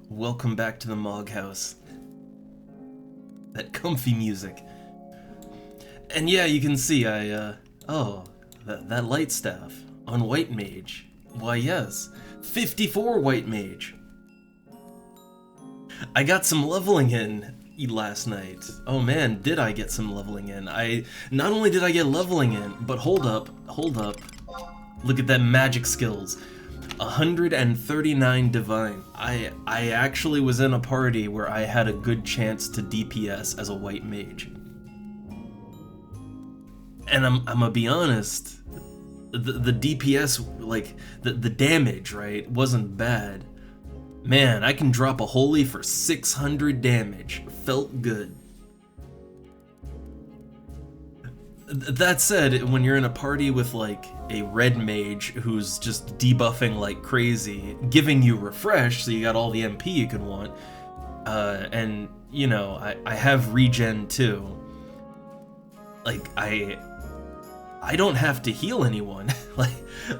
Welcome back to the Mog House. That comfy music. And yeah, you can see that light staff on White Mage. Why yes, 54 White Mage. I got some leveling in last night. Oh man, did I get some leveling in. Not only did I get leveling in, but hold up. Look at that magic skills. 139 divine. I actually was in a party where I had a good chance to DPS as a white mage. And I'm gonna be honest, the DPS, like the damage, right, wasn't bad. Man, I can drop a holy for 600 damage. Felt good. That said, when you're in a party with like a red mage who's just debuffing like crazy, giving you refresh, so you got all the MP you can want, and you know, I have regen too. Like I don't have to heal anyone.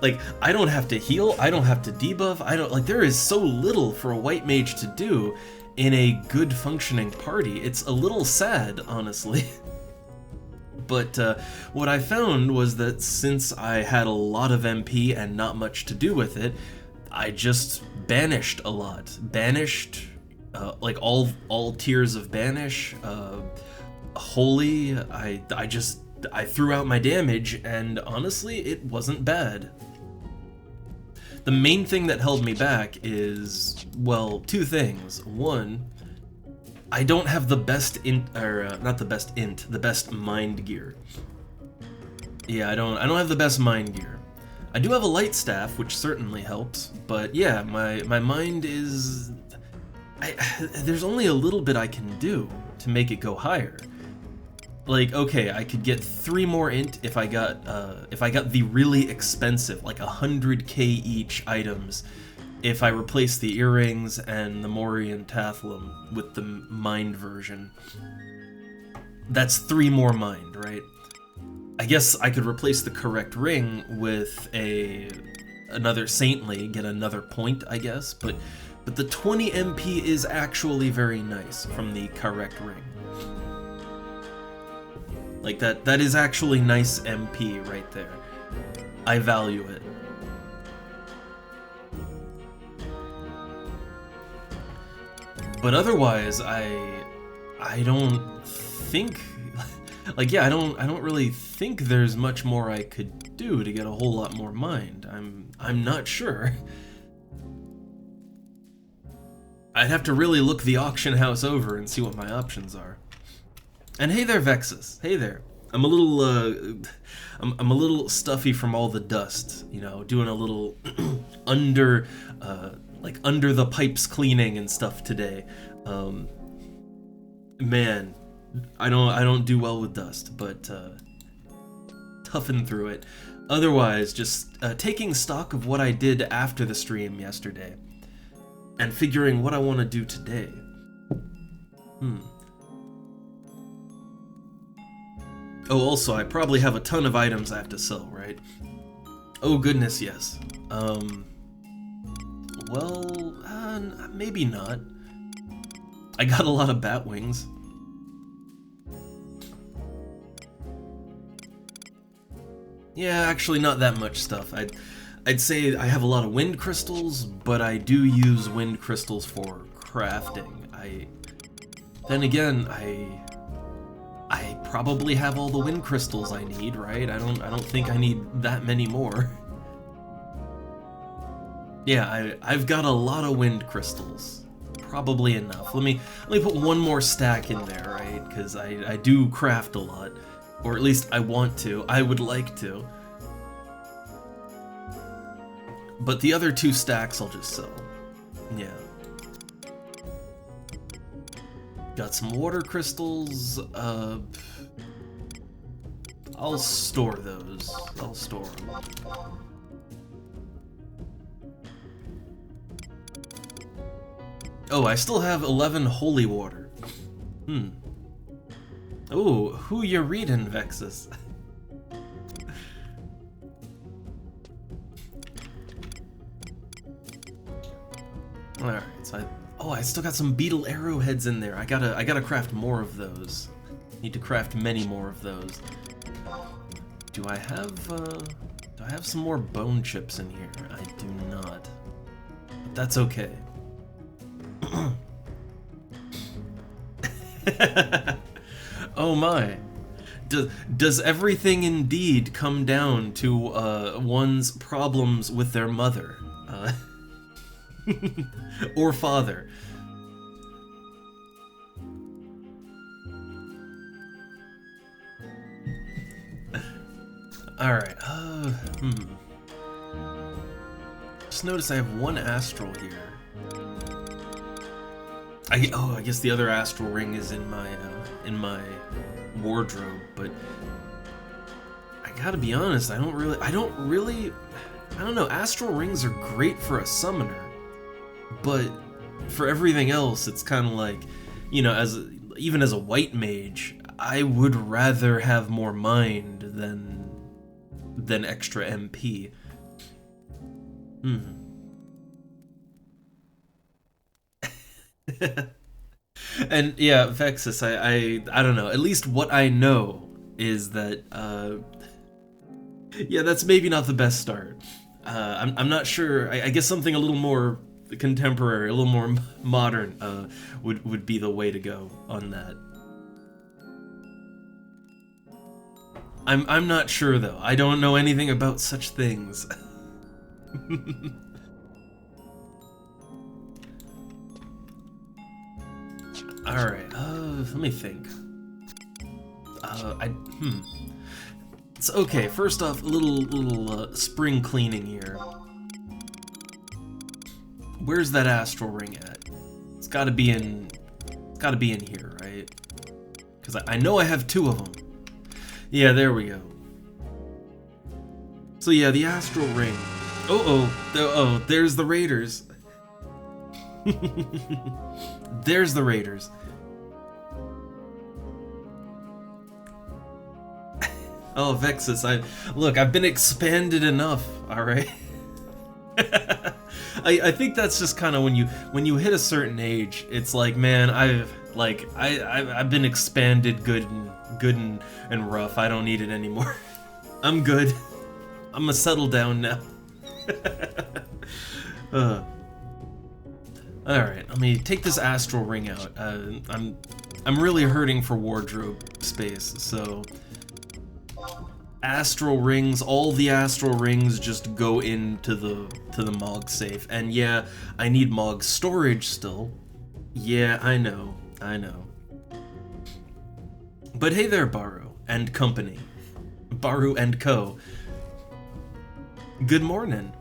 like I don't have to heal, I don't have to debuff, there is so little for a white mage to do in a good functioning party. It's a little sad, honestly. But what I found was that since I had a lot of MP and not much to do with it, I just banished a lot. Banished, like all tiers of banish, holy. I threw out my damage, and honestly, it wasn't bad. The main thing that held me back is, well, two things. One, I don't have the best the best mind gear. Yeah, I don't have the best mind gear. I do have a light staff, which certainly helps, but yeah, my mind is... there's only a little bit I can do to make it go higher. Like, okay, I could get 3 more int if I got the really expensive, like 100k each items, if I replace the earrings and the Morian Tathlum with the mind version. That's 3 more mind, right? I guess I could replace the correct ring with another saintly, get another point, I guess, but the 20 MP is actually very nice from the correct ring. Like that is actually nice MP right there. I value it. But otherwise, I don't think, like, yeah, I don't really think there's much more I could do to get a whole lot more mind. I'm not sure. I'd have to really look the auction house over and see what my options are. And hey there, Vexus. Hey there. I'm a little I'm a little stuffy from all the dust, you know, doing a little under the pipes cleaning and stuff today. Man, I don't do well with dust, but toughen through it. Otherwise, just taking stock of what I did after the stream yesterday and figuring what I want to do today. Oh, also, I probably have a ton of items I have to sell, right? Oh goodness, yes. Well, maybe not. I got a lot of bat wings. Yeah, actually not that much stuff. I'd say I have a lot of wind crystals, but I do use wind crystals for crafting. Then again, I probably have all the wind crystals I need, right? I don't think I need that many more. Yeah, I've got a lot of wind crystals. Probably enough. Let me put one more stack in there, right? Because I do craft a lot. Or at least I want to. I would like to. But the other 2 stacks I'll just sell. Yeah. Got some water crystals. I'll store those. I'll store them. Oh, I still have 11 holy water. Oh, who you reading, Vexus? Alright, so I still got some beetle arrowheads in there. I gotta craft more of those. Need to craft many more of those. Do I have some more bone chips in here? I do not. But that's okay. Oh my. Does everything indeed come down to one's problems with their mother? Or father? Alright, Just notice I have one astral here. I guess the other astral ring is in my wardrobe, but I gotta be honest, I don't know, astral rings are great for a summoner, but for everything else, it's kind of like, you know, even as a white mage, I would rather have more mind than extra MP. And yeah, Vexus, I don't know. At least what I know is that yeah, that's maybe not the best start. I'm not sure. I guess something a little more contemporary, a little more modern would be the way to go on that. I'm not sure though. I don't know anything about such things. Alright, let me think. It's okay, first off, a little spring cleaning here. Where's that astral ring at? It's gotta be in here, right? Because I know I have two of them. Yeah, there we go. So yeah, the astral ring. Oh, there's the raiders. There's the raiders. Oh, Vexus, I've been expanded enough, alright? I think that's just kind of when you hit a certain age, it's like, man, I've been expanded good and rough. I don't need it anymore. I'm good. I'm gonna settle down now. Alright, let me take this astral ring out. I'm really hurting for wardrobe space, so astral rings, all the astral rings just go into the Mog safe. And yeah, I need Mog storage still. Yeah, I know. But hey there, Baru and company. Baru and Co. Good morning.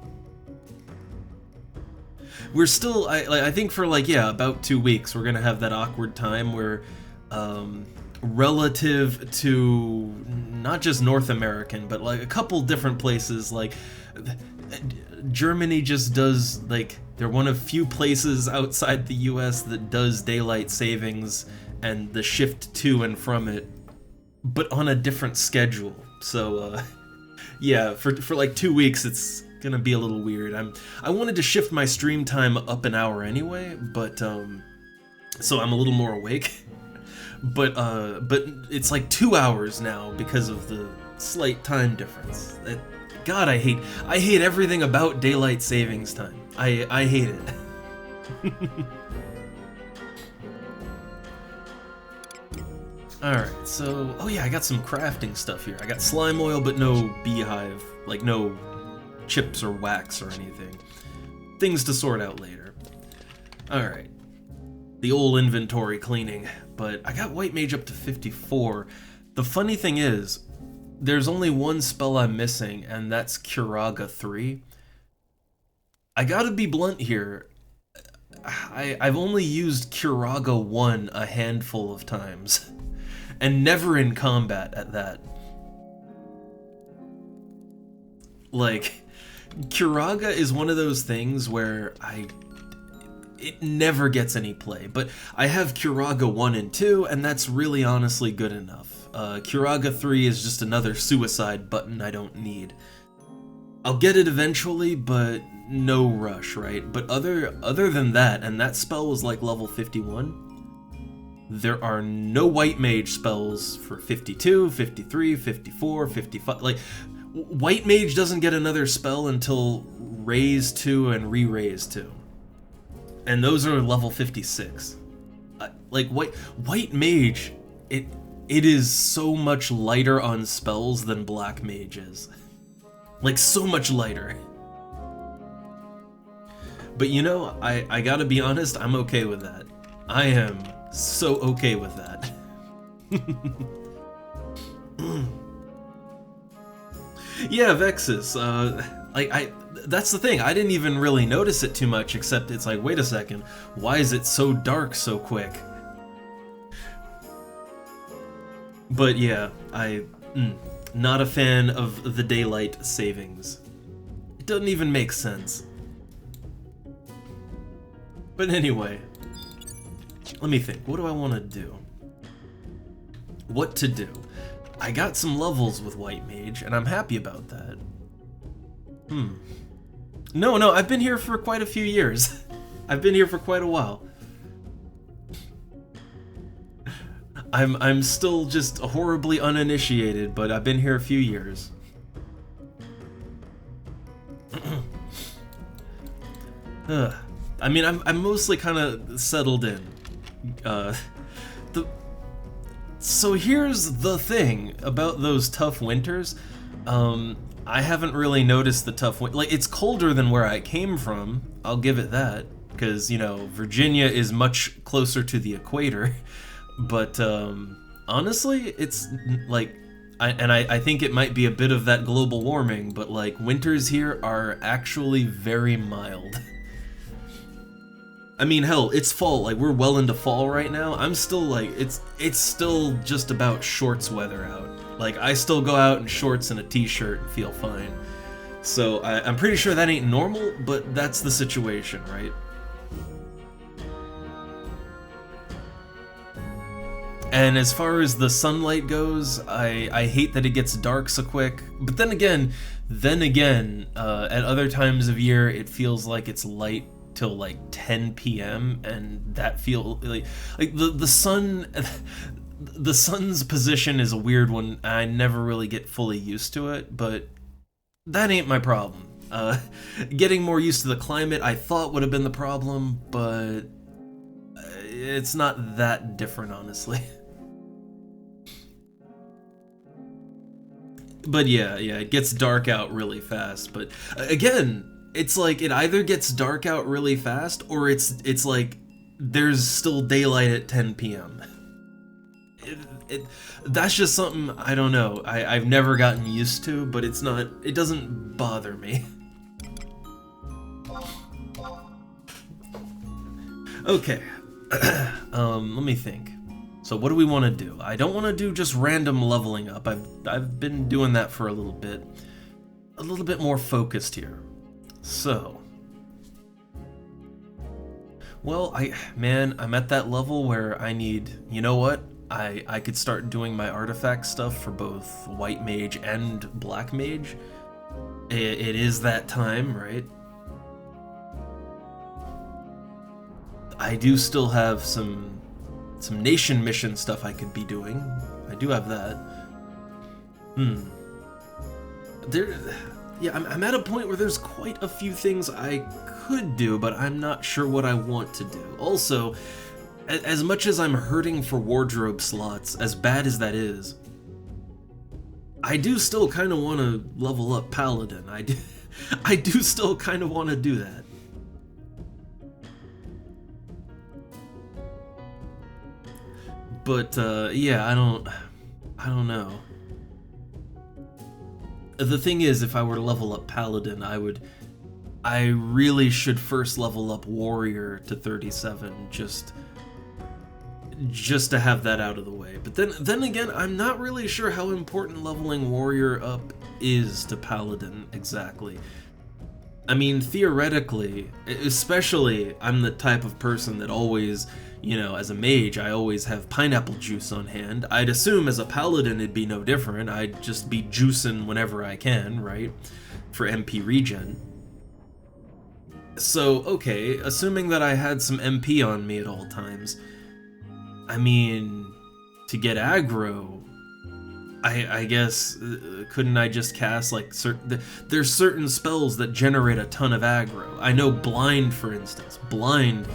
We're still, I think for like, yeah, about 2 weeks, we're gonna have that awkward time where, relative to not just North American, but like a couple different places, like Germany just does, like, they're one of few places outside the US that does daylight savings and the shift to and from it, but on a different schedule. So, yeah, for like 2 weeks, it's gonna be a little weird. I wanted to shift my stream time up an hour anyway, but so I'm a little more awake. But it's like 2 hours now because of the slight time difference. God, I hate everything about daylight savings time. I hate it. Alright, so, oh yeah, I got some crafting stuff here. I got slime oil, but no beehive, like no chips or wax or anything. Things to sort out later. Alright. The old inventory cleaning, but I got White Mage up to 54. The funny thing is, there's only one spell I'm missing, and that's Curaga 3. I gotta be blunt here. I've only used Curaga 1 a handful of times, and never in combat at that. Like, Curaga is one of those things where it never gets any play, but I have Curaga 1 and 2, and that's really honestly good enough. Curaga 3 is just another suicide button I don't need. I'll get it eventually, but no rush, right? But other than that, and that spell was like level 51, there are no white mage spells for 52, 53, 54, 55. Like, white mage doesn't get another spell until raise 2 and re-raise 2. And those are level 56. Like, white mage, it is so much lighter on spells than black mage is. Like, so much lighter. But you know, I gotta be honest, I'm okay with that. I am so okay with that. Yeah, Vexus, that's the thing, I didn't even really notice it too much, except it's like, wait a second, why is it so dark so quick? But yeah, not a fan of the daylight savings. It doesn't even make sense. But anyway, let me think, what do I want to do? What to do? I got some levels with White Mage, and I'm happy about that. No, I've been here for quite a few years. I've been here for quite a while. I'm still just horribly uninitiated, but I've been here a few years. I mean, I'm mostly kind of settled in. So here's the thing about those tough winters. I haven't really noticed the tough winter. Like, it's colder than where I came from, I'll give it that, because, you know, Virginia is much closer to the equator. But honestly, it's like, I think it might be a bit of that global warming, but like, winters here are actually very mild. I mean, hell, it's fall, like, we're well into fall right now. I'm still like, it's still just about shorts weather out. Like, I still go out in shorts and a t-shirt and feel fine. So I'm pretty sure that ain't normal, but that's the situation, right? And as far as the sunlight goes, I hate that it gets dark so quick. But then again, at other times of year, it feels like it's light till like 10 p.m. and that feel like the sun, the sun's position is a weird one. I never really get fully used to it, but that ain't my problem. Getting more used to the climate, I thought would have been the problem, but it's not that different, honestly. But yeah, it gets dark out really fast. But again, it's like it either gets dark out really fast, or it's like there's still daylight at 10 p.m. That's just something, I don't know, I've never gotten used to, but it doesn't bother me. Okay, let me think. So what do we want to do? I don't want to do just random leveling up. I've been doing that for a little bit more focused here. So, well, I'm at that level where I need, you know what? I could start doing my artifact stuff for both White Mage and Black Mage. It is that time, right? I do still have some nation mission stuff I could be doing. I do have that. Yeah, I'm at a point where there's quite a few things I could do, but I'm not sure what I want to do. Also, as much as I'm hurting for wardrobe slots, as bad as that is, I do still kind of want to level up Paladin. I do still kind of want to do that. But yeah, I don't know. The thing is, if I were to level up Paladin, I really should first level up Warrior to 37, just to have that out of the way. But then again, I'm not really sure how important leveling Warrior up is to Paladin exactly. I mean, theoretically, especially, I'm the type of person that always, you know, as a mage, I always have pineapple juice on hand. I'd assume as a paladin it'd be no different. I'd just be juicing whenever I can, right? For MP regen. So, okay, assuming that I had some MP on me at all times, I mean, to get aggro, I guess, couldn't I just cast, like, there's certain spells that generate a ton of aggro. I know Blind, for instance. Blind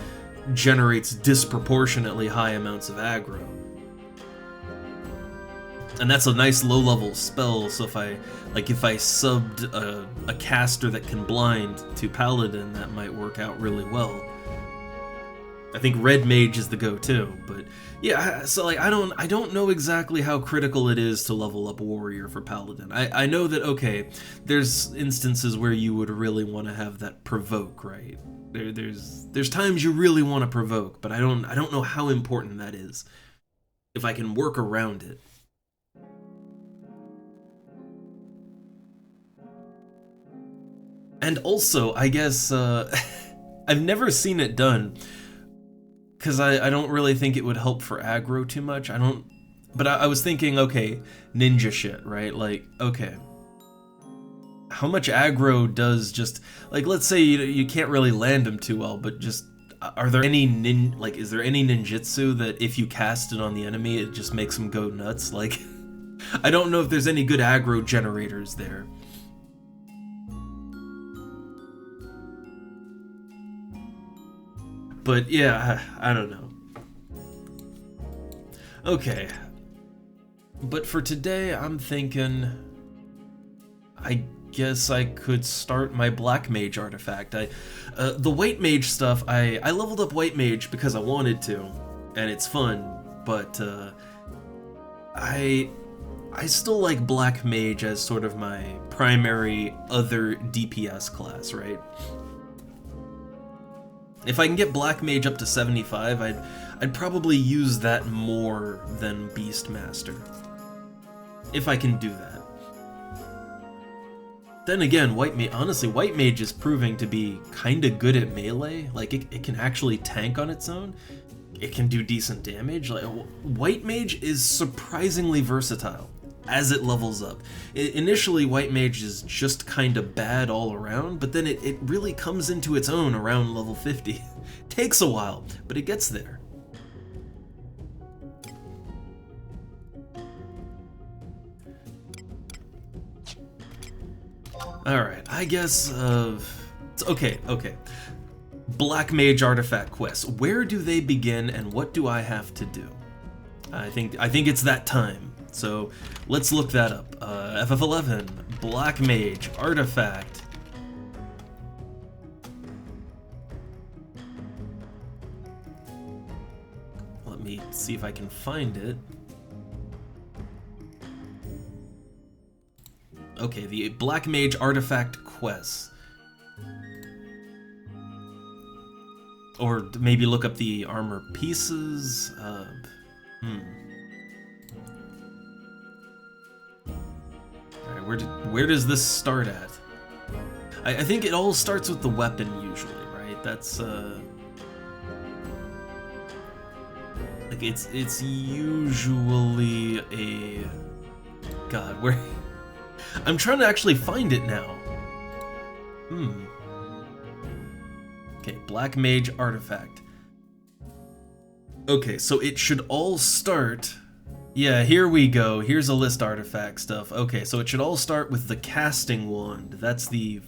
generates disproportionately high amounts of aggro. And that's a nice low-level spell, so if I subbed a caster that can blind to Paladin, that might work out really well. I think Red Mage is the go-to, but yeah, so like I don't know exactly how critical it is to level up Warrior for Paladin. I know that, okay, there's instances where you would really want to have that provoke, right? There's times you really want to provoke, but I don't know how important that is. If I can work around it. And also, I guess, I've never seen it done, because I don't really think it would help for aggro too much. But I was thinking, okay, ninja shit, right? Like, okay, how much aggro does just, like, let's say you can't really land them too well, but just, are there any is there any ninjutsu that if you cast it on the enemy, it just makes them go nuts? Like, I don't know if there's any good aggro generators there. But yeah, I don't know. Okay. But for today, I'm thinking, I guess I could start my Black Mage artifact. The White Mage stuff, I leveled up White Mage because I wanted to, and it's fun, but I still like Black Mage as sort of my primary other DPS class, right? If I can get Black Mage up to 75, I'd probably use that more than Beastmaster. If I can do that. Then again, honestly, White Mage is proving to be kinda good at melee. Like, it can actually tank on its own. It can do decent damage. Like, White Mage is surprisingly versatile as it levels up. Initially, White Mage is just kinda bad all around, but then it really comes into its own around level 50. Takes a while, but it gets there. Alright, I guess, okay. Black Mage artifact quests. Where do they begin and what do I have to do? I think it's that time. So let's look that up. FF11, Black Mage artifact. Let me see if I can find it. Okay, the Black Mage artifact quests. Or maybe look up the armor pieces. Alright, where does this start at? I think it all starts with the weapon usually, right? That's like it's usually a God, where I'm trying to actually find it now. Okay, Black Mage artifact. Okay, so it should all start. Yeah, here we go. Here's a list artifact stuff. Okay, so it should all start with the casting wand. That's the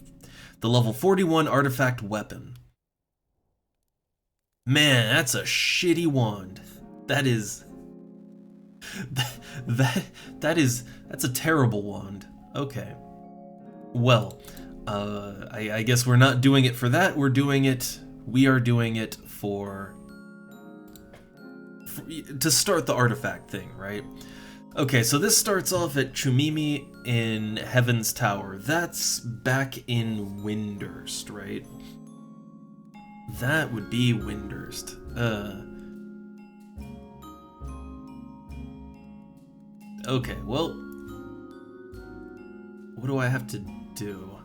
level 41 artifact weapon. Man, that's a shitty wand. That's a terrible wand. Okay. Well, I guess we're not doing it for that. We are doing it for to start the artifact thing, right? Okay, so this starts off at Chumimi in Heaven's Tower. That's back in Windurst, right? That would be Windurst. Okay, well, what do I have to do?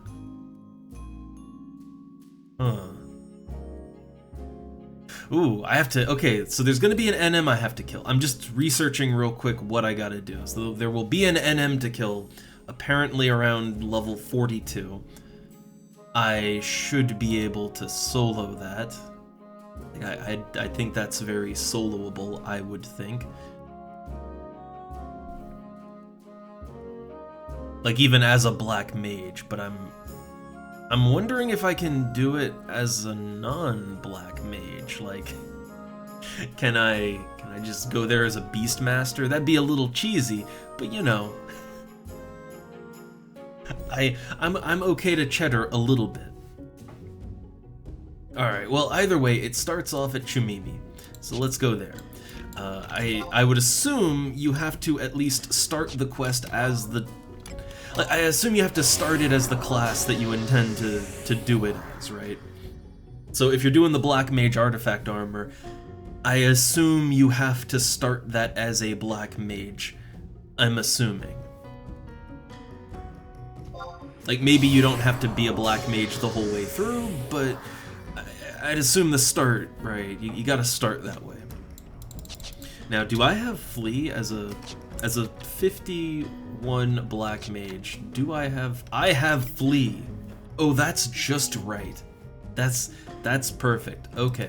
Ooh, I have to, okay, so there's gonna be an NM I have to kill. I'm just researching real quick what I gotta do. So there will be an NM to kill, apparently around level 42. I should be able to solo that. I think that's very soloable, I would think. Like, even as a black mage, but I'm wondering if I can do it as a non-black mage. Like, can I just go there as a Beastmaster? That'd be a little cheesy, but you know, I'm okay to cheddar a little bit. All right. Well, either way, it starts off at Chumimi, so let's go there. I would assume you have to at least start the quest as the. I assume you have to start it as the class that you intend to do it as, right? So if you're doing the Black Mage Artifact Armor, I assume you have to start that as a Black Mage. I'm assuming. Like, maybe you don't have to be a Black Mage the whole way through, but I'd assume the start, right? You gotta start that way. Now, do I have Flea as a 51 Black Mage? Do I have Flea. Oh, that's just right. That's perfect. Okay.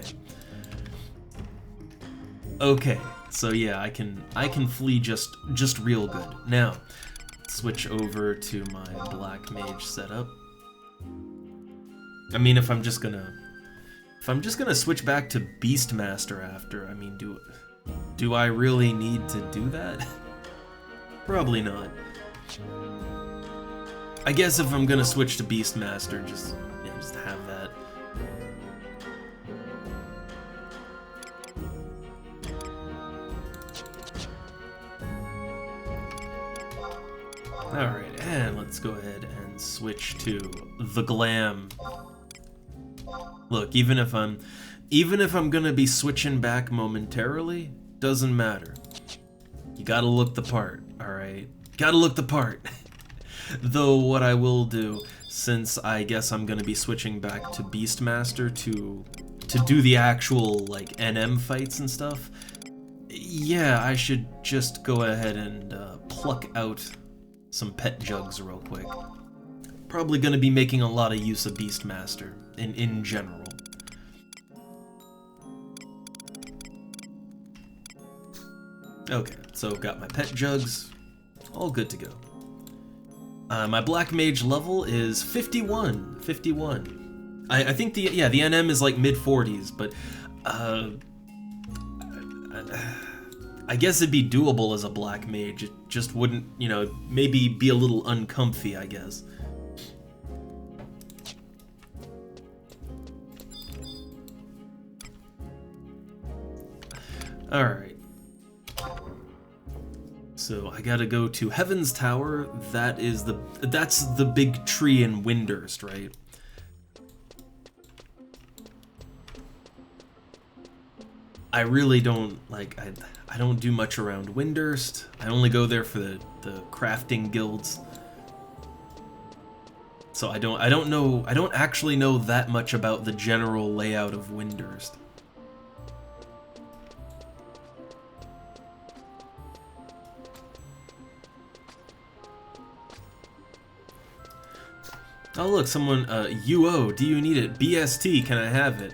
Okay. So yeah, I can flee just real good. Now, switch over to my Black Mage setup. I mean, if I'm just gonna switch back to Beastmaster after, I mean, do I really need to do that? Probably not. I guess if I'm gonna switch to Beastmaster, just have that. Alright, and let's go ahead and switch to the Glam. Look, even if I'm gonna be switching back momentarily, doesn't matter. You gotta look the part, alright? Gotta look the part. Though what I will do, since I guess I'm gonna be switching back to Beastmaster to do the actual, like, NM fights and stuff, yeah, I should just go ahead and pluck out some pet jugs real quick. Probably gonna be making a lot of use of Beastmaster in general. Okay, so got my pet jugs, all good to go. My Black Mage level is 51. I think the NM is like mid-40s, but I guess it'd be doable as a Black Mage. It just wouldn't, you know, maybe be a little uncomfy, I guess. Alright. So I gotta go to Heaven's Tower. That's the big tree in Windurst, right? I really don't like. I don't do much around Windurst. I only go there for the crafting guilds. So I don't actually know that much about the general layout of Windurst. Oh look, someone, UO, do you need it? BST, can I have it?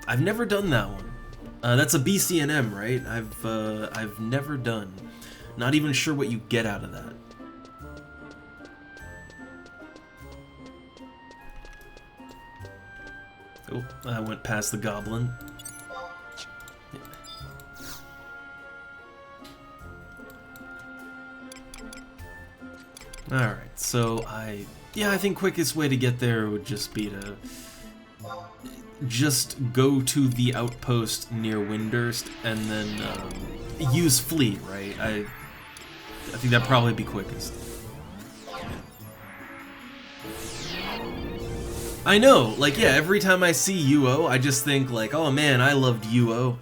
I've never done that one. That's a BCNM, right? I've never done. Not even sure what you get out of that. Oh, I went past the goblin. Alright, so I think quickest way to get there would just be to just go to the outpost near Windurst and then use Fleet, right? I think that'd probably be quickest. I know, like, yeah, every time I see UO, I just think, like, oh man, I loved UO.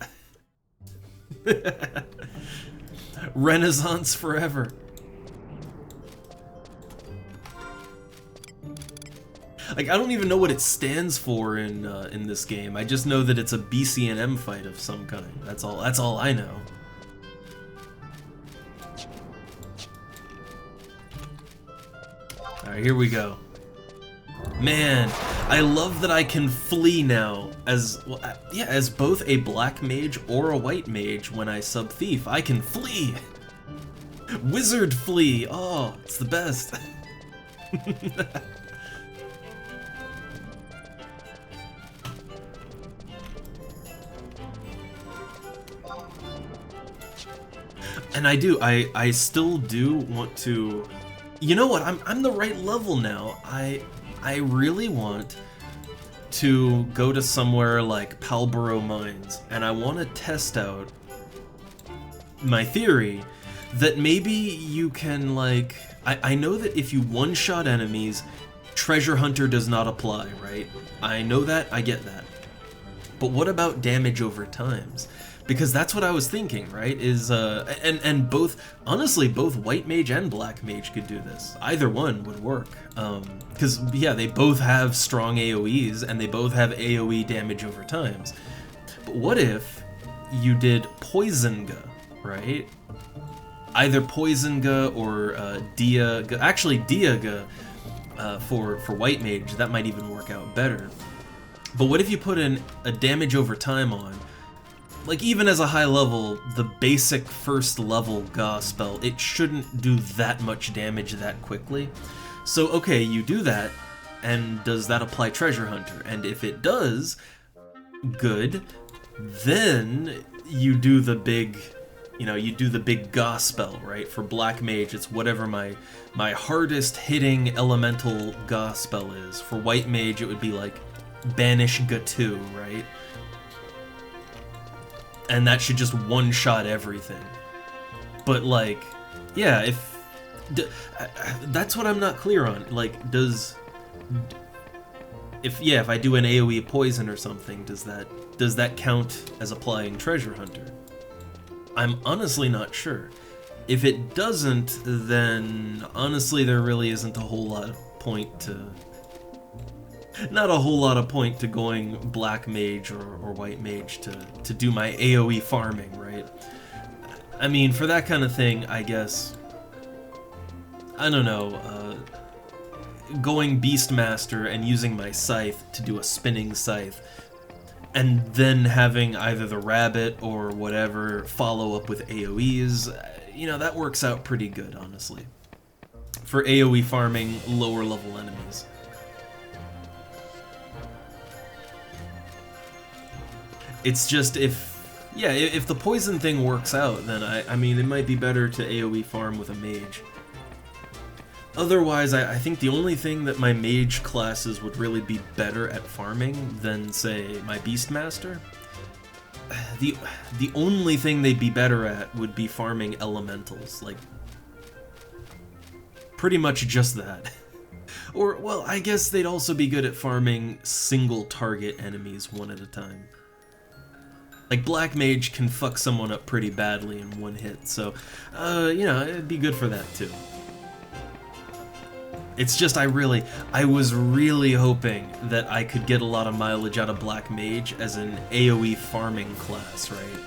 Renaissance forever. Like, I don't even know what it stands for in this game. I just know that it's a BCNM fight of some kind. That's all I know. Alright, here we go. Man, I love that I can flee now as, well, yeah, as both a black mage or a white mage. When I sub thief, I can flee. Wizard flee. Oh, it's the best. And I still do want to, you know what, I'm the right level now. I really want to go to somewhere like Palborough Mines, and I want to test out my theory that maybe you can, like, I know that if you one-shot enemies, Treasure Hunter does not apply, right? I know that, I get that. But what about damage over times? Because that's what I was thinking, right? Is and both, honestly, both White Mage and Black Mage could do this. Either one would work. Because, yeah, they both have strong AoEs, and they both have AoE damage over times. But what if you did Poisonga, right? Either Poisonga or Diaga. Actually, Diaga for White Mage, that might even work out better. But what if you put in a damage over time on, like, even as a high level, the basic first level Ga spell, it shouldn't do that much damage that quickly. So, okay, you do that, and does that apply Treasure Hunter? And if it does, good, then you do the big, you know, you do the big Ga spell, right? For Black Mage, it's whatever my hardest hitting elemental Ga spell is. For White Mage, it would be like Banish Gatu, right? And that should just one-shot everything. But, like, yeah, that's what I'm not clear on. Like, if I do an AoE poison or something, does that count as applying Treasure Hunter? I'm honestly not sure. If it doesn't, then honestly there really isn't a whole lot of point to... Not a whole lot of point to going Black Mage or White Mage to do my AoE farming, right? I mean, for that kind of thing, I guess... I don't know, going Beastmaster and using my scythe to do a spinning scythe, and then having either the rabbit or whatever follow up with AoEs, you know, that works out pretty good, honestly. For AoE farming lower level enemies. It's just if the poison thing works out, then I mean, it might be better to AoE farm with a mage. Otherwise, I think the only thing that my mage classes would really be better at farming than, say, my Beastmaster, the only thing they'd be better at would be farming elementals, like, pretty much just that. Or, well, I guess they'd also be good at farming single target enemies one at a time. Like, Black Mage can fuck someone up pretty badly in one hit, so, you know, it'd be good for that too. It's just I was really hoping that I could get a lot of mileage out of Black Mage as an AoE farming class, right?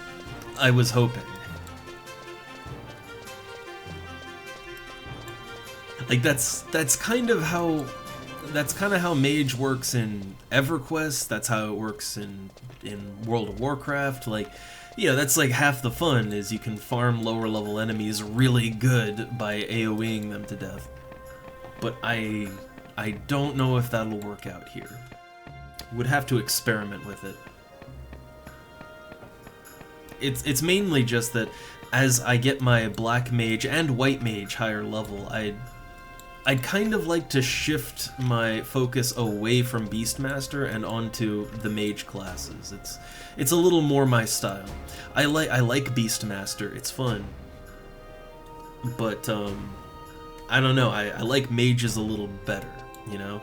I was hoping. Like, that's kind of how Mage works in EverQuest. That's how it works in World of Warcraft. Like, you know, that's like half the fun, is you can farm lower level enemies really good by AoEing them to death. But I don't know if that'll work out here. Would have to experiment with it. It's mainly just that as I get my Black Mage and White Mage higher level, I'd kind of like to shift my focus away from Beastmaster and onto the Mage classes. It's a little more my style. I like Beastmaster, it's fun. But I don't know, I like Mages a little better, you know?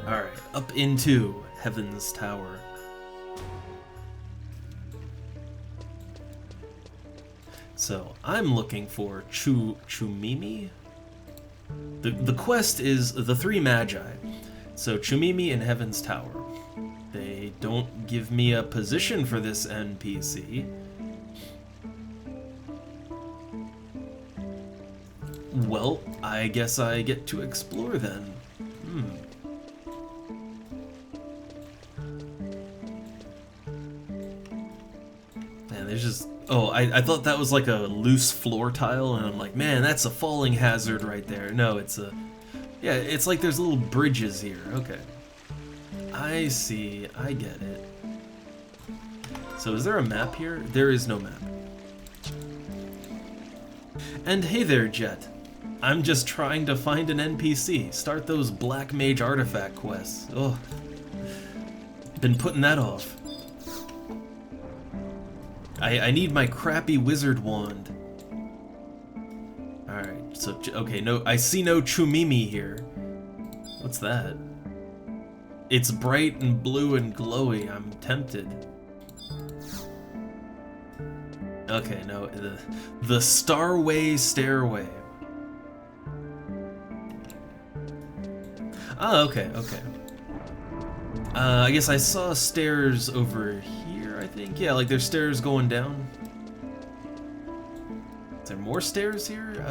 Alright, up into Heaven's Tower. So, I'm looking for Chumimi? The quest is the three Magi. So, Chumimi in Heaven's Tower. They don't give me a position for this NPC. Well, I guess I get to explore then. Man, there's just... Oh, I thought that was like a loose floor tile, and I'm like, man, that's a falling hazard right there. No, it's a... Yeah, it's like there's little bridges here. Okay. I see. I get it. So is there a map here? There is no map. And hey there, Jet. I'm just trying to find an NPC. Start those Black Mage artifact quests. Oh, been putting that off. I need my crappy wizard wand. Alright, so, okay, no, I see no Chumimi here. What's that? It's bright and blue and glowy. I'm tempted. Okay, no, the Starway Stairway. Oh, okay, okay. I guess I saw stairs over here, I think. Yeah, like there's stairs going down. Is there more stairs here?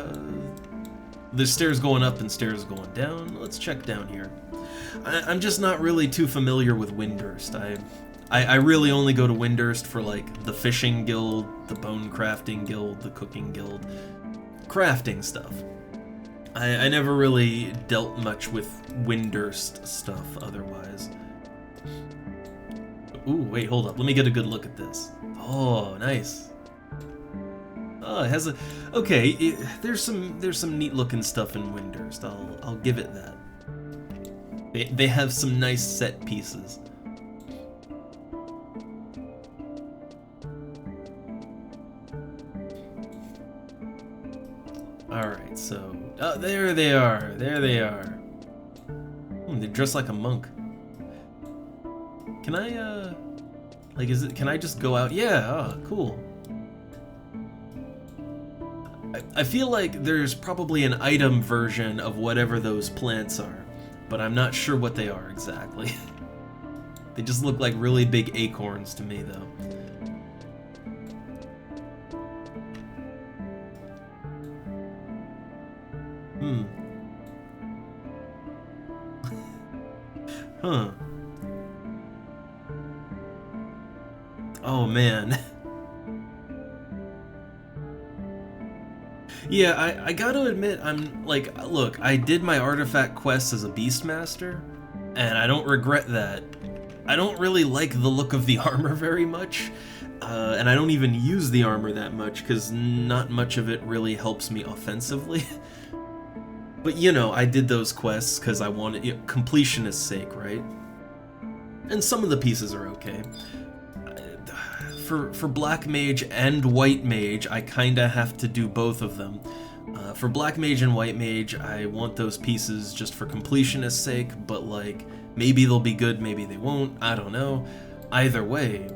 There's stairs going up and stairs going down. Let's check down here. I'm just not really too familiar with Windurst. I really only go to Windurst for like the fishing guild, the bone crafting guild, the cooking guild, crafting stuff. I never really dealt much with Windurst stuff otherwise. Ooh, wait, hold up. Let me get a good look at this. Oh, nice. Oh, it has a... Okay, there's some neat looking stuff in Windurst. I'll give it that. They have some nice set pieces. Alright, so... Oh, there they are! There they are! They're dressed like a monk. Can I, like, can I just go out? Yeah, oh, cool. I feel like there's probably an item version of whatever those plants are, but I'm not sure what they are exactly. They just look like really big acorns to me, though. Huh. Oh, man. Yeah, I gotta admit, I'm, like, look, I did my artifact quest as a Beastmaster, and I don't regret that. I don't really like the look of the armor very much, and I don't even use the armor that much, because not much of it really helps me offensively. But, you know, I did those quests because I wanted, you know, completionist's sake, right? And some of the pieces are okay. For Black Mage and White Mage, I kinda have to do both of them. For Black Mage and White Mage, I want those pieces just for completionist's sake, but like, maybe they'll be good, maybe they won't, I don't know. Either way,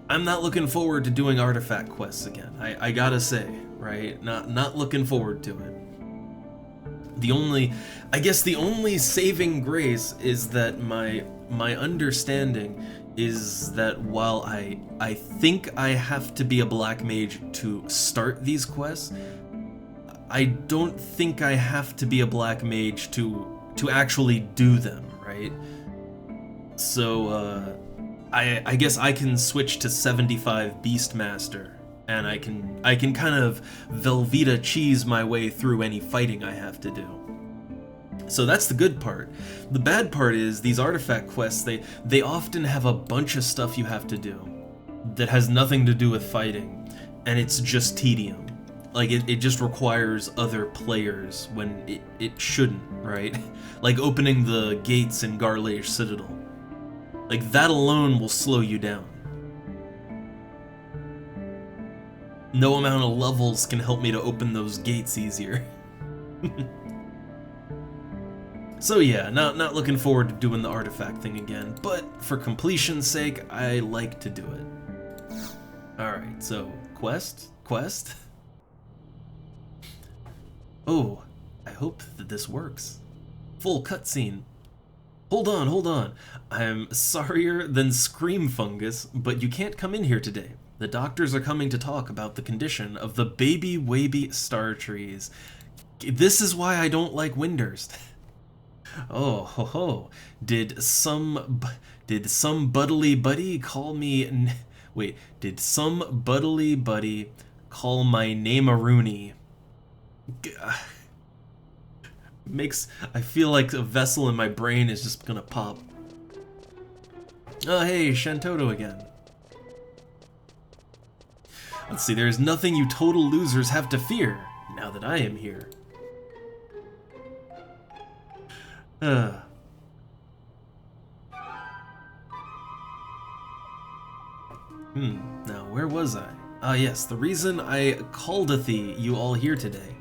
I'm not looking forward to doing artifact quests again. I gotta say, right? Not looking forward to it. I guess the only saving grace is that my understanding is that while I think I have to be a Black Mage to start these quests, I don't think I have to be a Black Mage to actually do them, right? So I guess I can switch to 75 Beastmaster, and I can kind of Velveeta cheese my way through any fighting I have to do. So that's the good part. The bad part is these artifact quests, they often have a bunch of stuff you have to do that has nothing to do with fighting, and it's just tedium. Like, it just requires other players when it shouldn't, right? Like opening the gates in Garlage Citadel. Like, that alone will slow you down. No amount of levels can help me to open those gates easier. So yeah, not looking forward to doing the artifact thing again, but for completion's sake, I like to do it. Alright, so, quest? Oh, I hope that this works. Full cutscene. Hold on. I'm sorrier than Scream Fungus, but you can't come in here today. The doctors are coming to talk about the condition of the baby-waby star trees. This is why I don't like Windurst. Oh, ho ho. Did some buddly buddy call me... Wait, did some buddly buddy call my name a Rooney? I feel like a vessel in my brain is just gonna pop. Oh, hey, Shantoto again. Let's see, there's nothing you total losers have to fear, now that I am here. Now, where was I? Ah, yes, the reason I called you all here today.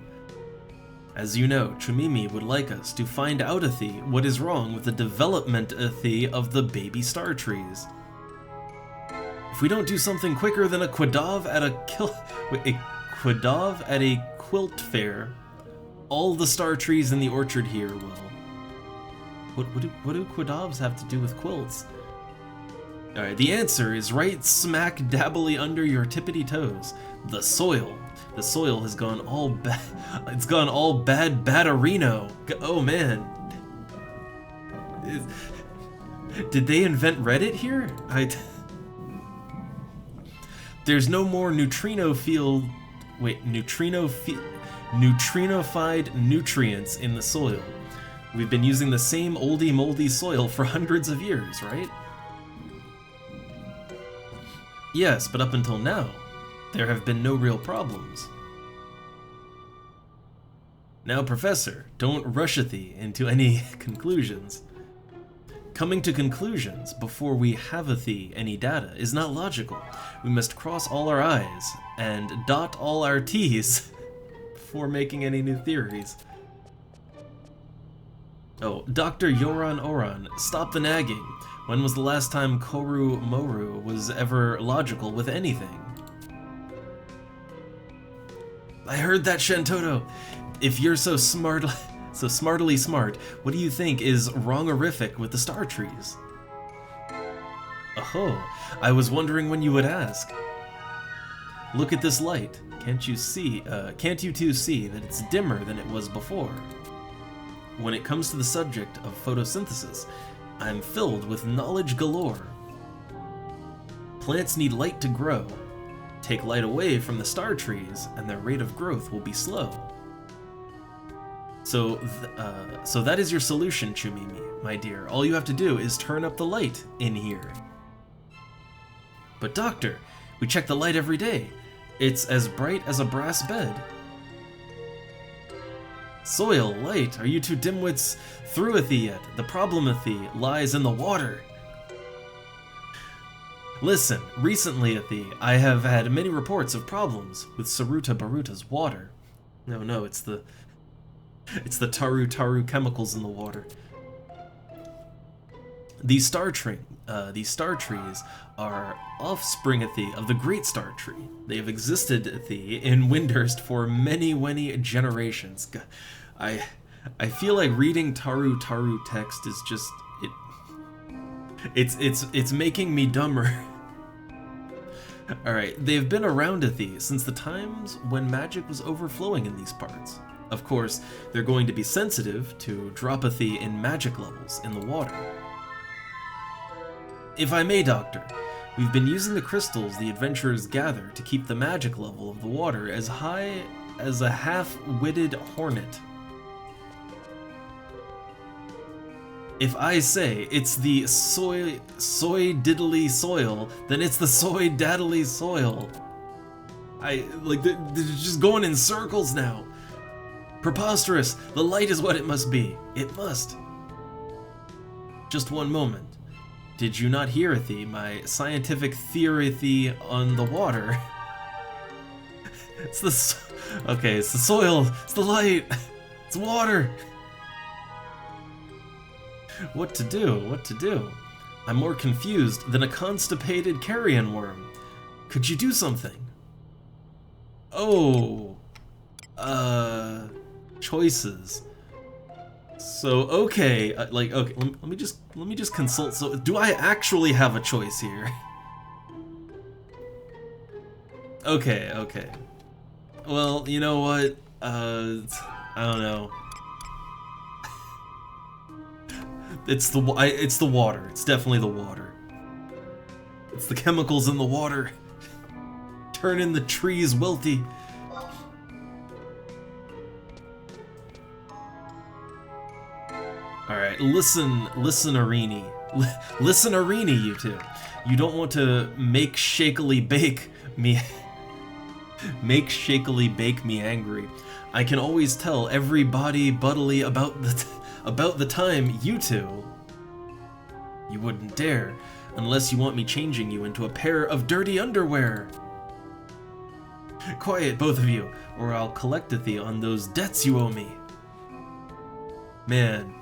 As you know, Chumimi would like us to find out what is wrong with the development of the baby star trees. If we don't do something quicker than a quadav at a quilt fair, all the star trees in the orchard here will. What do quadavs have to do with quilts? Alright, the answer is right smack dabbly under your tippity toes. The soil. The soil has gone all bad. It's gone all bad badarino. Oh man. Did they invent Reddit here? There's no more neutrinofied nutrients in the soil. We've been using the same oldie moldy soil for hundreds of years, right? Yes, but up until now, there have been no real problems. Now, Professor, don't rush into any conclusions. Coming to conclusions before we have any data is not logical. We must cross all our I's and dot all our T's before making any new theories. Oh, Dr. Yoran Oran, stop the nagging. When was the last time Koru Moru was ever logical with anything? I heard that, Shantoto. If you're so smartily smart, what do you think is wrong-orific with the star trees? Oh, I was wondering when you would ask. Look at this light. Can't you two see that it's dimmer than it was before? When it comes to the subject of photosynthesis, I'm filled with knowledge galore. Plants need light to grow. Take light away from the star trees, and their rate of growth will be slow. So that is your solution, Chumimi, my dear. All you have to do is turn up the light in here. But doctor, we check the light every day. It's as bright as a brass bed. Soil, light, are you two dimwits through yet? The problem lies in the water. Listen, recently, I have had many reports of problems with Saruta Baruta's water. No, it's the Taru chemicals in the water. These star trees are offspring of the great star tree. They have existed in Windurst for many generations. I feel like reading Taru text is just it's making me dumber. Alright, they've been around since the times when magic was overflowing in these parts. Of course, they're going to be sensitive to drop in magic levels in the water. If I may, Doctor, we've been using the crystals the adventurers gather to keep the magic level of the water as high as a half-witted hornet. If I say it's the soy diddly soil, then it's the soy daddly soil. They're just going in circles now. Preposterous! The light is what it must be. It must. Just one moment. Did you not hear my scientific theory on the water? It's the soil. It's the light. It's water. What to do? I'm more confused than a constipated carrion worm. Could you do something? Oh. Choices. So, okay, okay, let me just consult. So, do I actually have a choice here? Okay. Well, you know what? I don't know. It's the water. It's definitely the water. It's the chemicals in the water. Turning the trees wilty. Alright, listen, Arini. Listen, Arini, you two. You don't want to make shakily bake me... make shakily bake me angry. I can always tell everybody buttily about the time you two... You wouldn't dare, unless you want me changing you into a pair of dirty underwear. Quiet, both of you, or I'll collect thee on those debts you owe me. Man,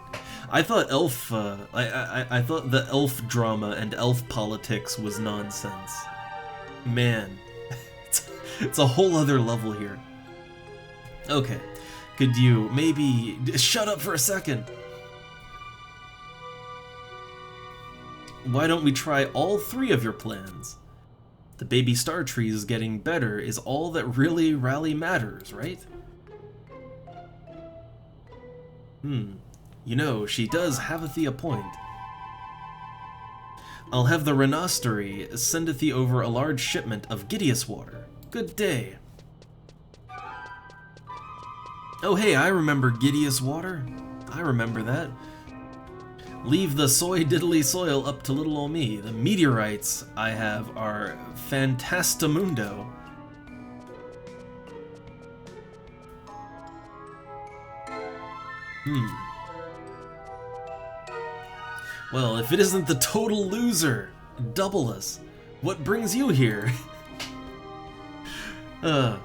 I thought elf, I thought the elf drama and elf politics was nonsense. Man, it's a whole other level here. Okay, could you maybe shut up for a second? Why don't we try all three of your plans? The baby star trees getting better is all that really matters, right? You know, she does have a point. I'll have the Renostery sendeth thee over a large shipment of Gideous water. Good day. Oh hey, I remember Gideous water. I remember that. Leave the soy diddly soil up to little ol' me. The meteorites I have are fantastamundo. Well, if it isn't the total loser, Double-us, what brings you here? Well,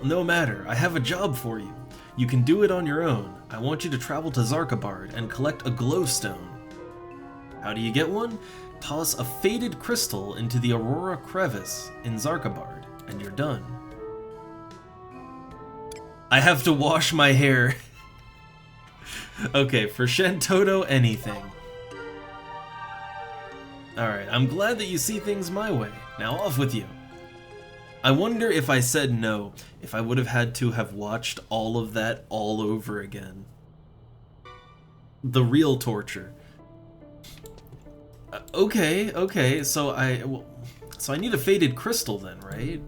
no matter. I have a job for you. You can do it on your own. I want you to travel to Zarkabard and collect a glowstone. How do you get one? Toss a faded crystal into the Aurora Crevice in Zarkabard, and you're done. I have to wash my hair. Okay, for Shantoto, anything. Alright, I'm glad that you see things my way. Now off with you. I wonder if I said no, if I would have had to have watched all of that all over again. The real torture. Okay, so I need a faded crystal then, right?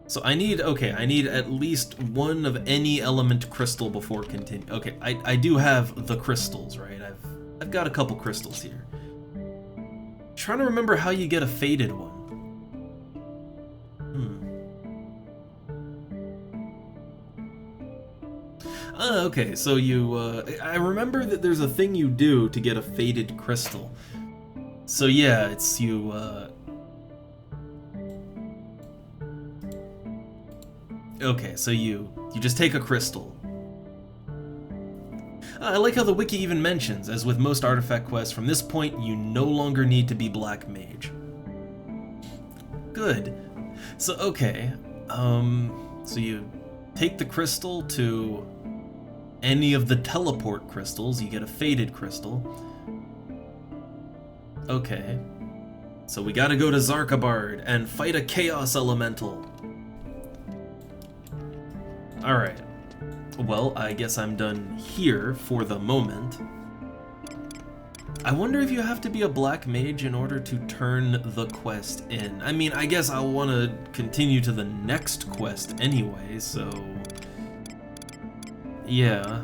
So I need at least one of any element crystal before continue. Okay, I do have the crystals, right? I've got a couple crystals here. Trying to remember how you get a faded one. Okay, so you, I remember that there's a thing you do to get a faded crystal. So yeah, it's you, okay, so you just take a crystal. I like how the wiki even mentions, as with most artifact quests, from this point you no longer need to be Black Mage. Good. So, okay, so you take the crystal to any of the teleport crystals, you get a faded crystal. Okay. So we gotta go to Zarkabard and fight a Chaos Elemental. Alright. Well, I guess I'm done here for the moment. I wonder if you have to be a Black Mage in order to turn the quest in. I mean, I guess I'll want to continue to the next quest anyway, so... yeah.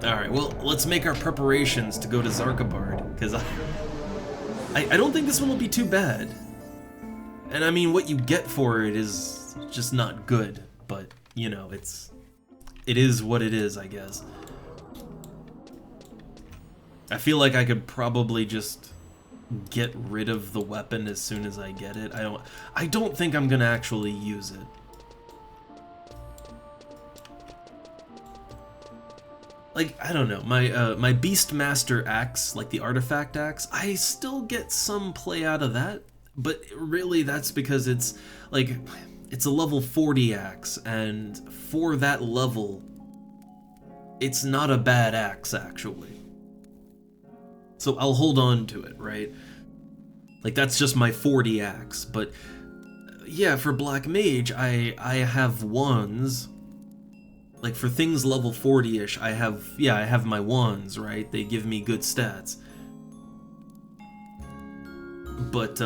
Alright, well, let's make our preparations to go to Zarkabard, because I don't think this one will be too bad. And I mean, what you get for it is just not good, but, you know, it is what it is, I guess. I feel like I could probably just get rid of the weapon as soon as I get it. I don't think I'm gonna actually use it. Like, I don't know, my Beastmaster axe, like the artifact axe, I still get some play out of that. But really, that's because it's, like, it's a level 40 axe, and for that level, it's not a bad axe, actually. So I'll hold on to it, right? Like, that's just my 40 axe. But yeah, for Black Mage, I have wands. Like, for things level 40-ish, I have my wands, right? They give me good stats. But,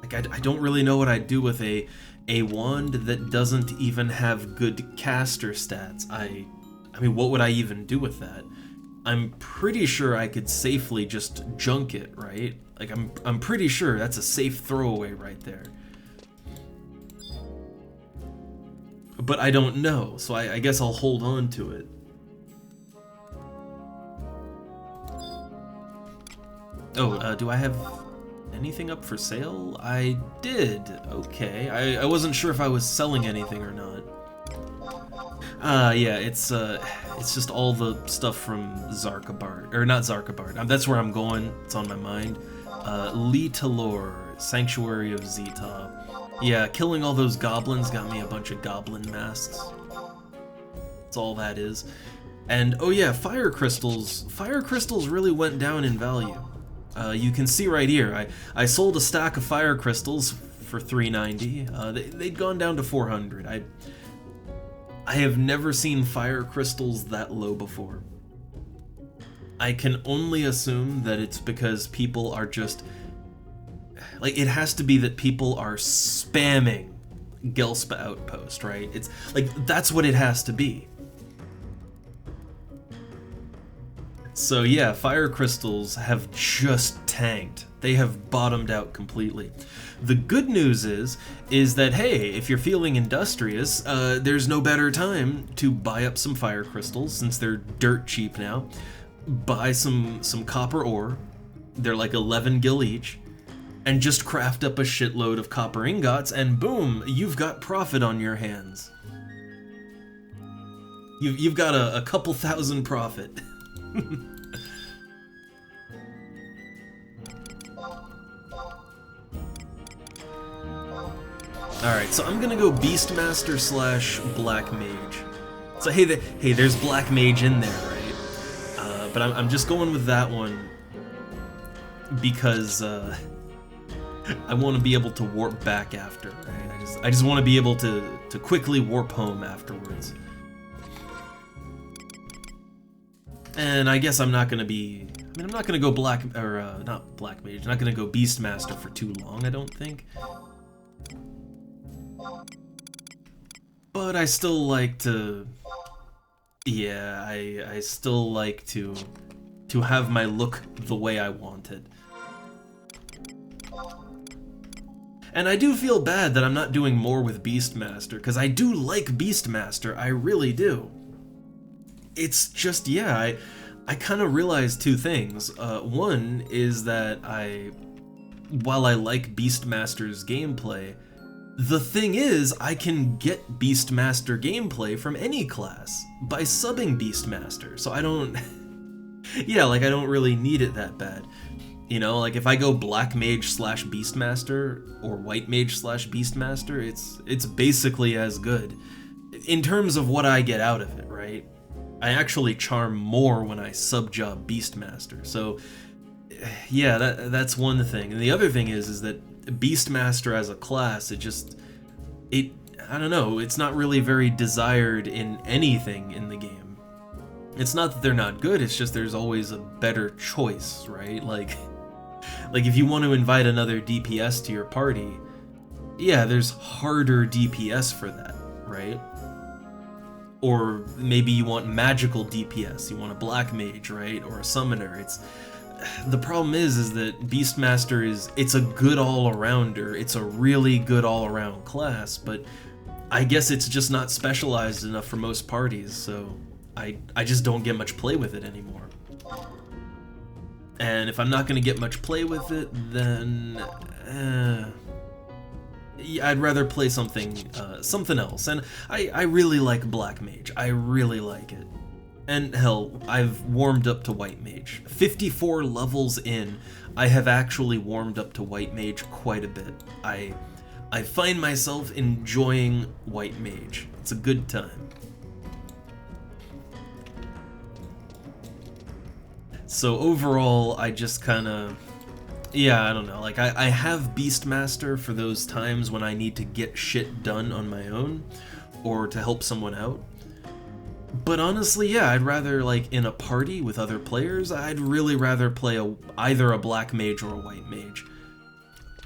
like, I don't really know what I'd do with a wand that doesn't even have good caster stats. I mean, what would I even do with that? I'm pretty sure I could safely just junk it, right? Like, I'm pretty sure that's a safe throwaway right there. But I don't know, so I guess I'll hold on to it. Oh, do I have anything up for sale? I did. Okay. I wasn't sure if I was selling anything or not. Yeah, it's just all the stuff from Zarkabard, or not Zarkabard. That's where I'm going. It's on my mind. Lee Talor, Sanctuary of Zeta. Yeah, killing all those goblins got me a bunch of goblin masks. That's all that is. And oh yeah, fire crystals. Fire crystals really went down in value. You can see right here, I sold a stack of fire crystals for $390. They'd gone down to $400. I have never seen fire crystals that low before. I can only assume that it's because people are just... Like, it has to be that people are spamming Gelspa Outpost, right? It's like, that's what it has to be. So yeah, fire crystals have just tanked. They have bottomed out completely. The good news is that, hey, if you're feeling industrious, there's no better time to buy up some fire crystals, since they're dirt cheap now. Buy some copper ore. They're like 11 gil each. And just craft up a shitload of copper ingots, and boom, you've got profit on your hands. You've got a couple thousand profit. Alright, so I'm gonna go Beastmaster / Black Mage. So hey, there's Black Mage in there, right? But I'm just going with that one because I want to be able to warp back after, right? I just want to be able to quickly warp home afterwards. And I guess I'm not gonna be... I mean, I'm not gonna go not Black Mage. I'm not gonna go Beastmaster for too long, I don't think. But I still like to... Yeah, I still like to have my look the way I want it. And I do feel bad that I'm not doing more with Beastmaster, because I do like Beastmaster, I really do. It's just, yeah, I kind of realized two things. One is that while I like Beastmaster's gameplay, the thing is, I can get Beastmaster gameplay from any class by subbing Beastmaster, so I don't... yeah, like, I don't really need it that bad. You know, like, if I go Black Mage / Beastmaster, or White Mage / Beastmaster, it's basically as good. In terms of what I get out of it, right? I actually charm more when I sub-job Beastmaster, so... yeah, that's one thing. And the other thing is that Beastmaster as a class, I don't know, it's not really very desired in anything in the game. It's not that they're not good, it's just there's always a better choice, right? Like if you want to invite another DPS to your party, yeah, there's harder DPS for that, right? Or maybe you want magical DPS, you want a Black Mage, right? Or a Summoner. The problem is that Beastmaster it's a good all-arounder, it's a really good all-around class, but I guess it's just not specialized enough for most parties, so I just don't get much play with it anymore. And if I'm not going to get much play with it, then I'd rather play something else. And I really like Black Mage. I really like it. And hell, I've warmed up to White Mage. 54 levels in, I have actually warmed up to White Mage quite a bit. I find myself enjoying White Mage. It's a good time. So overall, I just kind of, yeah, I don't know. Like, I have Beastmaster for those times when I need to get shit done on my own, or to help someone out. But honestly, yeah, I'd rather, like, in a party with other players, I'd really rather play either a black mage or a white mage.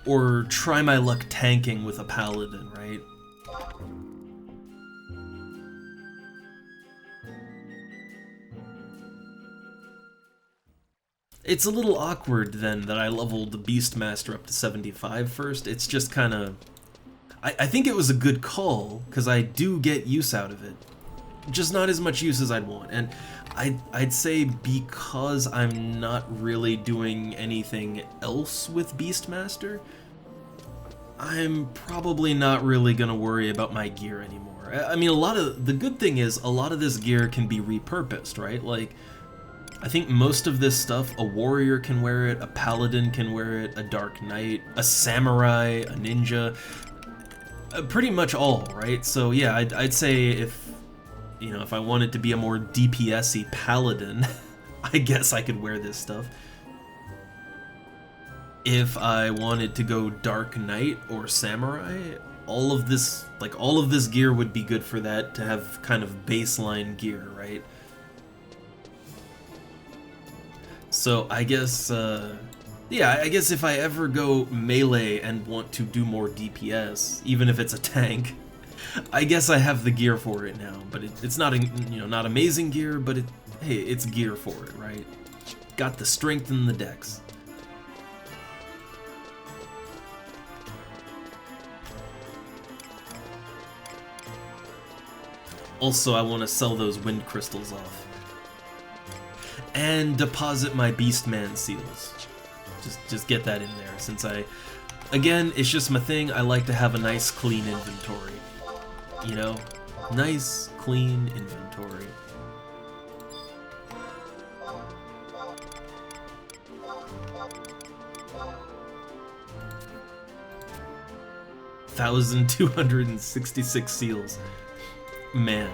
Or try my luck tanking with a paladin, right? It's a little awkward, then, that I leveled the Beastmaster up to 75 first. It's just kind of... I think it was a good call, because I do get use out of it. Just not as much use as I'd want. And I'd say because I'm not really doing anything else with Beastmaster, I'm probably not really gonna worry about my gear anymore. I mean, the good thing is, a lot of this gear can be repurposed, right? Like, I think most of this stuff, a warrior can wear it, a paladin can wear it, a dark knight, a samurai, a ninja, pretty much all, right? So yeah, I'd say if, you know, if I wanted to be a more DPS-y paladin, I guess I could wear this stuff. If I wanted to go dark knight or samurai, all of this gear would be good for that, to have kind of baseline gear, right? So I guess, yeah, I guess if I ever go melee and want to do more DPS, even if it's a tank, I guess I have the gear for it now. But it's not, you know, not amazing gear, but hey, it's gear for it, right? Got the strength and the dex. Also, I want to sell those wind crystals off. And deposit my Beastman seals. Just get that in there, since again, it's just my thing. I like to have a nice, clean inventory. You know? Nice, clean inventory. $1,266 seals. Man.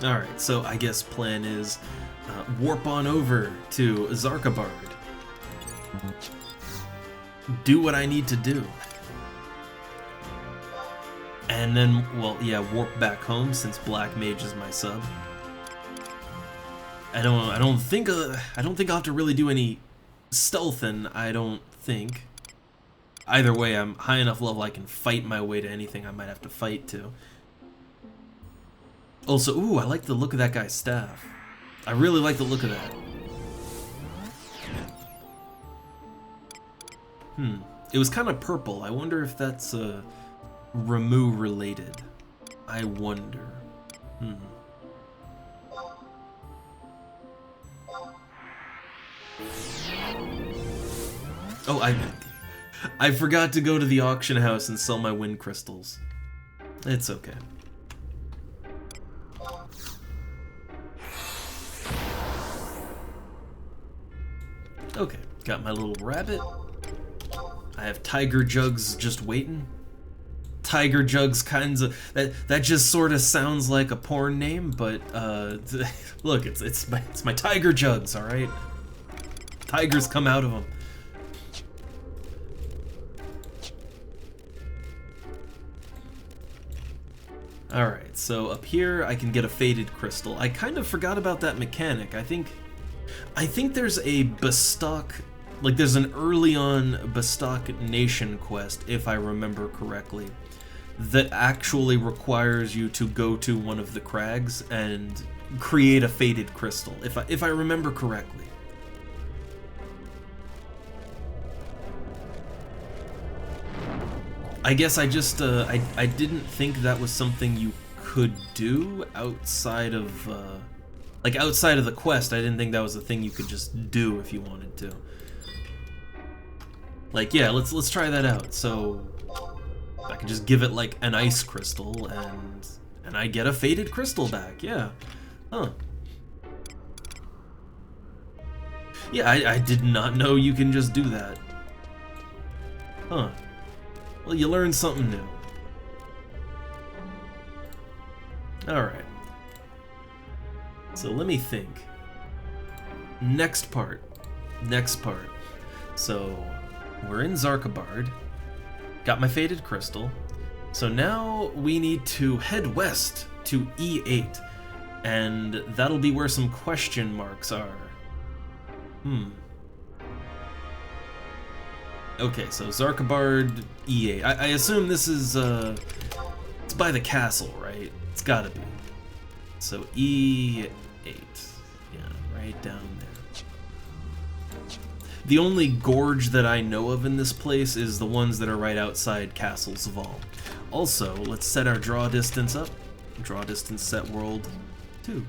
Alright, so I guess plan is warp on over to Zarkabard. Do what I need to do. And then, well, yeah, warp back home since Black Mage is my sub. I don't think I'll have to really do any stealthing, I don't think. Either way, I'm high enough level I can fight my way to anything I might have to fight to. Also, ooh, I like the look of that guy's staff. I really like the look of that. It was kind of purple. I wonder if that's Ramu related. I wonder. Oh, I forgot to go to the auction house and sell my wind crystals. It's okay. Okay, got my little rabbit. I have Tiger Jugs just waiting. Tiger Jugs kinds of that just sort of sounds like a porn name, but look, it's my Tiger Jugs, all right. Tigers come out of them. All right, so up here I can get a faded crystal. I kind of forgot about that mechanic. I think there's a Bestock, like there's an early on Bestock Nation quest, if I remember correctly, that actually requires you to go to one of the crags and create a faded crystal, if I remember correctly. I guess I just, I didn't think that was something you could do outside of, like outside of the quest. I didn't think that was a thing you could just do if you wanted to. Like, yeah, let's try that out. So I can just give it like an ice crystal and I get a faded crystal back. Yeah. Huh. Yeah, I did not know you can just do that. Huh. Well, you learn something new. Alright. So let me think. Next part. So, we're in Zarkabard. Got my Faded Crystal. So now we need to head west to E8. And that'll be where some question marks are. Okay, so Zarkabard, E8. I assume this is, it's by the castle, right? It's gotta be. So E8. Yeah, right down there. The only gorge that I know of in this place is the ones that are right outside Castle's Vault. Also, let's set our draw distance up. Draw distance set world 2.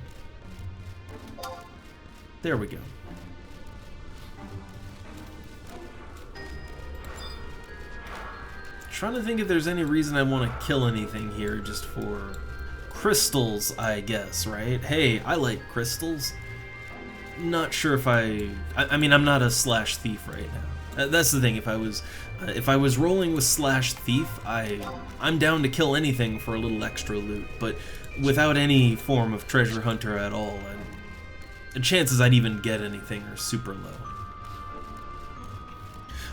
There we go. Trying to think if there's any reason I want to kill anything here just for crystals, I guess, right? Hey, I like crystals. Not sure if I mean, I'm not a slash thief right now. That's the thing. If I was rolling with slash thief, I'm down to kill anything for a little extra loot, but without any form of treasure hunter at all, and the chances I'd even get anything are super low.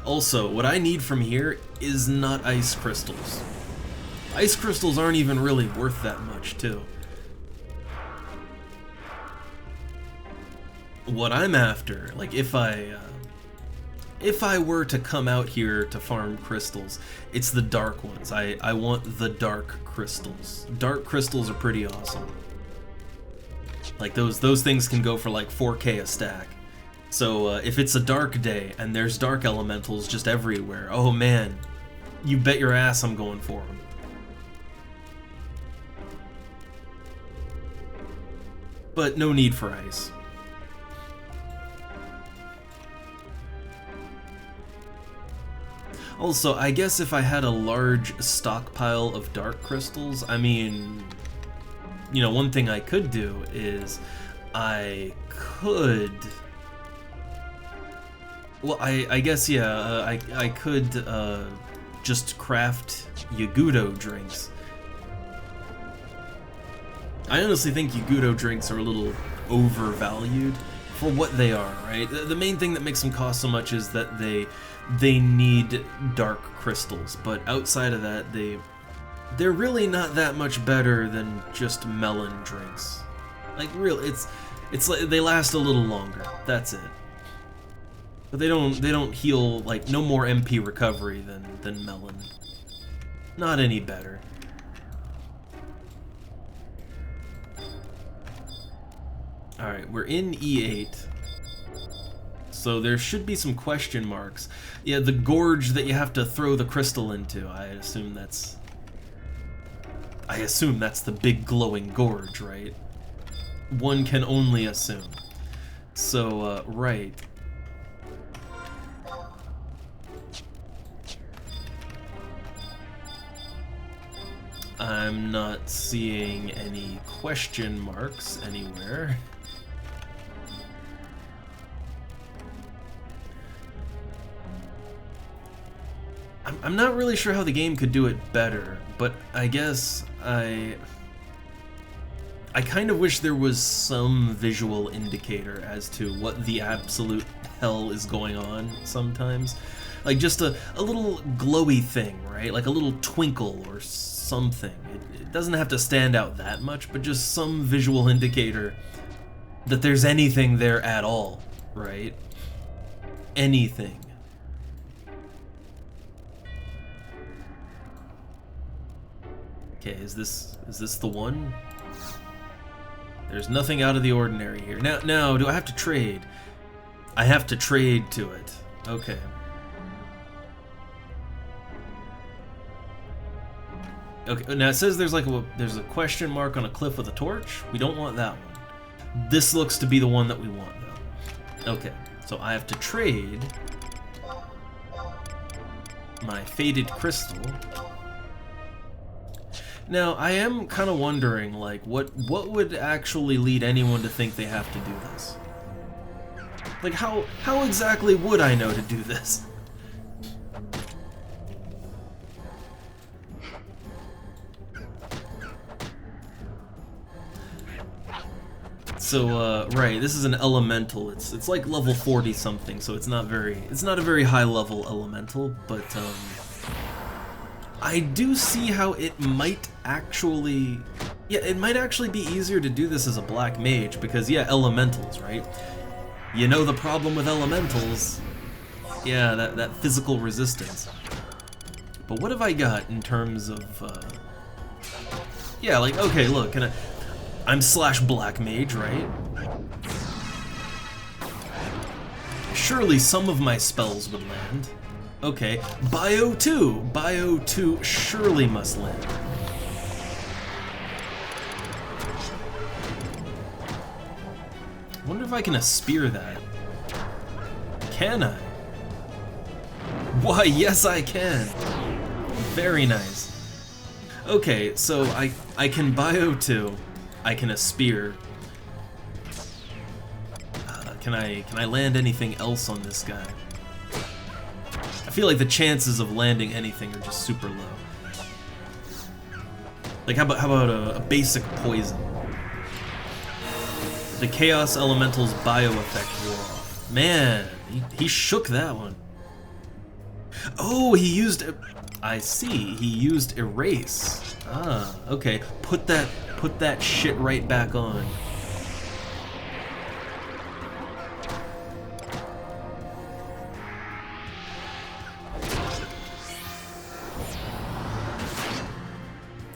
Also, what I need from here is not ice crystals. Ice crystals aren't even really worth that much, too. What I'm after, like if I were to come out here to farm crystals, it's the dark ones. I want the dark crystals. Dark crystals are pretty awesome. Like those things can go for like 4K a stack. So if it's a dark day and there's dark elementals just everywhere, oh man, you bet your ass I'm going for them. But no need for ice. Also, I guess if I had a large stockpile of dark crystals, I mean, you know, one thing I could do is I could... Well, I guess, yeah, I could just craft Yagudo drinks. I honestly think Yagudo drinks are a little overvalued for what they are, right? The main thing that makes them cost so much is that they need dark crystals, but outside of that, they're really not that much better than just melon drinks. Like, real, it's like they last a little longer. That's it. But they don't heal, like, no more MP recovery than melon. Not any better. Alright, we're in E8. So there should be some question marks. Yeah, the gorge that you have to throw the crystal into, I assume that's the big glowing gorge, right? One can only assume. So, right. I'm not seeing any question marks anywhere. I'm not really sure how the game could do it better, but I guess I kind of wish there was some visual indicator as to what the absolute hell is going on sometimes. Like just a little glowy thing, right? Like a little twinkle or something. It doesn't have to stand out that much, but just some visual indicator that there's anything there at all, right? Anything. Okay, is this the one? There's nothing out of the ordinary here. Now, do I have to trade? I have to trade to it. Okay. Okay, now it says there's a question mark on a cliff with a torch. We don't want that one. This looks to be the one that we want, though. Okay, so I have to trade my Faded Crystal. Now, I am kind of wondering, like, what would actually lead anyone to think they have to do this? Like, how exactly would I know to do this? So, right, this is an elemental. It's like level 40 something, so it's not a very high level elemental, but I do see how it might actually, yeah, it might actually be easier to do this as a black mage, because yeah, elementals, right? You know the problem with elementals, yeah, that physical resistance. But what have I got in terms of, yeah, like, okay, look, I'm slash black mage, right? Surely some of my spells would land. Okay, Bio 2! Bio 2 surely must land. I wonder if I can spear that. Can I? Why, yes I can! Very nice. Okay, so I can Bio 2. I can spear. Can I land anything else on this guy? I feel like the chances of landing anything are just super low. Like how about a basic poison? The Chaos Elemental's bio effect wore off. Man, he shook that one. Oh, he used, I see, he used erase. Ah, okay. Put that shit right back on.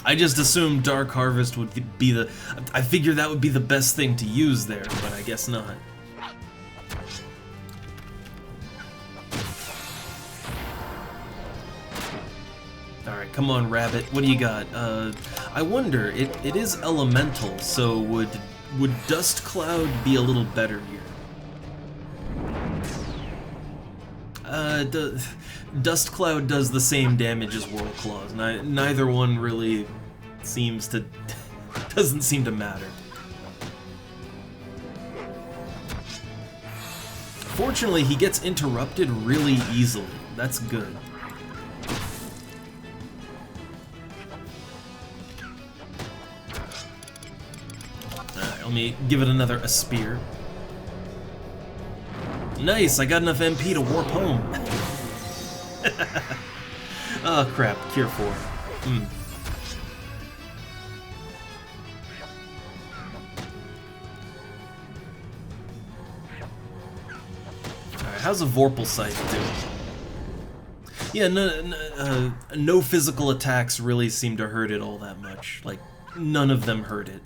I just assumed Dark Harvest would be the... I figured that would be the best thing to use there, but I guess not. Alright, come on, Rabbit. What do you got? I wonder, it is elemental, so would Dust Cloud be a little better here? Dust Cloud does the same damage as Whirl Claws. Neither one really seems to... doesn't seem to matter. Fortunately, he gets interrupted really easily. That's good. Alright, let me give it a spear. Nice, I got enough MP to warp home. Oh crap, Cure 4. Alright, how's a Vorpal Scythe do? Yeah, no physical attacks really seem to hurt it all that much. Like, none of them hurt it.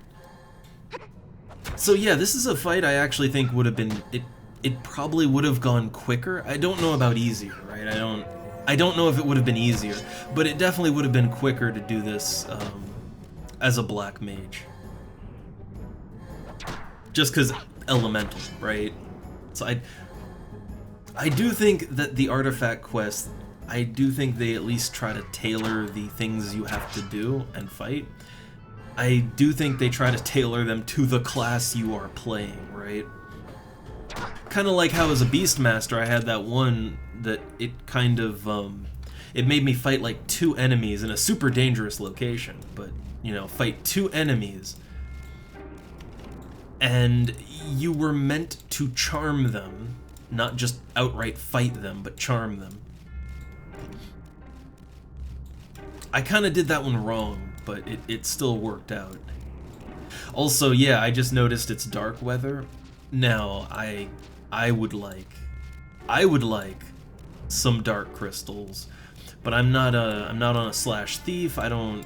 So yeah, this is a fight I actually think would have been... It probably would have gone quicker. I don't know about easier, right? I don't know if it would have been easier, but it definitely would have been quicker to do this as a black mage. Just because elemental, right? So I do think that the artifact quest, I do think they at least try to tailor the things you have to do and fight. I do think they try to tailor them to the class you are playing, right? Kind of like how as a Beastmaster I had that one that it kind of, it made me fight like 2 enemies in a super dangerous location, but, you know, fight 2 enemies, and you were meant to charm them, not just outright fight them, but charm them. I kind of did that one wrong, but it still worked out. Also, yeah, I just noticed it's dark weather. Now, I would like some dark crystals, but I'm not on a slash thief. I'm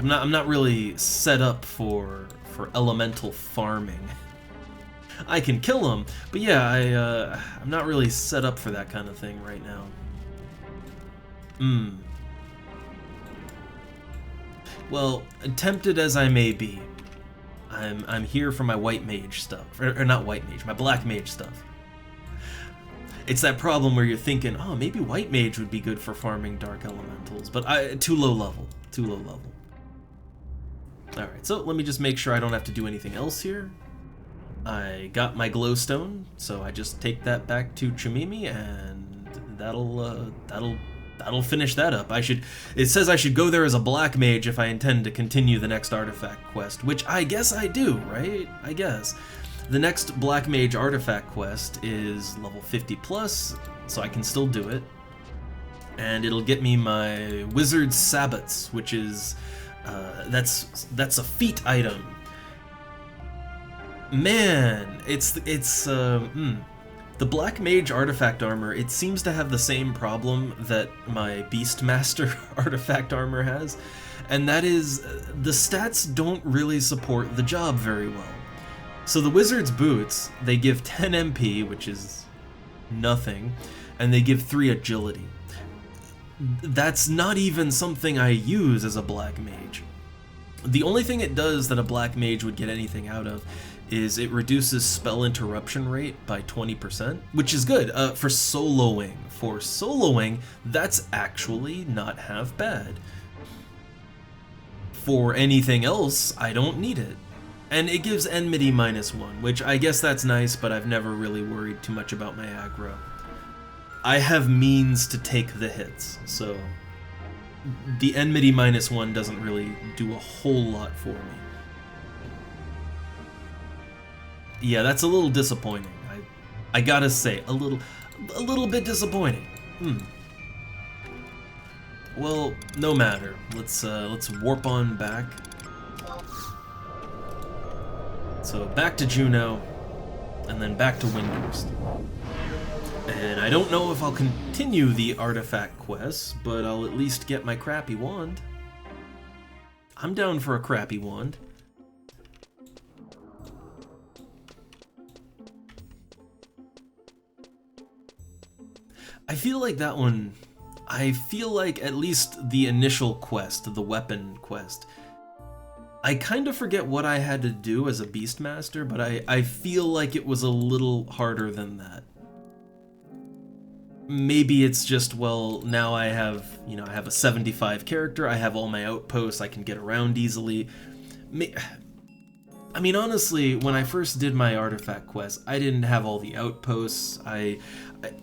not really set up for elemental farming. I can kill them, but yeah, I'm not really set up for that kind of thing right now. Well, tempted as I may be, I'm here for my white mage stuff, or not white mage, my black mage stuff. It's that problem where you're thinking, oh, maybe white mage would be good for farming dark elementals, but too low level. Alright, so let me just make sure I don't have to do anything else here. I got my glowstone, so I just take that back to Chimimi, and that'll that'll finish that up. It says I should go there as a black mage if I intend to continue the next artifact quest, which I guess I do, right? I guess. The next black mage artifact quest is level 50 plus, so I can still do it. And it'll get me my Wizard's Sabbats, which is, that's a feat item. Man, the Black Mage artifact armor, it seems to have the same problem that my Beastmaster artifact armor has, and that is the stats don't really support the job very well. So the Wizard's Boots, they give 10 MP, which is nothing, and they give 3 agility. That's not even something I use as a Black Mage. The only thing it does that a Black Mage would get anything out of is it reduces spell interruption rate by 20%, which is good for soloing. For soloing, that's actually not half bad. For anything else, I don't need it. And it gives enmity -1, which I guess that's nice, but I've never really worried too much about my aggro. I have means to take the hits, so the enmity -1 doesn't really do a whole lot for me. Yeah, that's a little disappointing. I gotta say, a little bit disappointing. Well, no matter. Let's warp on back. So back to Juno, and then back to Windhurst. And I don't know if I'll continue the artifact quests, but I'll at least get my crappy wand. I'm down for a crappy wand. I feel like that one, I feel like at least the initial quest, the weapon quest, I kind of forget what I had to do as a Beastmaster, but I feel like it was a little harder than that. Maybe it's just, well, now I have, I have a 75 character, I have all my outposts, I can get around easily. I mean, honestly, when I first did my artifact quest, I didn't have all the outposts, I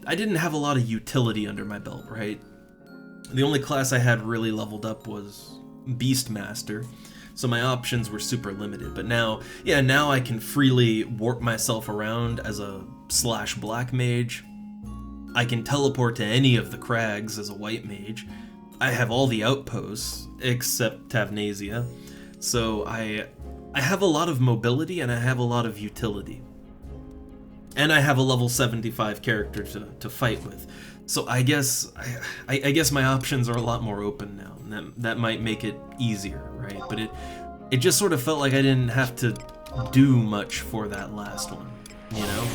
didn't have a lot of utility under my belt, right? The only class I had really leveled up was Beastmaster, so my options were super limited. But now, yeah, now I can freely warp myself around as a / black mage. I can teleport to any of the crags as a white mage. I have all the outposts, except Tavnasia, so I have a lot of mobility and I have a lot of utility. And I have a level 75 character to fight with. So I guess my options are a lot more open now, and that might make it easier, right? But it just sort of felt like I didn't have to do much for that last one, you know?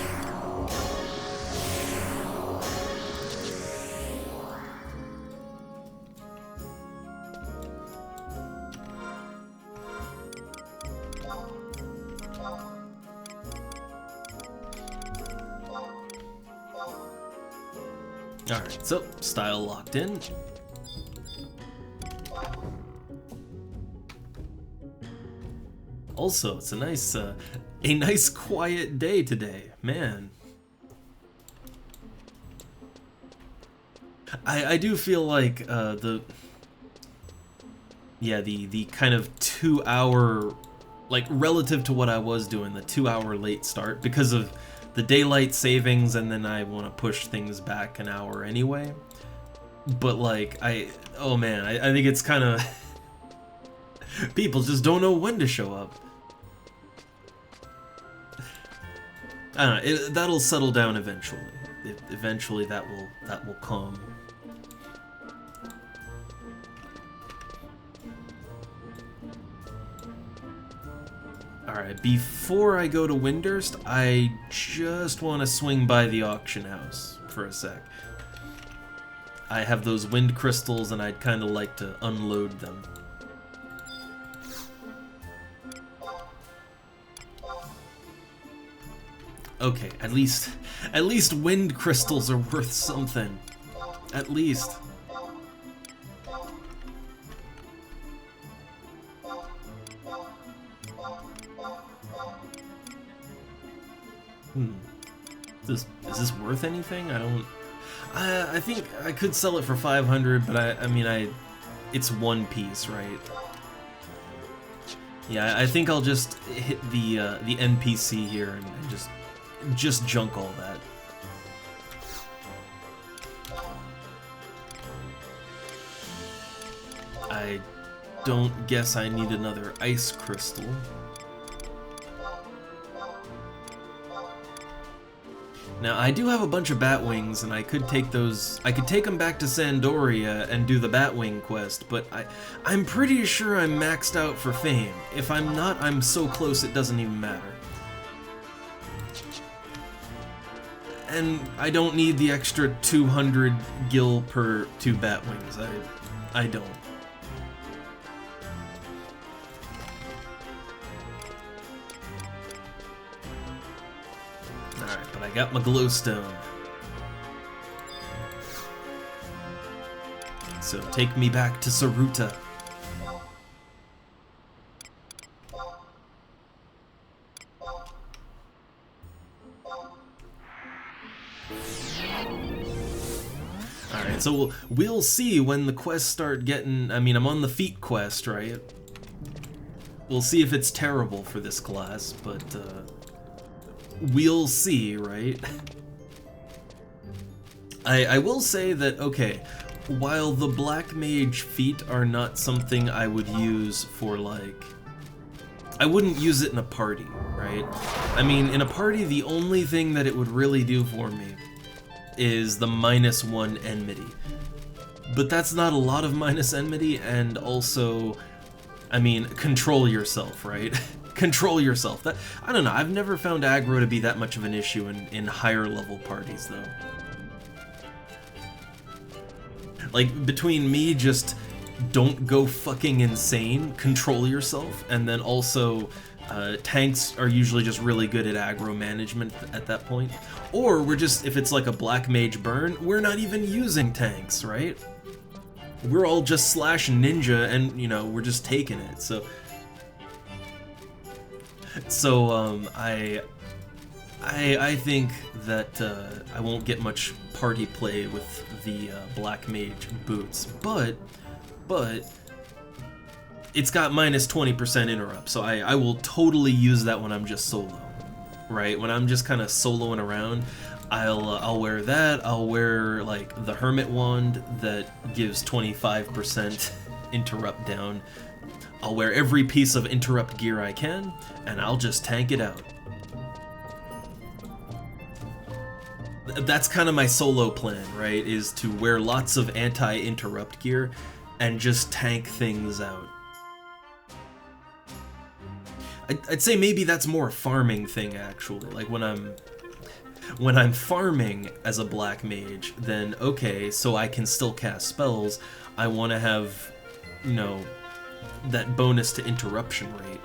Alright, so style locked in. Also, it's a nice quiet day today, man. I do feel like the kind of 2 hour, like relative to what I was doing, the 2 hour late start because of the daylight savings, and then I want to push things back an hour anyway. But like, oh man, I think it's kind of people just don't know when to show up. I don't know, that'll settle down eventually. Eventually that will come. Alright, before I go to Windhurst, I just want to swing by the auction house for a sec. I have those wind crystals and I'd kind of like to unload them. Okay, at least wind crystals are worth something. At least. Is this worth anything? I think I could sell it for 500, but I mean, it's one piece, right? Yeah, I think I'll just hit the NPC here and just junk all that. I don't guess I need another ice crystal. Now, I do have a bunch of bat wings, and I could take those. I could take them back to Sandoria and do the Batwing quest, but I'm pretty sure I'm maxed out for fame. If I'm not, I'm so close it doesn't even matter. And I don't need the extra 200 gil per 2 bat wings. I don't. Alright, but I got my glowstone. So take me back to Saruta. Alright, so we'll see when the quests start getting... I mean, I'm on the feet quest, right? We'll see if it's terrible for this class, but... we'll see, right? I will say that, okay, while the Black Mage feat are not something I would use for, like... I wouldn't use it in a party, right? I mean, in a party, the only thing that it would really do for me is the -1 enmity. But that's not a lot of minus enmity, and also, I mean, control yourself, right? Control yourself. That, I don't know, I've never found aggro to be that much of an issue in higher level parties, though. Like, between me just don't go fucking insane, control yourself, and then also tanks are usually just really good at aggro management at that point. Or we're just, if it's like a Black Mage burn, we're not even using tanks, right? We're all just slash ninja and, you know, we're just taking it, so... I think that I won't get much party play with the Black Mage boots, but it's got -20% interrupt, so I will totally use that when I'm just solo, right? When I'm just kind of soloing around, I'll wear that. I'll wear like the Hermit Wand that gives 25% interrupt down. I'll wear every piece of interrupt gear I can, and I'll just tank it out. That's kind of my solo plan, right? Is to wear lots of anti-interrupt gear and just tank things out. I'd say maybe that's more a farming thing, actually. Like when I'm farming as a Black Mage, then okay, so I can still cast spells. I want to have, you know, that bonus to interruption rate.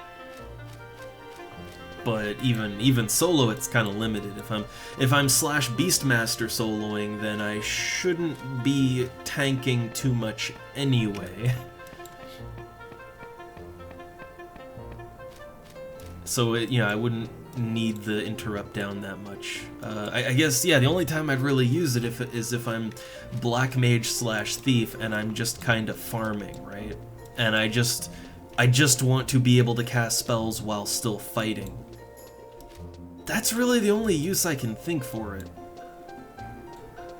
But even solo, it's kind of limited. If I'm slash Beastmaster soloing, then I shouldn't be tanking too much anyway. So you know, I wouldn't need the interrupt down that much. I guess, yeah, the only time I'd really use it is if I'm Black Mage slash Thief and I'm just kind of farming, right? And I just want to be able to cast spells while still fighting. That's really the only use I can think for it.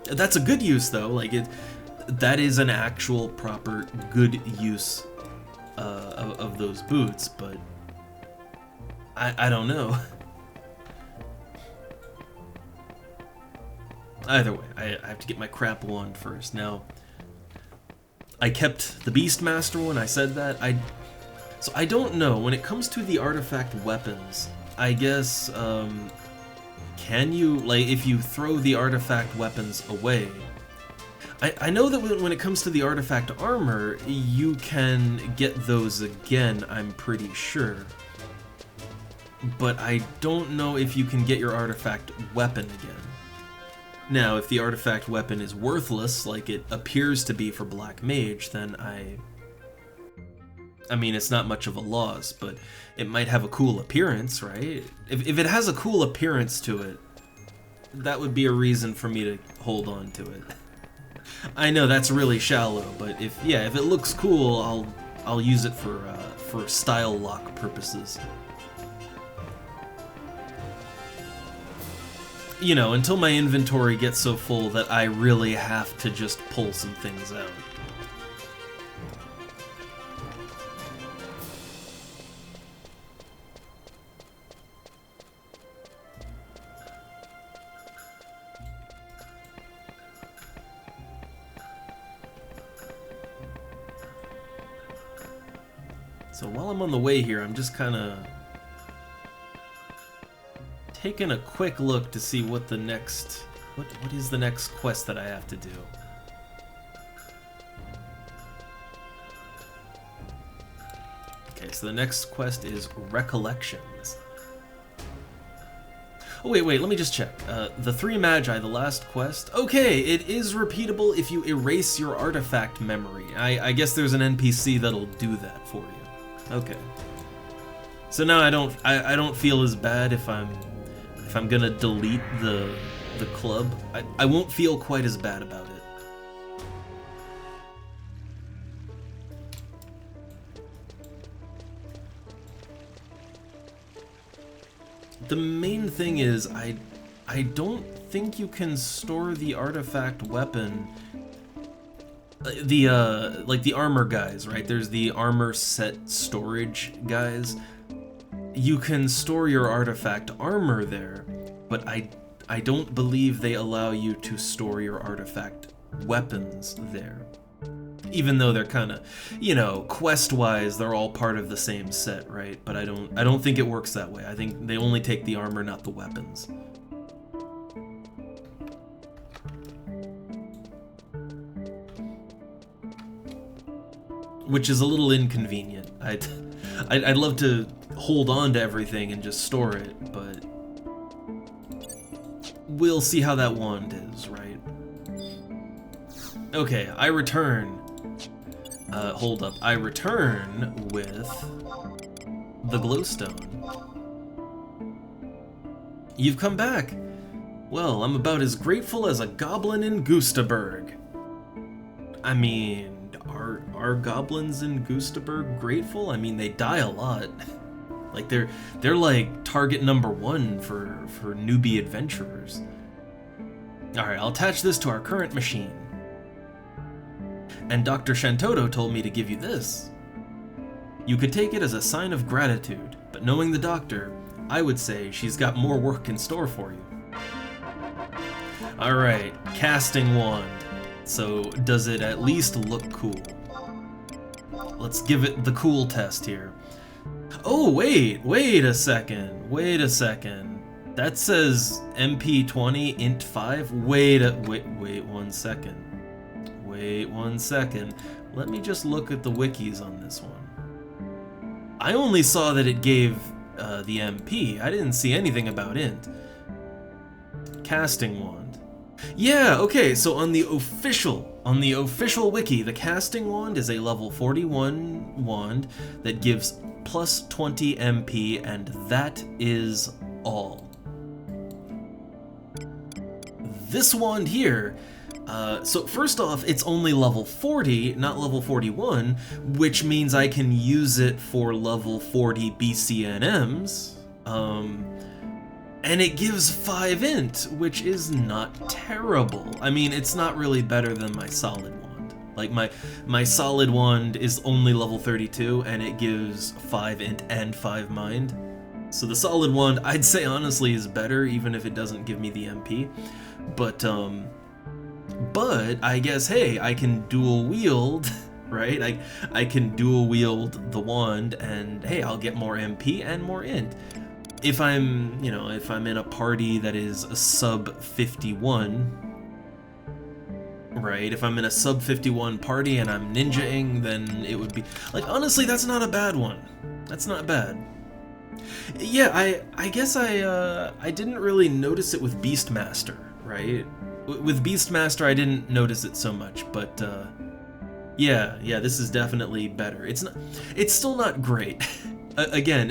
That's a good use, though. Like that is an actual proper good use of those boots, but I don't know. Either way, I have to get my crap wand first. Now, I kept the Beastmaster one, I said that. So I don't know, when it comes to the artifact weapons, I guess, can you, like, if you throw the artifact weapons away, I know that when it comes to the artifact armor, you can get those again, I'm pretty sure. But I don't know if you can get your artifact weapon again. Now, if the artifact weapon is worthless, like it appears to be for Black Mage, then I mean, it's not much of a loss, but it might have a cool appearance, right? If it has a cool appearance to it, that would be a reason for me to hold on to it. I know that's really shallow, but if it looks cool, I'll use it for style lock purposes. You know, until my inventory gets so full that I really have to just pull some things out. So while I'm on the way here, I'm just kind of taking a quick look to see what the next, what is the next quest that I have to do. Okay, so the next quest is Recollections. Oh wait, let me just check. The Three Magi, the last quest. Okay, it is repeatable if you erase your artifact memory. I guess there's an NPC that'll do that for you. Okay. So now I don't feel as bad if I'm gonna delete the club. I won't feel quite as bad about it. The main thing is I don't think you can store the artifact weapon. Like the armor guys, right? There's the armor set storage guys. You can store your artifact armor there, but I don't believe they allow you to store your artifact weapons there. Even though they're kind of, you know, quest-wise, they're all part of the same set, right? But I don't think it works that way. I think they only take the armor, not the weapons. Which is a little inconvenient. I'd love to hold on to everything and just store it, but we'll see how that wand is, right? Okay, I return. Hold up. I return with the glowstone. You've come back. Well, I'm about as grateful as a goblin in Gustaberg. I mean, are goblins in Gustaberg grateful? I mean, they die a lot. Like they're like target number 1 for newbie adventurers. Alright, I'll attach this to our current machine. And Dr. Shantoto told me to give you this. You could take it as a sign of gratitude, but knowing the doctor, I would say she's got more work in store for you. Alright, casting wand. So, does it at least look cool? Let's give it the cool test here. Oh, wait a second. That says MP20 int 5. Wait 1 second. Wait 1 second. Let me just look at the wikis on this one. I only saw that it gave the MP. I didn't see anything about int. Casting wand. Yeah, okay, so on the official wiki, the casting wand is a level 41 wand that gives plus 20 MP, and that is all. This wand here, so first off, it's only level 40, not level 41, which means I can use it for level 40 BCNMs, and it gives 5 int, which is not terrible. I mean, it's not really better than my solid wand. Like, my solid wand is only level 32, and it gives 5 int and 5 mind. So the solid wand, I'd say honestly, is better, even if it doesn't give me the MP. But I guess, hey, I can dual wield, right? I can dual wield the wand, and hey, I'll get more MP and more int. If I'm, you know, if I'm in a party that is a sub 51, right? If I'm in a sub 51 party and I'm ninjaing, then it would be, like, honestly, that's not a bad one. That's not bad. Yeah, I guess I didn't really notice it with Beastmaster, right? With Beastmaster, I didn't notice it so much, but yeah, this is definitely better. It's still not great. Again,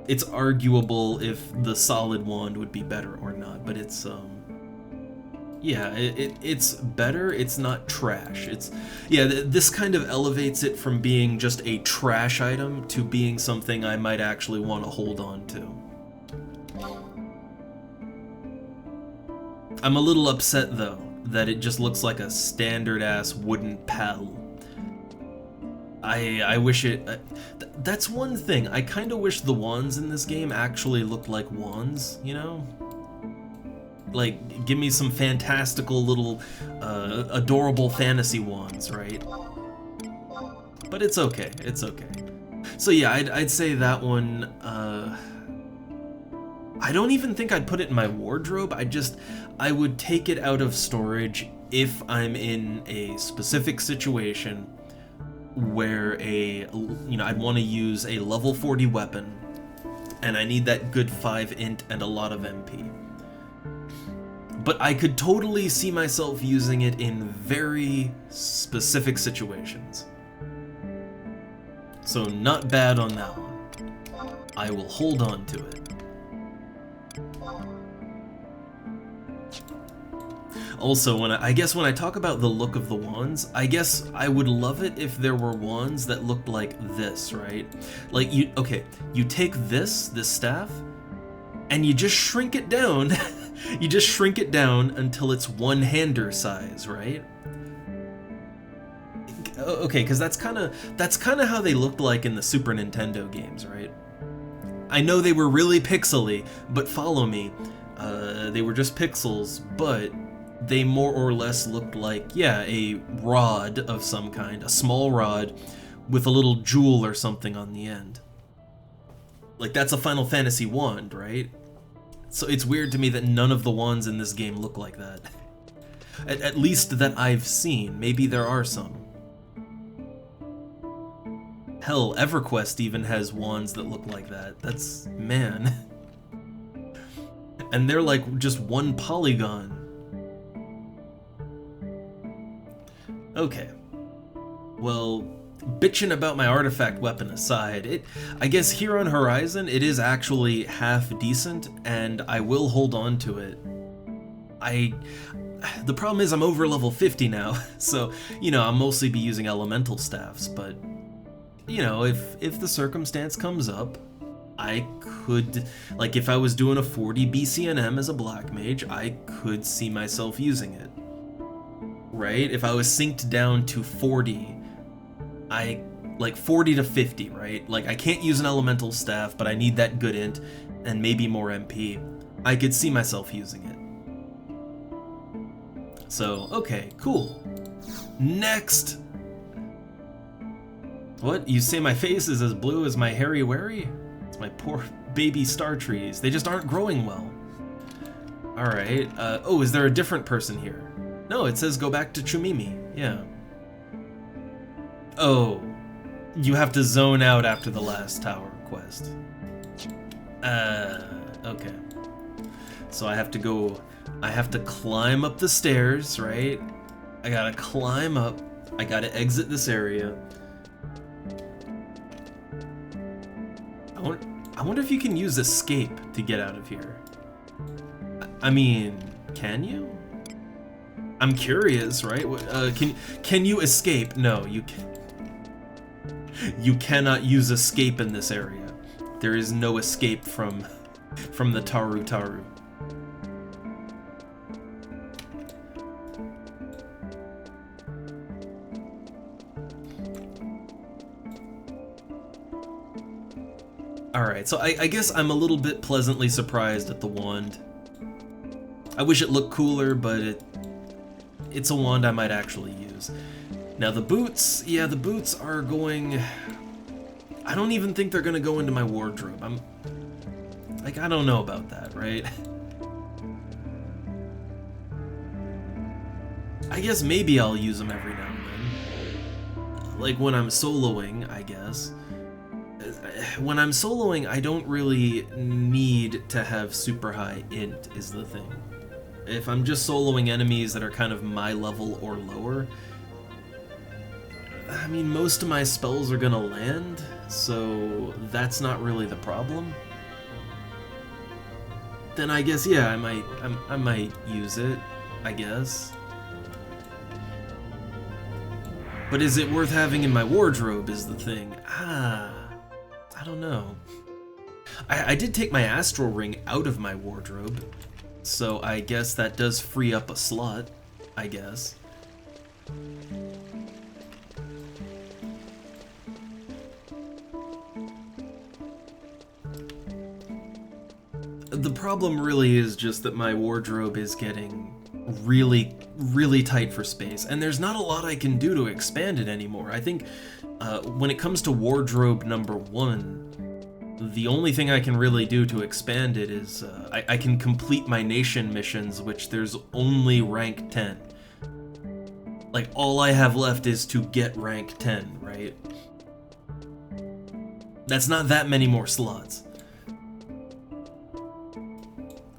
it's arguable if the solid wand would be better or not, but it's yeah, it's better. It's not trash. It's yeah, this kind of elevates it from being just a trash item to being something I might actually want to hold on to. I'm a little upset though that it just looks like a standard ass wooden paddle. I wish it... that's one thing. I kind of wish the wands in this game actually looked like wands, you know? Like, give me some fantastical little, adorable fantasy wands, right? But it's okay. It's okay. So yeah, I'd say that one, I don't even think I'd put it in my wardrobe. I would take it out of storage if I'm in a specific situation where I'd want to use a level 40 weapon, and I need that good 5 int and a lot of MP. But I could totally see myself using it in very specific situations. So not bad on that one. I will hold on to it. Also, I guess when I talk about the look of the wands, I guess I would love it if there were wands that looked like this, right? Like, you take this staff, and you just shrink it down. You just shrink it down until it's one-hander size, right? Okay, because that's kind of how they looked like in the Super Nintendo games, right? I know they were really pixely, but follow me. They were just pixels, but they more or less looked like, yeah, a rod of some kind, a small rod with a little jewel or something on the end. Like, that's a Final Fantasy wand, right? So it's weird to me that none of the wands in this game look like that. At least that I've seen. Maybe there are some. Hell, EverQuest even has wands that look like that. That's... man. And they're like just one polygon. Okay. Well, bitching about my artifact weapon aside, I guess here on Horizon it is actually half decent, and I will hold on to it. The problem is I'm over level 50 now, so, I'll mostly be using elemental staffs, but, if the circumstance comes up, I could, like, if I was doing a 40 BCNM as a black mage, I could see myself using it. Right? If I was synced down to 40, like 40 to 50, right? Like, I can't use an elemental staff, but I need that good int and maybe more MP. I could see myself using it. So, okay, cool. Next! What? You say my face is as blue as my hairy wary? It's my poor baby star trees. They just aren't growing well. Alright, oh, is there a different person here? No, it says go back to Chumimi, yeah. Oh, you have to zone out after the last tower quest. Okay. So I have to climb up the stairs, right? I gotta climb up, I gotta exit this area. I wonder if you can use escape to get out of here. I mean, can you? I'm curious, right? Can you escape? No, you can't. You cannot use escape in this area. There is no escape from the Taru Taru. Alright, so I guess I'm a little bit pleasantly surprised at the wand. I wish it looked cooler, but it's a wand I might actually use. Now the boots, yeah, the boots are going... I don't even think they're gonna go into my wardrobe. I don't know about that, right? I guess maybe I'll use them every now and then. Like when I'm soloing, I guess. When I'm soloing, I don't really need to have super high int, is the thing. If I'm just soloing enemies that are kind of my level or lower, I mean, most of my spells are gonna land, so that's not really the problem. then I guess, yeah, I might use it, I guess. But is it worth having in my wardrobe is the thing. I don't know. I did take my astral ring out of my wardrobe, so I guess that does free up a slot, I guess. The problem really is just that my wardrobe is getting really tight for space, and there's not a lot I can do to expand it anymore. I think when it comes to wardrobe number 1, the only thing I can really do to expand it is I can complete my nation missions, which there's only rank 10. Like, all I have left is to get rank 10, right? That's not that many more slots.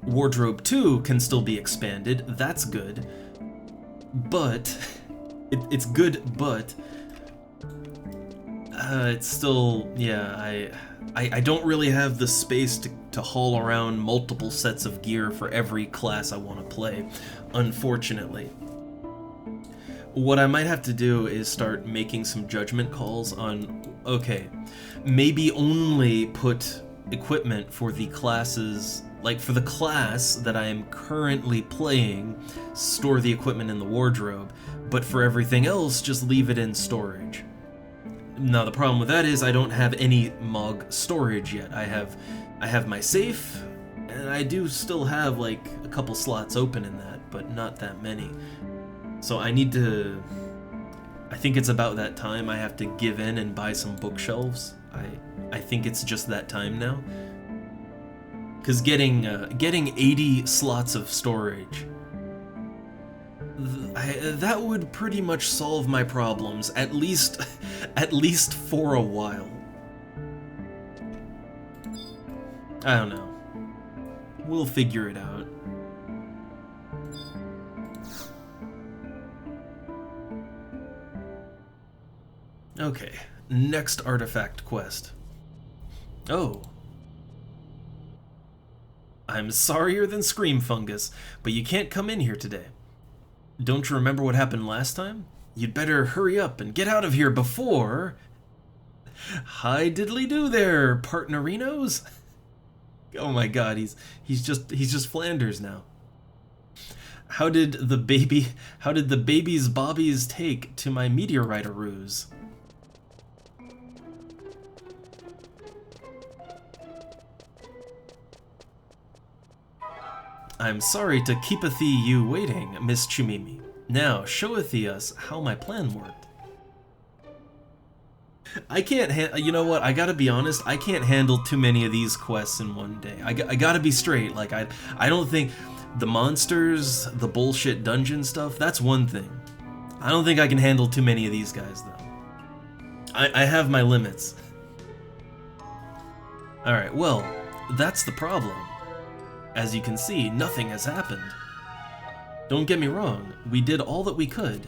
Wardrobe 2 can still be expanded, that's good. But, it's good, but it's still, yeah, I don't really have the space to haul around multiple sets of gear for every class I want to play, unfortunately. What I might have to do is start making some judgment calls on, okay, maybe only put equipment for the classes, like for the class that I am currently playing, store the equipment in the wardrobe, but for everything else, just leave it in storage. Now the problem with that is I don't have any MOG storage yet. I have my safe, and I do still have like a couple slots open in that, but not that many. So I need to, I think it's about that time I have to give in and buy some bookshelves. I think it's just that time now. Because getting 80 slots of storage, that would pretty much solve my problems, at least for a while. I don't know. We'll figure it out. Okay, next artifact quest. Oh. I'm sorrier than Scream Fungus, but you can't come in here today. Don't you remember what happened last time? You'd better hurry up and get out of here before... Hi diddly-do there, partnerinos. Oh my god, he's just Flanders now. How did the baby's bobbies take to my meteorite-a-roos? I'm sorry to keepeth-thee you waiting, Miss Chumimi. Now, showeth-thee us how my plan worked. I can't you know what, I gotta be honest, I can't handle too many of these quests in one day. I gotta be straight, like, I don't think... The monsters, the bullshit dungeon stuff, that's one thing. I don't think I can handle too many of these guys, though. I have my limits. Alright, well, that's the problem. As you can see, nothing has happened. Don't get me wrong, we did all that we could.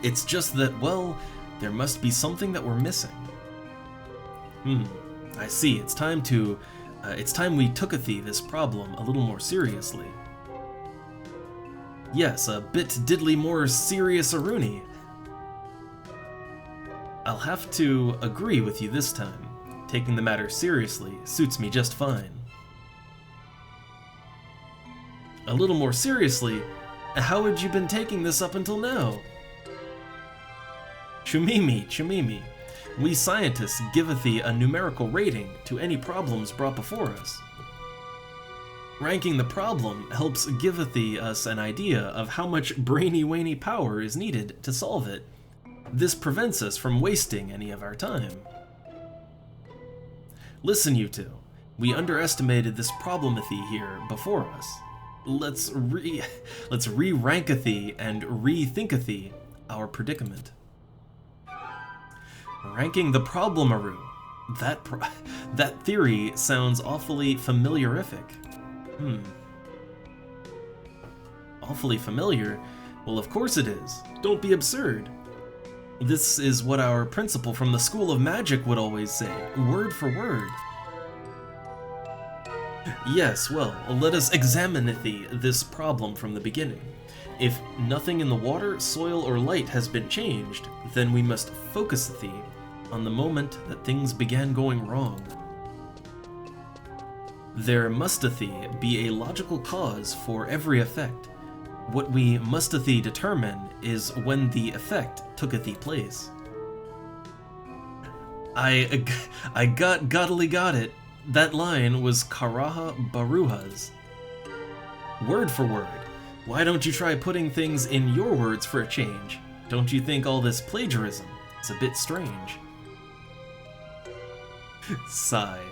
It's just that, well, there must be something that we're missing. I see, it's time we tooketh-thee this problem a little more seriously. Yes, a bit diddly more serious-a-rooney. I'll have to agree with you this time. Taking the matter seriously suits me just fine. A little more seriously, how had you been taking this up until now? Chumimi, we scientists giveth thee a numerical rating to any problems brought before us. Ranking the problem helps giveth thee us an idea of how much brainy-wainy power is needed to solve it. This prevents us from wasting any of our time. Listen, you two, we underestimated this problemathy here before us. Let's re-ranketh-thee and re-thinketh-thee our predicament. Ranking the problemaroo. That theory sounds awfully familiarific. Awfully familiar? Well, of course it is. Don't be absurd. This is what our principal from the School of Magic would always say, word for word. Yes, well, let us examine this problem from the beginning. If nothing in the water, soil, or light has been changed, then we must focus thee on the moment that things began going wrong. There musteth be a logical cause for every effect. What we musteth determine is when the effect tooketh place. I gottily got it. That line was Karaha Baruha's. Word for word. Why don't you try putting things in your words for a change? Don't you think all this plagiarism is a bit strange? Sigh.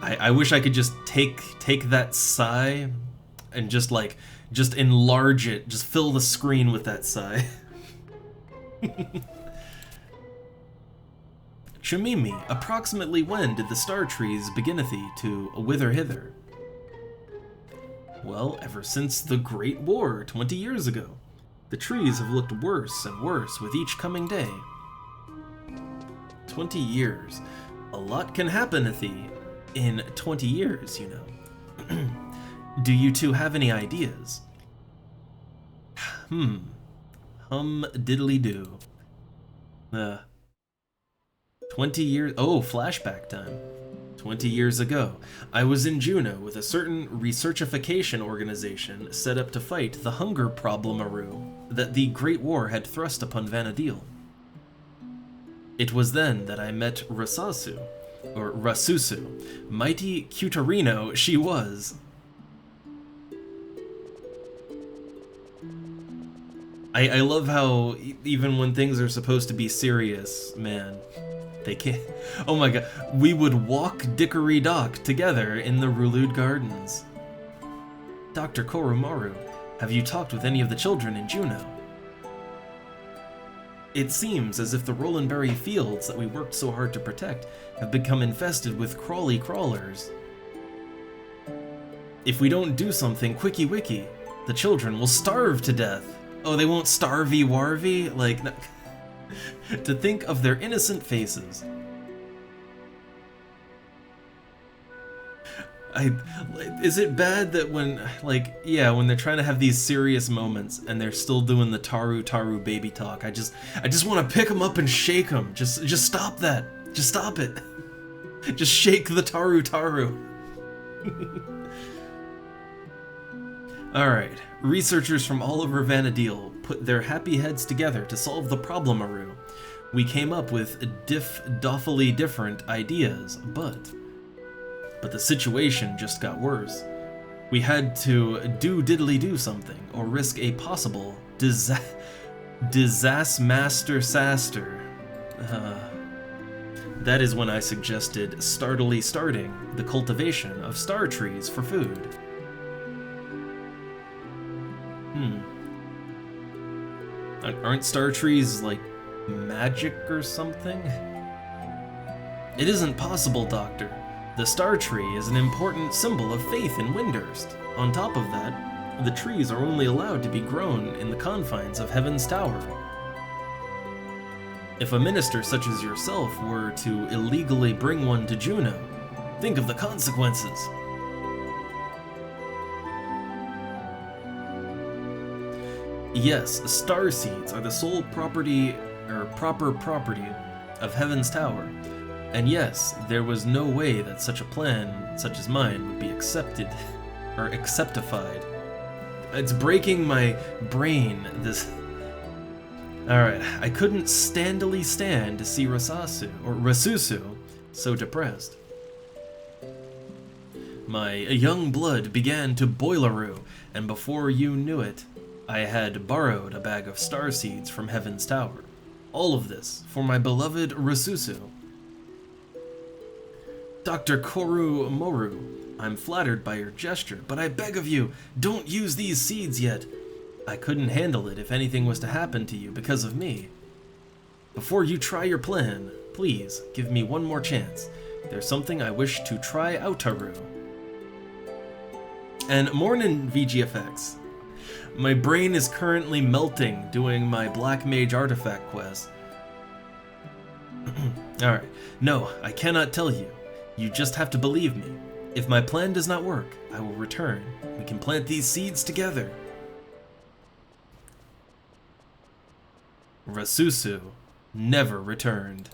I wish I could just take that sigh and just enlarge it, just fill the screen with that sigh. Shamimi, approximately when did the star trees beginneth to wither hither? Well, ever since the Great War 20 years ago. The trees have looked worse and worse with each coming day. 20 years. A lot can happeneth in 20 years, you know. Do you two have any ideas? Hum diddly do. 20 years. Oh, flashback time. 20 years ago, I was in Juneau with a certain researchification organization set up to fight the hunger problem that the Great War had thrust upon Vanadil. It was then that I met Rasusu. Mighty Cutarino she was. I love how even when things are supposed to be serious, man, they can't. Oh my god, we would walk Dickory Dock together in the Rulude Gardens. Dr. Koromaru, have you talked with any of the children in Juneau? It seems as if the Rolandberry fields that we worked so hard to protect have become infested with crawly crawlers. If we don't do something quicky-wicky, the children will starve to death. Oh, they won't starvey-warvey? Like, to think of their innocent faces. Is it bad that when, when they're trying to have these serious moments and they're still doing the Taru baby talk, I just want to pick them up and shake them. Just stop that. Just stop it. Just shake the Taru. Alright, researchers from all over Vanadil put their happy heads together to solve the problem, Aru. We came up with doffily different ideas, but the situation just got worse. We had to do something, or risk a possible disaster. That is when I suggested starting the cultivation of star trees for food. Aren't star trees, like, magic or something? It isn't possible, Doctor. The star tree is an important symbol of faith in Windurst. On top of that, the trees are only allowed to be grown in the confines of Heaven's Tower. If a minister such as yourself were to illegally bring one to Juneau, think of the consequences. Yes, star seeds are the sole property, or proper property, of Heaven's Tower. And yes, there was no way that such a plan, such as mine, would be accepted, or acceptified. It's breaking my brain, this... Alright, I couldn't standily stand to see Rasusu, so depressed. My young blood began to boileroo, and before you knew it, I had borrowed a bag of star seeds from Heaven's Tower. All of this for my beloved Rasusu. Dr. Koru Moru, I'm flattered by your gesture, but I beg of you, don't use these seeds yet. I couldn't handle it if anything was to happen to you because of me. Before you try your plan, please give me one more chance. There's something I wish to try out, Taru. And mornin' VGFX. My brain is currently melting doing my Black Mage artifact quest. Alright, no, I cannot tell you. You just have to believe me. If my plan does not work, I will return. We can plant these seeds together. Rasusu never returned.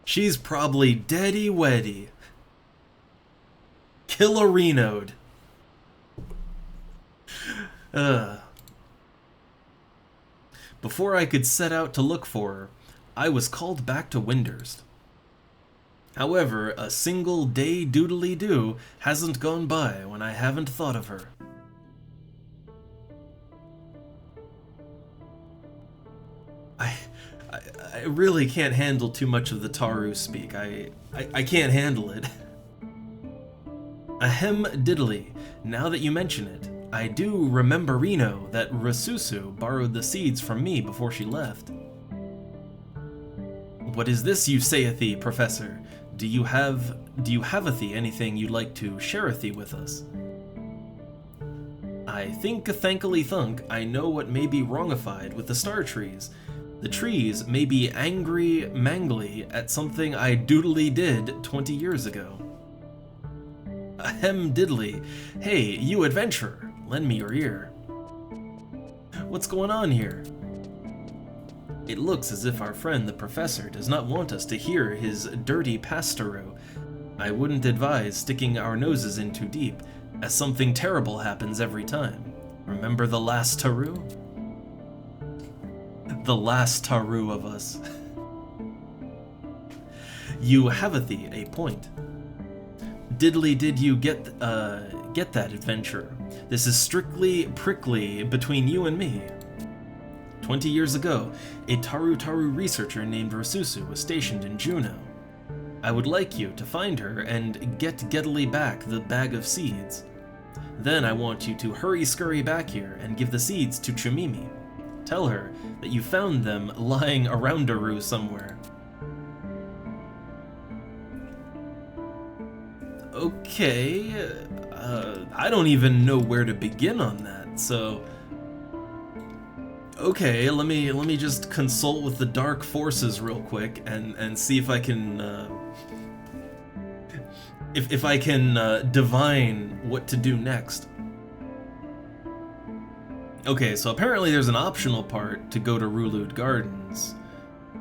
She's probably deady weddy. Killerinoed. Before I could set out to look for her, I was called back to Windurst. However, a single day doodly-doo hasn't gone by when I haven't thought of her. I really can't handle too much of the Taru speak. I can't handle it. Ahem diddly, now that you mention it, I do rememberino that Rasusu borrowed the seeds from me before she left. What is this you sayeth-thee, Professor? Do you have-a-thee anything you'd like to share-a-thee with us? I think thankily thunk I know what may be wrongified with the star trees. The trees may be angry mangly at something I doodly did 20 years ago. Ahem diddly, hey, you adventurer, lend me your ear. What's going on here? It looks as if our friend the professor does not want us to hear his dirty pastoru. I wouldn't advise sticking our noses in too deep, as something terrible happens every time. Remember the last Taru? The last Taru of us. You have-a-thee a point. Diddly did you get that adventure? This is strictly prickly between you and me. 20 years ago, a Taru researcher named Rasusu was stationed in Juneau. I would like you to find her and get Gettily back the bag of seeds. Then I want you to hurry-scurry back here and give the seeds to Chumimi. Tell her that you found them lying around-a-roo somewhere. Okay, I don't even know where to begin on that, so... Okay, let me just consult with the dark forces real quick and see if I can if I can divine what to do next. Okay, so apparently there's an optional part to go to Rulud Gardens.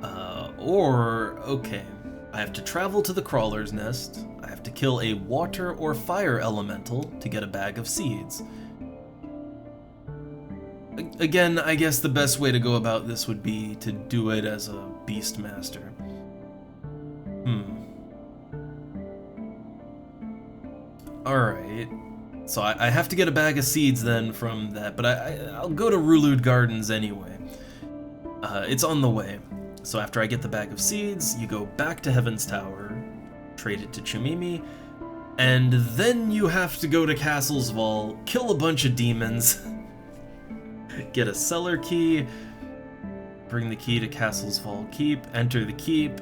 Okay, I have to travel to the Crawler's Nest, I have to kill a water or fire elemental to get a bag of seeds. Again, I guess the best way to go about this would be to do it as a Beastmaster. Alright, so I have to get a bag of seeds then from that, but I'll go to Rulud Gardens anyway. It's on the way. So after I get the bag of seeds, you go back to Heaven's Tower, trade it to Chumimi, and then you have to go to Castle's Vault, kill a bunch of demons, get a cellar key, bring the key to Castle's Vault Keep, enter the keep.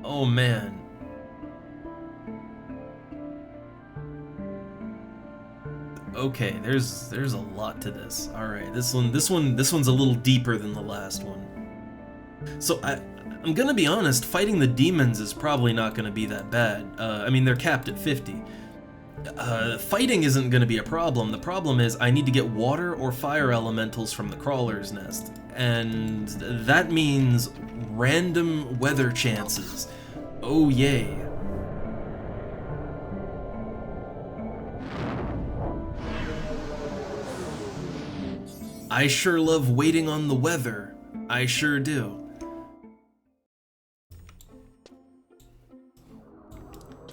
Oh man. Okay, there's a lot to this. All right, this one's a little deeper than the last one. So I'm gonna be honest, fighting the demons is probably not gonna be that bad. I mean, they're capped at 50. Fighting isn't gonna be a problem. The problem is I need to get water or fire elementals from the Crawler's Nest, and that means random weather chances. Oh yay. I sure love waiting on the weather. I sure do.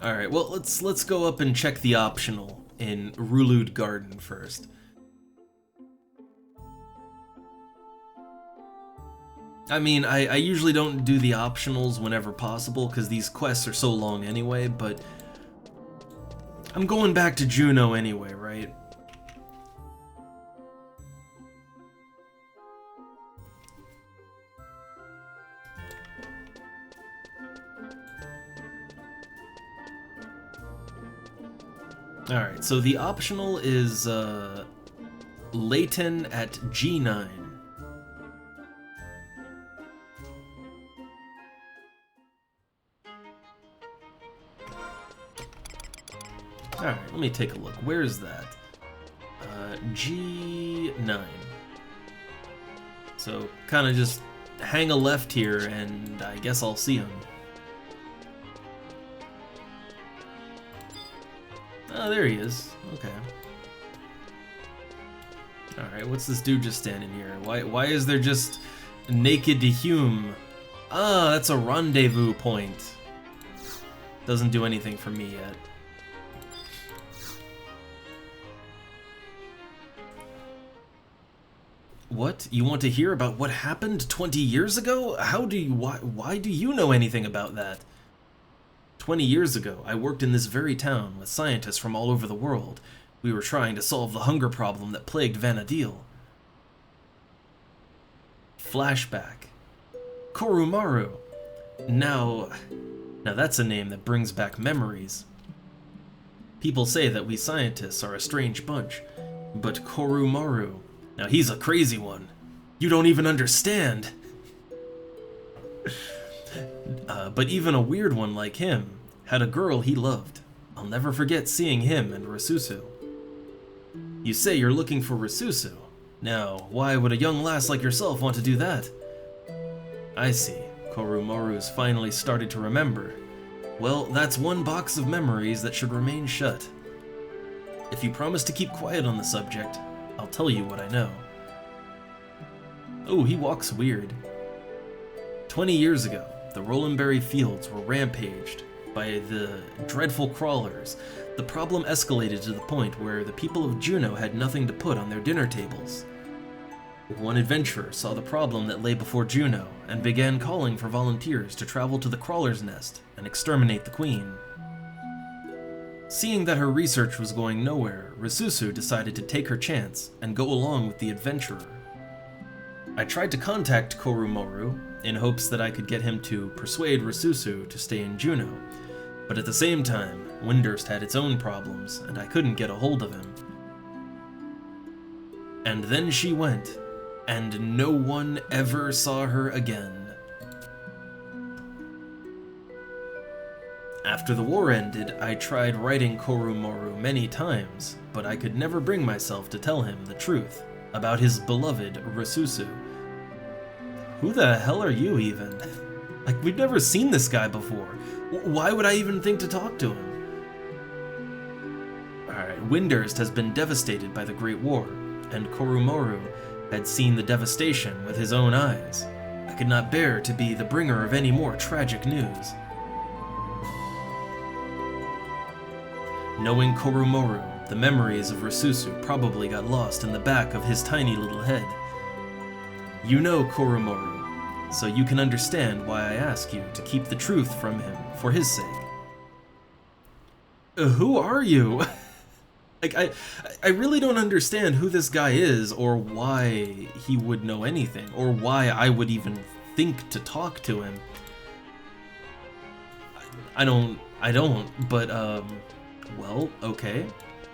Alright, well, let's go up and check the optional in Rulud Garden first. I mean, I usually don't do the optionals whenever possible, because these quests are so long anyway, but I'm going back to Juneau anyway, right? Alright, so the optional is Layton at G9. Alright, let me take a look. Where is that? G9. So, kind of just hang a left here, and I guess I'll see him. Oh, there he is. Okay. Alright, what's this dude just standing here? Why is there just naked Hume? Ah, that's a rendezvous point. Doesn't do anything for me yet. What? You want to hear about what happened 20 years ago? How do you... Why do you know anything about that? 20 years ago, I worked in this very town with scientists from all over the world. We were trying to solve the hunger problem that plagued Vana'diel. Flashback. Korumaru. Now that's a name that brings back memories. People say that we scientists are a strange bunch, but Korumaru, now he's a crazy one. You don't even understand. But even a weird one like him had a girl he loved. I'll never forget seeing him and Rasusu. You say you're looking for Rasusu. Now, why would a young lass like yourself want to do that? I see. Korumaru's finally started to remember. Well, that's one box of memories that should remain shut. If you promise to keep quiet on the subject, I'll tell you what I know. Oh, he walks weird. 20 years ago, the Rolandberry fields were rampaged by the dreadful crawlers. The problem escalated to the point where the people of Juneau had nothing to put on their dinner tables. One adventurer saw the problem that lay before Juneau and began calling for volunteers to travel to the crawler's nest and exterminate the queen. Seeing that her research was going nowhere, Rasusu decided to take her chance and go along with the adventurer. I tried to contact Korumaru in hopes that I could get him to persuade Rasusu to stay in Juneau, but at the same time, Windurst had its own problems and I couldn't get a hold of him. And then she went, and no one ever saw her again. After the war ended, I tried writing Korumaru many times, but I could never bring myself to tell him the truth about his beloved Rasusu. Who the hell are you even? Like, we've never seen this guy before. Why would I even think to talk to him? Alright, Windurst has been devastated by the Great War, and Korumaru had seen the devastation with his own eyes. I could not bear to be the bringer of any more tragic news. Knowing Korumaru, the memories of Rasusu probably got lost in the back of his tiny little head. You know Korumaru, so you can understand why I ask you to keep the truth from him for his sake. Who are you? Like, I really don't understand who this guy is, or why he would know anything, or why I would even think to talk to him. I don't, but, well, okay,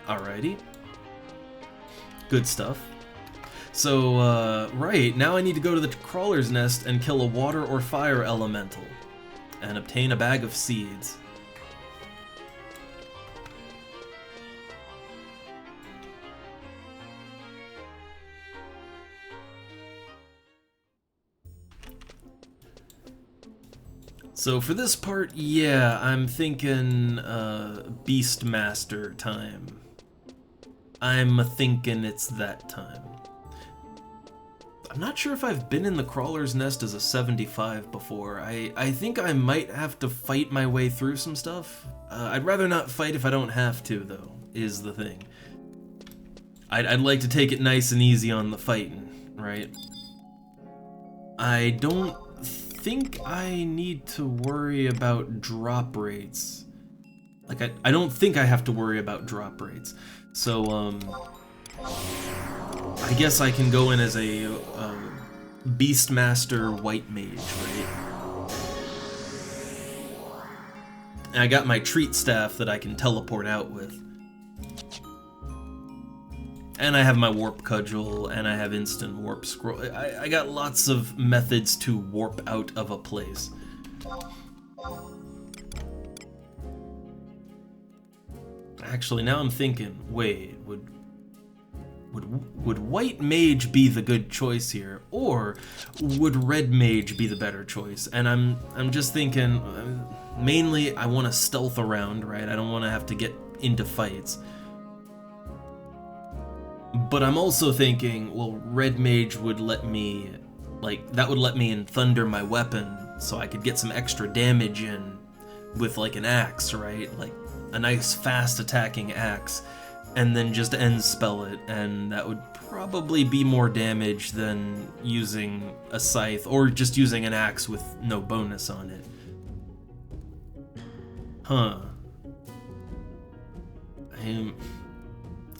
alrighty. Good stuff. So, right, now I need to go to the crawler's nest and kill a water or fire elemental, and obtain a bag of seeds. So for this part, yeah, I'm thinking Beastmaster time. I'm thinking it's that time. I'm not sure if I've been in the Crawler's Nest as a 75 before. I think I might have to fight my way through some stuff. I'd rather not fight if I don't have to, though, is the thing. I'd like to take it nice and easy on the fighting, right? I don't think I need to worry about drop rates. Like, I don't think I have to worry about drop rates. So, I guess I can go in as a Beastmaster White Mage, right? And I got my treat staff that I can teleport out with. And I have my warp cudgel, and I have instant warp scroll. I got lots of methods to warp out of a place. Actually, now I'm thinking, wait, would white mage be the good choice here, or would red mage be the better choice? And I'm just thinking, mainly I want to stealth around, right? I don't want to have to get into fights. But I'm also thinking, well, red mage would let me, like, that would let me in thunder my weapon, so I could get some extra damage in with like an axe, right? Like a nice fast attacking axe. And then just end spell it, and that would probably be more damage than using a scythe, or just using an axe with no bonus on it. Huh. I'm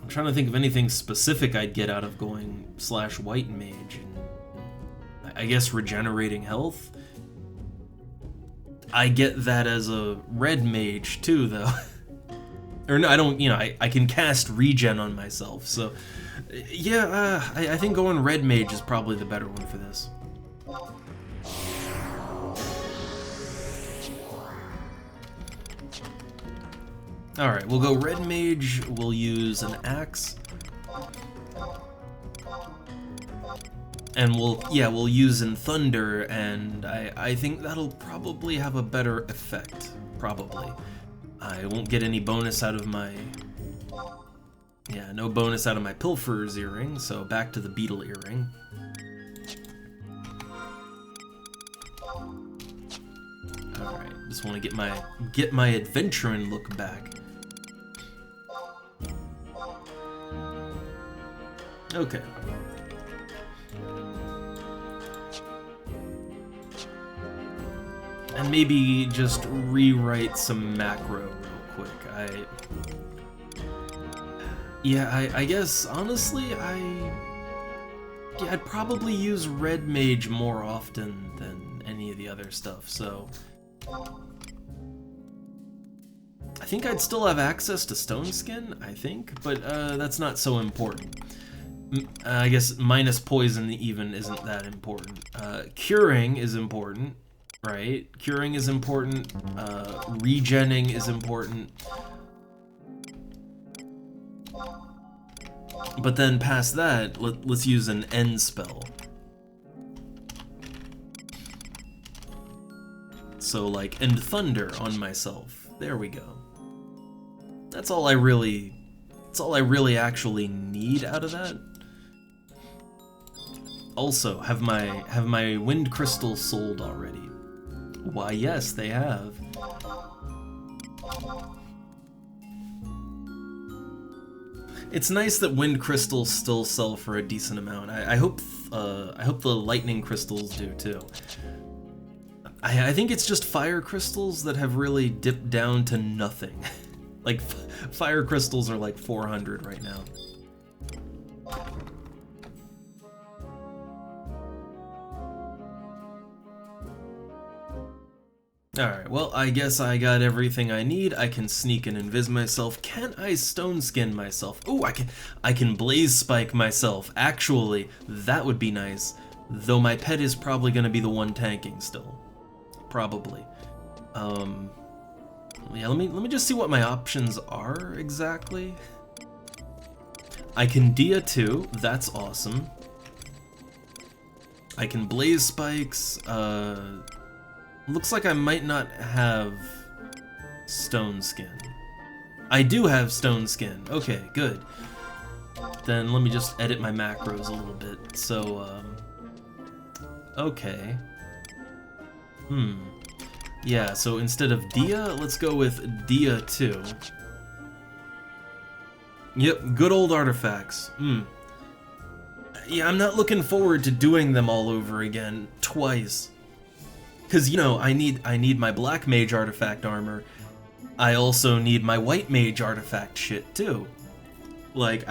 trying to think of anything specific I'd get out of going / white mage. I guess regenerating health? I get that as a red mage too, though. Or no, I don't, you know, I can cast regen on myself, so yeah, I think going red mage is probably the better one for this. Alright, we'll go red mage, we'll use an axe. And we'll use in thunder, and I think that'll probably have a better effect, probably. I won't get any bonus out of my... Yeah, no bonus out of my Pilferer's Earring, so back to the Beetle Earring. Alright, just want to get my adventuring look back. Okay. And maybe just rewrite some macro real quick. I guess, honestly, I'd probably use red mage more often than any of the other stuff, so... I think I'd still have access to Stone Skin, I think, but that's not so important. I guess minus poison even isn't that important. Curing is important. Right? Curing is important, regenning is important. But then past that, let's use an end spell. So like, end thunder on myself. There we go. That's all I really actually need out of that. Also, have my wind crystals sold already? Why, yes, they have. It's nice that wind crystals still sell for a decent amount. I hope the lightning crystals do too. I think it's just fire crystals that have really dipped down to nothing. Like fire crystals are like 400 right now. Alright, well, I guess I got everything I need. I can sneak and invis myself. Can I stone skin myself? Ooh, I can blaze spike myself. Actually, that would be nice. Though my pet is probably gonna be the one tanking still. Probably. Yeah, let me just see what my options are exactly. I can Dia too, that's awesome. I can blaze spikes, looks like I might not have Stone Skin. I do have Stone Skin. Okay, good. Then let me just edit my macros a little bit. So, okay. Yeah, so instead of Dia, let's go with Dia 2. Yep, good old artifacts. Yeah, I'm not looking forward to doing them all over again, twice. Because, you know, I need my black mage artifact armor. I also need my white mage artifact shit, too. Like,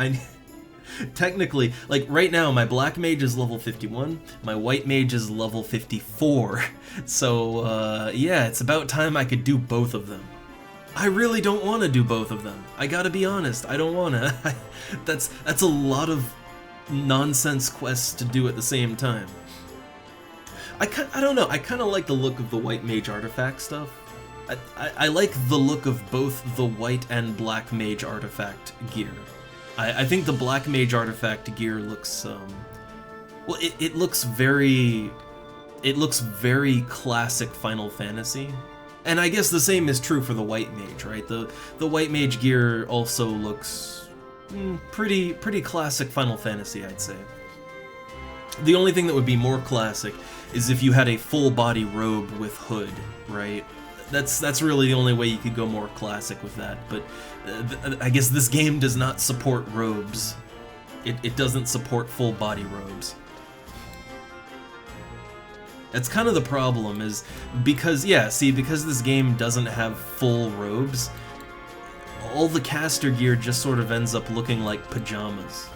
technically, like, right now, my black mage is level 51, my white mage is level 54. So, yeah, it's about time I could do both of them. I really don't want to do both of them. I gotta be honest, I don't want to. That's a lot of nonsense quests to do at the same time. I don't know, I kind of like the look of the white mage artifact stuff. I like the look of both the white and black mage artifact gear. I think the black mage artifact gear looks well, it looks very classic Final Fantasy. And I guess the same is true for the white mage, right? The white mage gear also looks pretty classic Final Fantasy, I'd say. The only thing that would be more classic is if you had a full body robe with hood, right? That's really the only way you could go more classic with that. But I guess this game does not support robes. It doesn't support full body robes. That's kind of the problem, is because, yeah, see, because this game doesn't have full robes, all the caster gear just sort of ends up looking like pajamas.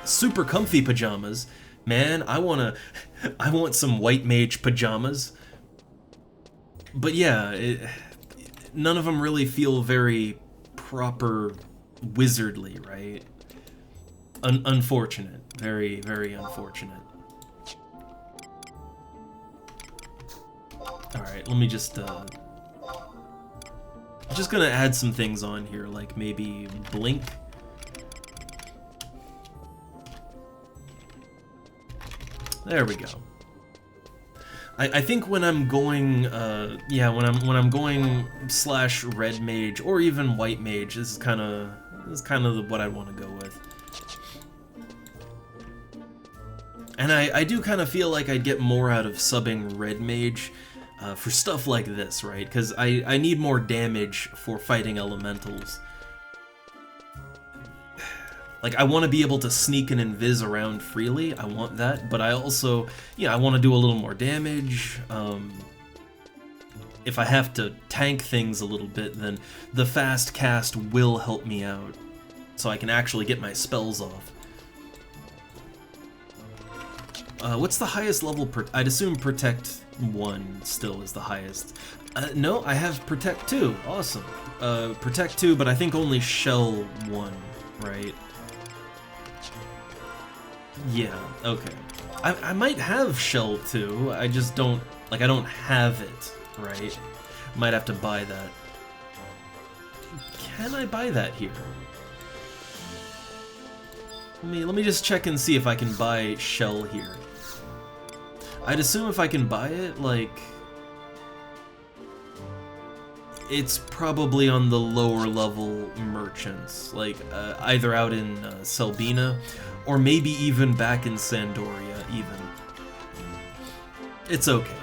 Super comfy pajamas. Man, I want some white mage pajamas. But yeah, none of them really feel very proper wizardly, right? Unfortunate. Very, very unfortunate. Alright, let me just gonna add some things on here, like maybe blink. There we go. I think when I'm going, yeah, when I'm going slash red mage or even white mage, this is kind of what I want to go with. And I do kind of feel like I'd get more out of subbing red mage for stuff like this, right? Because I need more damage for fighting elementals. Like, I want to be able to sneak and invis around freely, I want that, but I also, yeah, I want to do a little more damage. If I have to tank things a little bit, then the fast cast will help me out, so I can actually get my spells off. What's the highest level? I'd assume Protect 1 still is the highest. No, I have Protect 2, awesome. Protect 2, but I think only Shell 1, right? Yeah, okay. I might have Shell 2, I just don't, like, I don't have it, right? Might have to buy that. Can I buy that here? Let me just check and see if I can buy Shell here. I'd assume if I can buy it, like, it's probably on the lower level merchants, like either out in Selbina, or maybe even back in Sandoria, even. It's okay.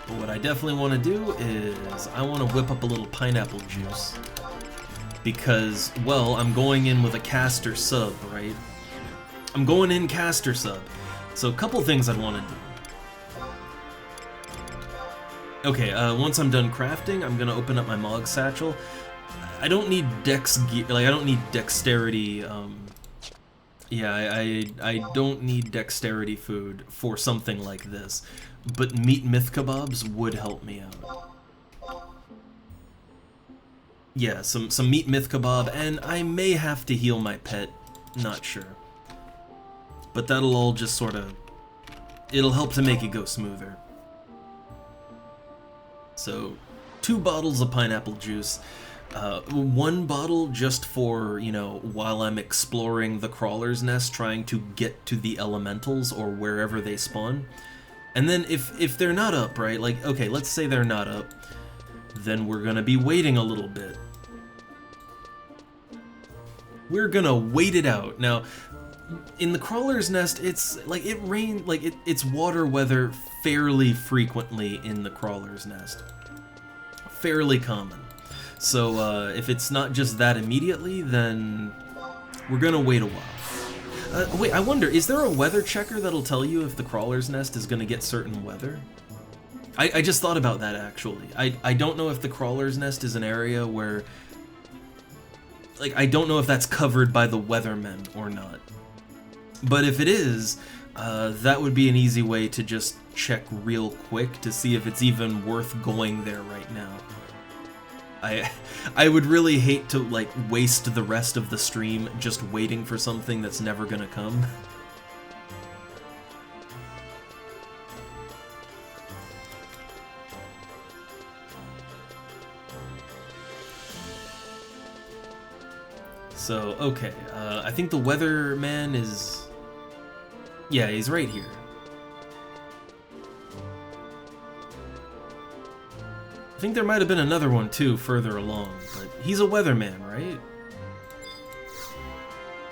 But what I definitely want to do is, I want to whip up a little pineapple juice. Because, well, I'm going in with a caster sub, right? I'm going in caster sub. So a couple things I'd want to do. Okay, once I'm done crafting, I'm gonna open up my Mog Satchel. I don't need dex gear, like, I don't need dexterity, yeah, I don't need dexterity food for something like this, but meat myth kebabs would help me out. Yeah, some meat myth kebab, and I may have to heal my pet, not sure. But that'll all just sort of, it'll help to make it go smoother. So, 2 bottles of pineapple juice. 1 bottle just for, you know, while I'm exploring the crawler's nest, trying to get to the elementals or wherever they spawn. And then if they're not up, right, like, okay, let's say they're not up, then we're gonna be waiting a little bit. We're gonna wait it out. Now, in the crawler's nest, it's like it's water weather fairly frequently in the crawler's nest. Fairly common. So if it's not just that immediately, then we're gonna wait a while. Wait, I wonder, is there a weather checker that'll tell you if the crawler's nest is gonna get certain weather? I just thought about that, actually. I don't know if the crawler's nest is an area where, like, I don't know if that's covered by the weathermen or not. But if it is, that would be an easy way to just check real quick to see if it's even worth going there right now. I would really hate to, like, waste the rest of the stream just waiting for something that's never gonna come. So, okay, I think the weatherman is... Yeah, he's right here. I think there might have been another one too further along, but he's a weatherman, right?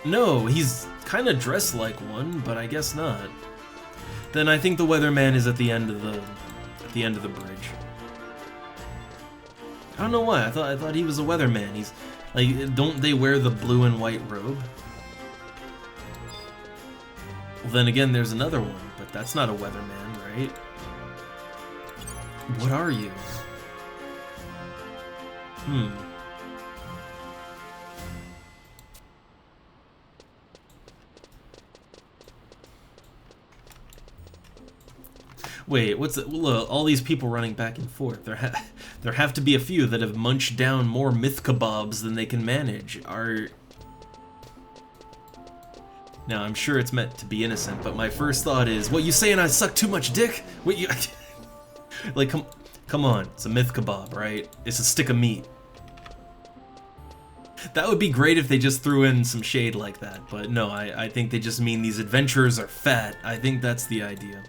No, he's kind of dressed like one, but I guess not. Then I think the weatherman is at the end of the bridge. I don't know why. I thought he was a weatherman. He's like, don't they wear the blue and white robe? Well, then again, there's another one, but that's not a weatherman, right? What are you? Wait, what's it? Look, all these people running back and forth. There have to be a few that have munched down more myth kebabs than they can manage. Now, I'm sure it's meant to be innocent, but my first thought is, what, you saying I suck too much dick? What, you... Like, come on, it's a myth kebab, right? It's a stick of meat. That would be great if they just threw in some shade like that, but no, I think they just mean these adventurers are fat. I think that's the idea.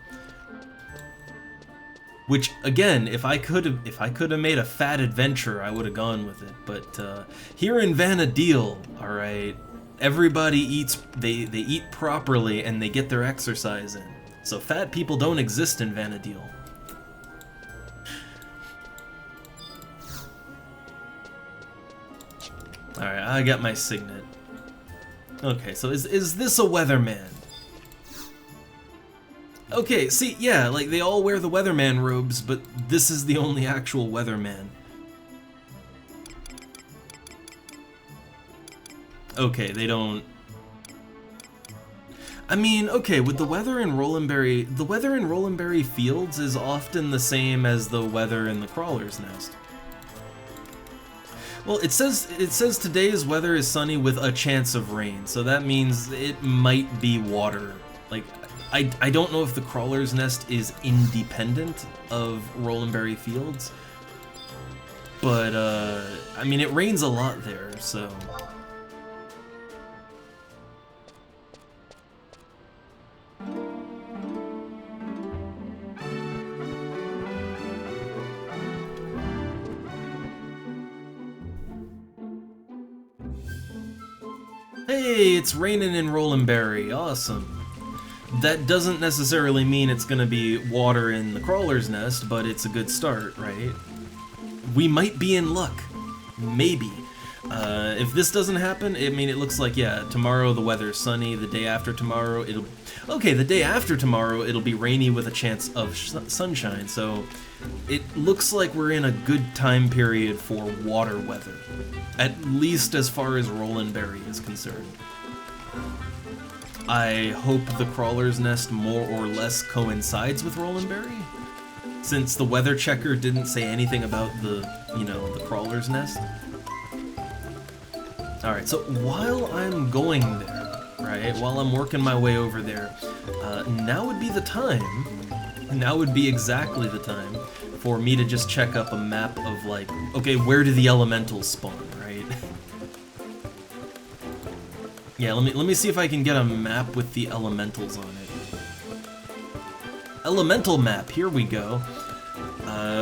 Which, again, if I could have made a fat adventure, I would have gone with it. But here in Vana'diel, all right, everybody eats. They eat properly and they get their exercise in. So fat people don't exist in Vana'diel. All right, I got my signet. Okay, so is this a weatherman? Okay, see, yeah, like, they all wear the weatherman robes, but this is the only actual weatherman. Okay, they don't... I mean, okay, with the weather in Rolandberry... The weather in Rolandberry Fields is often the same as the weather in the Crawler's Nest. Well, it says today's weather is sunny with a chance of rain, so that means it might be water. Like... I don't know if the Crawler's Nest is independent of Rolandberry Fields, but, I mean, it rains a lot there, so... Hey, it's raining in Rolandberry, awesome. That doesn't necessarily mean it's gonna be water in the Crawler's Nest, but it's a good start, right? We might be in luck. Maybe. If this doesn't happen, I mean, it looks like, yeah, tomorrow the weather's sunny, the day after tomorrow it'll... Okay, the day after tomorrow it'll be rainy with a chance of sunshine, so it looks like we're in a good time period for water weather. At least as far as Rolandberry is concerned. I hope the Crawler's Nest more or less coincides with Rolandberry, since the weather checker didn't say anything about the, you know, the Crawler's Nest. Alright, so while I'm going there, right, while I'm working my way over there, now would be the time, now would be exactly the time for me to just check up a map of, like, okay, where do the elementals spawn, right? Yeah, let me see if I can get a map with the elementals on it. Elemental map, here we go.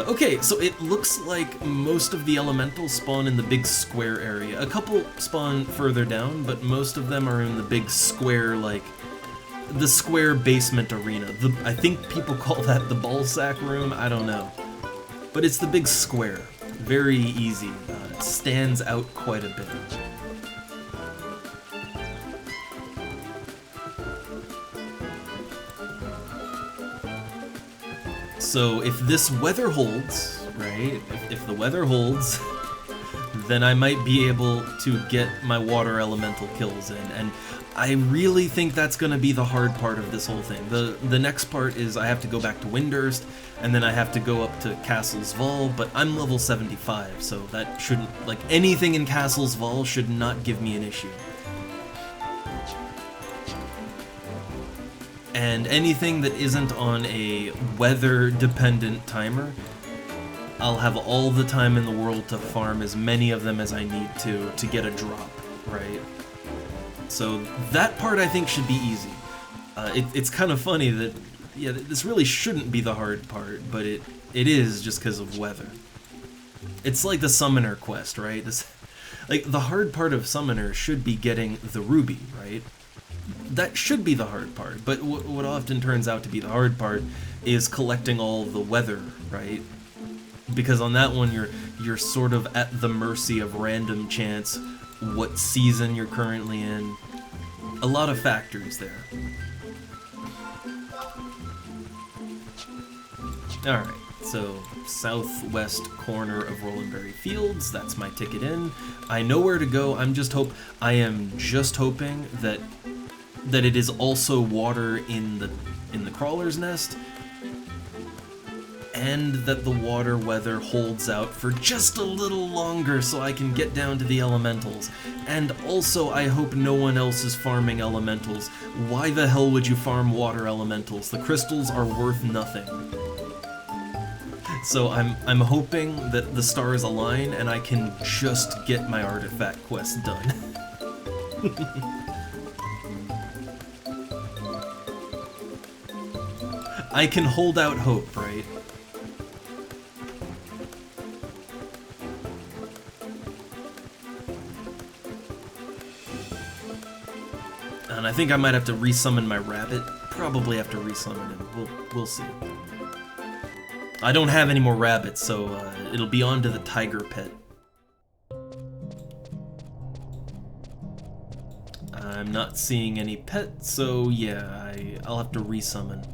Okay, so it looks like most of the elementals spawn in the big square area. A couple spawn further down, but most of them are in the big square, like, the square basement arena. I think people call that the ball sack room, I don't know. But it's the big square. Very easy. It stands out quite a bit. So if this weather holds, right, if the weather holds, then I might be able to get my water elemental kills in, and I really think that's going to be the hard part of this whole thing. The next part is I have to go back to Windurst, and then I have to go up to Castle's Val, but I'm level 75, so that shouldn't, like, anything in Castle's Val should not give me an issue. And anything that isn't on a weather-dependent timer, I'll have all the time in the world to farm as many of them as I need to get a drop. right? So that part I think should be easy. It's kind of funny that, yeah, this really shouldn't be the hard part, but it is just because of weather. It's like the summoner quest, right? Like, the hard part of summoner should be getting the ruby, right? That should be the hard part, but what often turns out to be the hard part is collecting all the weather, right? Because on that one, you're sort of at the mercy of random chance, what season you're currently in, a lot of factors there. Alright, so southwest corner of Rolandberry Fields, that's my ticket in. I know where to go, I am just hoping that it is also water in the crawler's nest, and that the water weather holds out for just a little longer so I can get down to the elementals. And also, I hope no one else is farming elementals. Why the hell would you farm water elementals? The crystals are worth nothing. So I'm hoping that the stars align and I can just get my artifact quest done. I can hold out hope, right? And I think I might have to resummon my rabbit. Probably have to resummon him. We'll see. I don't have any more rabbits, so it'll be on to the tiger pet. I'm not seeing any pets, so yeah, I'll have to resummon.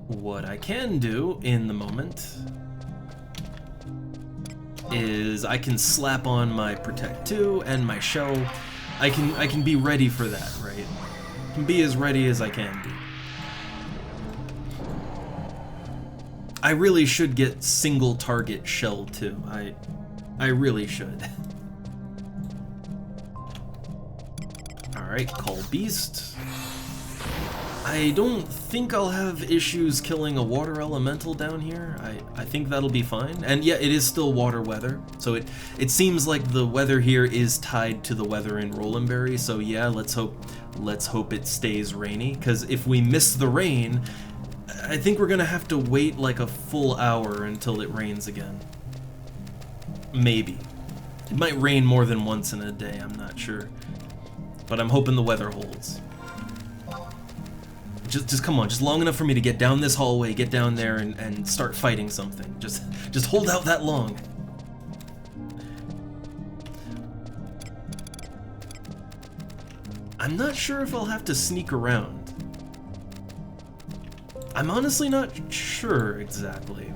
What I can do in the moment is I can slap on my Protect 2 and my shell. I can be ready for that, right? I can be as ready as I can be. I really should get single target shell too. I really should. Alright, call beast. I don't think I'll have issues killing a water elemental down here. I think that'll be fine. And yeah, it is still water weather. So it seems like the weather here is tied to the weather in Rolandberry. So yeah, let's hope it stays rainy. Because if we miss the rain, I think we're gonna have to wait like a full hour until it rains again. Maybe. It might rain more than once in a day, I'm not sure. But I'm hoping the weather holds. Just come on, just long enough for me to get down this hallway, get down there and start fighting something. Just hold out that long. I'm not sure if I'll have to sneak around. I'm honestly not sure exactly.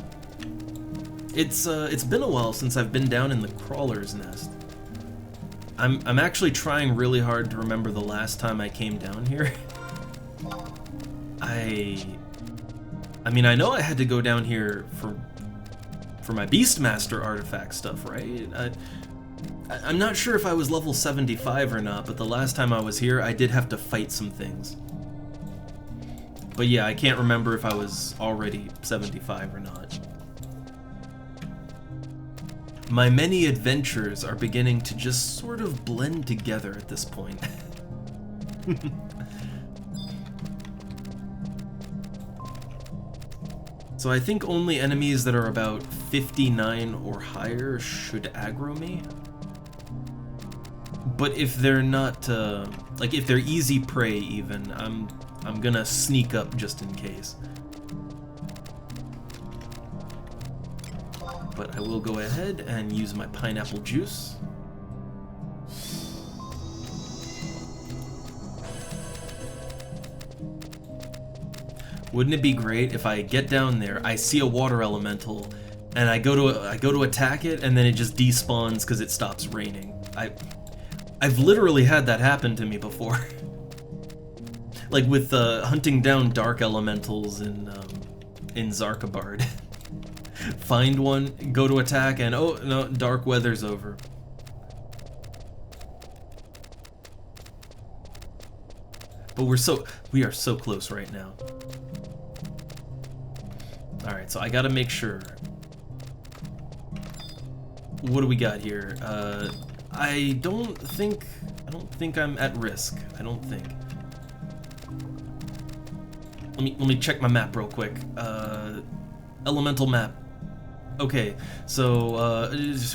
It's been a while since I've been down in the crawler's nest. I'm actually trying really hard to remember the last time I came down here. I mean, I know I had to go down here for my Beastmaster artifact stuff, right? I'm not sure if I was level 75 or not, but the last time I was here, I did have to fight some things. But yeah, I can't remember if I was already 75 or not. My many adventures are beginning to just sort of blend together at this point. So I think only enemies that are about 59 or higher should aggro me. But if they're not, like if they're easy prey even, I'm gonna sneak up just in case. But I will go ahead and use my pineapple juice. Wouldn't it be great if I get down there, I see a water elemental, and I go to attack it, and then it just despawns because it stops raining. I've literally had that happen to me before. Like with hunting down dark elementals in Zarkabard. Find one, go to attack, and oh no, dark weather's over. But we are so close right now. Alright, so I gotta make sure. What do we got here? I don't think I'm at risk. I don't think. Let me check my map real quick. Elemental map. Okay, so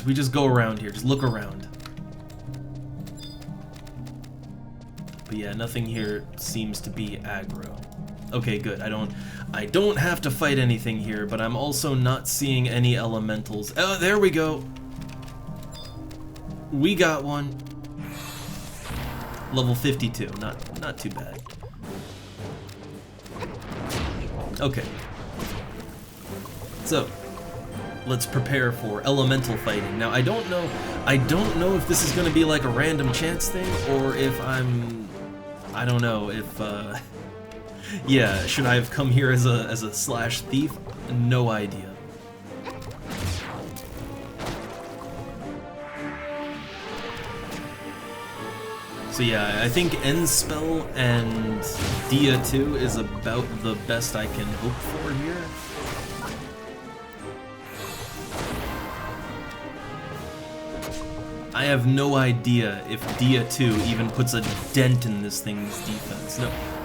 we just go around here. Just look around. But yeah, nothing here seems to be aggro. Okay, good. I don't have to fight anything here, but I'm also not seeing any elementals. Oh, there we go. We got one. Level 52. Not too bad. Okay. So, let's prepare for elemental fighting. Now, I don't know if this is going to be like a random chance thing or if I don't know if yeah, should I have come here as a slash thief? No idea. So yeah, I think End Spell and Dia 2 is about the best I can hope for here. I have no idea if Dia 2 even puts a dent in this thing's defense.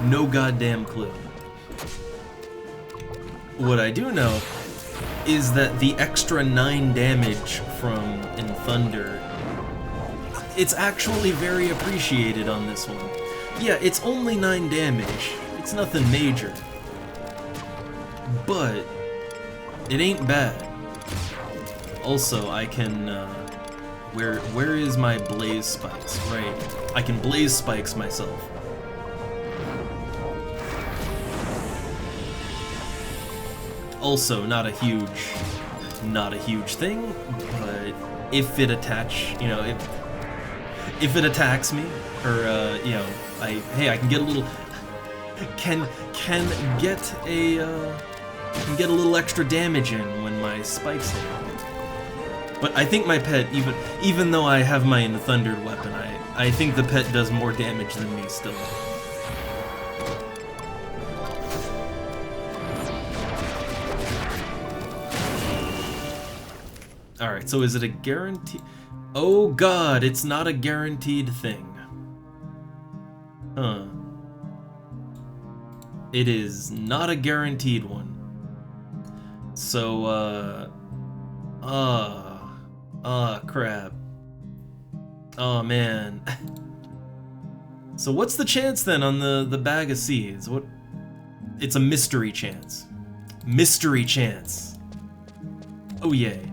No goddamn clue. What I do know is that the extra 9 damage from In Thunder, it's actually very appreciated on this one. Yeah, it's only 9 damage. It's nothing major. But it ain't bad. Also, I can where is my blaze spikes? Right. I can blaze spikes myself. Also, not a huge thing, but if it if it attacks me, or you know, I can get a little can get a little extra damage in when my spikes hit. But I think my pet, even though I have my Thundered weapon, I think the pet does more damage than me still. Alright, so is it a guarantee? Oh god, it's not a guaranteed thing. Huh. It is not a guaranteed one. So, crap. Oh, man. So what's the chance then on the bag of seeds? What? It's a mystery chance. Mystery chance. Oh, yay.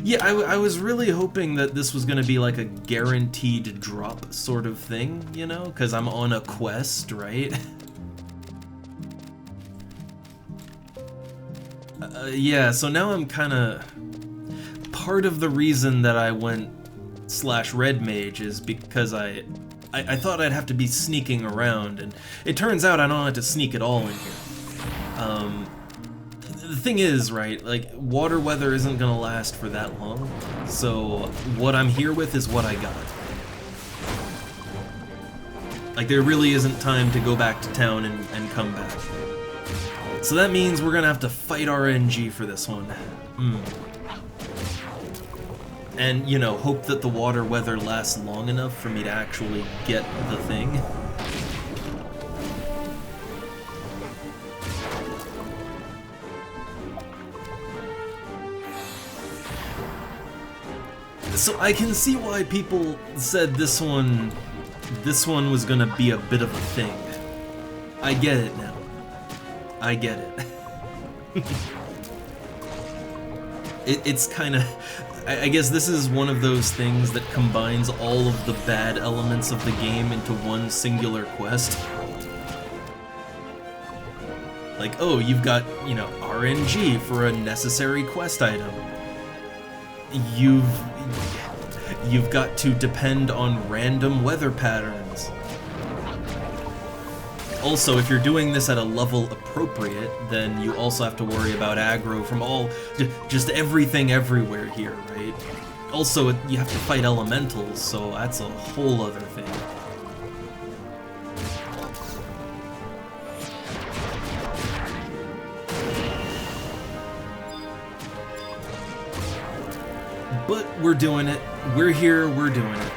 Yeah, I was really hoping that this was gonna be like a guaranteed drop sort of thing, you know? Because I'm on a quest, right? Yeah, so now I'm kinda... Part of the reason that I went / red mage is because I thought I'd have to be sneaking around, and it turns out I don't have to sneak at all in here. The thing is, right, like, water weather isn't gonna last for that long, so what I'm here with is what I got. Like, there really isn't time to go back to town and come back. So that means we're gonna have to fight RNG for this one. And, you know, hope that the water weather lasts long enough for me to actually get the thing. So I can see why people said this one was gonna be a bit of a thing. I get it now. I get it. It's kind of... I guess this is one of those things that combines all of the bad elements of the game into one singular quest. Like, oh, you've got, you know, RNG for a necessary quest item. You've got to depend on random weather patterns. Also, if you're doing this at a level appropriate, then you also have to worry about aggro from just everything everywhere here, right? Also, you have to fight elementals, so that's a whole other thing. But we're doing it. we're here, we're doing it.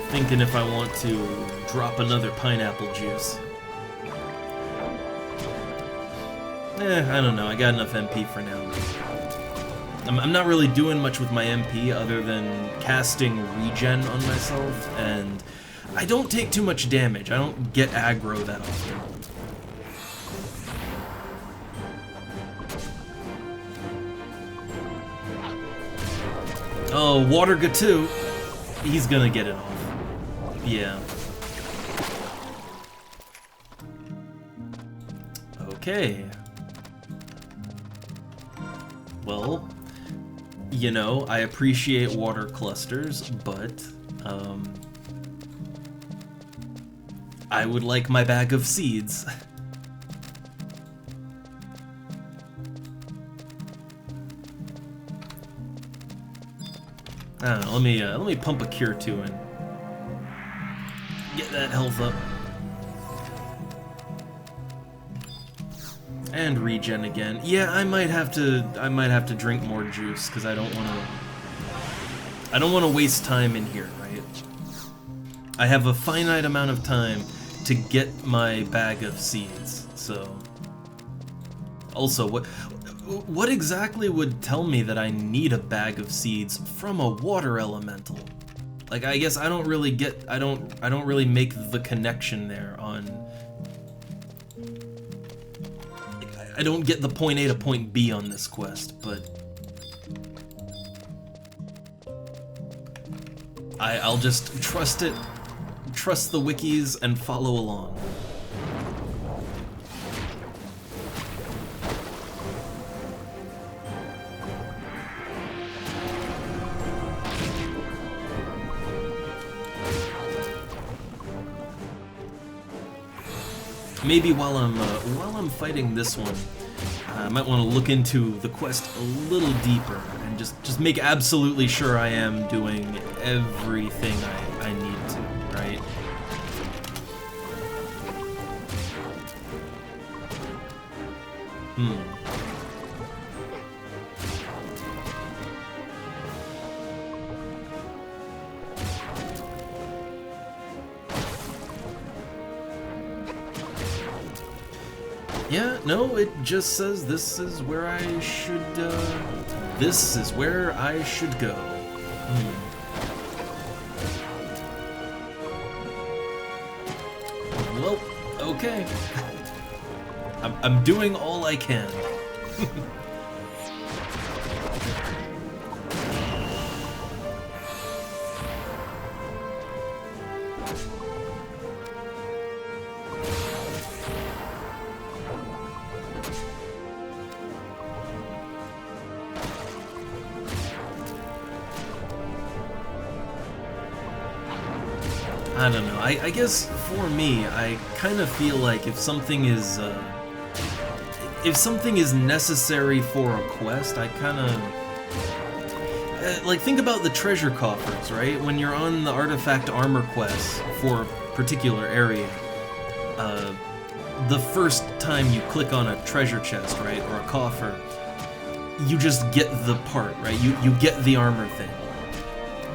Thinking if I want to drop another pineapple juice. I don't know, I got enough MP for now. I'm not really doing much with my MP other than casting regen on myself, and I don't take too much damage. I don't get aggro that often. Oh, Water Gatu. He's gonna get it off. Yeah. Okay. Well, you know, I appreciate water clusters, but, I would like my bag of seeds. I don't know, let me pump a Cure 2 in. Get that health up. And regen again. Yeah, I might have to drink more juice because I don't want to waste time in here, right? I have a finite amount of time to get my bag of seeds. So also, what exactly would tell me that I need a bag of seeds from a water elemental? Like, I guess I don't really get, I don't really make the connection there on, I don't get the point A to point B on this quest, but I'll just trust it, trust the wikis, and follow along. Maybe while I'm fighting this one, I might want to look into the quest a little deeper and just make absolutely sure I am doing everything I need to, right? Yeah, no, it just says this is where I should, this is where I should go. Well, okay. I'm doing all I can. I don't know, I guess for me, I kind of feel like if something is necessary for a quest, I kind of, like, think about the treasure coffers, right? When you're on the artifact armor quest for a particular area, the first time you click on a treasure chest, right, or a coffer, you just get the part, right? You get the armor thing.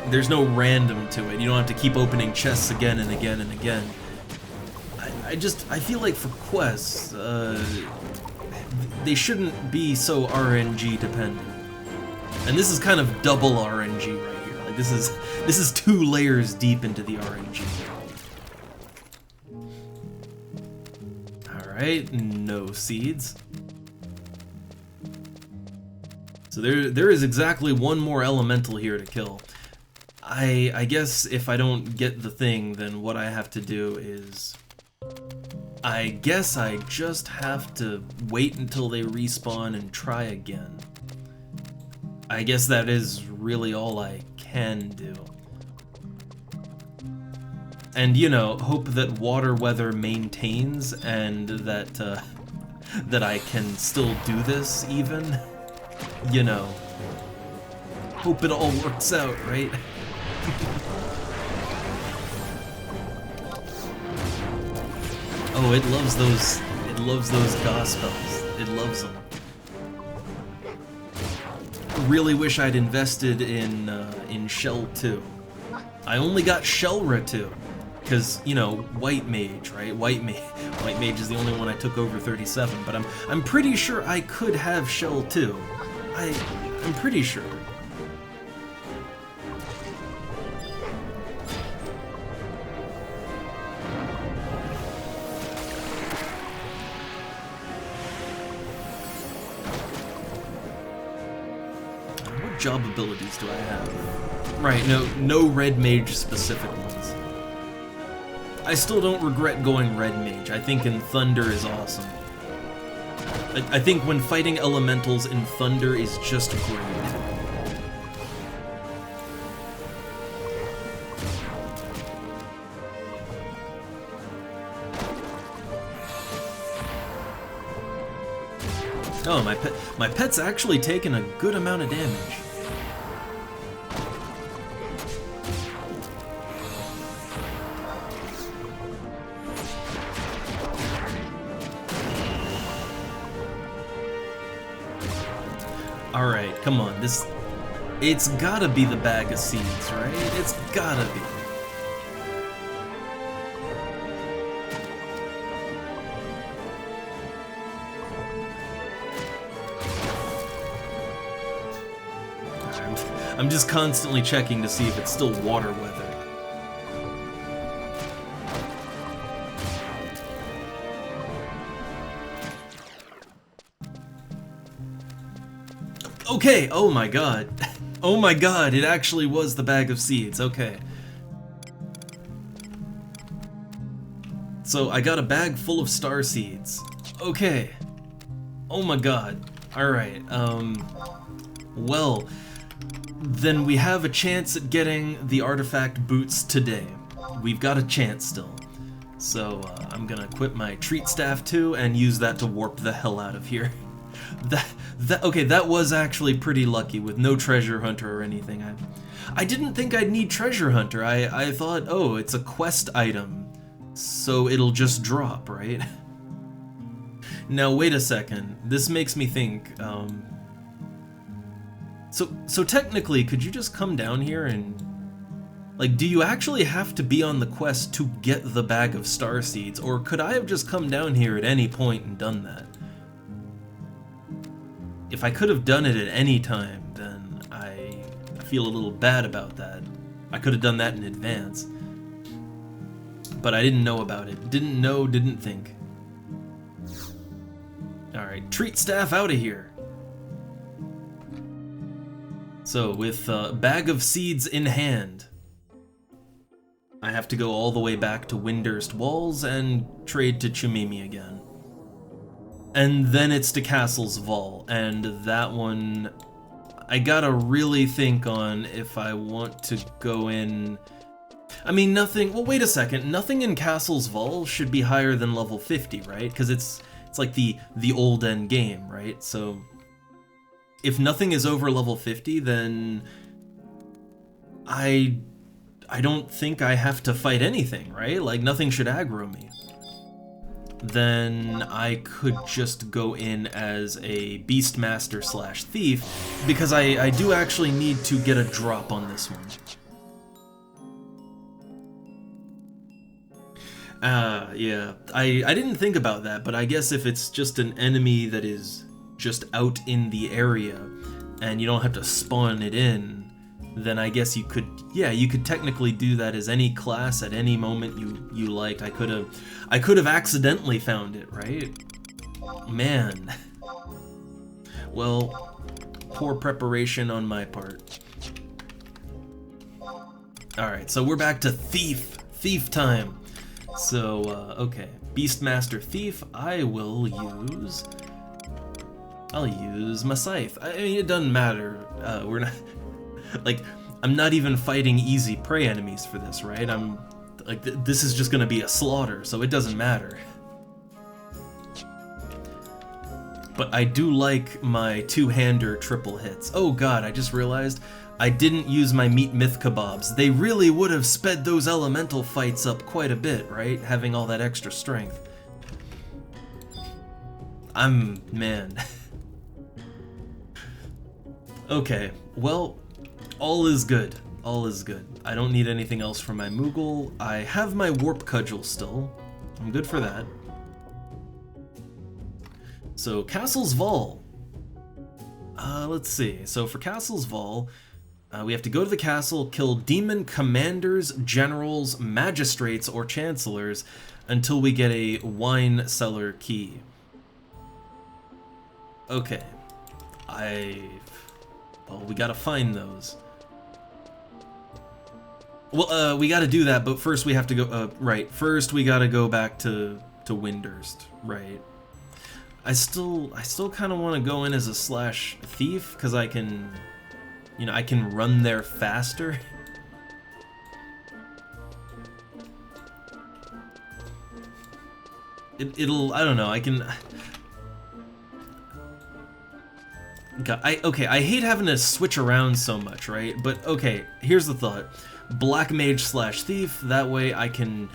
There's no random to it. You don't have to keep opening chests again and again and again. I feel like for quests, they shouldn't be so RNG dependent. And this is kind of double RNG right here. Like, this is 2 layers deep into the RNG. Alright, no seeds. So there is exactly one more elemental here to kill. I guess if I don't get the thing, then what I have to do is, I guess I just have to wait until they respawn and try again. I guess that is really all I can do. And, you know, hope that water weather maintains and that, that I can still do this even. You know, hope it all works out, right? Oh, it loves those gospels. It loves them. Really wish I'd invested in Shell 2. I only got Shellra 2. Because, you know, White Mage, right? White Mage is the only one I took over 37, but I'm pretty sure I could have Shell 2. I'm pretty sure. What job abilities do I have? Right, no Red Mage specific ones. I still don't regret going Red Mage. I think in Thunder is awesome. I think when fighting elementals in Thunder is just great. Oh, my pet's actually taken a good amount of damage. Alright, come on, it's gotta be the bag of seeds, right? It's gotta be. I'm just constantly checking to see if it's still water weather. Okay, oh my god. Oh my god, it actually was the bag of seeds, okay. So I got a bag full of star seeds. Okay. Oh my god. Alright, well, then we have a chance at getting the artifact boots today. We've got a chance still. So I'm gonna equip my treat staff too and use that to warp the hell out of here. Okay, that was actually pretty lucky with no treasure hunter or anything. I didn't think I'd need treasure hunter. I thought, oh, it's a quest item, so it'll just drop, right? Now wait a second. This makes me think. So technically, could you just come down here and, like, do you actually have to be on the quest to get the bag of star seeds, or could I have just come down here at any point and done that? If I could have done it at any time, then I feel a little bad about that. I could have done that in advance. But I didn't know about it. Didn't know, didn't think. Alright, treat staff out of here. So, with bag of seeds in hand, I have to go all the way back to Windurst Walls and trade to Chumimi again. And then it's to Castle's Vol, and that one, I gotta really think on if I want to go in. I mean, nothing, well wait a second, nothing in Castle's Vol should be higher than level 50, right? Because it's like the old end game, right? So if nothing is over level 50, then I don't think I have to fight anything, right? Like, nothing should aggro me. Then I could just go in as a Beastmaster / Thief, because I do actually need to get a drop on this one. Yeah, I didn't think about that, but I guess if it's just an enemy that is just out in the area, and you don't have to spawn it in, then I guess you could, yeah, you could technically do that as any class at any moment you liked. I could have accidentally found it, right? Man. Well, poor preparation on my part. Alright, so we're back to Thief time. So, okay, Beastmaster Thief, I'll use my scythe. I mean, it doesn't matter, we're not, like, I'm not even fighting easy prey enemies for this, right? I'm, like, this is just gonna be a slaughter, so it doesn't matter. But I do like my two-hander triple hits. Oh god, I just realized I didn't use my meat myth kebabs. They really would have sped those elemental fights up quite a bit, right? Having all that extra strength. Man. Okay, well, all is good. All is good. I don't need anything else from my Moogle. I have my Warp Cudgel still. I'm good for that. So, Castle's Vol. Let's see. So for Castle's Vol, we have to go to the castle, kill demon commanders, generals, magistrates, or chancellors until we get a wine cellar key. Okay. Well, we gotta find those. Well, we gotta do that, but first we have to go, right, first we gotta go back to Windurst, right. I still kind of want to go in as a slash thief, because I can, you know, I can run there faster. It'll, I don't know, I can... God, okay, I hate having to switch around so much, right? But okay, here's the thought. Black Mage slash Thief, that way I can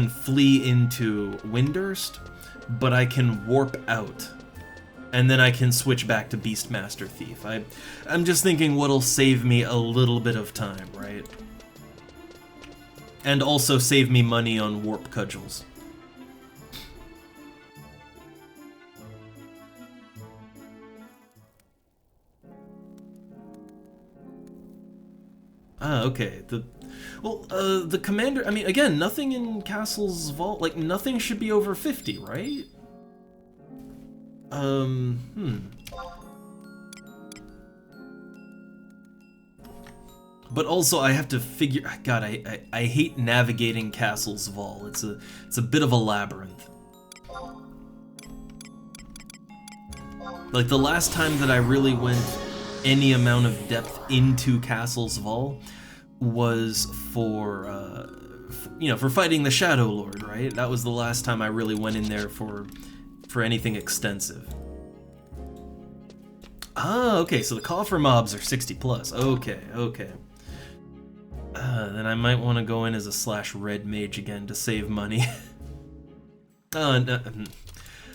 flee into Windurst, but I can warp out. And then I can switch back to Beastmaster Thief. I'm just thinking what'll save me a little bit of time, right? And also save me money on warp cudgels. Ah, okay. The commander, I mean, again, nothing in Castle's Vault, like, nothing should be over 50, right? But also, I have to figure, God, I hate navigating Castle's Vault. It's a bit of a labyrinth. Like, the last time that I really went any amount of depth into Castle's Vault was for, you know, for fighting the Shadow Lord, right? That was the last time I really went in there for anything extensive. Ah, okay, so the coffer mobs are 60 plus. Okay, okay. Then I might want to go in as a slash red mage again to save money. No,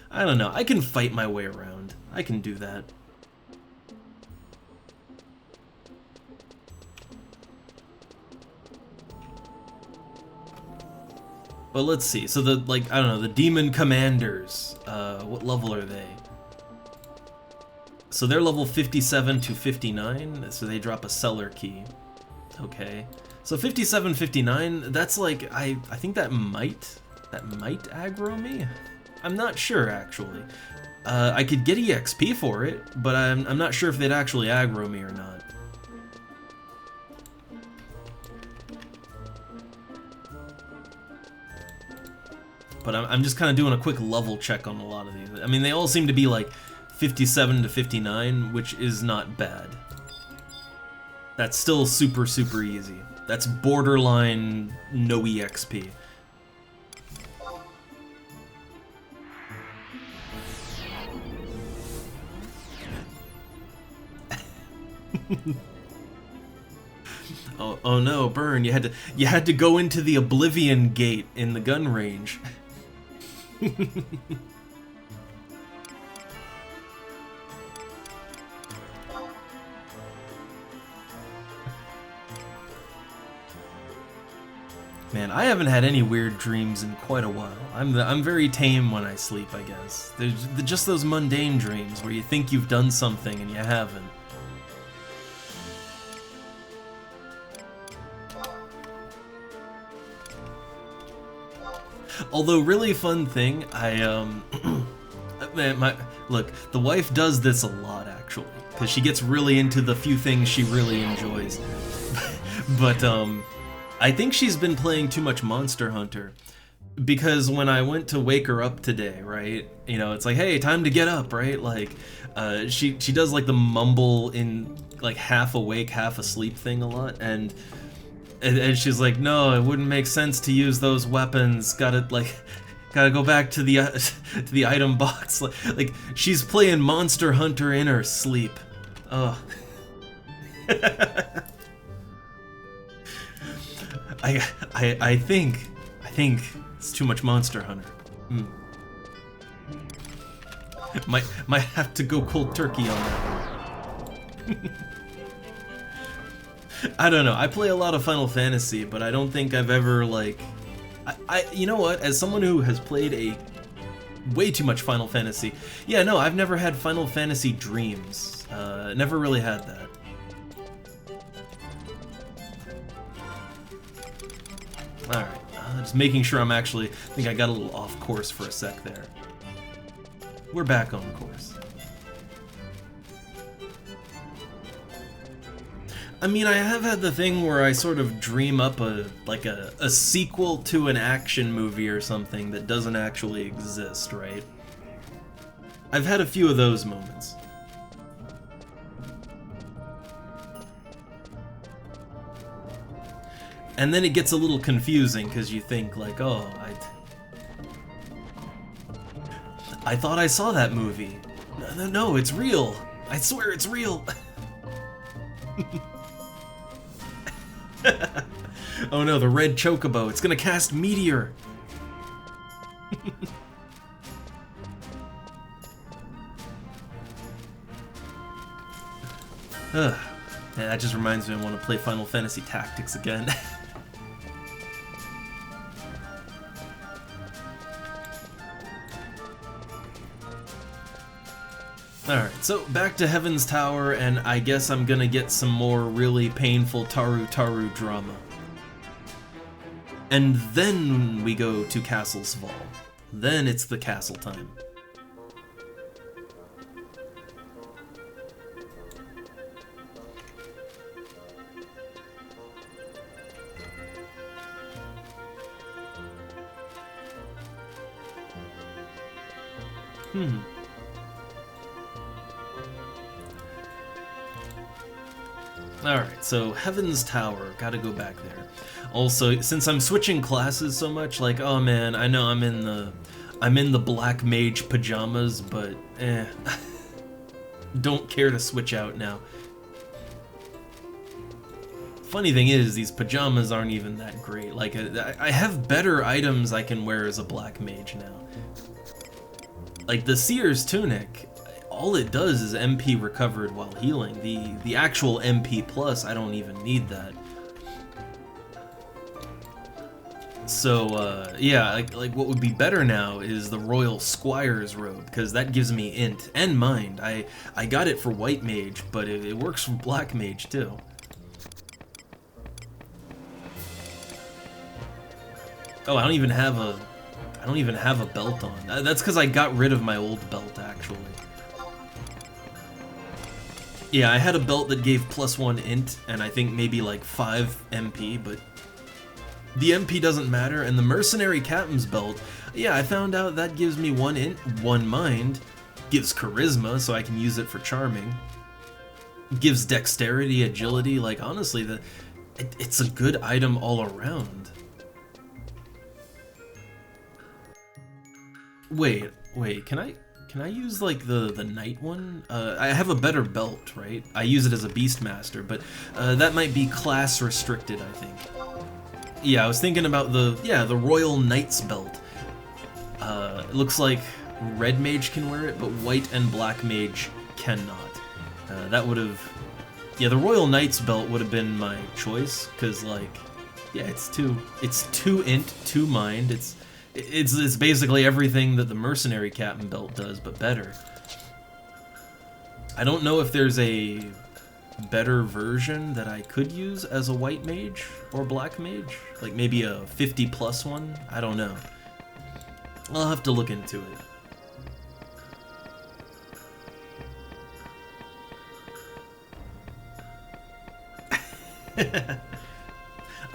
I don't know. I can fight my way around. I can do that. But let's see. So the, like, I don't know, the demon commanders. What level are they? So they're level 57 to 59, so they drop a cellar key. Okay. So 57, 59, that's like, I think that might aggro me? I'm not sure, actually. I could get EXP for it, but I'm not sure if they'd actually aggro me or not. But I'm just kind of doing a quick level check on a lot of these. I mean, they all seem to be like 57 to 59, which is not bad. That's still super, super easy. That's borderline no EXP. Oh no, Burn, you had to go into the Oblivion Gate in the gun range. Man, I haven't had any weird dreams in quite a while. I'm very tame when I sleep, I guess. There's just those mundane dreams where you think you've done something and you haven't. Although, really fun thing, man, look, the wife does this a lot, actually, because she gets really into the few things she really enjoys. But, I think she's been playing too much Monster Hunter, because when I went to wake her up today, right, you know, it's like, hey, time to get up, right, like, she does, like, the mumble in, like, half awake, half asleep thing a lot, and she's like, no, it wouldn't make sense to use those weapons, gotta go back to the item box, like, she's playing Monster Hunter in her sleep. Ugh. I think it's too much Monster Hunter. Might have to go cold turkey on that one. I don't know. I play a lot of Final Fantasy, but I don't think I've ever like you know what? As someone who has played a way too much Final Fantasy, yeah, no, I've never had Final Fantasy dreams. Never really had that. Alright, just making sure I'm actually, I think I got a little off course for a sec there. We're back on course. I mean, I have had the thing where I sort of dream up a sequel to an action movie or something that doesn't actually exist, right? I've had a few of those moments. And then it gets a little confusing because you think like, oh, I thought I saw that movie. No, it's real. I swear it's real. Oh no, the red chocobo. It's gonna cast meteor. Yeah, that just reminds me I want to play Final Fantasy Tactics again. Alright, so back to Heaven's Tower, and I guess I'm gonna get some more really painful Taru drama. And then we go to Castle's Fall. Then it's the castle time. Alright, so Heaven's Tower, gotta go back there. Also, since I'm switching classes so much, like, oh man, I know I'm in the black mage pajamas, but don't care to switch out now. Funny thing is, these pajamas aren't even that great. Like, I have better items I can wear as a black mage now. Like, the Seer's Tunic, all it does is MP recovered while healing. The actual MP plus, I don't even need that. So, yeah, like what would be better now is the Royal Squire's robe, because that gives me int and mind. I got it for white mage, but it works for black mage too. Oh, I don't even have a belt on. That's because I got rid of my old belt, actually. Yeah, I had a belt that gave +1 int, and I think maybe like 5 MP, but the MP doesn't matter. And the Mercenary Captain's belt, yeah, I found out that gives me 1 int, 1 mind, gives charisma, so I can use it for charming, gives dexterity, agility. Like, honestly, it's a good item all around. Wait, can I use like the knight one? I have a better belt, right? I use it as a Beastmaster, but that might be class restricted, I think. Yeah, I was thinking about the Royal Knight's belt. It looks like red mage can wear it, but white and black mage cannot. That would have, yeah, the Royal Knight's belt would have been my choice, cause like, yeah, it's 2 int, 2 mind. It's basically everything that the Mercenary Captain belt does, but better. I don't know if there's a better version that I could use as a white mage or black mage. Like maybe a 50+ one? I don't know. I'll have to look into it.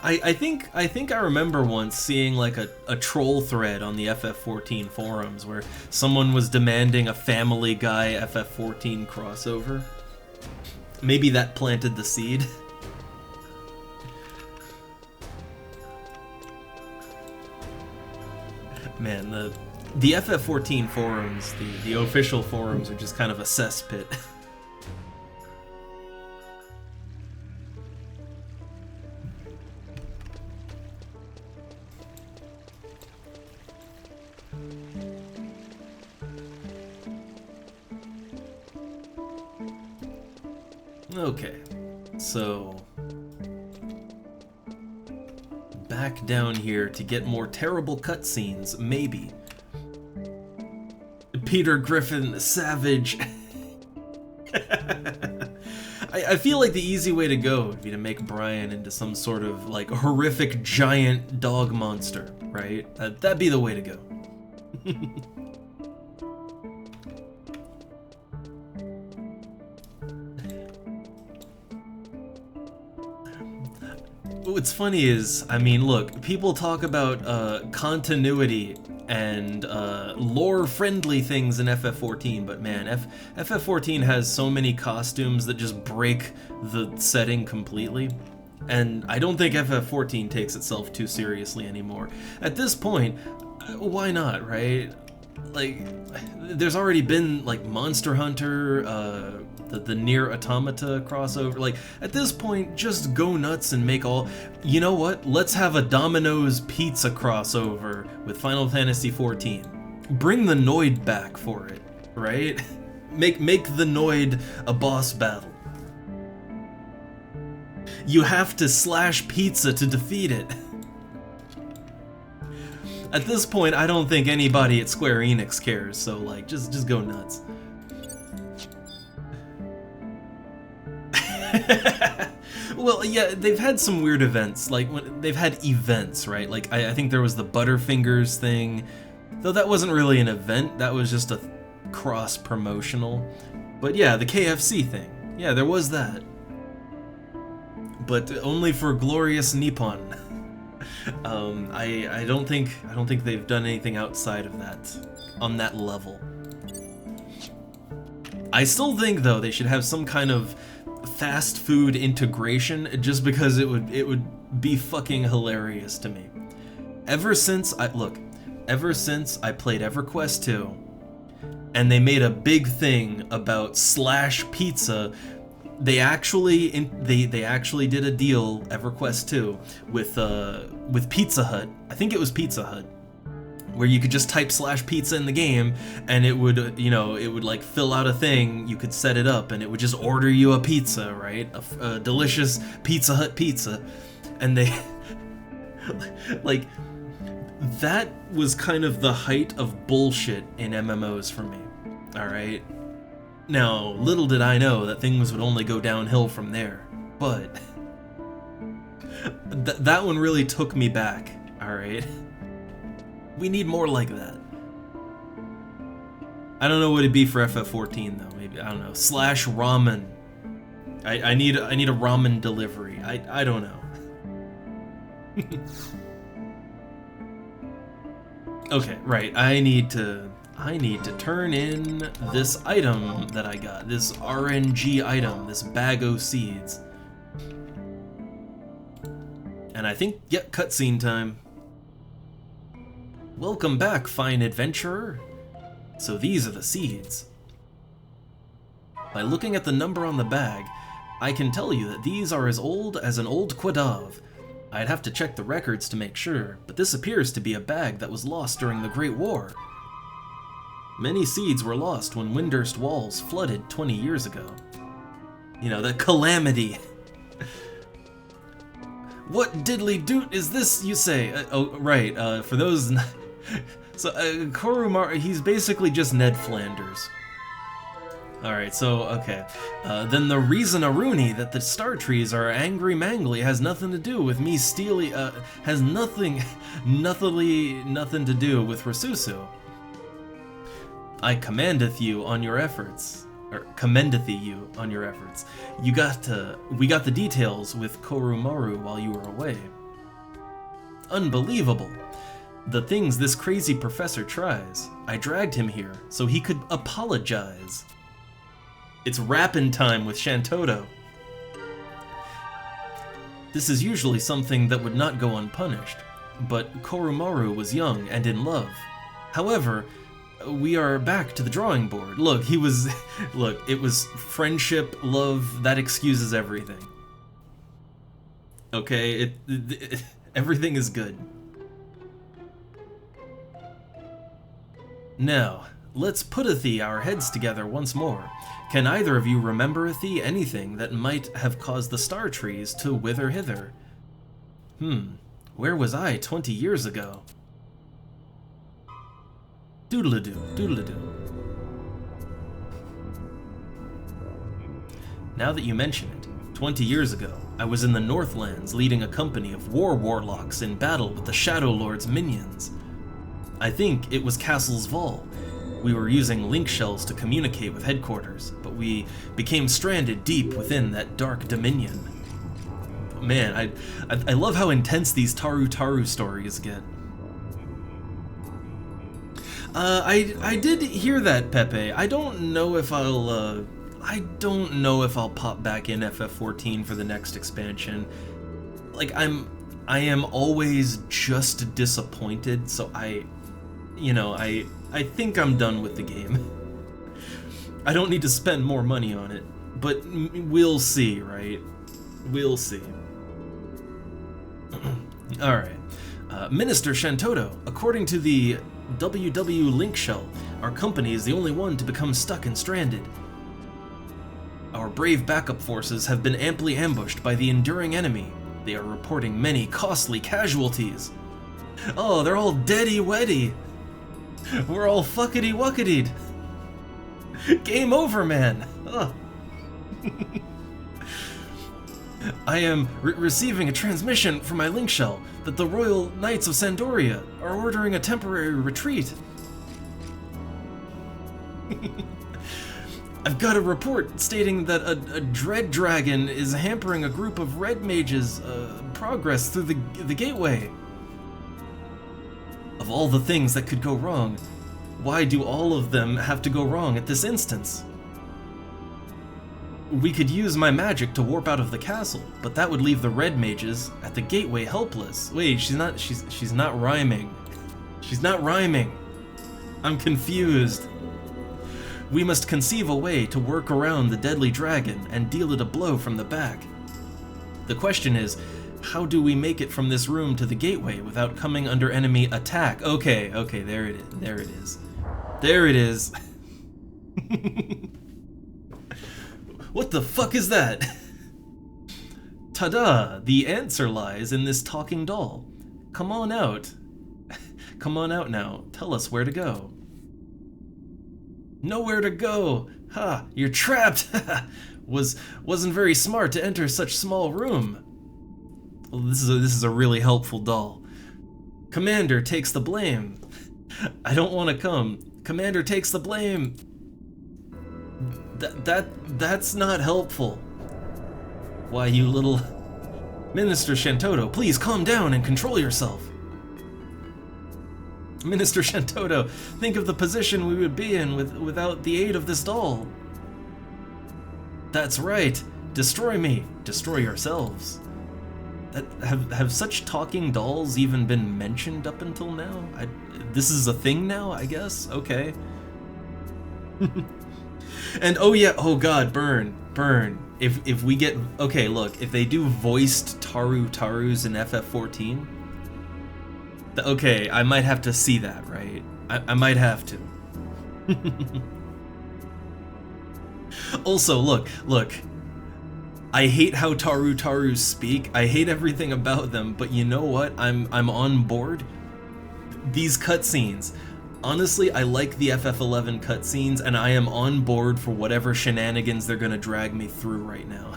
I think I remember once seeing like a troll thread on the FF14 forums where someone was demanding a Family Guy FF14 crossover. Maybe that planted the seed. Man, the FF14 forums, the official forums, are just kind of a cesspit. Okay, so back down here to get more terrible cutscenes, maybe. Peter Griffin, savage. I feel like the easy way to go would be to make Brian into some sort of like horrific giant dog monster, right? That'd be the way to go. What's funny is, I mean, look, people talk about continuity and lore-friendly things in FF14, but man, FF14 has so many costumes that just break the setting completely, and I don't think FF14 takes itself too seriously anymore. At this point, why not, right? Like, there's already been, like, Monster Hunter, the Nier Automata crossover. Like, at this point, just go nuts and make all... You know what? Let's have a Domino's Pizza crossover with Final Fantasy XIV. Bring the Noid back for it, right? Make the Noid a boss battle. You have to slash pizza to defeat it. At this point, I don't think anybody at Square Enix cares, so like, just go nuts. Well, yeah, they've had some weird events, like, they've had events, right? Like, I think there was the Butterfingers thing, though that wasn't really an event, that was just a cross-promotional. But yeah, the KFC thing, yeah, there was that. But only for Glorious Nippon. I don't think they've done anything outside of that, on that level. I still think, though, they should have some kind of fast food integration, just because it would be fucking hilarious to me. Ever since I played EverQuest 2, and they made a big thing about slash pizza. They actually did a deal, EverQuest 2, with Pizza Hut. I think it was Pizza Hut, where you could just type slash pizza in the game, and it would, you know, it would like fill out a thing. You could set it up, and it would just order you a pizza, right? A delicious Pizza Hut pizza, and they like that was kind of the height of bullshit in MMOs for me. All right. Now, little did I know that things would only go downhill from there, but that one really took me back, alright? We need more like that. I don't know what it'd be for FF14 though, maybe, I don't know, slash ramen. I need a ramen delivery, I don't know. Okay, right, I need to turn in this item that I got, this RNG item, this bag o' seeds. And I think, yeah, cutscene time. Welcome back, fine adventurer. So these are the seeds. By looking at the number on the bag, I can tell you that these are as old as an old Quadav. I'd have to check the records to make sure, but this appears to be a bag that was lost during the Great War. Many seeds were lost when Windurst walls flooded 20 years ago. You know, the calamity. What diddly doot is this, you say? Oh, right, for those... So, Korumaru, he's basically just Ned Flanders. Alright, so, okay. Then the reason, Aruni, that the star trees are angry mangly has nothing to do with me stealing, has nothing to do with Rasusu. I commendeth you on your efforts, or commendeth you on your efforts. We got the details with Korumaru while you were away. Unbelievable. The things this crazy professor tries. I dragged him here so he could apologize. It's rapping time with Shantoto. This is usually something that would not go unpunished, but Korumaru was young and in love. However, we are back to the drawing board. Look, it was friendship, love, that excuses everything. Okay, everything is good. Now, let's putteth our heads together once more. Can either of you remembereth anything that might have caused the star trees to wither hither? Where was I 20 years ago? Doodle-a-doo, doodle-a-doo. Now that you mention it, 20 years ago, I was in the Northlands leading a company of warlocks in battle with the Shadow Lord's minions. I think it was Castle's Vol. We were using link shells to communicate with headquarters, but we became stranded deep within that dark dominion. Man, I love how intense these Taru stories get. I did hear that, Pepe. I don't know if I'll pop back in FF14 for the next expansion. Like, I am always just disappointed, so I think I'm done with the game. I don't need to spend more money on it, but we'll see, right? We'll see. Alright. Minister Shantoto, according to the WW Link Shell, our company is the only one to become stuck and stranded. Our brave backup forces have been amply ambushed by the enduring enemy. They are reporting many costly casualties. Oh, they're all deady-weddy. We're all fuckity-wuckitied. Game over, man. Oh. I am receiving a transmission from my link shell that the Royal Knights of Sandoria are ordering a temporary retreat. I've got a report stating that a dread dragon is hampering a group of red mages' progress through the gateway. Of all the things that could go wrong, why do all of them have to go wrong at this instance? We could use my magic to warp out of the castle, but that would leave the red mages at the gateway helpless. Wait, she's not rhyming. She's not rhyming. I'm confused. We must conceive a way to work around the deadly dragon and deal it a blow from the back. The question is, how do we make it from this room to the gateway without coming under enemy attack? Okay, there it is. There it is. There it is. What the fuck is that? Ta-da! The answer lies in this talking doll. Come on out. Come on out now. Tell us where to go. Nowhere to go. Ha! You're trapped. Wasn't very smart to enter such small room. Well, this is a really helpful doll. Commander takes the blame. I don't want to come. Commander takes the blame. That's not helpful. Why, you little... Minister Shantoto, please calm down and control yourself. Minister Shantoto, think of the position we would be in without the aid of this doll. That's right. Destroy me. Destroy yourselves. Have such talking dolls even been mentioned up until now? This is a thing now, I guess? Okay. And oh yeah, oh god, burn. If we get, okay, look, if they do voiced Tarus in FF14, okay, I might have to see that, right? I might have to. Also, look. I hate how Tarus speak. I hate everything about them, but you know what? I'm on board. These cutscenes. Honestly, I like the FF11 cutscenes, and I am on board for whatever shenanigans they're gonna drag me through right now.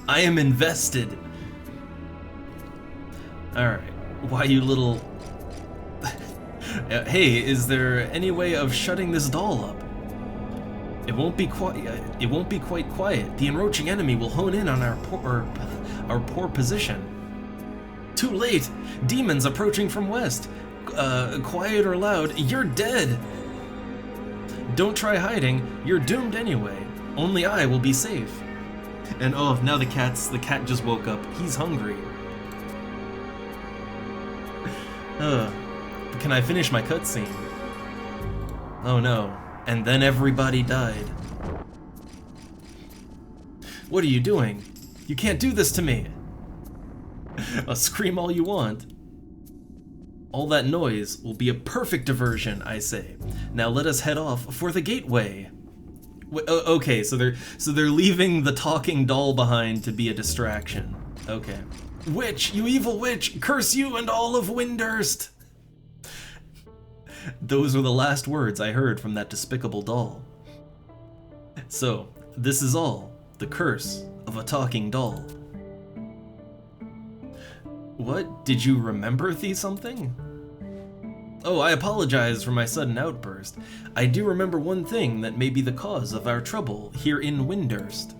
I am invested. Alright, why you little... Hey, is there any way of shutting this doll up? It won't be quite quiet. The encroaching enemy will hone in on our poor position. Too late! Demons approaching from west. Quiet or loud, you're dead! Don't try hiding, you're doomed anyway. Only I will be safe. And oh, now the cat just woke up. He's hungry. Can I finish my cutscene? Oh no. And then everybody died. What are you doing? You can't do this to me! Scream all you want. All that noise will be a perfect diversion, I say. Now let us head off for the gateway. Okay, so they're leaving the talking doll behind to be a distraction. Okay. Witch, you evil witch, curse you and all of Windurst! Those were the last words I heard from that despicable doll. So, this is all the curse of a talking doll. What? Did you remember something? Oh, I apologize for my sudden outburst. I do remember one thing that may be the cause of our trouble here in Windurst.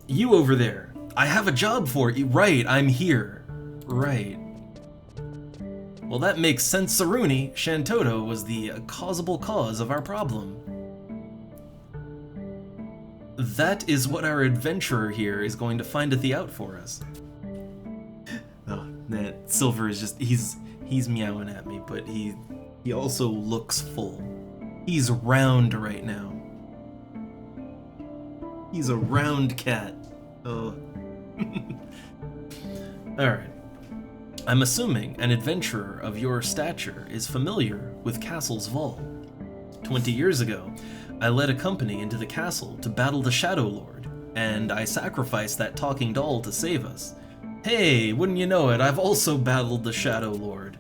You over there, I have a job for you. Right, I'm here. Right. Well, that makes sense, Saruni. Shantoto was the causable cause of our problem. That is what our adventurer here is going to find at the out for us. Oh, that Silver is just, he's meowing at me, but he also looks full. He's round right now. He's a round cat. Oh. Alright. I'm assuming an adventurer of your stature is familiar with Castle's Vol. 20 years ago, I led a company into the castle to battle the Shadow Lord, and I sacrificed that talking doll to save us. Hey, wouldn't you know it, I've also battled the Shadow Lord.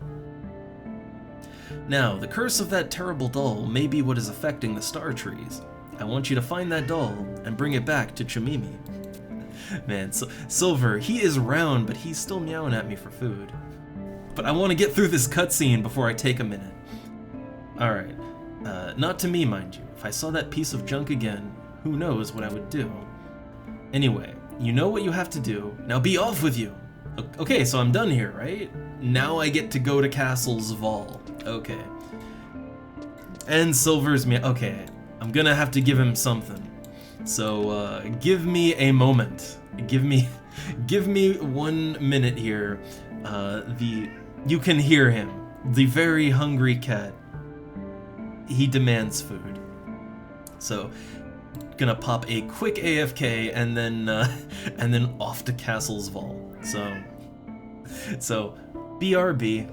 Now, the curse of that terrible doll may be what is affecting the star trees. I want you to find that doll and bring it back to Chimimi. Man, Silver, he is round, but he's still meowing at me for food. But I want to get through this cutscene before I take a minute. Alright, not to me, mind you. If I saw that piece of junk again, who knows what I would do. Anyway, you know what you have to do. Now be off with you! Okay, so I'm done here, right? Now I get to go to Castle's Vol. Okay. And Silver's okay, I'm gonna have to give him something. So, give me a moment. Give me 1 minute here. You can hear him. The very hungry cat. He demands food. So, gonna pop a quick AFK and then off to Castle's Vol. So, BRB.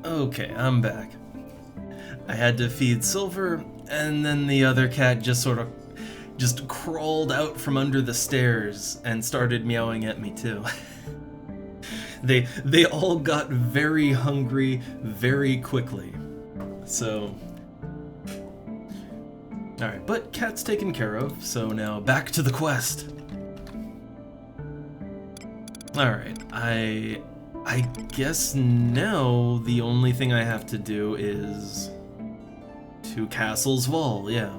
Okay, I'm back. I had to feed Silver, and then the other cat just crawled out from under the stairs and started meowing at me too. They all got very hungry very quickly. So, alright, but cat's taken care of, so now back to the quest. Alright, I guess now the only thing I have to do is to Castle's Vol, yeah.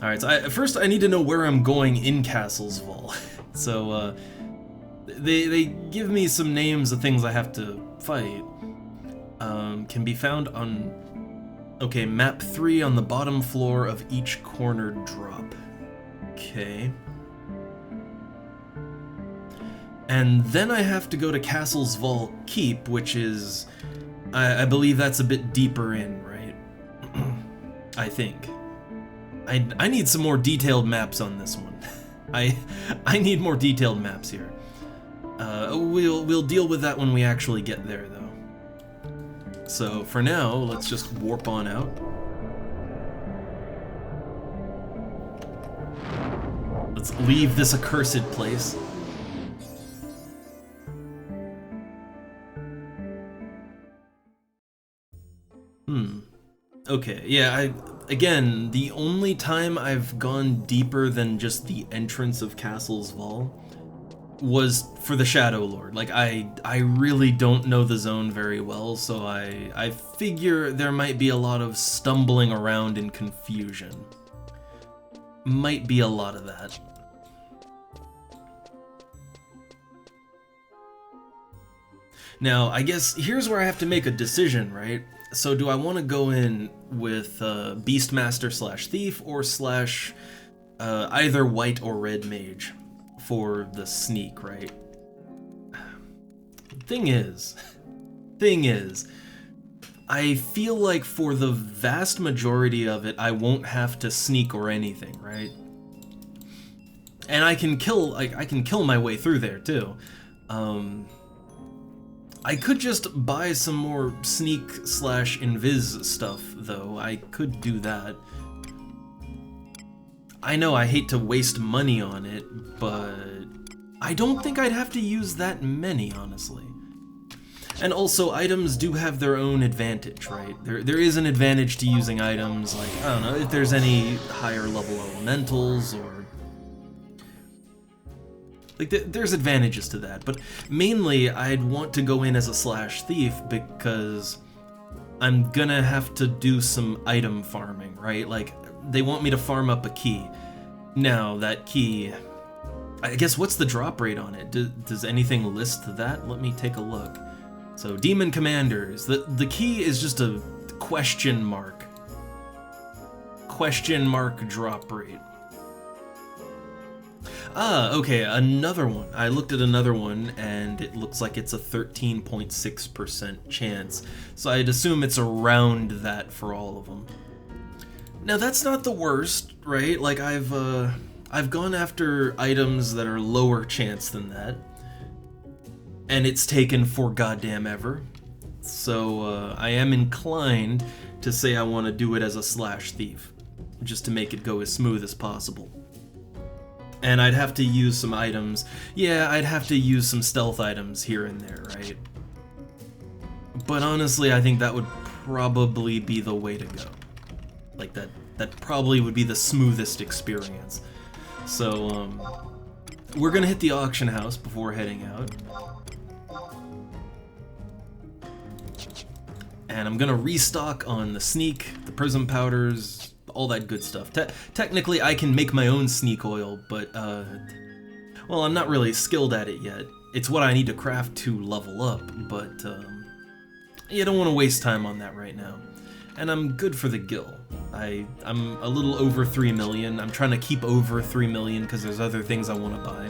Alright, so first I need to know where I'm going in Castle's Vol. So, they give me some names of things I have to fight. Can be found on, okay, map 3 on the bottom floor of each cornered drop. Okay. And then I have to go to Castle's Vol Keep, which is, I believe that's a bit deeper in, right? I think. I need some more detailed maps on this one. I need more detailed maps here. We'll deal with that when we actually get there, though. So for now, let's just warp on out. Let's leave this accursed place. Okay, yeah, again, the only time I've gone deeper than just the entrance of Castle's Vol was for the Shadow Lord. Like, I really don't know the zone very well, so I figure there might be a lot of stumbling around and confusion. Might be a lot of that. Now, I guess here's where I have to make a decision, right? So do I want to go in with Beastmaster / Thief or / either White or Red Mage for the sneak, right? Thing is, I feel like for the vast majority of it, I won't have to sneak or anything, right? And I can kill my way through there too. I could just buy some more sneak / invis stuff, though. I could do that. I know I hate to waste money on it, but I don't think I'd have to use that many, honestly. And also, items do have their own advantage, right? There is an advantage to using items, like, I don't know, if there's any higher level elementals, or... like, there's advantages to that, but mainly I'd want to go in as a / thief because I'm gonna have to do some item farming, right? Like, they want me to farm up a key. Now, that key... I guess, what's the drop rate on it? Does anything list that? Let me take a look. So, Demon Commanders. The key is just a question mark. Question mark drop rate. Ah, okay, another one. I looked at another one, and it looks like it's a 13.6% chance. So I'd assume it's around that for all of them. Now, that's not the worst, right? Like, I've gone after items that are lower chance than that, and it's taken for goddamn ever. So, I am inclined to say I want to do it as a / thief, just to make it go as smooth as possible. And I'd have to use some items. Yeah, I'd have to use some stealth items here and there, right? But honestly, I think that would probably be the way to go. Like, that probably would be the smoothest experience. So, we're gonna hit the auction house before heading out. And I'm gonna restock on the sneak, the prism powders, all that good stuff. Technically, I can make my own sneak oil, but, well, I'm not really skilled at it yet. It's what I need to craft to level up, but, you don't want to waste time on that right now. And I'm good for the gil. I'm a little over 3 million. I'm trying to keep over 3 million because there's other things I want to buy.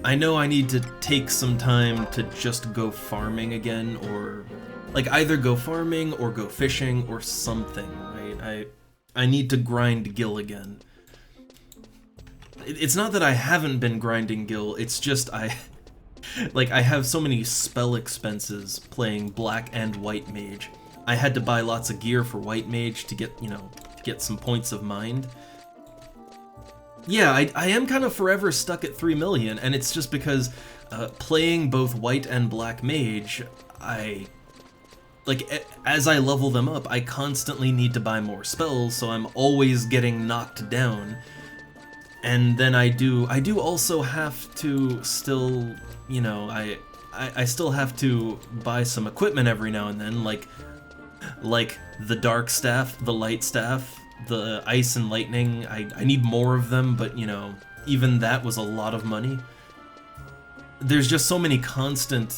I know I need to take some time to just go farming again, or, like, either go farming or go fishing or something, right? I need to grind gil again. It's not that I haven't been grinding gil, it's just I have so many spell expenses playing black and white mage. I had to buy lots of gear for white mage to get, get some points of mind. Yeah, I am kind of forever stuck at 3 million, and it's just because playing both white and black mage, as I level them up, I constantly need to buy more spells, so I'm always getting knocked down. And then I do also have to still, I still have to buy some equipment every now and then, like the dark staff, the light staff, the ice and lightning. I need more of them, but, even that was a lot of money. There's just so many constant,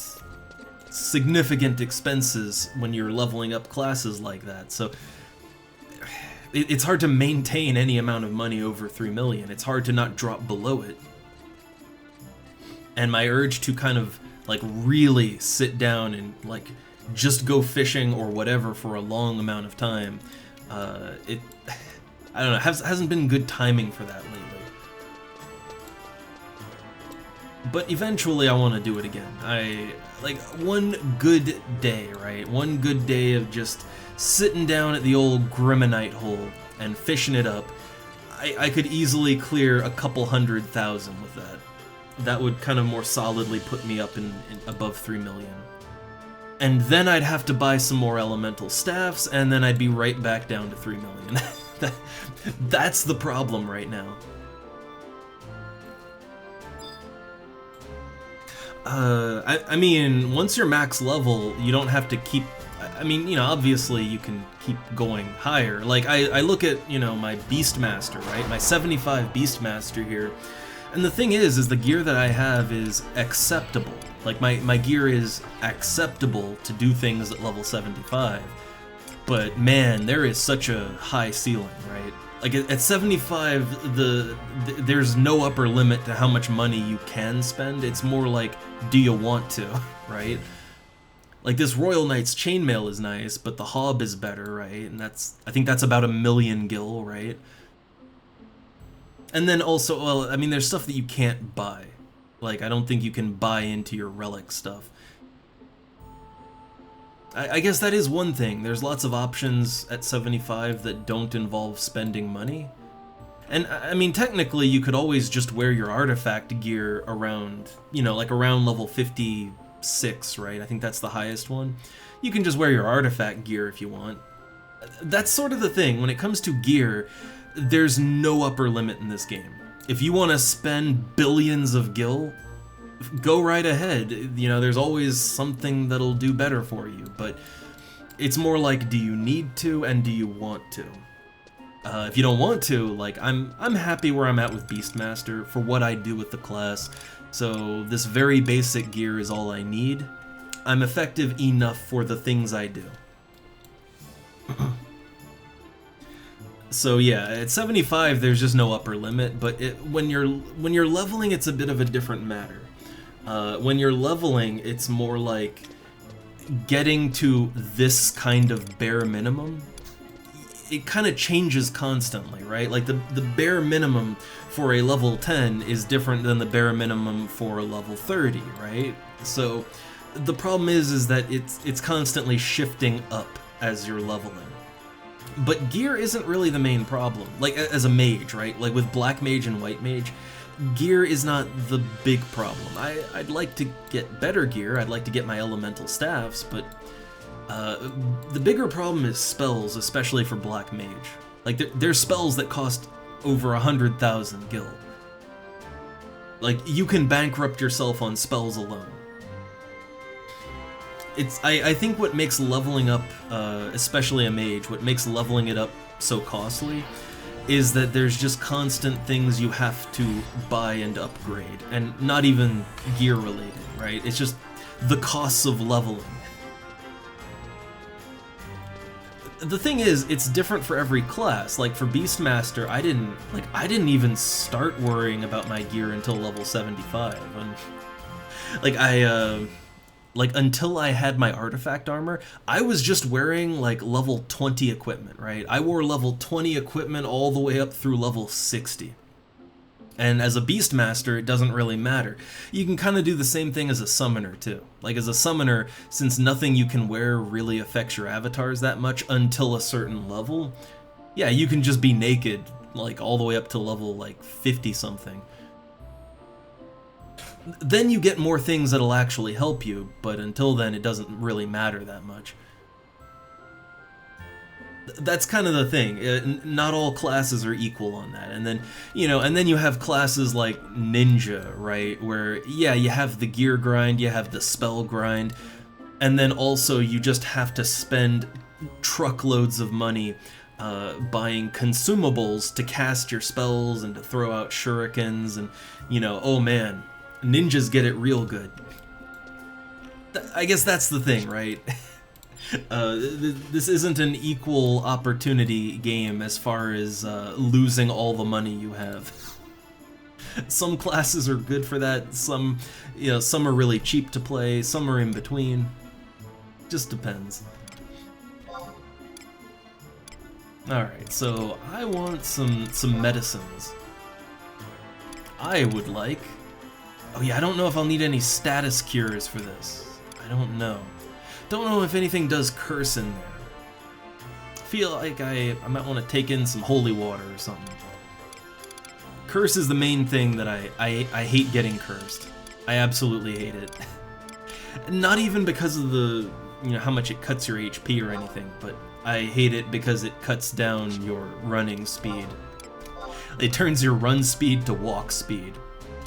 significant expenses when you're leveling up classes like that, so it's hard to maintain any amount of money over 3 million. It's hard to not drop below it. and my urge to kind of like really sit down and like just go fishing or whatever for a long amount of time, it I don't know, hasn't been good timing for that lately. But eventually I want to do it again. Like one good day, right? One good day of just sitting down at the old Grimonite hole and fishing it up. I could easily clear a couple 100,000 with that. That would kind of more solidly put me up in above 3 million. And then I'd have to buy some more elemental staffs, and then I'd be right back down to 3 million. That's the problem right now. I mean, once you're max level, you don't have to keep... I mean, you know, obviously you can keep going higher. Like, I look at, you know, my Beastmaster, right? My 75 Beastmaster here. And the thing is the gear that I have is acceptable. Like, my gear is acceptable to do things at level 75. But, man, there is such a high ceiling, right? Like, at 75, there's no upper limit to how much money you can spend. It's more like, do you want to, right? Like, this Royal Knight's chainmail is nice, but the Hob is better, right? And I think that's about 1 million gil, right? And then also, well, I mean, there's stuff that you can't buy. Like, I don't think you can buy into your relic stuff. I guess that is one thing. There's lots of options at 75 that don't involve spending money. And, I mean, technically, you could always just wear your artifact gear around, you know, like around level 56, right? I think that's the highest one. You can just wear your artifact gear if you want. That's sort of the thing. When it comes to gear, there's no upper limit in this game. If you want to spend billions of gil, go right ahead. You know, there's always something that'll do better for you, but it's more like, do you need to and do you want to? If you don't want to, like, I'm happy where I'm at with Beastmaster for what I do with the class, so this very basic gear is all I need. I'm effective enough for the things I do. So yeah, at 75 there's just no upper limit, but when you're leveling, it's a bit of a different matter. When you're leveling, it's more like getting to this kind of bare minimum. It kind of changes constantly, right? Like the bare minimum for a level 10 is different than the bare minimum for a level 30, right? So the problem is that it's constantly shifting up as you're leveling. But gear isn't really the main problem, like as a mage, right? Like with Black Mage and White Mage, gear is not the big problem. I'd like to get better gear, I'd like to get my elemental staffs, but the bigger problem is spells, especially for Black Mage. Like, there's spells that cost over 100,000 gil. Like, you can bankrupt yourself on spells alone. I think what makes leveling up, especially a mage, what makes leveling it up so costly is that there's just constant things you have to buy and upgrade, and not even gear related, right? It's just the costs of leveling. The thing is, it's different for every class. Like for Beastmaster, I didn't even start worrying about my gear until level 75. And like until I had my artifact armor, I was just wearing like level 20 equipment, right? I wore level 20 equipment all the way up through level 60. And as a Beastmaster, it doesn't really matter. You can kind of do the same thing as a summoner too. Like as a summoner, since nothing you can wear really affects your avatars that much until a certain level, yeah, you can just be naked like all the way up to level like 50 something. Then you get more things that'll actually help you, but until then it doesn't really matter that much. That's kind of the thing. Not all classes are equal on that. And then, you know, and then you have classes like Ninja, right? Where, yeah, you have the gear grind, you have the spell grind, and then also you just have to spend truckloads of money buying consumables to cast your spells and to throw out shurikens, and, you know, oh man, ninjas get it real good. I guess that's the thing, right? This isn't an equal opportunity game as far as losing all the money you have. Some classes are good for that, some, some are really cheap to play, some are in between. Just depends. Alright, so I want some medicines. I would like... Oh yeah, I don't know if I'll need any status cures for this. I don't know. Don't know if anything does curse in there. Feel like I might want to take in some holy water or something. Curse is the main thing that I hate getting cursed. I absolutely hate it. Not even because of the, how much it cuts your HP or anything, but I hate it because it cuts down your running speed. It turns your run speed to walk speed,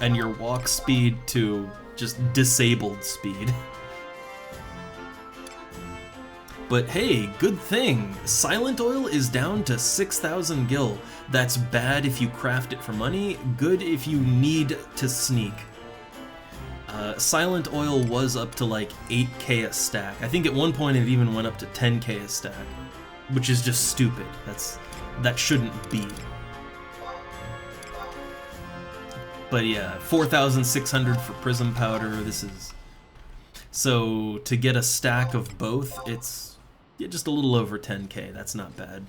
and your walk speed to just disabled speed. But hey, good thing! Silent Oil is down to 6,000 gil. That's bad if you craft it for money, good if you need to sneak. Silent Oil was up to like 8k a stack. I think at one point it even went up to 10k a stack, which is just stupid. That shouldn't be. But yeah, 4,600 for Prism Powder, this is... So, to get a stack of both, it's just a little over 10k, that's not bad.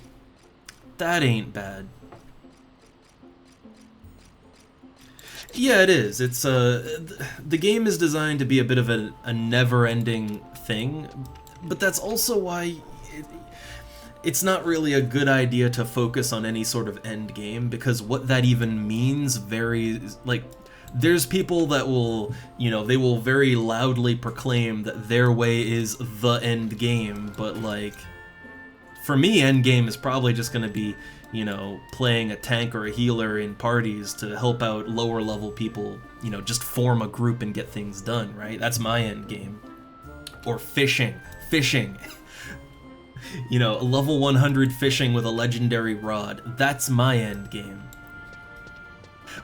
That ain't bad. Yeah, it is. It's the game is designed to be a bit of a never-ending thing, but that's also why it's not really a good idea to focus on any sort of end game, because what that even means varies. Like, there's people that will, they will very loudly proclaim that their way is the end game, but like, for me, end game is probably just going to be, playing a tank or a healer in parties to help out lower level people, just form a group and get things done, right? That's my end game. Or fishing. Level 100 fishing with a legendary rod. That's my end game.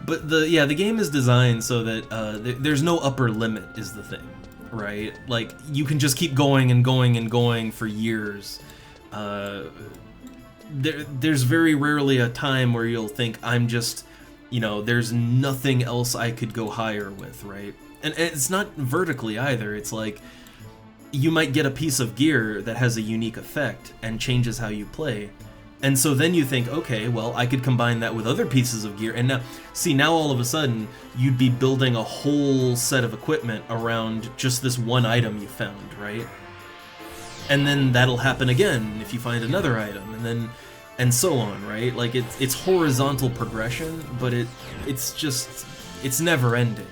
But the game is designed so that there's no upper limit is the thing, right? Like, you can just keep going and going and going for years. There's very rarely a time where you'll think, I'm just, there's nothing else I could go higher with, right? And it's not vertically either. It's like, you might get a piece of gear that has a unique effect and changes how you play. And so then you think, okay, well, I could combine that with other pieces of gear. And now all of a sudden, you'd be building a whole set of equipment around just this one item you found, right? And then that'll happen again if you find another item, and so on, right? Like, it's horizontal progression, but it's never ending.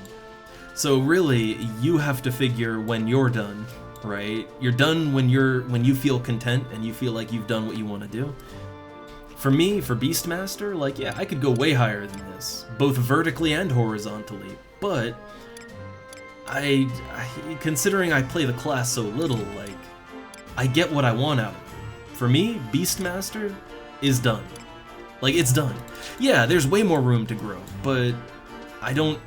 So really, you have to figure when you're done, right? You're done when you feel content and you feel like you've done what you want to do. For me, for Beastmaster, like, yeah, I could go way higher than this, both vertically and horizontally, but considering I play the class so little, like, I get what I want out of it. For me, Beastmaster is done. Like, it's done. Yeah, there's way more room to grow, but I don't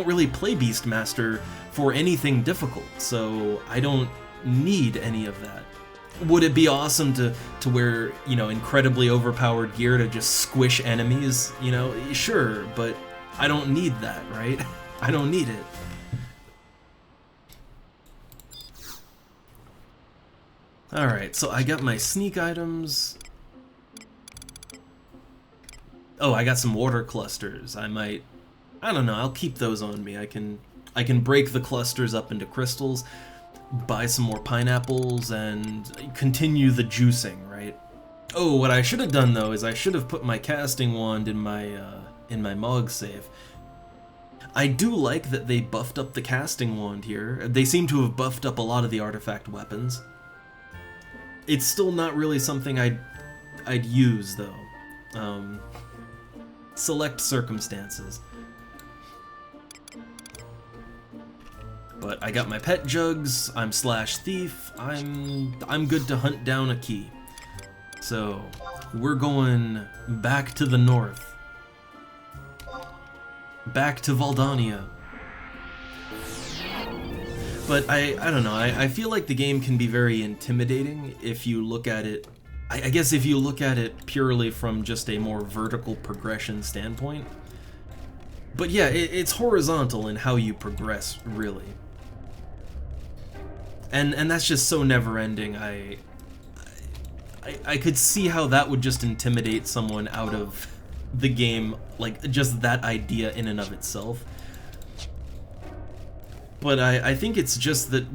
really play Beastmaster for anything difficult, so I don't need any of that. Would it be awesome to wear, incredibly overpowered gear to just squish enemies? Sure, but I don't need that, right? I don't need it. Alright, so I got my sneak items. Oh, I got some water clusters. I don't know, I'll keep those on me. I can break the clusters up into crystals, buy some more pineapples, and continue the juicing, right? Oh, what I should have done though is I should have put my casting wand in my Mog save. I do like that they buffed up the casting wand here. They seem to have buffed up a lot of the artifact weapons. It's still not really something I'd use though. Select circumstances. But I got my pet jugs, I'm /thief, I'm good to hunt down a key. So, we're going back to the north. Back to Valdania. But I don't know, I feel like the game can be very intimidating if you look at it, I guess if you look at it purely from just a more vertical progression standpoint. But yeah, it's horizontal in how you progress, really. And that's just so never-ending. I could see how that would just intimidate someone out of the game, like, just that idea in and of itself. But I think it's just that,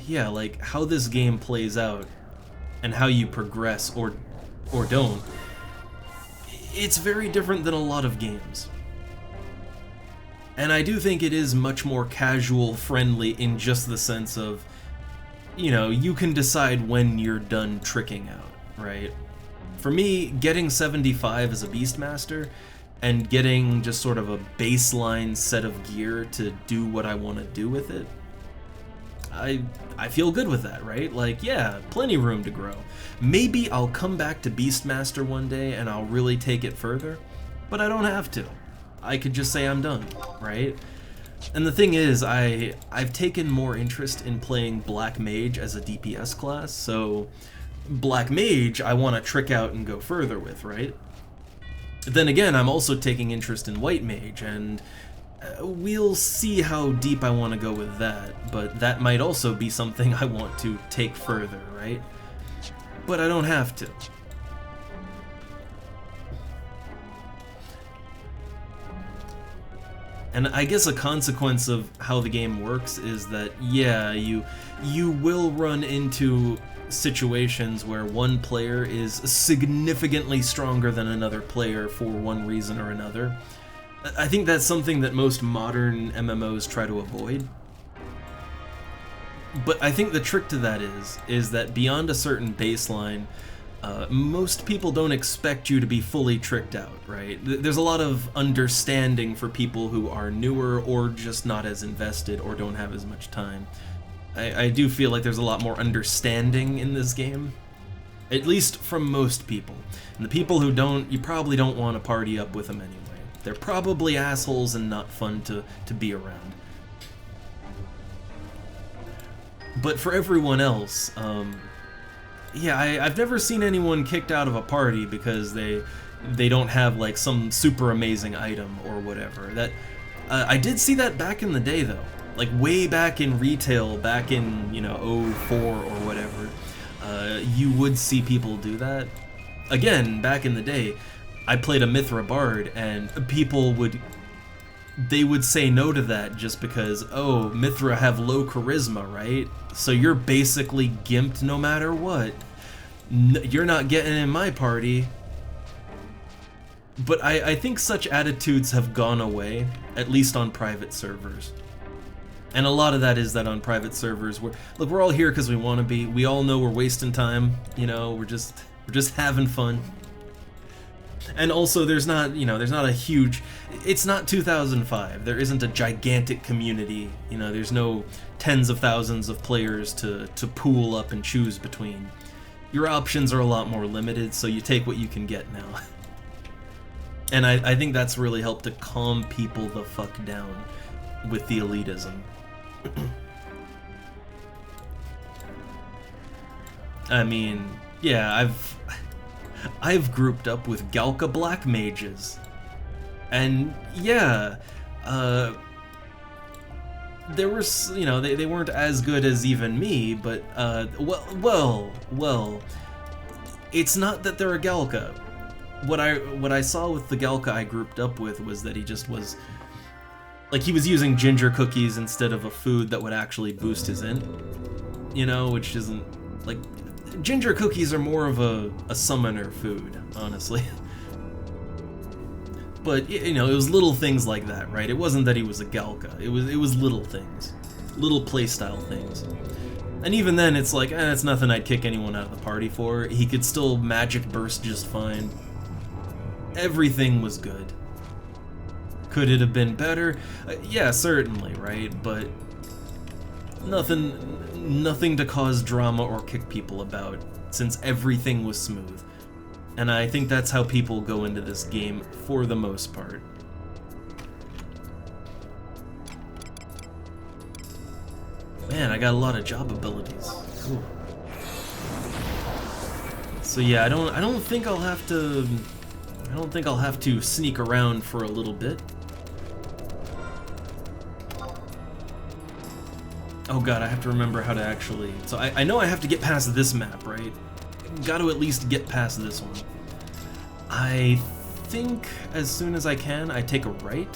yeah, like, how this game plays out and how you progress or don't, it's very different than a lot of games. And I do think it is much more casual friendly in just the sense of, you know, you can decide when you're done tricking out, right? For me, getting 75 as a Beastmaster and getting just sort of a baseline set of gear to do what I want to do with it, I feel good with that, right? Like, yeah, plenty room to grow. Maybe I'll come back to Beastmaster one day and I'll really take it further, but I don't have to. I could just say I'm done, right? And the thing is, I've taken more interest in playing Black Mage as a DPS class, so Black Mage I want to trick out and go further with, right? Then again, I'm also taking interest in White Mage, and we'll see how deep I want to go with that, but that might also be something I want to take further, right? But I don't have to. And I guess a consequence of how the game works is that, yeah, you will run into situations where one player is significantly stronger than another player for one reason or another. I think that's something that most modern MMOs try to avoid. But I think the trick to that is that beyond a certain baseline, most people don't expect you to be fully tricked out, right? There's a lot of understanding for people who are newer or just not as invested or don't have as much time. I do feel like there's a lot more understanding in this game, at least from most people. And the people who don't, you probably don't want to party up with them anyway. They're probably assholes and not fun to be around. But for everyone else, yeah, I've never seen anyone kicked out of a party because they don't have like some super amazing item or whatever. That I did see that back in the day though, like way back in retail, back in, you know, 04 or whatever. You would see people do that. Again, back in the day, I played a Mithra Bard, and people would say no to that just because, oh, Mithra have low charisma, right? So you're basically gimped no matter what. You're not getting in my party. But I think such attitudes have gone away, at least on private servers. And a lot of that is that on private servers, we're all here because we want to be. We all know we're wasting time, you know, we're just having fun. And also, there's not a huge, it's not 2005. There isn't a gigantic community. You know, there's no tens of thousands of players to pool up and choose between. Your options are a lot more limited, so you take what you can get now. And I think that's really helped to calm people the fuck down with the elitism. I mean, yeah, I've grouped up with Galka Black Mages, and yeah, there were, you know, they weren't as good as even me, but well, it's not that they're a Galka. What I saw with the Galka I grouped up with was that he just was, like, he was using ginger cookies instead of a food that would actually boost his int, you know, which isn't, like, ginger cookies are more of a summoner food, honestly. But, you know, it was little things like that, right? It wasn't that he was a Galka. It was little things. Little playstyle things. And even then, it's like, it's nothing I'd kick anyone out of the party for. He could still magic burst just fine. Everything was good. Could it have been better? Yeah, certainly, right? But nothing to cause drama or kick people about, since everything was smooth. And I think that's how people go into this game for the most part. Man, I got a lot of job abilities. Ooh. So yeah, I don't think I'll have to sneak around for a little bit. Oh god, I have to remember how to actually... So I know I have to get past this map, right? Got to at least get past this one. I think as soon as I can, I take a right.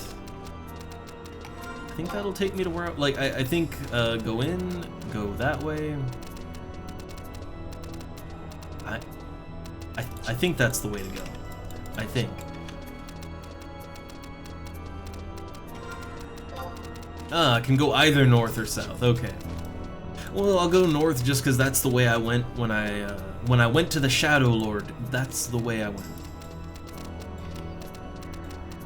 I think that'll take me to where... Like, I think go in, go that way. I think that's the way to go. I think. Ah, I can go either north or south. Okay. Well, I'll go north just because that's the way I went when I went to the Shadow Lord. That's the way I went.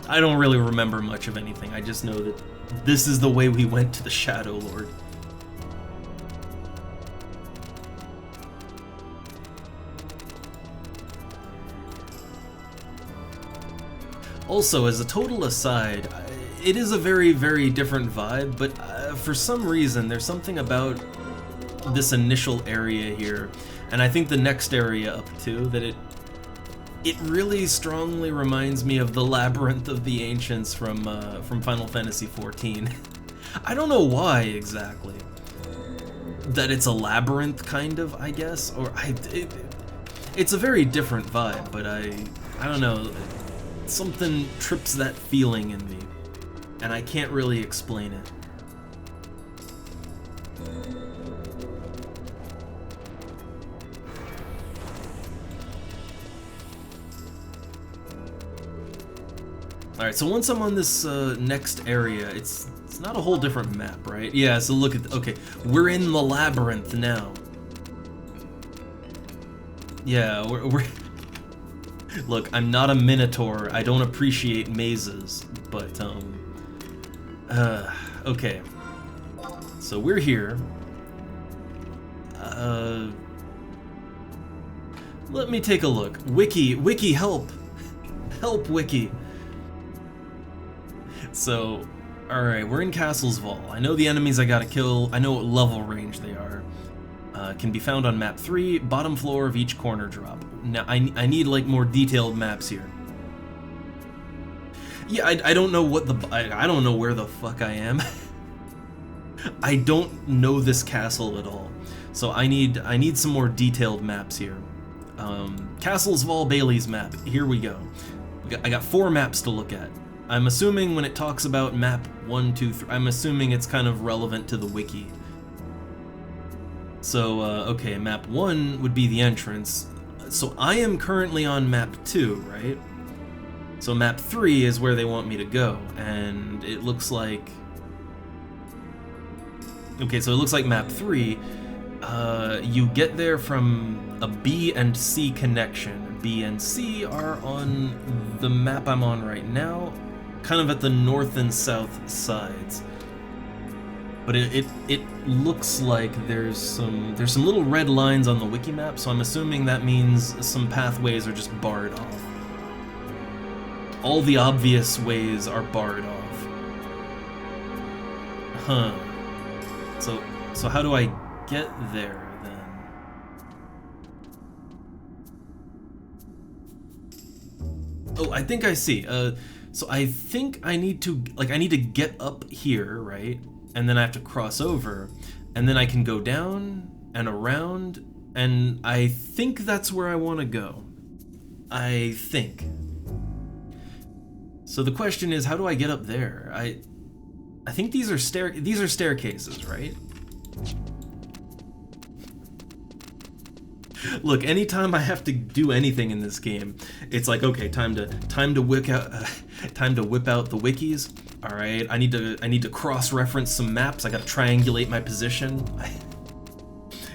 I don't really remember much of anything. I just know that this is the way we went to the Shadow Lord. Also, as a total aside, it is a very, very different vibe, but for some reason, there's something about this initial area here, and I think the next area up too, that it really strongly reminds me of the Labyrinth of the Ancients from Final Fantasy XIV. I don't know why exactly. That it's a labyrinth, kind of, I guess, or it's a very different vibe, but I don't know. Something trips that feeling in me, and I can't really explain it. Alright, so once I'm on this next area, it's not a whole different map, right? Yeah, so look at... Okay, we're in the labyrinth now. Yeah, we're Look, I'm not a minotaur. I don't appreciate mazes, but okay. So we're here. Let me take a look. Wiki, help! Help, Wiki! So, alright, we're in Castle's Vault. I know the enemies I gotta kill. I know what level range they are. Can be found on map 3, bottom floor of each corner drop. Now, I need, like, more detailed maps here. Yeah, I don't know what I don't know where the fuck I am. I don't know this castle at all. So I need some more detailed maps here. Castle's Vault Bailey's map. Here we go. I got 4 maps to look at. I'm assuming when it talks about map 1, 2, 3, I'm assuming it's kind of relevant to the wiki. So, okay, map 1 would be the entrance. So I am currently on map 2, right? So map 3 is where they want me to go, and it looks like... Okay, so it looks like map 3, you get there from a B and C connection. B and C are on the map I'm on right now, kind of at the north and south sides. But it looks like there's some little red lines on the wiki map, so I'm assuming that means some pathways are just barred off. All the obvious ways are barred off. Huh. So how do I get there then? Oh, I think I see. So I think I need to get up here, right? And then I have to cross over, and then I can go down and around, and I think that's where I want to go. I think. So the question is, how do I get up there? I think these are staircases, right? Look, anytime I have to do anything in this game, it's like, okay, time to whip out the wikis. All right, I need to cross-reference some maps. I gotta triangulate my position. I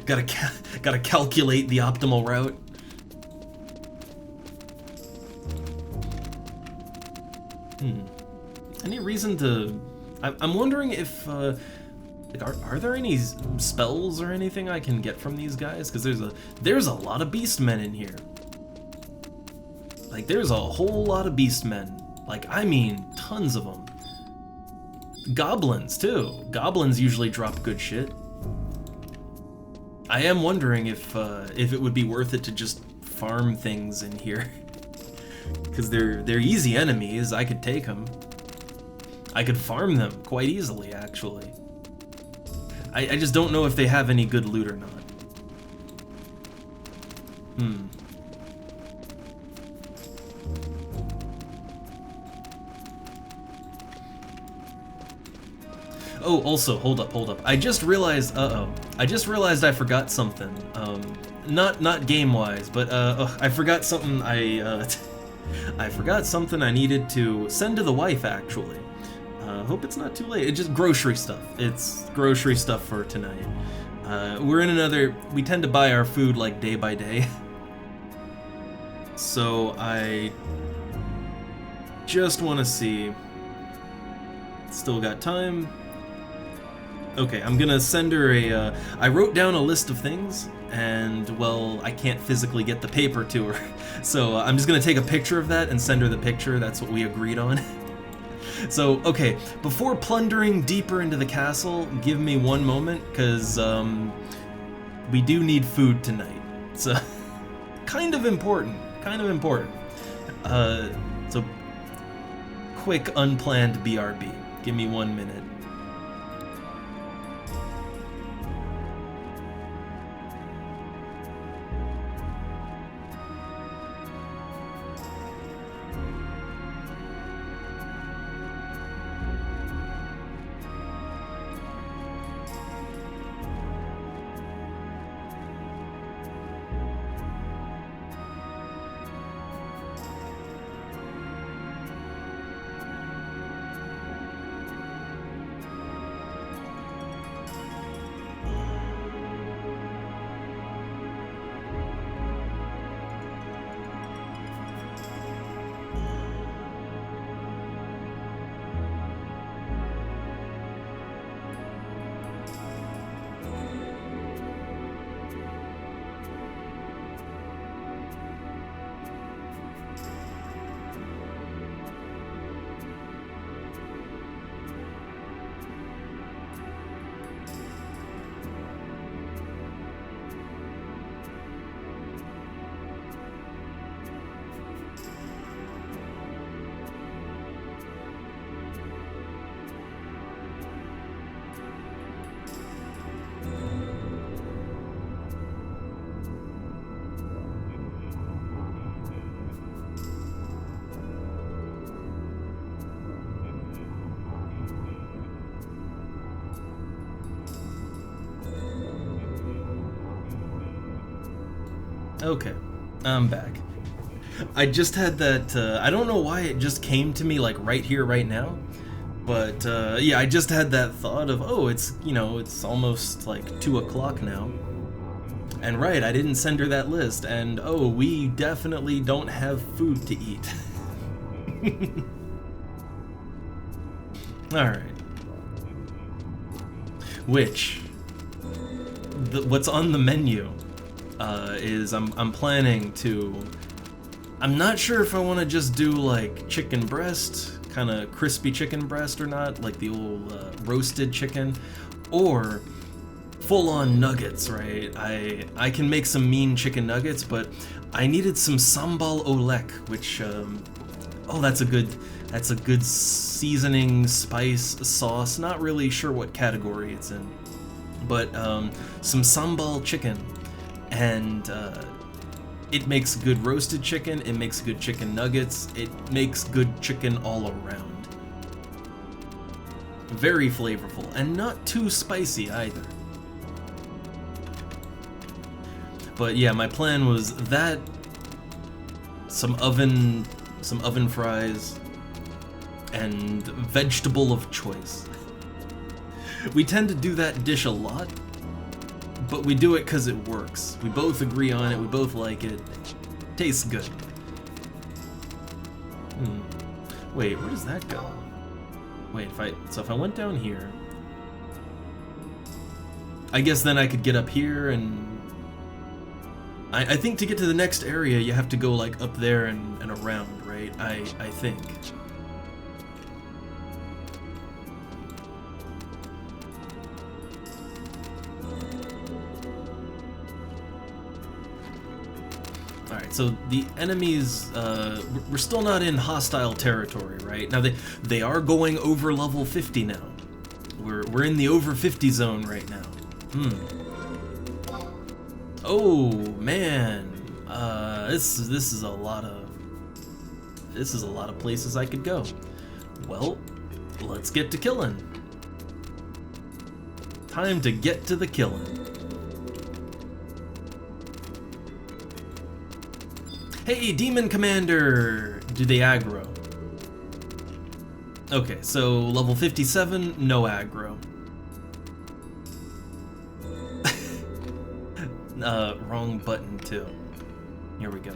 gotta calculate the optimal route. Any reason to? I'm wondering if like, are there any spells or anything I can get from these guys? Because there's a lot of beastmen in here. Like, there's a whole lot of beastmen. Like, I mean, tons of them. Goblins, too. Goblins usually drop good shit. I am wondering if it would be worth it to just farm things in here. Because they're easy enemies, I could take them. I could farm them quite easily, actually. I just don't know if they have any good loot or not. Oh, also, hold up. I just realized, I just realized I forgot something. Not game-wise, but, I forgot something I forgot something I needed to send to the wife, actually. Hope it's not too late. It's just grocery stuff. It's grocery stuff for tonight. We tend to buy our food, like, day by day. So, I just want to see. Still got time. Okay, I'm gonna send her I wrote down a list of things, and, well, I can't physically get the paper to her. So I'm just gonna take a picture of that and send her the picture. That's what we agreed on. So, okay, before plundering deeper into the castle, give me one moment, because, we do need food tonight. So, kind of important. So, quick, unplanned BRB. Give me 1 minute. Okay, I'm back. I just had that, I don't know why it just came to me, like, right here, right now. But, yeah, I just had that thought of, oh, it's, you know, it's almost, like, 2 o'clock now. And right, I didn't send her that list, and, oh, we definitely don't have food to eat. Alright. Which, what's on the menu is I'm planning to, I'm not sure if I want to just do like chicken breast, kind of crispy chicken breast or not, like the old roasted chicken, or full-on nuggets, right? I can make some mean chicken nuggets, but I needed some sambal olek, which oh, that's a good seasoning spice sauce. Not really sure what category it's in, but some sambal chicken, and it makes good roasted chicken, it makes good chicken nuggets, it makes good chicken all around. Very flavorful, and not too spicy either. But yeah, my plan was that, some oven fries, and vegetable of choice. We tend to do that dish a lot, but we do it because it works. We both agree on it, we both like it. Tastes good. Wait, where does that go? Wait, if I went down here, I guess then I could get up here, and I think to get to the next area you have to go like up there and around, right? I think. Alright, so the enemies, we're still not in hostile territory, right? Now they are going over level 50 now, We're in the over 50 zone right now. Oh man, this is a lot of places I could go. Well, let's get to killing. Time to get to the killing. Hey, Demon Commander! Do they aggro? Okay, so level 57, no aggro. Wrong button too. Here we go.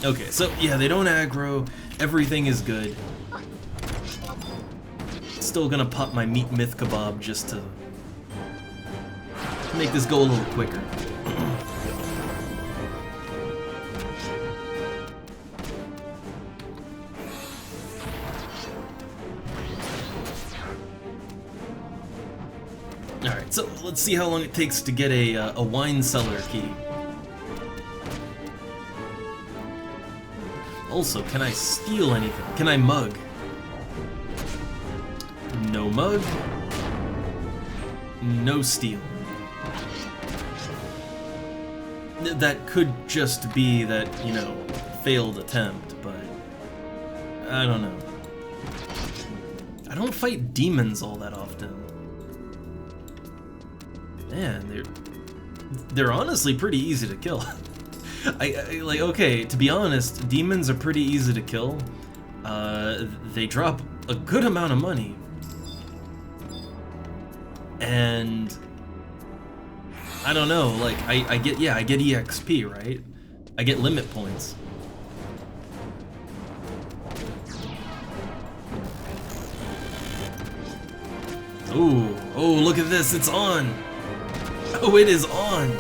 Okay, so yeah, they don't aggro. Everything is good. Still gonna pop my meat myth kebab just to make this go a little quicker. Alright, so let's see how long it takes to get a wine cellar key. Also, can I steal anything? Can I mug? No mug. No steal. That could just be that, you know, failed attempt, but I don't know. I don't fight demons all that often. Man, they're honestly pretty easy to kill. I like, okay, to be honest, demons are pretty easy to kill. They drop a good amount of money. And I don't know, like I get EXP, right? I get limit points. Ooh, oh, look at this, it's on. Oh, it is on.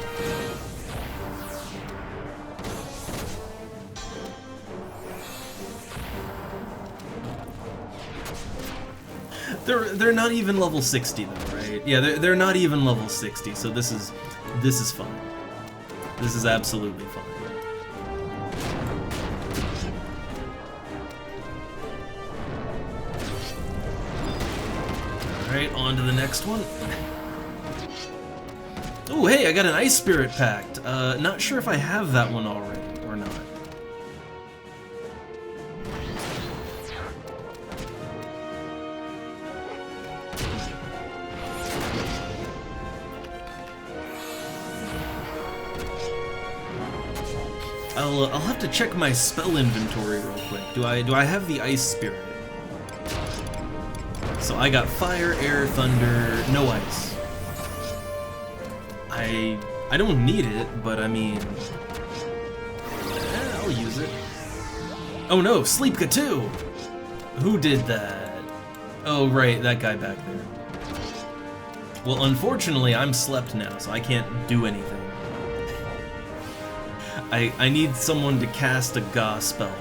They're not even level 60 though, right? Yeah, they're not even level 60, so this is fine. This is absolutely fine. Alright, on to the next one. Oh, hey, I got an Ice Spirit Pact. Not sure if I have that one already or not. I'll have to check my spell inventory real quick. Do I have the Ice Spirit? So I got fire, air, thunder, no ice. I don't need it, but I mean, I'll use it. Oh no, Sleepka too! Who did that? Oh right, that guy back there. Well, unfortunately, I'm slept now, so I can't do anything. I need someone to cast a Ga spell.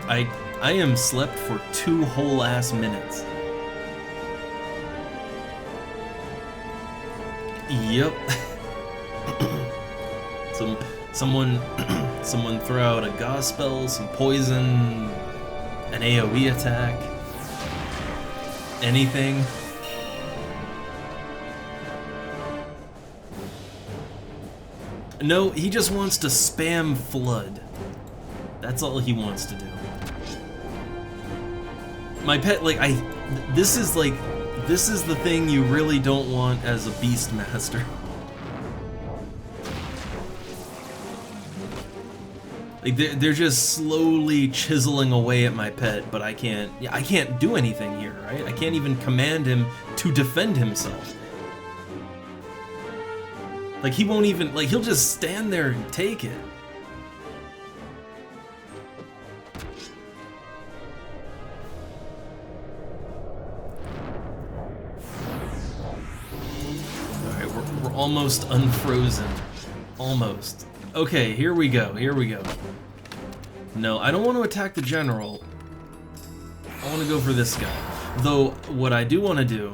I am slept for 2 whole ass minutes. Yep. Someone throw out a Ga spell, some poison, an AoE attack, anything. No, he just wants to spam flood. That's all he wants to do. My pet, like, this is the thing you really don't want as a Beastmaster. Like, they're just slowly chiseling away at my pet, but I can't do anything here, right? I can't even command him to defend himself. Like, he won't even, like, he'll just stand there and take it. Alright, we're almost unfrozen. Almost. Okay, here we go, here we go. No, I don't want to attack the general. I want to go for this guy. Though, what I do want to do,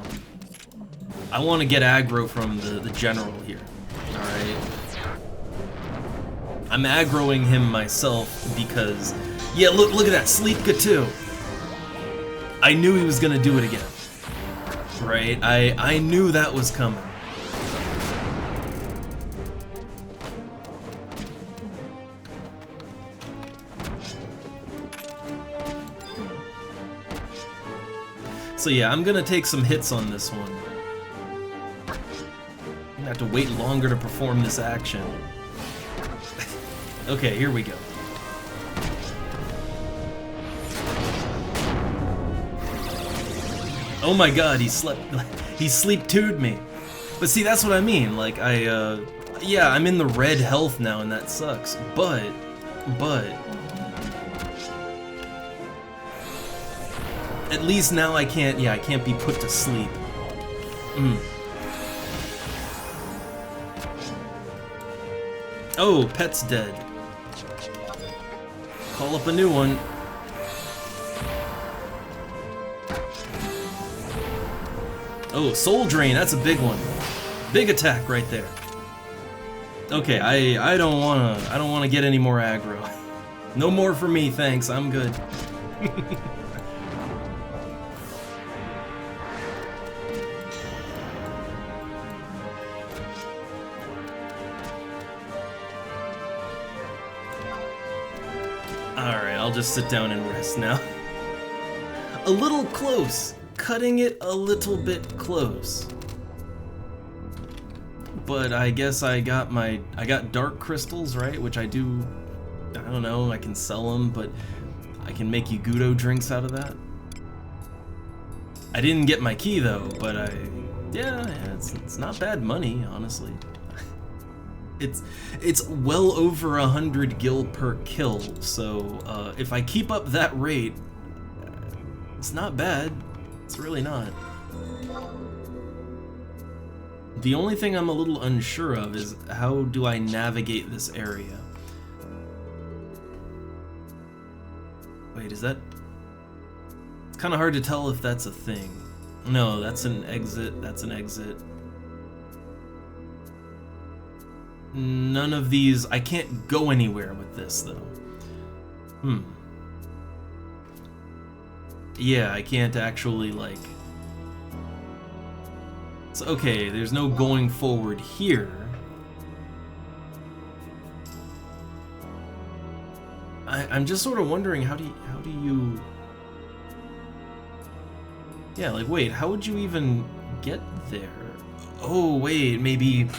I want to get aggro from the general here. Alright. I'm aggroing him myself because, yeah, look at that, Sleepka too. I knew he was gonna do it again. Right? I knew that was coming. So yeah, I'm gonna take some hits on this one. I'm gonna have to wait longer to perform this action. Okay, here we go. Oh my god, he sleep-2'd me. But see, that's what I mean, like, yeah, I'm in the red health now, and that sucks, but... At least now I can't be put to sleep. Oh, pet's dead. Call up a new one. Oh, soul drain, that's a big one. Big attack right there. Okay, I don't wanna get any more aggro. No more for me, thanks, I'm good. Alright, I'll just sit down and rest now. A little close. Cutting it a little bit close. But I guess I got dark crystals, right? Which I don't know, I can sell them, but I can make you Gudo drinks out of that. I didn't get my key though, but yeah, it's not bad money, honestly. It's well over 100 gil per kill, so if I keep up that rate, it's not bad. It's really not. The only thing I'm a little unsure of is how do I navigate this area? Wait, is that... It's kind of hard to tell if that's a thing. No, that's an exit, that's an exit. None of these... I can't go anywhere with this, though. Yeah, I can't actually, like... It's okay, there's no going forward here. I'm just sort of wondering, how do you... Yeah, like, wait, how would you even get there? Oh, wait, maybe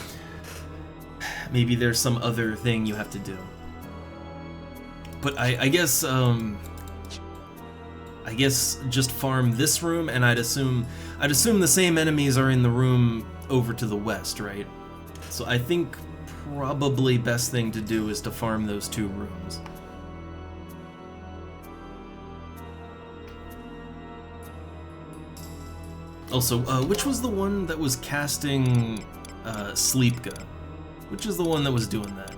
there's some other thing you have to do. But I guess just farm this room, and I'd assume the same enemies are in the room over to the west, right? So I think probably best thing to do is to farm those two rooms. Also, which was the one that was casting Sleepga? Which is the one that was doing that?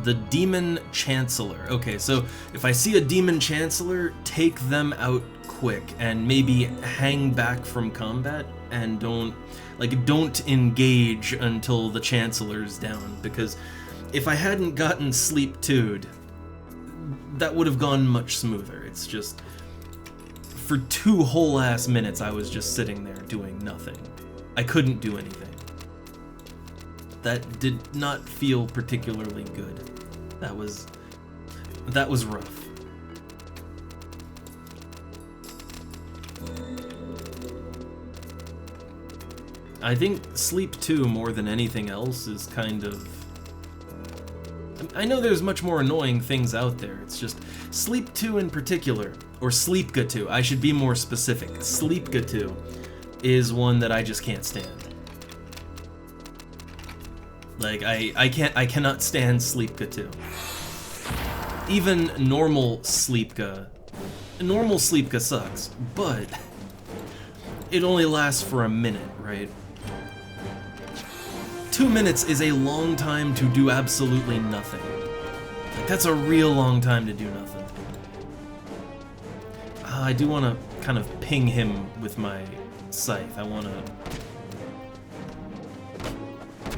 The Demon Chancellor. Okay, so if I see a Demon Chancellor, take them out quick and maybe hang back from combat and don't engage until the Chancellor's down, because if I hadn't gotten Sleep 2'd, that would have gone much smoother. It's just, for 2 whole ass minutes I was just sitting there doing nothing. I couldn't do anything. That did not feel particularly good. That was rough. I think Sleep 2 more than anything else is kind of... I know there's much more annoying things out there, it's just Sleep 2 in particular, or Sleepga 2, I should be more specific. Sleepga 2 is one that I just can't stand. Like, I cannot stand Sleepga 2. Even normal Sleepga sucks, but it only lasts for a minute, right? 2 minutes is a long time to do absolutely nothing. Like, that's a real long time to do nothing. I do want to kind of ping him with my scythe. I want to...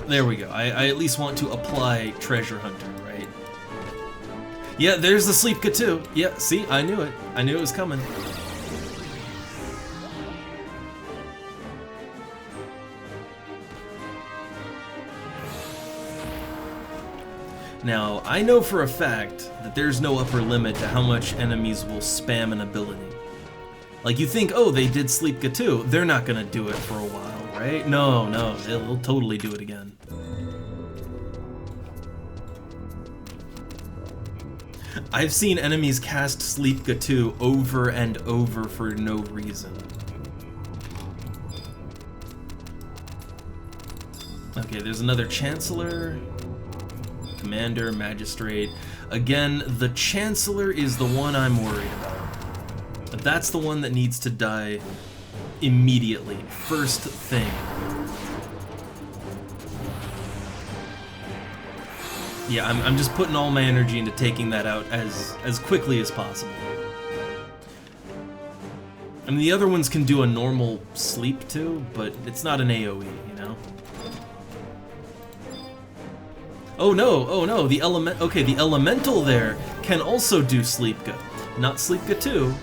There we go. I at least want to apply Treasure Hunter, right? Yeah, there's the Sleepka too. Yeah, see, I knew it. I knew it was coming. Now, I know for a fact that there's no upper limit to how much enemies will spam an ability. Like, you think, oh, they did Sleepka too, they're not gonna do it for a while, right? No, no, they'll totally do it again. I've seen enemies cast Sleepka too over and over for no reason. Okay, there's another Chancellor. Commander, Magistrate. Again, the Chancellor is the one I'm worried about. That's the one that needs to die immediately. First thing. Yeah, I'm just putting all my energy into taking that out as quickly as possible. I mean, the other ones can do a normal sleep too, but it's not an AoE, you know? Oh no, the elemental there can also do Sleepka. Not Sleepka 2,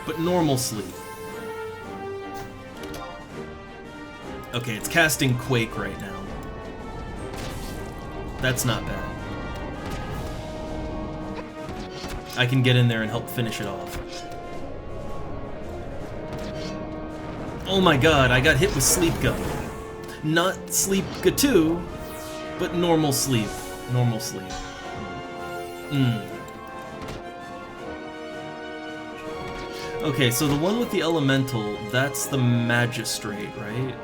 but normal sleep. Okay, it's casting Quake right now. That's not bad. I can get in there and help finish it off. Oh my god, I got hit with Sleepka. Not Sleepka 2, but normal sleep. Normal sleep. Okay, so the one with the elemental, that's the Magistrate, right?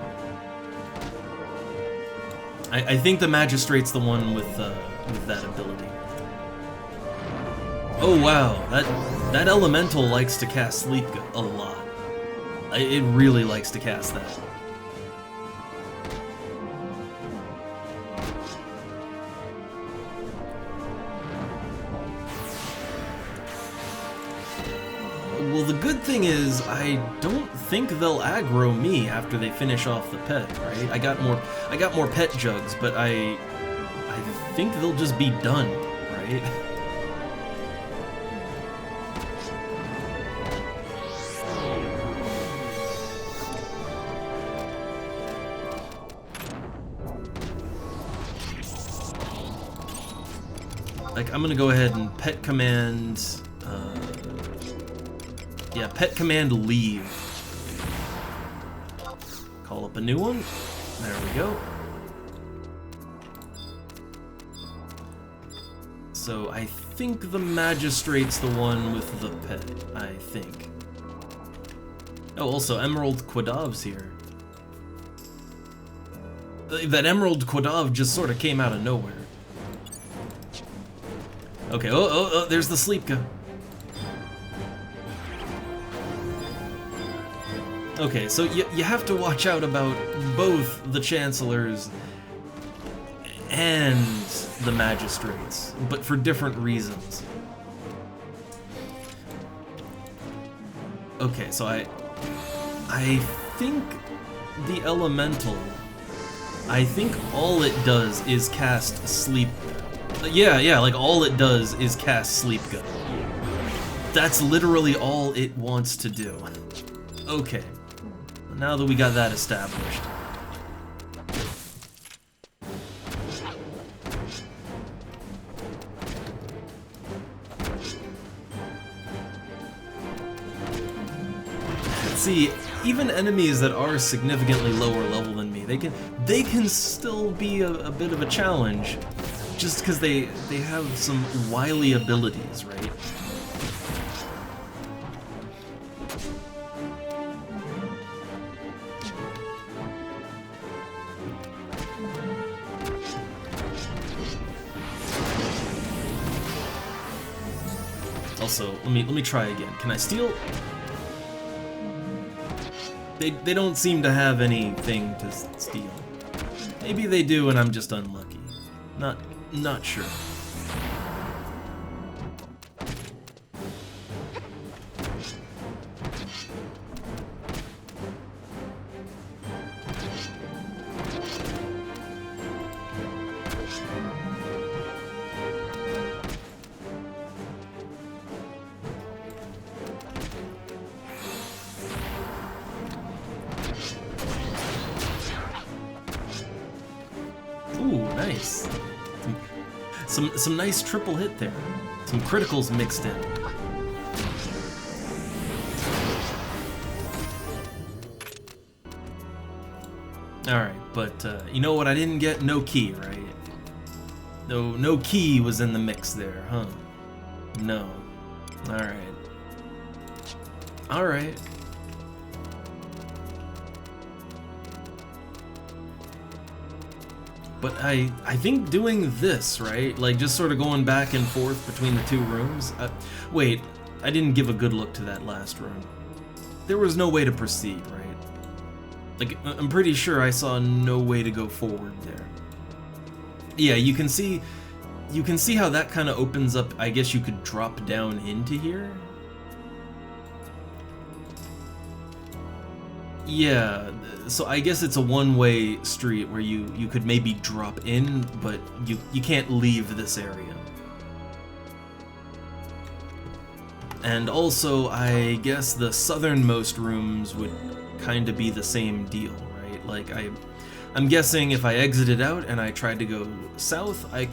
I think the Magistrate's the one with that ability. Oh wow, that elemental likes to cast Sleepka a lot. It really likes to cast that. Well, the good thing is, I don't think they'll aggro me after they finish off the pet, right? I got more pet jugs, but I think they'll just be done, right? Like, I'm gonna go ahead and pet command, yeah, pet command leave. Call up a new one. There we go. So I think the Magistrate's the one with the pet, I think. Oh, also, Emerald Quadav's here. That Emerald Quadav just sort of came out of nowhere. Okay, oh, there's the Sleepka. Okay, so you have to watch out about both the Chancellors and the Magistrates, but for different reasons. Okay, so I think the Elemental, I think all it does is cast Sleep. Yeah, like all it does is cast Sleepka. That's literally all it wants to do. Okay. Now that we got that established. See, even enemies that are significantly lower level than me, they can still be a bit of a challenge, just because they have some wily abilities, right? Also, let me try again. Can I steal? They don't seem to have anything to steal. Maybe they do and I'm just unlucky. Not sure. Nice. Some nice triple hit there. Some criticals mixed in. Alright, but you know what I didn't get? No key, right? No key was in the mix there, huh? No. Alright. Alright. But I think doing this, right? Like just sort of going back and forth between the two rooms. Wait, I didn't give a good look to that last room. There was no way to proceed, right? Like, I'm pretty sure I saw no way to go forward there. Yeah, you can see how that kind of opens up. I guess you could drop down into here. Yeah, so I guess it's a one-way street where you could maybe drop in, but you can't leave this area. And also, I guess the southernmost rooms would kind of be the same deal, right? Like, I'm guessing if I exited out and I tried to go south, I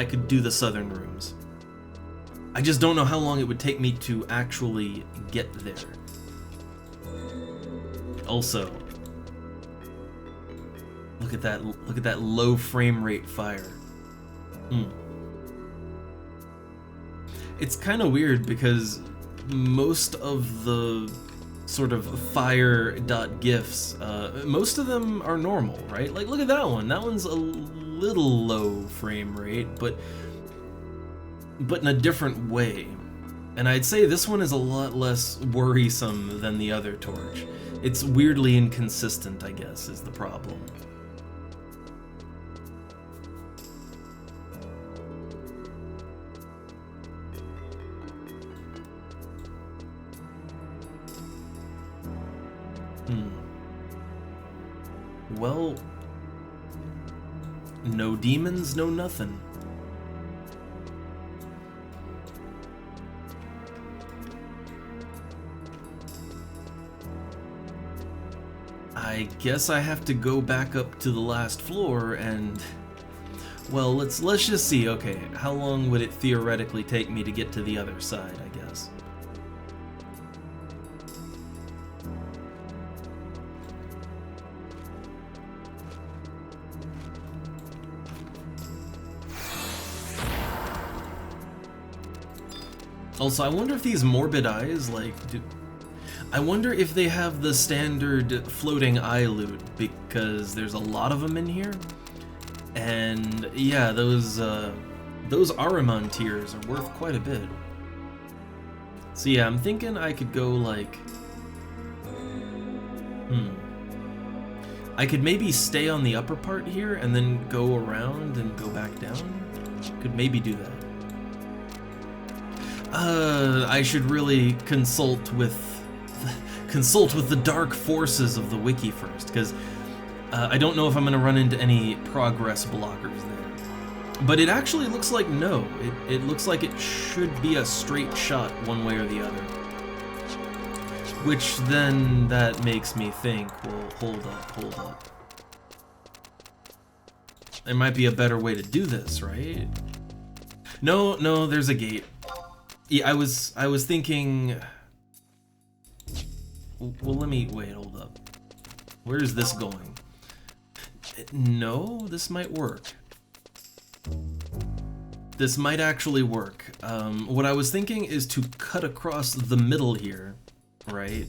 could do the southern rooms. I just don't know how long it would take me to actually get there. Also, look at that low frame rate fire. It's kind of weird because most of the sort of fire.gifs, most of them are normal, right? Like, look at that one. That one's a little low frame rate, but in a different way. And I'd say this one is a lot less worrisome than the other torch. It's weirdly inconsistent, I guess, is the problem. Well, no demons, no nothing. I guess I have to go back up to the last floor and, well, let's just see. Okay, how long would it theoretically take me to get to the other side, I guess? Also, I wonder if these morbid eyes, like, I wonder if they have the standard floating eye loot, because there's a lot of them in here. And yeah, those Ahriman tears are worth quite a bit. So yeah, I'm thinking I could go like, I could maybe stay on the upper part here and then go around and go back down. Could maybe do that. I should really consult with the dark forces of the wiki first, because I don't know if I'm going to run into any progress blockers there. But it actually looks like no. It looks like it should be a straight shot one way or the other. Which then that makes me think, well, hold up. There might be a better way to do this, right? No, there's a gate. Yeah, I was thinking. Well, wait, hold up. Where is this going? No, this might work. This might actually work. What I was thinking is to cut across the middle here, right?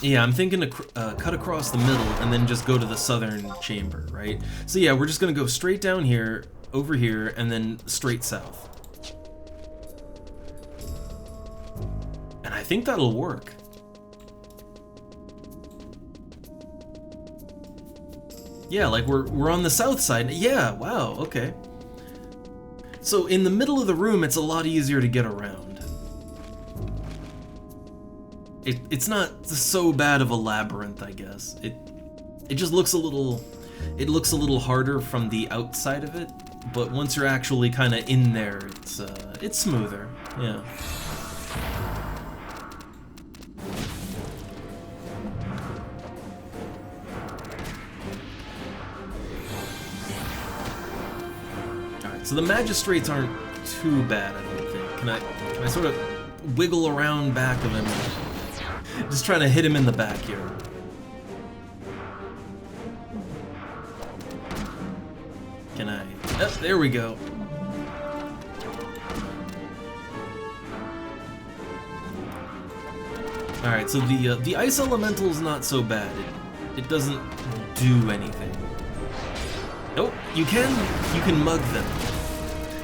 Yeah, I'm thinking to cut across the middle and then just go to the southern chamber, right? So yeah, we're just gonna go straight down here, over here, and then straight south. And I think that'll work. Yeah, like we're on the south side. Yeah, wow, okay. So in the middle of the room, it's a lot easier to get around. It's not so bad of a labyrinth, I guess. It just looks a little harder from the outside of it, but once you're actually kind of in there, it's smoother. Yeah. So the magistrates aren't too bad, I don't think. Can I sort of wiggle around back of him? Just trying to hit him in the back here. Can I? Oh, there we go. Alright, so the ice elemental is not so bad. It doesn't do anything. Oh, you can mug them.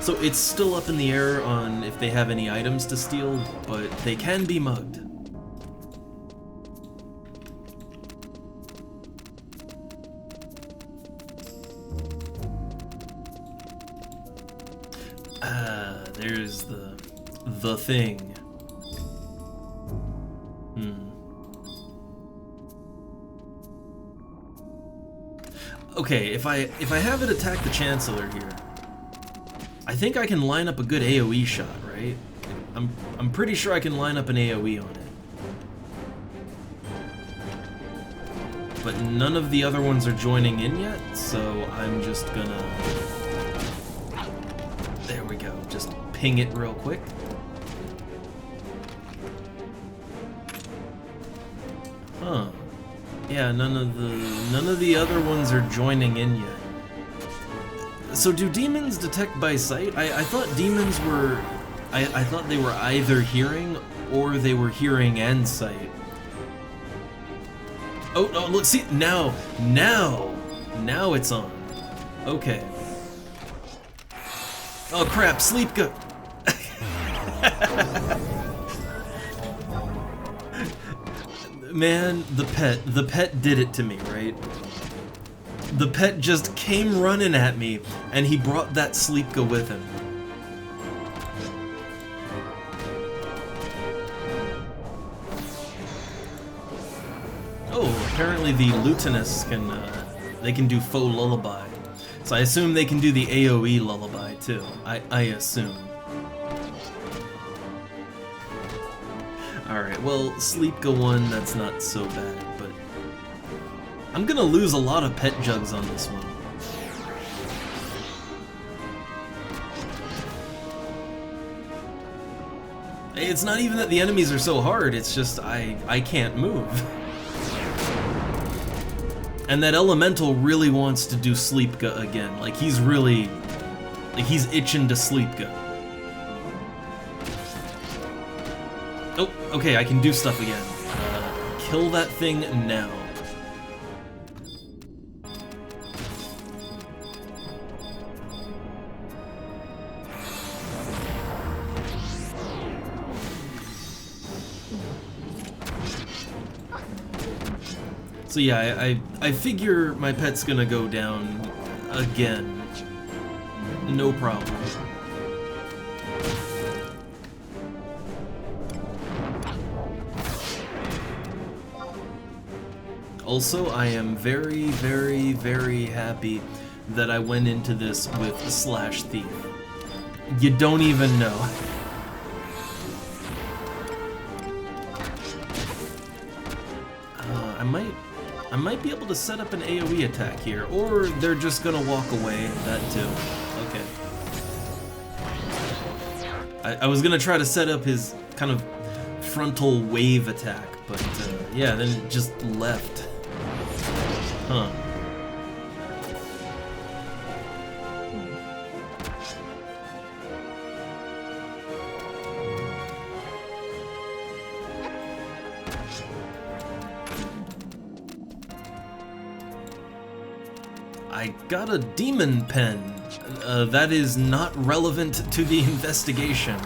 So it's still up in the air on if they have any items to steal, but they can be mugged. There's the thing. Okay, if I have it attack the Chancellor here, I think I can line up a good AoE shot, right? I'm pretty sure I can line up an AoE on it. But none of the other ones are joining in yet, so I'm just gonna... There we go, just ping it real quick. Huh. Yeah, none of the other ones are joining in yet. So do demons detect by sight? I thought demons were... I thought they were either hearing or they were hearing and sight. Oh, oh, look, see, now it's on. Okay. Oh crap, sleep go. Man, the pet did it to me, right? The pet just came running at me, and he brought that Sleepka with him. Oh, apparently the Lieutenants they can do faux lullaby. So I assume they can do the AoE lullaby too. I assume. Alright, well, Sleepka 1, that's not so bad, but... I'm gonna lose a lot of pet jugs on this one. It's not even that the enemies are so hard, it's just I can't move. And that elemental really wants to do Sleepka again. Like, he's really... Like, he's itching to Sleepka. Oh, okay, I can do stuff again. Kill that thing now. So yeah, I figure my pet's gonna go down again. No problem. Also, I am very, very, very happy that I went into this with Slash Thief. You don't even know. I might be able to set up an AoE attack here, or they're just gonna walk away, that too. Okay. I was gonna try to set up his kind of frontal wave attack, but yeah, then it just left. Huh. I got a demon pen. That is not relevant to the investigation.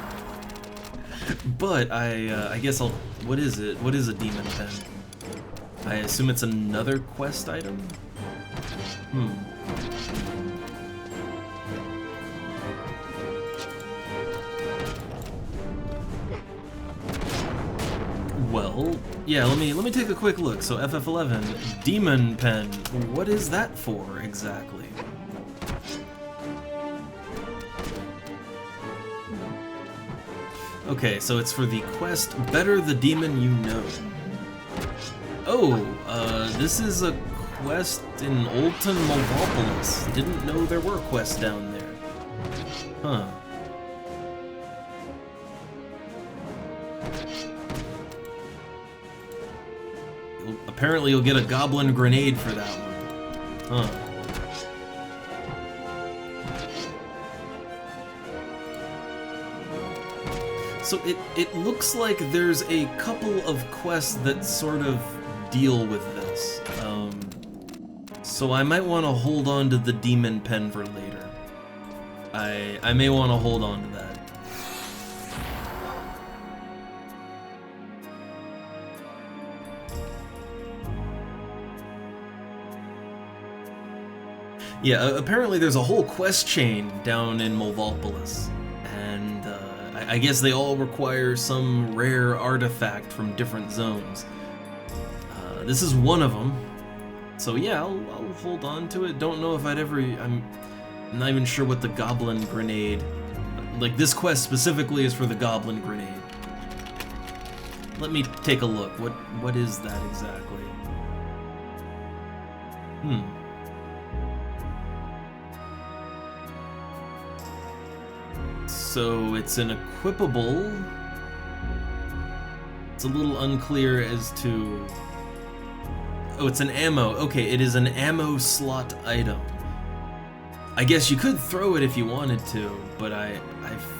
But I guess I'll... What is it? What is a demon pen? I assume it's another quest item? Well, yeah, let me take a quick look. So FF11, demon pen. What is that for exactly? Okay, so it's for the quest Better the Demon You Know. Oh, this is a quest in Olton Malvopolis. Didn't know there were quests down there. Huh. Apparently you'll get a goblin grenade for that one. Huh. So it looks like there's a couple of quests that sort of deal with this. So I might want to hold on to the demon pen for later. I may want to hold on to that. Yeah, apparently there's a whole quest chain down in Molvopolis, and I guess they all require some rare artifact from different zones. This is one of them, so yeah, I'll hold on to it. Don't know if I'd ever... I'm not even sure what the goblin grenade... Like, this quest specifically is for the goblin grenade. Let me take a look. What is that exactly? So it's an equipable. It's a little unclear as to... Oh, it's an ammo. Okay, it is an ammo slot item. I guess you could throw it if you wanted to, but I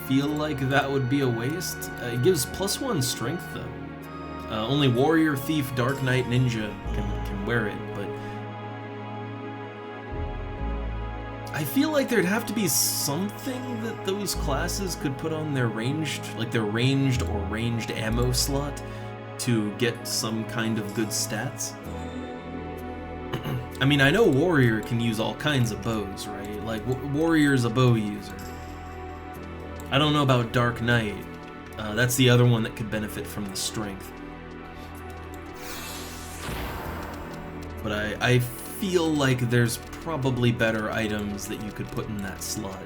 feel like that would be a waste. It gives +1 strength though. Only warrior, thief, dark knight, ninja can wear it, but I feel like there'd have to be something that those classes could put on their ranged, like their ranged or ranged ammo slot to get some kind of good stats. I mean, I know warrior can use all kinds of bows, right? Like, warrior's a bow user. I don't know about dark knight. That's the other one that could benefit from the strength. But I feel like there's probably better items that you could put in that slot.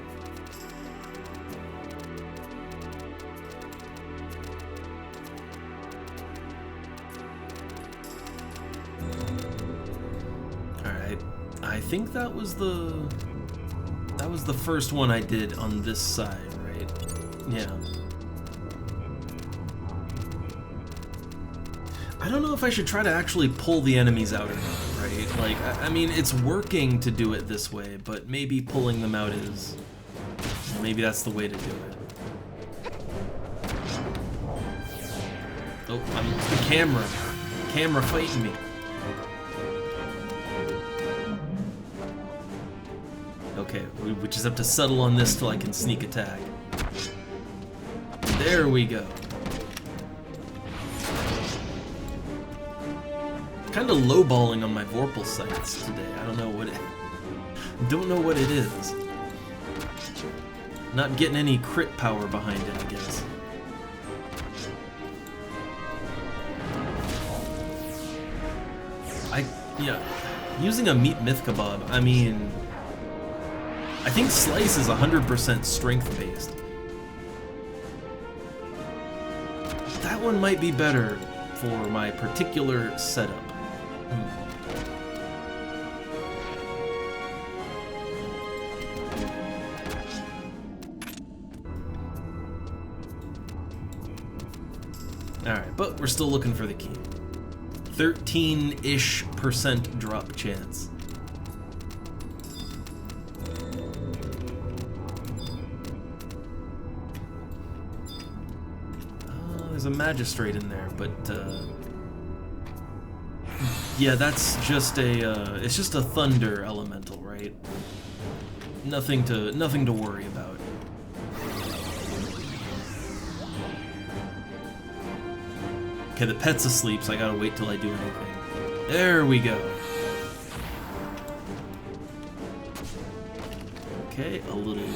Alright, I think that was the first one I did on this side, right? Yeah. I don't know if I should try to actually pull the enemies out or not, right? Like, I mean, it's working to do it this way, but maybe pulling them out is... Maybe that's the way to do it. Oh, I'm the camera. Camera fighting me. Okay, we just have to settle on this till I can sneak attack. There we go. Kind of lowballing on my Vorpal sights today. I don't know what it is. Not getting any crit power behind it, I guess. Yeah, using a meat myth kebab, I mean, I think slice is 100% strength based. That one might be better for my particular setup. Alright, but we're still looking for the key. 13-ish% drop chance. There's a magistrate in there, but yeah, that's just a it's just a thunder elemental, right? Nothing to worry about. Okay, the pet's asleep, so I gotta wait till I do anything. There we go. Okay, a little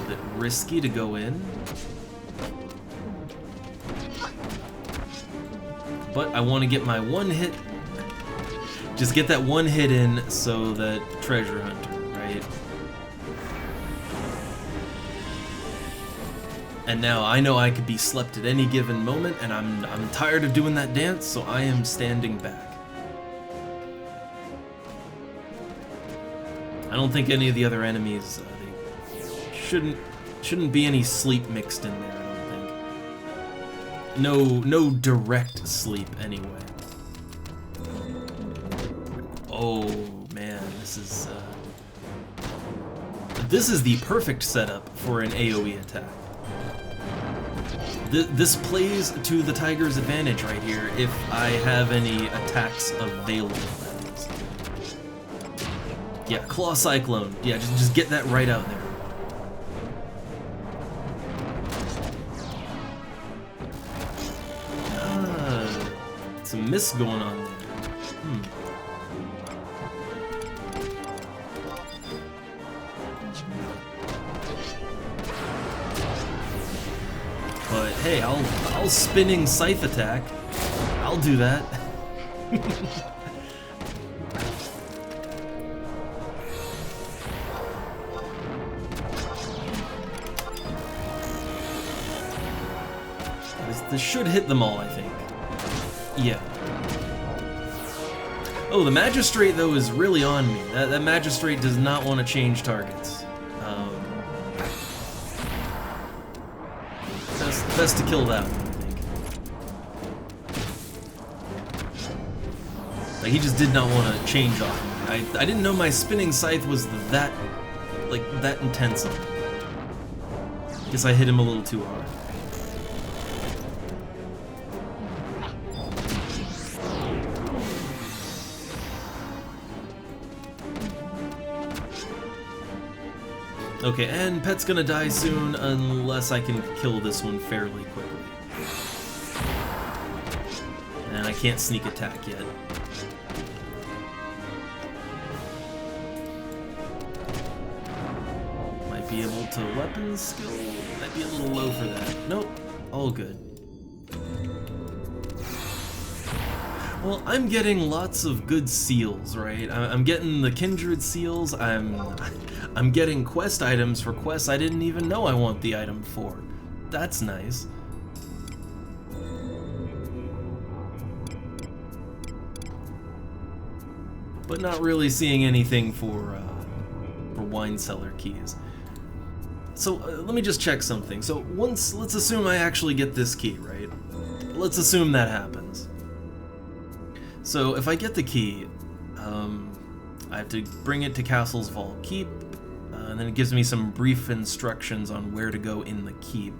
bit risky to go in. But I want to get my one hit. Just get that one hit in so that treasure hunter, right? And now I know I could be slept at any given moment, and I'm tired of doing that dance, so I am standing back. I don't think any of the other enemies, they Shouldn't be any sleep mixed in there, I don't think. No direct sleep anyway. Oh man, this is the perfect setup for an AoE attack. This plays to the Tiger's advantage right here if I have any attacks available. Yeah, Claw Cyclone. Yeah, just get that right out there. Some miss going on there. But hey, I'll spinning scythe attack. I'll do that. This should hit them all, I think. Yeah. Oh, the Magistrate, though, is really on me. That Magistrate does not want to change targets. Best to kill that one, I think. Like, he just did not want to change off me. I didn't know my spinning scythe was that intense. Guess I hit him a little too hard. Okay, and Pet's gonna die soon unless I can kill this one fairly quickly. And I can't sneak attack yet. Might be able to weapon skill. Might be a little low for that. Nope, all good. Well, I'm getting lots of good seals, right? I'm getting the Kindred seals. I'm getting quest items for quests I didn't even know I want the item for. That's nice. But not really seeing anything for wine cellar keys. So let me just check something. So let's assume I actually get this key, right? Let's assume that happens. So if I get the key, I have to bring it to Castle's Vault Keep, and then it gives me some brief instructions on where to go in the keep.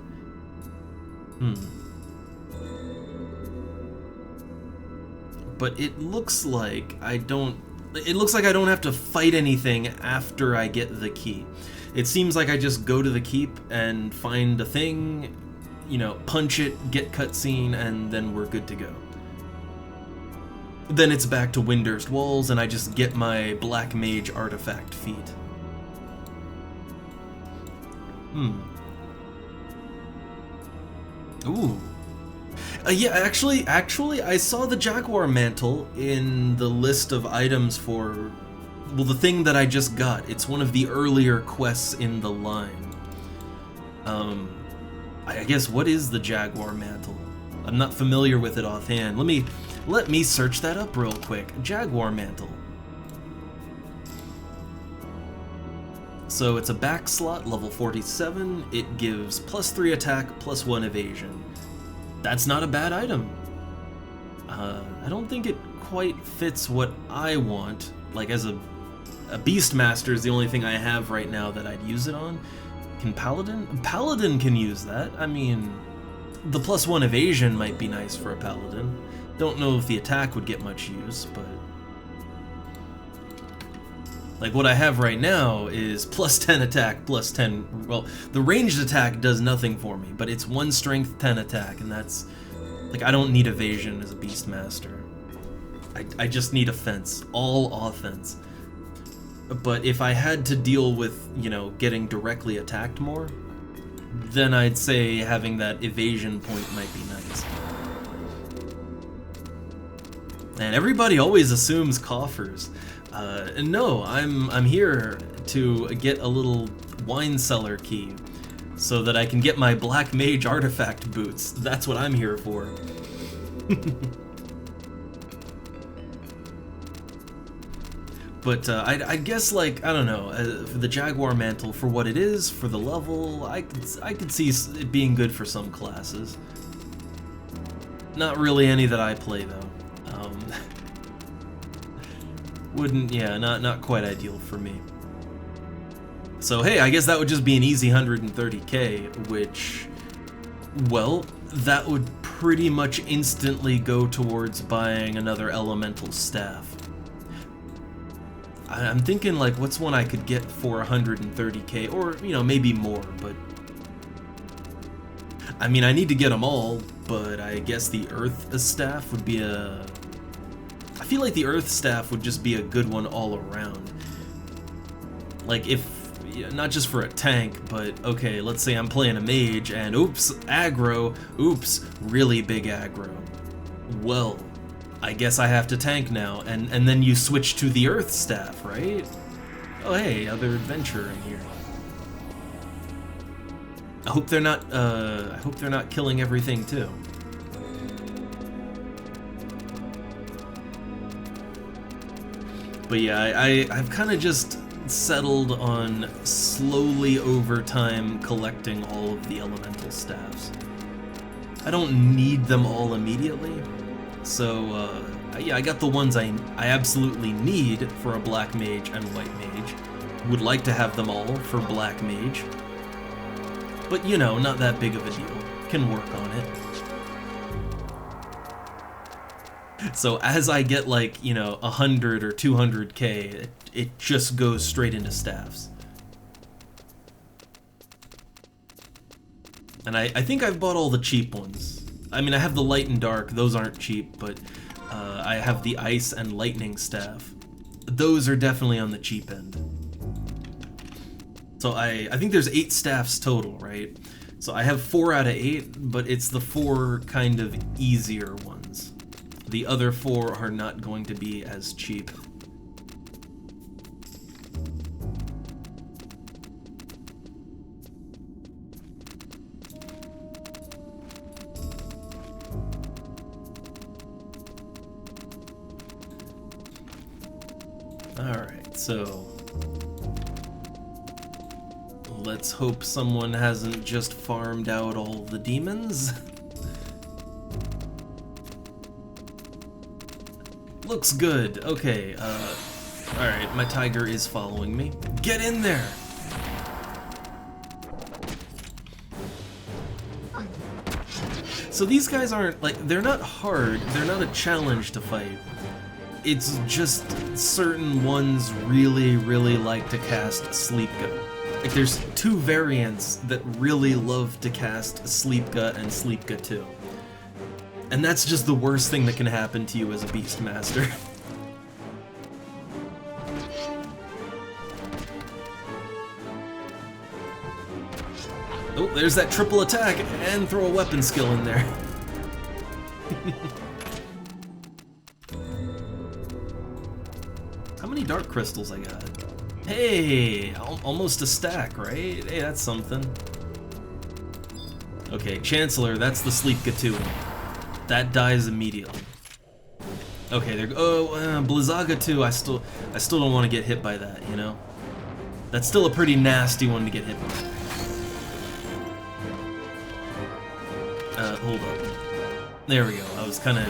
But it looks like I don't have to fight anything after I get the key. It seems like I just go to the keep and find a thing, you know, punch it, get cutscene, and then we're good to go. Then it's back to Windurst Walls, and I just get my Black Mage artifact feat. Ooh. Yeah, actually, I saw the Jaguar Mantle in the list of items for, well, the thing that I just got. It's one of the earlier quests in the line. I guess, what is the Jaguar Mantle? I'm not familiar with it offhand. Let me search that up real quick. Jaguar Mantle. So it's a back slot, level 47. It gives +3 attack, +1 evasion. That's not a bad item. I don't think it quite fits what I want. Like, as a Beastmaster is the only thing I have right now that I'd use it on. Can Paladin? Paladin can use that. I mean, the +1 evasion might be nice for a Paladin. Don't know if the attack would get much use, but... like, what I have right now is +10 attack, +10... well, the ranged attack does nothing for me, but it's 1 strength, 10 attack, and that's... like, I don't need evasion as a Beastmaster. I just need offense. All offense. But if I had to deal with, you know, getting directly attacked more, then I'd say having that evasion point might be nice. And everybody always assumes coffers. And no, I'm here to get a little wine cellar key so that I can get my Black Mage artifact boots. That's what I'm here for. But I guess, like, I don't know, for the Jaguar Mantle, for what it is, for the level, I could see it being good for some classes. Not really any that I play, though. Yeah, not quite ideal for me. So hey, I guess that would just be an easy 130k, which, well, that would pretty much instantly go towards buying another elemental staff. I'm thinking, like, what's one I could get for 130k, or, you know, maybe more, but... I mean, I need to get them all, but I guess the Earth staff would be a... I feel like the Earth staff would just be a good one all around. Like, if... not just for a tank, but, okay, let's say I'm playing a mage, and oops, aggro, oops, really big aggro. Well... I guess I have to tank now, and then you switch to the Earth staff, right? Oh hey, other adventure in here. I hope they're not killing everything too. But yeah, I've kind of just settled on slowly over time collecting all of the elemental staffs. I don't need them all immediately. So, yeah, I got the ones I absolutely need for a black mage and white mage. Would like to have them all for black mage. But, you know, not that big of a deal. Can work on it. So as I get, like, you know, 100 or 200k, it just goes straight into staffs. And I think I've bought all the cheap ones. I mean, I have the light and dark, those aren't cheap, but I have the ice and lightning staff. Those are definitely on the cheap end. So I think there's 8 staffs total, right? So I have 4 out of 8, but it's the 4 kind of easier ones. The other 4 are not going to be as cheap. Alright, so let's hope someone hasn't just farmed out all the demons. Looks good. Okay, alright, my tiger is following me. Get in there! So these guys aren't, like, they're not hard, they're not a challenge to fight. It's just certain ones really, really like to cast Sleep Gut. Like, there's 2 variants that really love to cast Sleep Gut and Sleep Gut 2. And that's just the worst thing that can happen to you as a Beastmaster. Oh, there's that triple attack, and throw a weapon skill in there. How many dark crystals I got? Hey, almost a stack, right? Hey, that's something. Okay, Chancellor, that's the Sleep Gatu. That dies immediately. Okay, there. Oh, Blizzaga 2. I still don't want to get hit by that. You know, that's still a pretty nasty one to get hit by. Hold up. There we go. I was kind of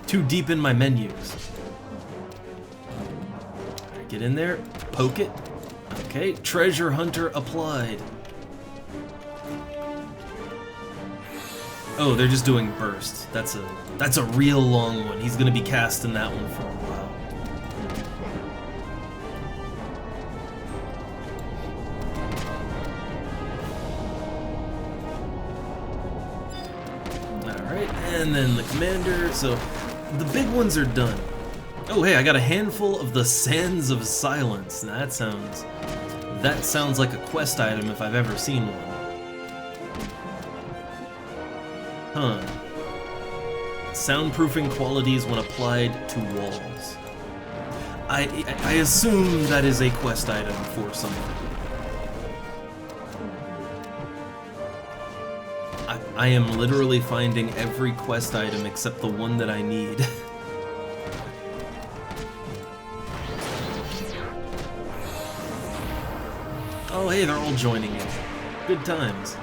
too deep in my menus. Right, get in there, poke it. Okay, Treasure Hunter applied. Oh, they're just doing burst. That's a real long one. He's gonna be casting that one for a while. And then the commander, so the big ones are done. Oh hey, I got a handful of the Sands of Silence. That sounds like a quest item if I've ever seen one. Huh. Soundproofing qualities when applied to walls. I assume that is a quest item for someone. I am literally finding every quest item except the one that I need. Oh, hey, they're all joining in. Good times.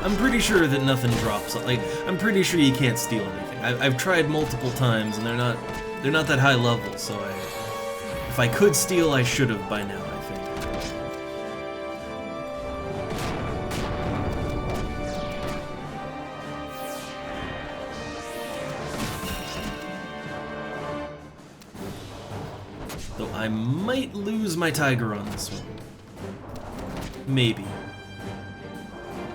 I'm pretty sure that nothing drops. Like, I'm pretty sure you can't steal anything. I've tried multiple times, and they're not that high level. So if I could steal, I should have by now, I think. Though I might lose my tiger on this one. Maybe.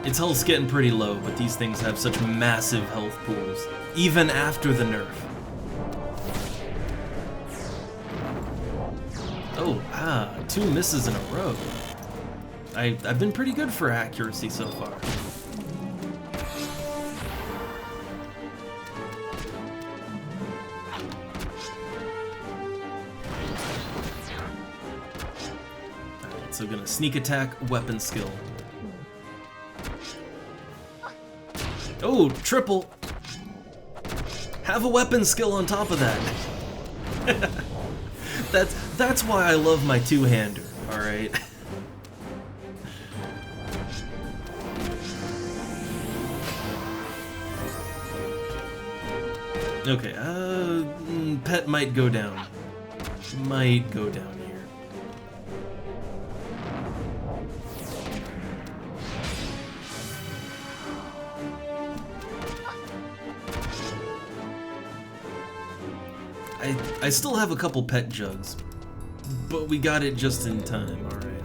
Its health's getting pretty low, but these things have such massive health pools, even after the nerf. Oh, 2 misses in a row. I've been pretty good for accuracy so far. Alright, so gonna sneak attack, weapon skill. Oh, triple! Have a weapon skill on top of that. That's why I love my two-hander, alright? Okay, pet might go down. Might go down here. I still have a couple pet jugs, but we got it just in time, alright.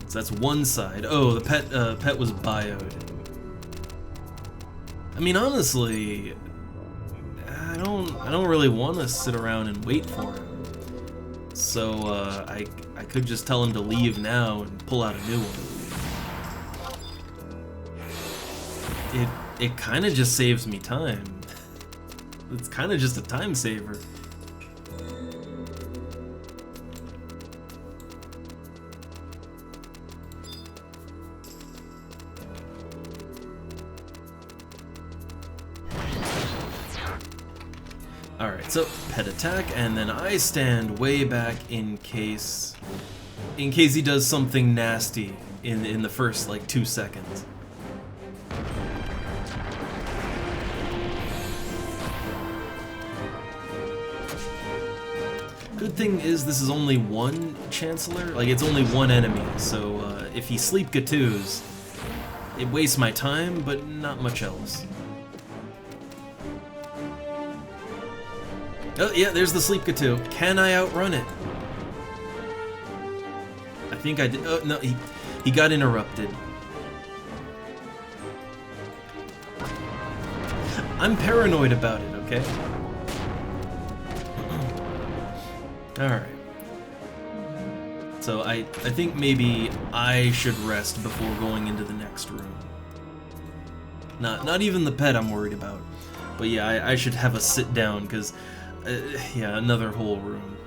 So that's one side. Oh, the pet was bioed. I mean, honestly, I don't really want to sit around and wait for him. So I could just tell him to leave now and pull out a new one. It kind of just saves me time. It's kind of just a time saver. Alright, so pet attack, and then I stand way back in case he does something nasty in the first, like, 2 seconds. Good thing is this is only one Chancellor, like it's only one enemy, so if he sleep Gatus, it wastes my time, but not much else. Oh yeah, there's the sleep Gatu. Can I outrun it? I think I did. Oh no, he got interrupted. I'm paranoid about it, okay? Alright. So I think maybe I should rest before going into the next room. Not even the pet I'm worried about. But yeah, I should have a sit down, because, yeah, another whole room.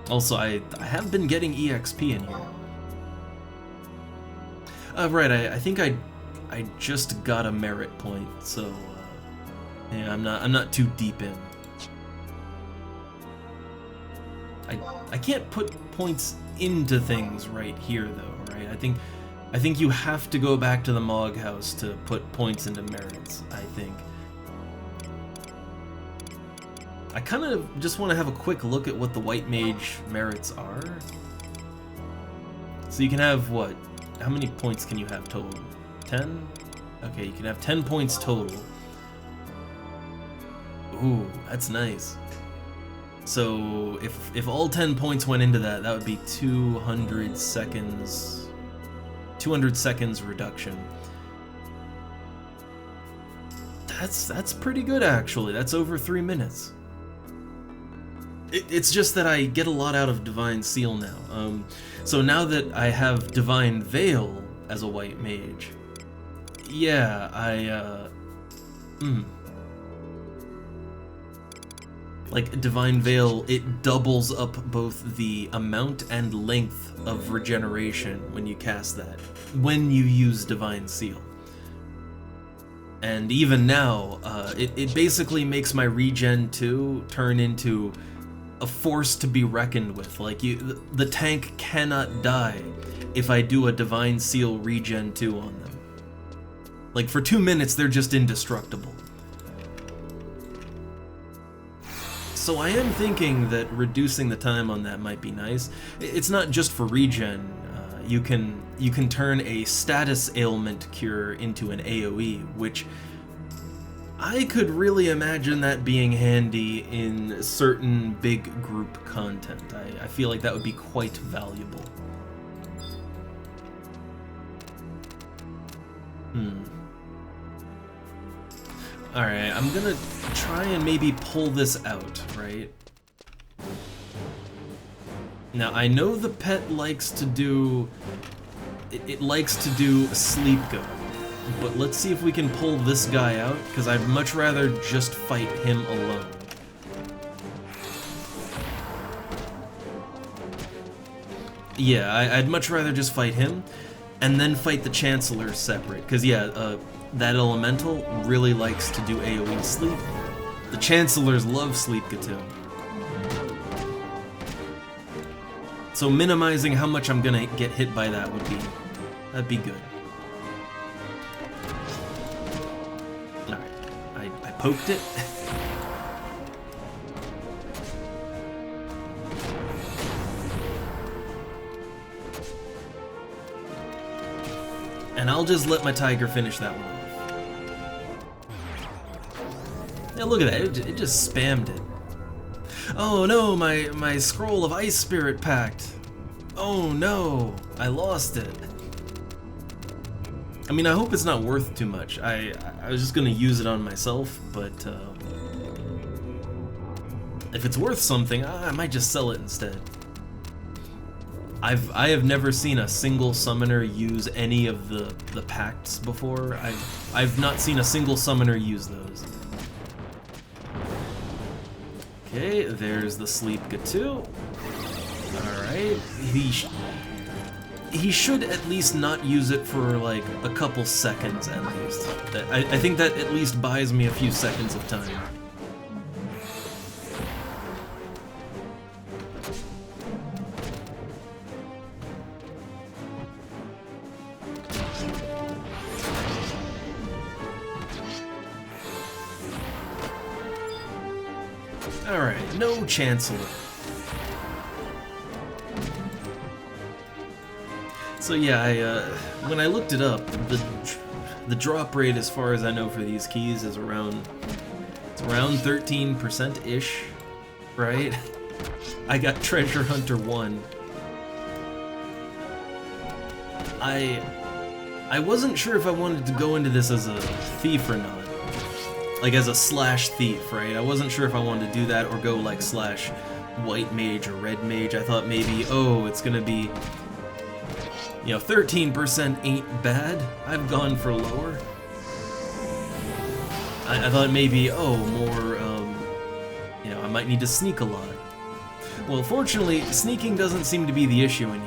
Also, I have been getting EXP in here. Right, I think I just got a merit point, so, yeah, I'm not too deep in. I can't put points into things right here, though, right? I think you have to go back to the Mog House to put points into merits, I think. I kind of just want to have a quick look at what the White Mage merits are. So you can have, what? How many points can you have total? 10? Okay, you can have 10 points total. Ooh, that's nice. So if all 10 points went into that, that would be 200 seconds. 200 seconds reduction. That's pretty good, actually. That's over 3 minutes. It's just that I get a lot out of Divine Seal now. So now that I have Divine Veil as a White Mage, yeah, Like Divine Veil, it doubles up both the amount and length of regeneration when you cast that, when you use Divine Seal. And even now, it basically makes my regen 2 turn into a force to be reckoned with. Like, the tank cannot die if I do a Divine Seal regen 2 on them. Like, for 2 minutes, they're just indestructible. So I am thinking that reducing the time on that might be nice. It's not just for regen. You can turn a status ailment cure into an AoE, which I could really imagine that being handy in certain big group content. I feel like that would be quite valuable. Alright, I'm gonna try and maybe pull this out, right? Now, I know the pet likes to do... It likes to do Sleep Go, but let's see if we can pull this guy out, because I'd much rather just fight him alone. Yeah, I'd much rather just fight him, and then fight the Chancellor separate, because yeah, that elemental really likes to do AoE sleep. The Chancellors love Sleep Go. So minimizing how much I'm gonna get hit by that that'd be good. Alright, I poked it. And I'll just let my tiger finish that one off. Yeah, look at that, it just spammed it. Oh no, my scroll of Ice Spirit packed. Oh no, I lost it. I mean, I hope it's not worth too much. I was just gonna use it on myself, but if it's worth something, I might just sell it instead. I have never seen a single summoner use any of the pacts before. I've not seen a single summoner use those. Okay, there's the Sleep Go. Alright, he should at least not use it for like a couple seconds at least. I think that at least buys me a few seconds of time. Alright, no Chancellor. So yeah, when I looked it up, the drop rate, as far as I know for these keys, is around 13%-ish, right? I got Treasure Hunter 1. I wasn't sure if I wanted to go into this as a thief or not. Like as a slash thief, right? I wasn't sure if I wanted to do that or go like slash white mage or red mage. I thought maybe, oh, it's gonna be, you know, 13% ain't bad. I've gone for lower. I thought maybe, oh, more, you know, I might need to sneak a lot. Well, fortunately, sneaking doesn't seem to be the issue in here.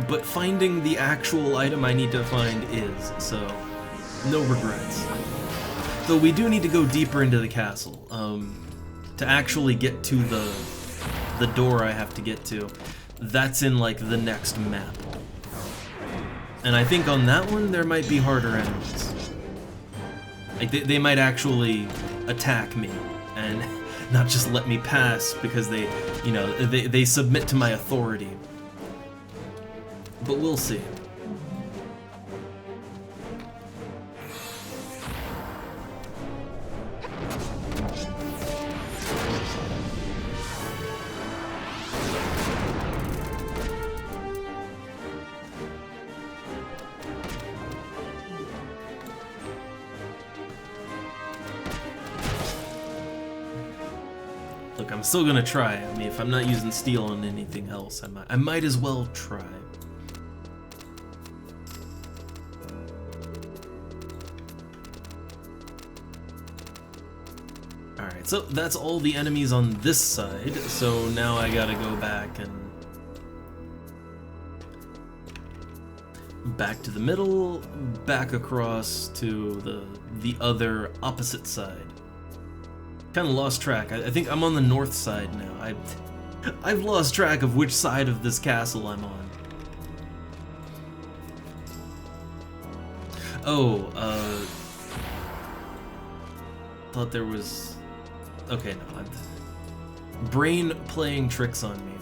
But finding the actual item I need to find is, so no regrets. Though we do need to go deeper into the castle, to actually get to the door I have to get to. That's in like the next map. And I think on that one there might be harder enemies. Like they might actually attack me and not just let me pass because they, you know, they submit to my authority. But we'll see. Look, I'm still gonna try. I mean, if I'm not using steel on anything else, I might as well try. Alright, so that's all the enemies on this side, so now I gotta go back and... back to the middle, back across to the other opposite side. Kinda lost track. I think I'm on the north side now. I've lost track of which side of this castle I'm on. Oh, thought there was... Okay, no, brain playing tricks on me.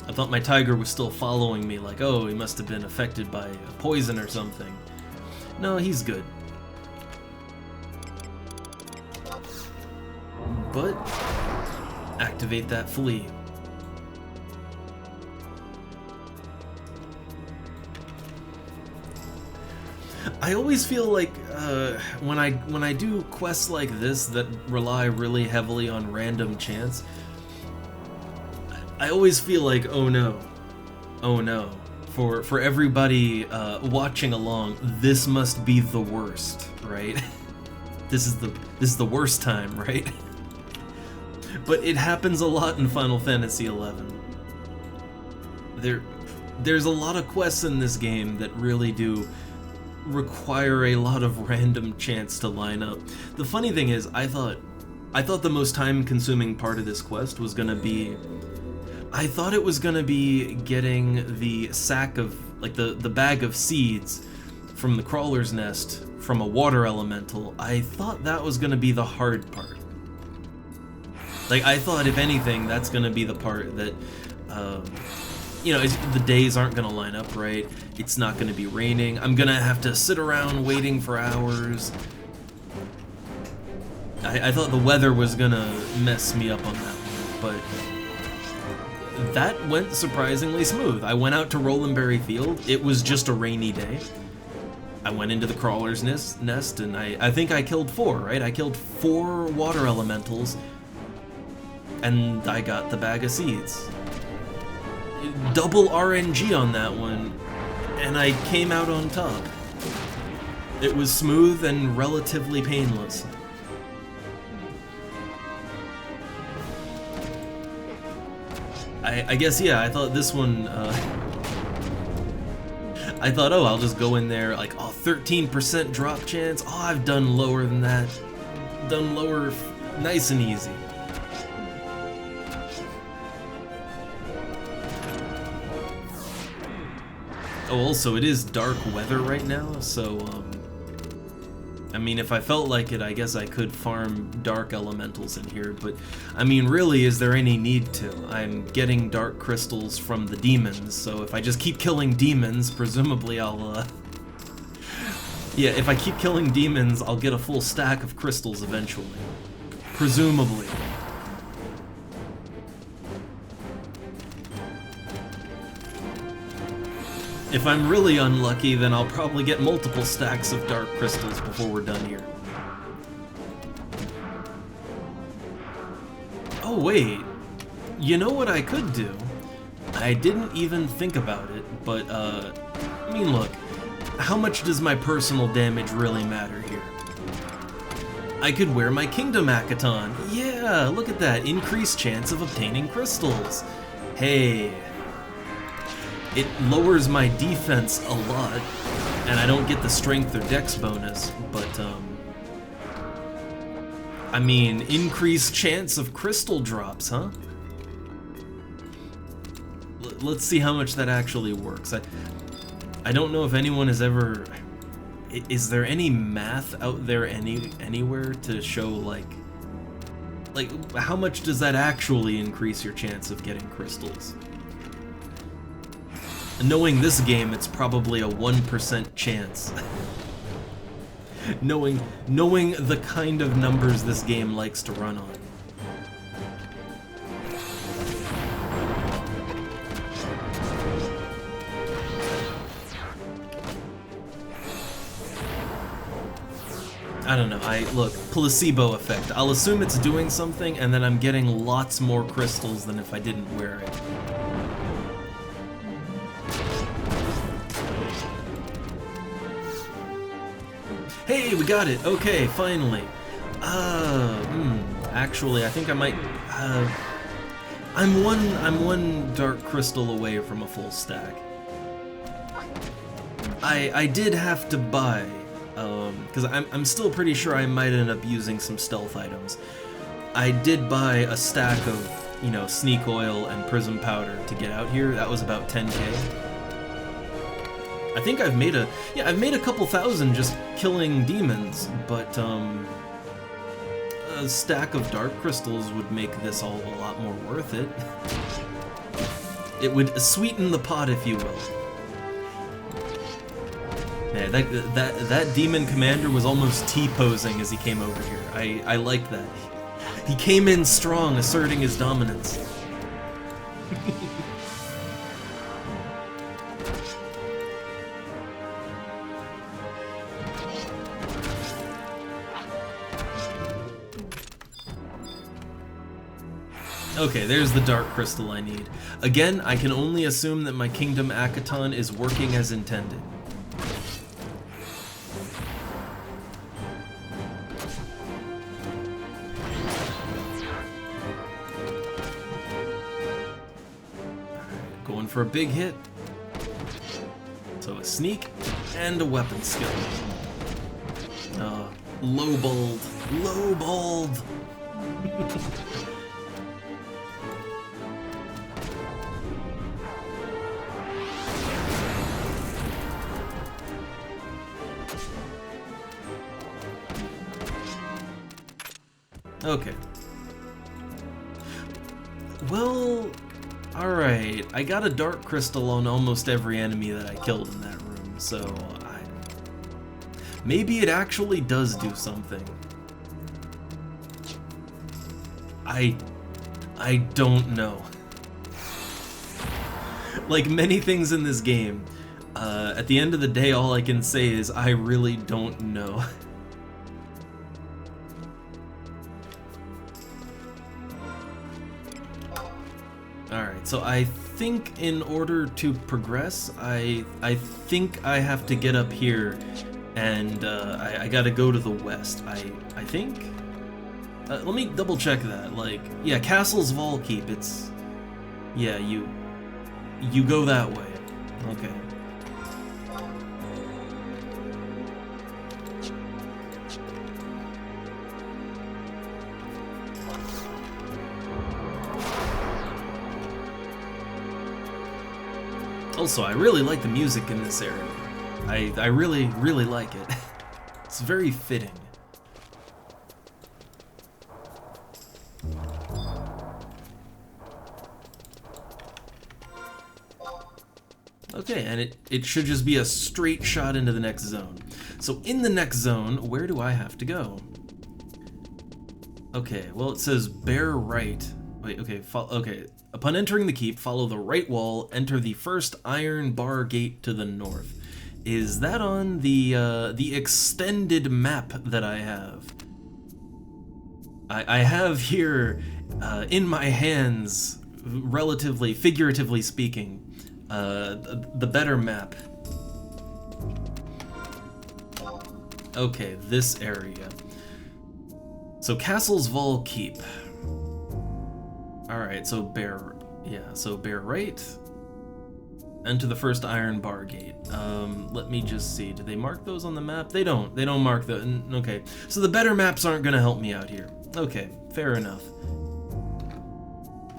I thought my tiger was still following me, like, oh, he must have been affected by a poison or something. No, he's good. But, activate that flea. I always feel like when I do quests like this that rely really heavily on random chance, I always feel like, oh no, for everybody watching along, this must be the worst, right? This is the worst time, right? But it happens a lot in Final Fantasy XI. There's a lot of quests in this game that really do require a lot of random chance to line up. The funny thing is, I thought the most time-consuming part of this quest was gonna be... I thought it was gonna be getting the sack of, like, the bag of seeds from the crawler's nest from a water elemental. I thought that was gonna be the hard part. Like, I thought, if anything, that's gonna be the part that, you know, the days aren't gonna line up right, it's not gonna be raining, I'm gonna have to sit around waiting for hours. I thought the weather was gonna mess me up on that one, but that went surprisingly smooth. I went out to Rolandberry Field, it was just a rainy day. I went into the crawler's nest and I think I killed 4, right? I killed 4 water elementals, and I got the bag of seeds. Double RNG on that one, and I came out on top. It was smooth and relatively painless. I guess, yeah, I thought this one, I thought, oh, I'll just go in there, like, oh, 13% drop chance, oh, I've done lower than that. Done lower, nice and easy. Oh, also, it is dark weather right now, so, I mean, if I felt like it, I guess I could farm dark elementals in here, but, I mean, really, is there any need to? I'm getting dark crystals from the demons, so if I just keep killing demons, presumably I'll, yeah, if I keep killing demons, I'll get a full stack of crystals eventually. Presumably. If I'm really unlucky, then I'll probably get multiple stacks of dark crystals before we're done here. Oh wait, you know what I could do? I didn't even think about it, but I mean, look, how much does my personal damage really matter here? I could wear my Kingdom Akaton. Yeah, look at that, increased chance of obtaining crystals. Hey. It lowers my defense a lot, and I don't get the strength or dex bonus, but, I mean, increased chance of crystal drops, huh? Let's see how much that actually works. I don't know if anyone has ever... Is there any math out there anywhere to show, like, how much does that actually increase your chance of getting crystals? Knowing this game, it's probably a 1% chance. knowing the kind of numbers this game likes to run on. I don't know, look, placebo effect. I'll assume it's doing something, and then I'm getting lots more crystals than if I didn't wear it. Hey, we got it! Okay, finally. Actually, I think I might. I'm one dark crystal away from a full stack. I did have to buy, because I'm still pretty sure I might end up using some stealth items. I did buy a stack of, you know, sneak oil and prism powder to get out here. That was about 10k. I think I've made a couple thousand just killing demons, but a stack of dark crystals would make this all a lot more worth it. It would sweeten the pot, if you will. Man, that demon commander was almost T-posing as he came over here. I liked that. He came in strong, asserting his dominance. Okay, there's the dark crystal I need. Again, I can only assume that my Kingdom Akaton is working as intended. Going for a big hit. So a sneak and a weapon skill. Lowballed. Lowballed! Okay. Well, alright. I got a dark crystal on almost every enemy that I killed in that room, so maybe it actually does do something. I don't know. Like many things in this game, at the end of the day, all I can say is I really don't know. Alright, so I think in order to progress, I think I have to get up here, and I gotta go to the west, I think? Let me double check that, like, yeah, Castle's Volkeep, it's, yeah, you go that way, okay. Also, I really like the music in this area. I really, really like it. It's very fitting. Okay, and it should just be a straight shot into the next zone. So in the next zone, where do I have to go? Okay, well it says bear right. Wait, okay, okay. Upon entering the keep, follow the right wall, enter the first iron bar gate to the north. Is that on the extended map that I have? I have here in my hands, relatively, figuratively speaking, the better map. Okay, this area. So Castle's Volkeep. Alright, so bear right. Enter the first iron bar gate. Let me just see. Do they mark those on the map? They don't. They don't mark the. Okay. So the better maps aren't gonna help me out here. Okay, fair enough.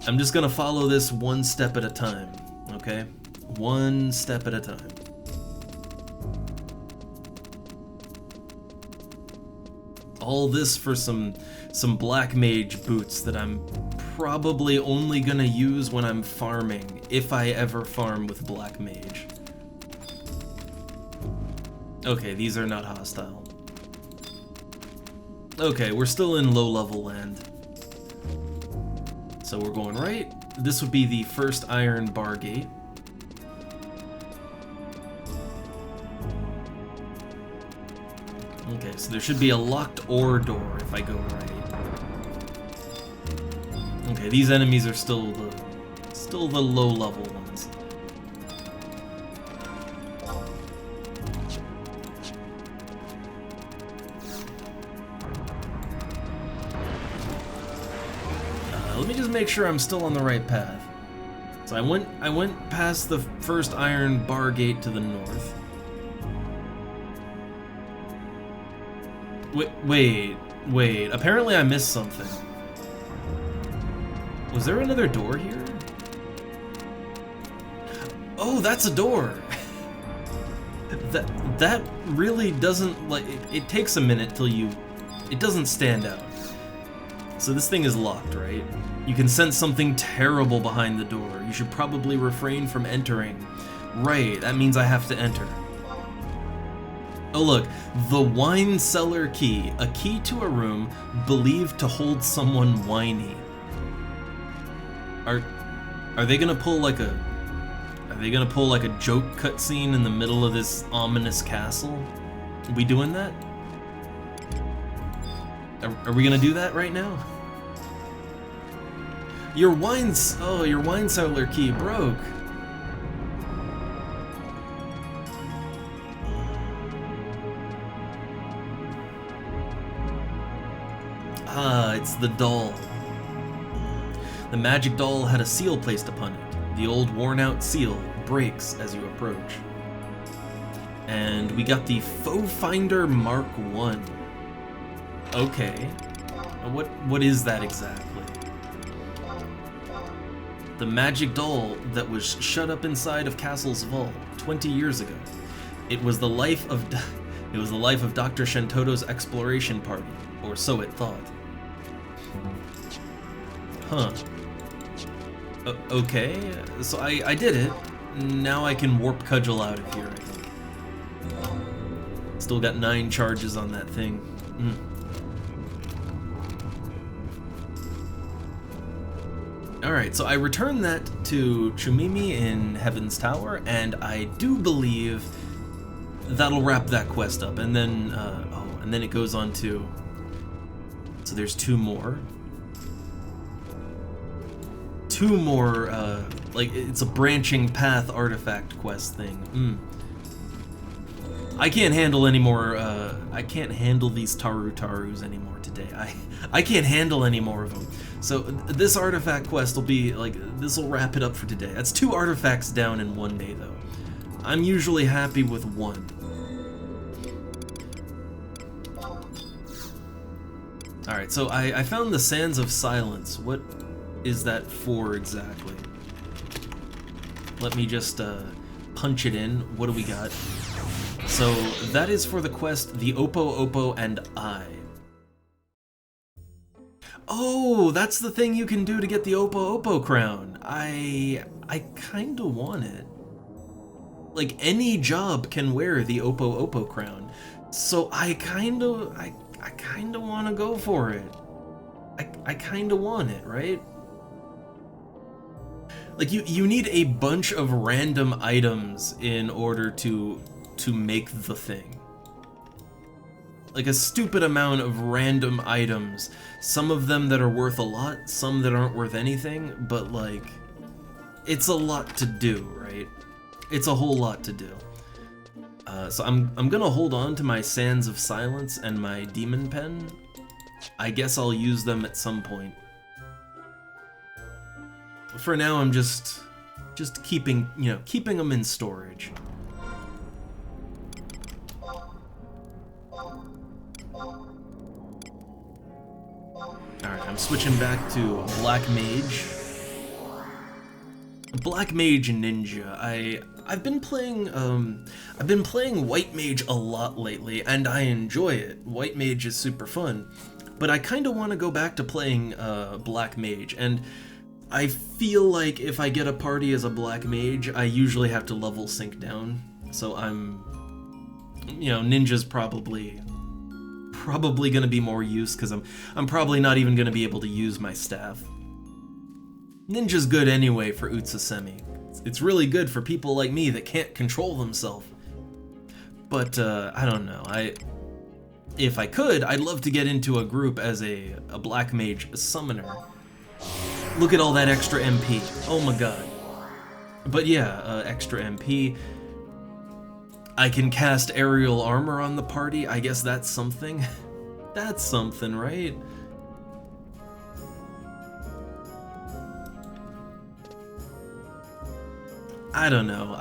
I'm just gonna follow this one step at a time. Okay? One step at a time. All this for some black mage boots that I'm probably only gonna use when I'm farming, if I ever farm with black mage. Okay, these are not hostile. Okay, we're still in low-level land. So we're going right. This would be the first iron bar gate. Okay, so there should be a locked ore door if I go right. Okay, these enemies are still the low-level ones. Let me just make sure I'm still on the right path. So I went past the first iron bar gate to the north. Wait. Apparently I missed something. Was there another door here? Oh, that's a door. That really doesn't, like, it takes a minute till it doesn't stand out. So this thing is locked, right? You can sense something terrible behind the door. You should probably refrain from entering. Right, that means I have to enter. Oh look, the wine cellar key. A key to a room believed to hold someone whiny. Are they gonna pull like a joke cutscene in the middle of this ominous castle? Are we doing that? Are we gonna do that right now? Your wine cellar key broke. Ah, it's the doll. The magic doll had a seal placed upon it. The old worn-out seal breaks as you approach. And we got the Foe Finder Mark 1. Okay. What is that exactly? The magic doll that was shut up inside of Castle's vault 20 years ago. It was the life of Dr. Shentoto's exploration party, or so it thought. Huh. Okay, so I did it. Now I can warp cudgel out of here, I think. Still got 9 charges on that thing. Alright, so I returned that to Chumimi in Heaven's Tower, and I do believe that'll wrap that quest up. And then, and then it goes on to... So there's 2 more. 2 more, like, it's a branching path artifact quest thing. I can't handle any more, I can't handle these Tarus anymore today. I can't handle any more of them. So this artifact quest will be, like, this will wrap it up for today. That's 2 artifacts down in 1 day, though. I'm usually happy with 1. Alright, so I found the Sands of Silence. What is that for exactly? Let me just punch it in. What do we got? So that is for the quest The Oppo and I. Oh, that's the thing you can do to get the Oppo crown. I kinda want it. Like, any job can wear the Oppo crown. So I kinda wanna go for it. I kinda want it, right? Like, you need a bunch of random items in order to make the thing. Like, a stupid amount of random items. Some of them that are worth a lot, some that aren't worth anything, but, like, it's a lot to do, right? It's a whole lot to do. So I'm gonna hold on to my Sands of Silence and my Demon Pen. I guess I'll use them at some point. For now, I'm just keeping them in storage. Alright, I'm switching back to Black Mage. Black Mage Ninja. I've been playing White Mage a lot lately, and I enjoy it. White Mage is super fun. But I kinda wanna go back to playing Black Mage, and I feel like if I get a party as a Black Mage, I usually have to level sync down. So Ninja's probably gonna be more use, because I'm probably not even gonna be able to use my staff. Ninja's good anyway for Utsasemi. It's really good for people like me that can't control themselves. But I don't know. If I could, I'd love to get into a group as a Black Mage summoner. Look at all that extra MP. Oh my god. But yeah, extra MP. I can cast aerial armor on the party. I guess that's something. That's something, right? I don't know.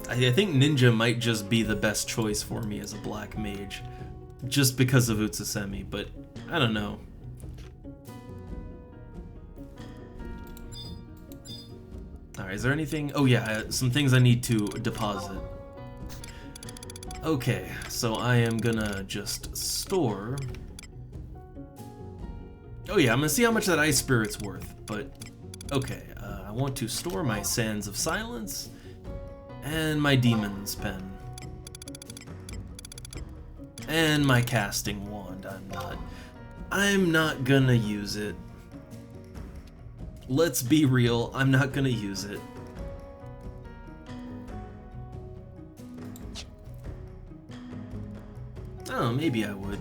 I think ninja might just be the best choice for me as a black mage, just because of Utsusemi, but I don't know. Alright, is there anything? Oh yeah, some things I need to deposit. Okay, so I am gonna just store... Oh yeah, I'm gonna see how much that ice spirit's worth, but... Okay, I want to store my Sands of Silence, and my Demon's Pen. And my casting wand. I'm not gonna use it. Let's be real, I'm not gonna use it. Oh, maybe I would.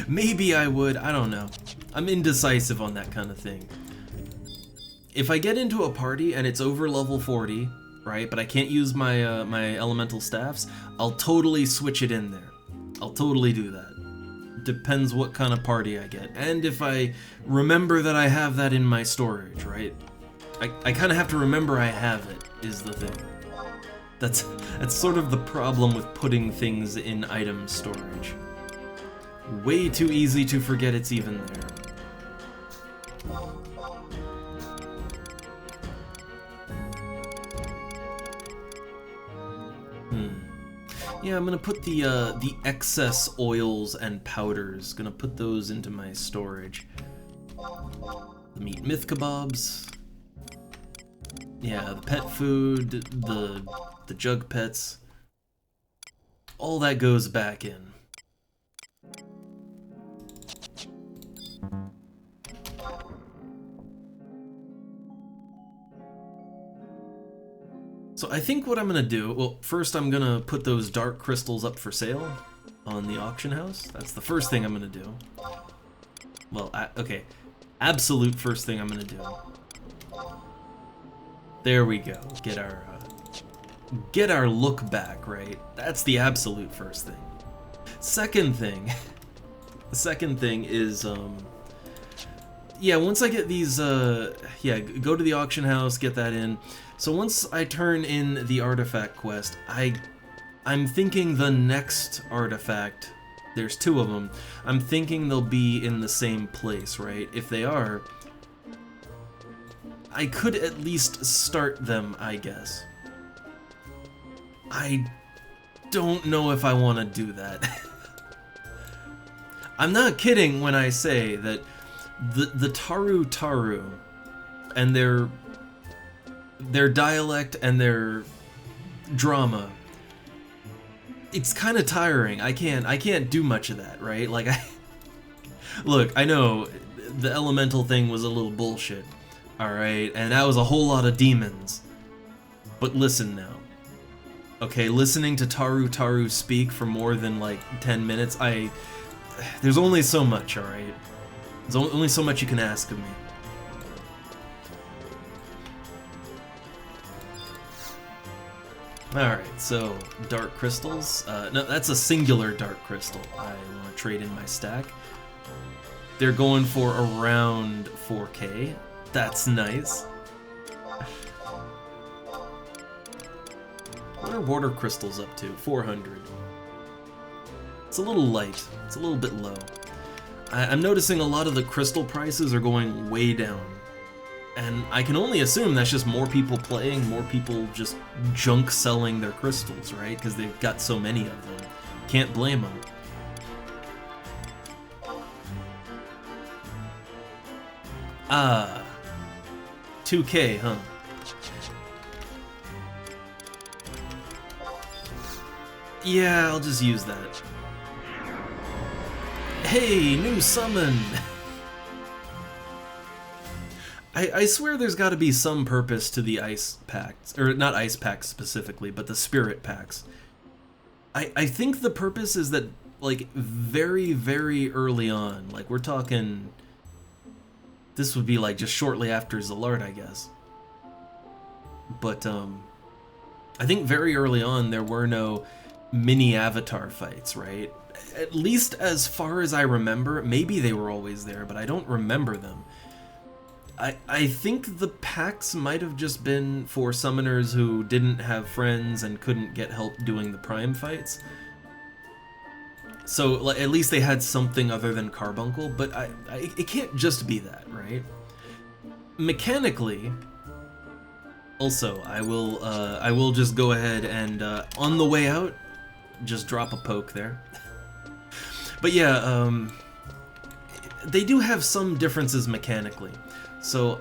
Maybe I would, I don't know. I'm indecisive on that kind of thing. If I get into a party and it's over level 40, right, but I can't use my my elemental staffs, I'll totally switch it in there. I'll totally do that. Depends what kind of party I get. And if I remember that I have that in my storage, right? I kind of have to remember I have it, is the thing. That's sort of the problem with putting things in item storage. Way too easy to forget it's even there. Yeah, I'm gonna put the excess oils and powders. Gonna put those into my storage. The meat myth kebabs. Yeah, the pet food, the jug pets. All that goes back in. So I think what I'm gonna do, well, first I'm gonna put those dark crystals up for sale on the auction house. That's the first thing I'm gonna do. Well, okay, absolute first thing I'm gonna do. There we go. Get our look back, right? That's the absolute first thing. Second thing, the second thing is yeah, once I get these yeah, go to the auction house, get that in. So once I turn in the artifact quest, I'm thinking the next artifact, there's two of them, I'm thinking they'll be in the same place, right? If they are, I could at least start them, I guess. I don't know if I want to do that. I'm not kidding when I say that the Taru Taru and their dialect and their drama, it's kind of tiring. I can't do much of that, right? Like, look, I know the elemental thing was a little bullshit, alright, and that was a whole lot of demons, but listen now, okay, listening to Taru Taru speak for more than like 10 minutes, there's only so much, alright? There's only so much you can ask of me. Alright, so dark crystals. No, that's a singular dark crystal. I want to trade in my stack. They're going for around 4K. That's nice. What are water crystals up to? 400. It's a little light. It's a little bit low. I'm noticing a lot of the crystal prices are going way down. And I can only assume that's just more people playing, more people just junk selling their crystals, right? Because they've got so many of them. Can't blame them. Ah. 2K, huh? Yeah, I'll just use that. Hey, new summon! I swear there's got to be some purpose to the ice packs, or not ice packs specifically, but the spirit packs. I think the purpose is that, like, very, very early on, like, we're talking, this would be, like, just shortly after Zalard, I guess. But, I think very early on there were no mini avatar fights, right? At least as far as I remember. Maybe they were always there, but I don't remember them. I think the packs might have just been for summoners who didn't have friends and couldn't get help doing the prime fights. So at least they had something other than Carbuncle, but it can't just be that, right? Mechanically, also, I will just go ahead and on the way out, just drop a poke there. But yeah, they do have some differences mechanically. So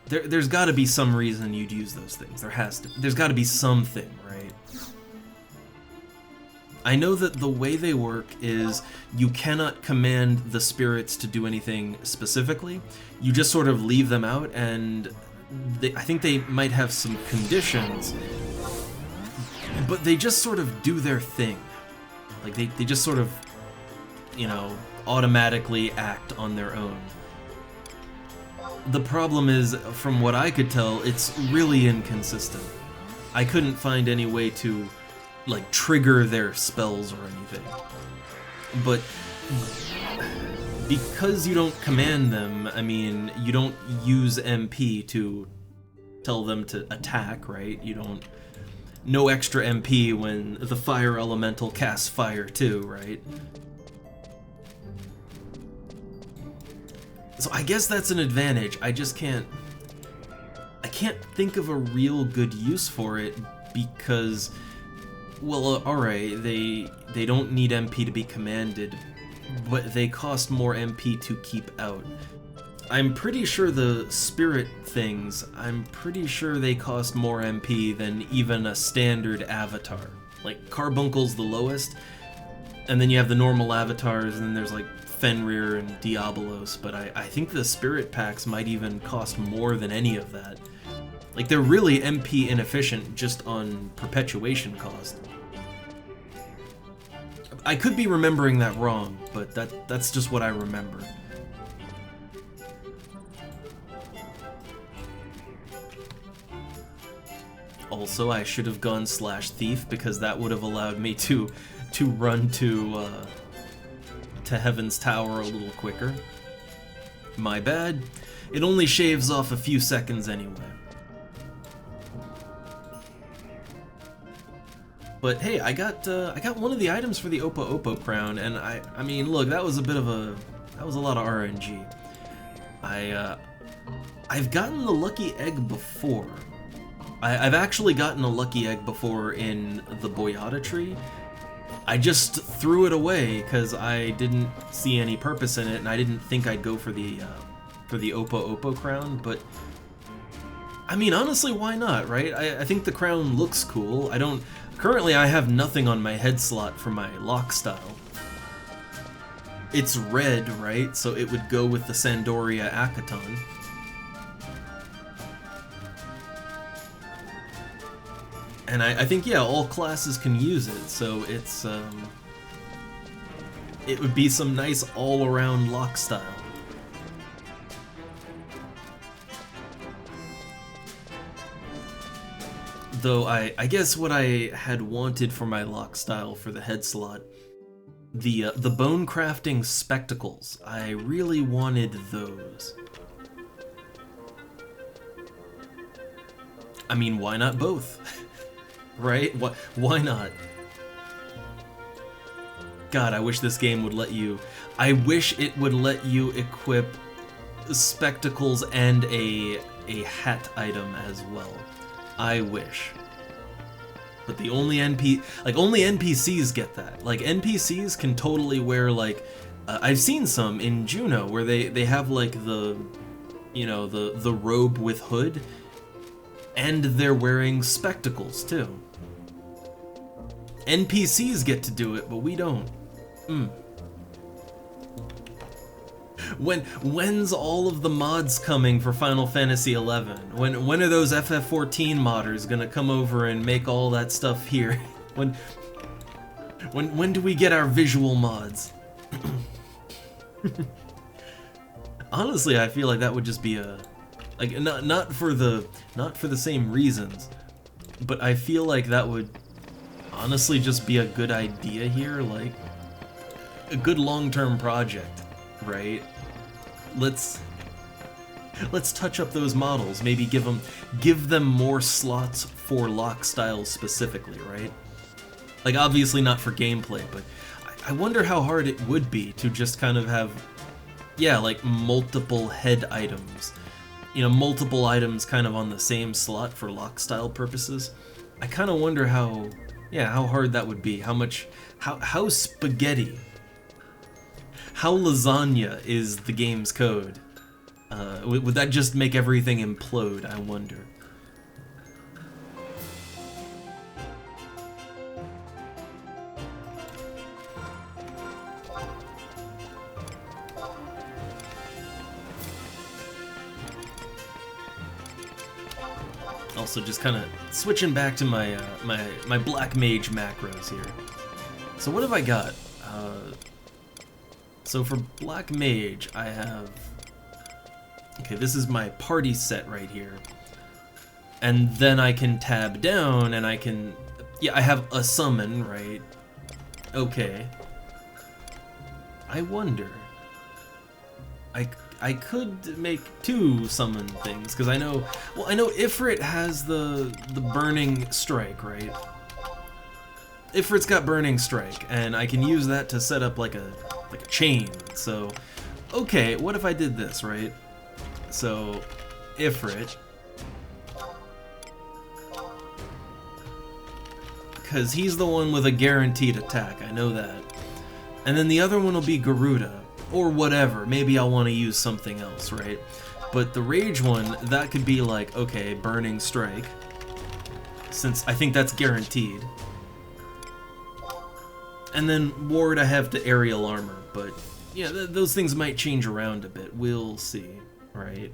there's got to be some reason you'd use those things. There's got to be something, right? I know that the way they work is you cannot command the spirits to do anything specifically. You just sort of leave them out, and I think they might have some conditions, but they just sort of do their thing. Like they just sort of, you know, automatically act on their own. The problem is, from what I could tell, it's really inconsistent. I couldn't find any way to, like, trigger their spells or anything. But because you don't command them, I mean, you don't use MP to tell them to attack, right? You don't... No extra MP when the fire elemental casts fire too, right? So I guess that's an advantage. I just can't... I can't think of a real good use for it because... Well, alright, they don't need MP to be commanded, but they cost more MP to keep out. I'm pretty sure the spirit things, I'm pretty sure they cost more MP than even a standard avatar. Like, Carbuncle's the lowest, and then you have the normal avatars, and then there's like Fenrir and Diabolos, but I think the spirit packs might even cost more than any of that. Like, they're really MP inefficient just on perpetuation cost. I could be remembering that wrong, but that's just what I remember. Also, I should have gone /thief because that would have allowed me to run to Heaven's Tower a little quicker. My bad. It only shaves off a few seconds anyway. But hey, I got one of the items for the Oppo crown, and I mean, look, that was a lot of RNG. I've gotten the lucky egg before. I've actually gotten a lucky egg before in the Boyata tree. I just threw it away because I didn't see any purpose in it, and I didn't think I'd go for the Oppo crown. But I mean, honestly, why not, right? I think the crown looks cool. Currently, I have nothing on my head slot for my lock style. It's red, right? So it would go with the Sandoria Akaton. And I think, yeah, all classes can use it, so it's, it would be some nice all-around lock style. Though I guess what I had wanted for my lock style for the head slot, the bone crafting spectacles, I really wanted those. I mean, why not both? Right? Why not? God, I wish this game would let you... I wish it would let you equip spectacles and a hat item as well. I wish. But the only only NPCs get that. Like, NPCs can totally wear, like... I've seen some in Juno where they have, like, the... You know, the robe with hood, and they're wearing spectacles, too. NPCs get to do it, but we don't. When's all of the mods coming for Final Fantasy XI? When are those FF14 modders gonna come over and make all that stuff here? When do we get our visual mods? Honestly, I feel like that would just be a... Like, not for the same reasons, but I feel like that would honestly just be a good idea here, like a good long-term project, right? Let's touch up those models, maybe give them more slots for lock styles specifically, right? Like, obviously not for gameplay, but I wonder how hard it would be to just kind of have, yeah, like multiple head items. You know, multiple items kind of on the same slot for lock style purposes. I kind of wonder how hard that would be. How spaghetti, how lasagna is the game's code. Would that just make everything implode, I wonder? Also, just kind of switching back to my my black mage macros here. So what have I got? So for black mage, I have... Okay, this is my party set right here. And then I can tab down and I can... Yeah, I have a summon, right? Okay. I wonder... I could make 2 summon things, because I know... Well, I know Ifrit has the Burning Strike, right? Ifrit's got Burning Strike, and I can use that to set up like a chain, so... Okay, what if I did this, right? So, Ifrit... Because he's the one with a guaranteed attack, I know that. And then the other one will be Garuda. Or whatever, maybe I'll want to use something else, right? But the Rage one, that could be like, okay, Burning Strike, since I think that's guaranteed. And then Ward, I have the Aerial Armor, but yeah, those things might change around a bit, we'll see, right?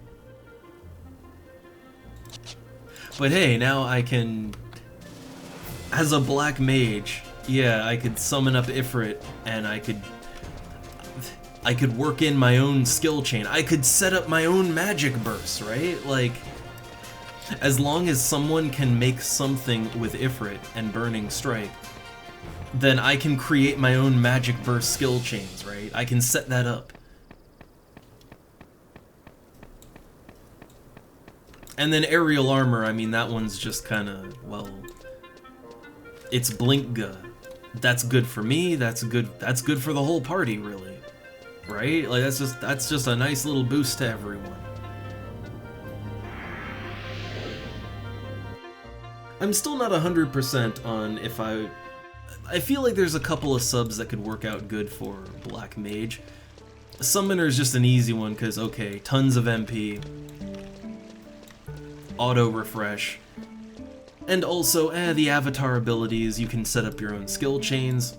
But hey, now I can, as a black mage, yeah, I could summon up Ifrit, and I could work in my own skill chain. I could set up my own magic bursts, right? Like, as long as someone can make something with Ifrit and Burning Strike, then I can create my own magic burst skill chains, right? I can set that up. And then Aerial Armor, I mean, that one's just kind of, well, it's Blinkga. That's good for me, that's good for the whole party, really. Right? Like, that's just a nice little boost to everyone. I'm still not 100% on if I feel like there's a couple of subs that could work out good for Black Mage. Summoner is just an easy one, because, okay, tons of MP, auto refresh, and also, the avatar abilities, you can set up your own skill chains.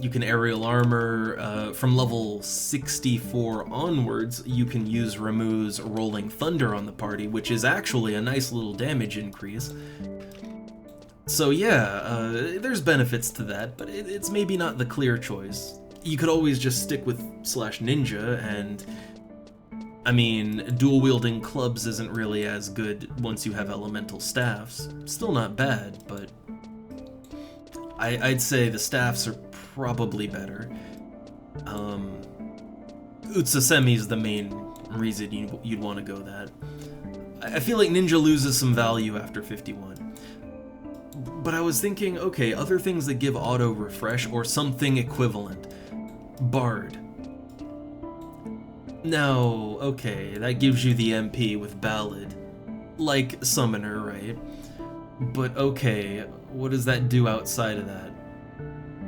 You can Aerial Armor, from level 64 onwards, you can use Ramuh's Rolling Thunder on the party, which is actually a nice little damage increase. So yeah, there's benefits to that, but it's maybe not the clear choice. You could always just stick with /ninja, and I mean, dual-wielding clubs isn't really as good once you have elemental staffs. Still not bad, but I'd say the staffs are probably better. Utsasemi is the main reason you'd want to go that. I feel like Ninja loses some value after 51. But I was thinking, okay, other things that give auto refresh or something equivalent. Bard. Now, okay, that gives you the MP with Ballad. Like Summoner, right? But okay, what does that do outside of that?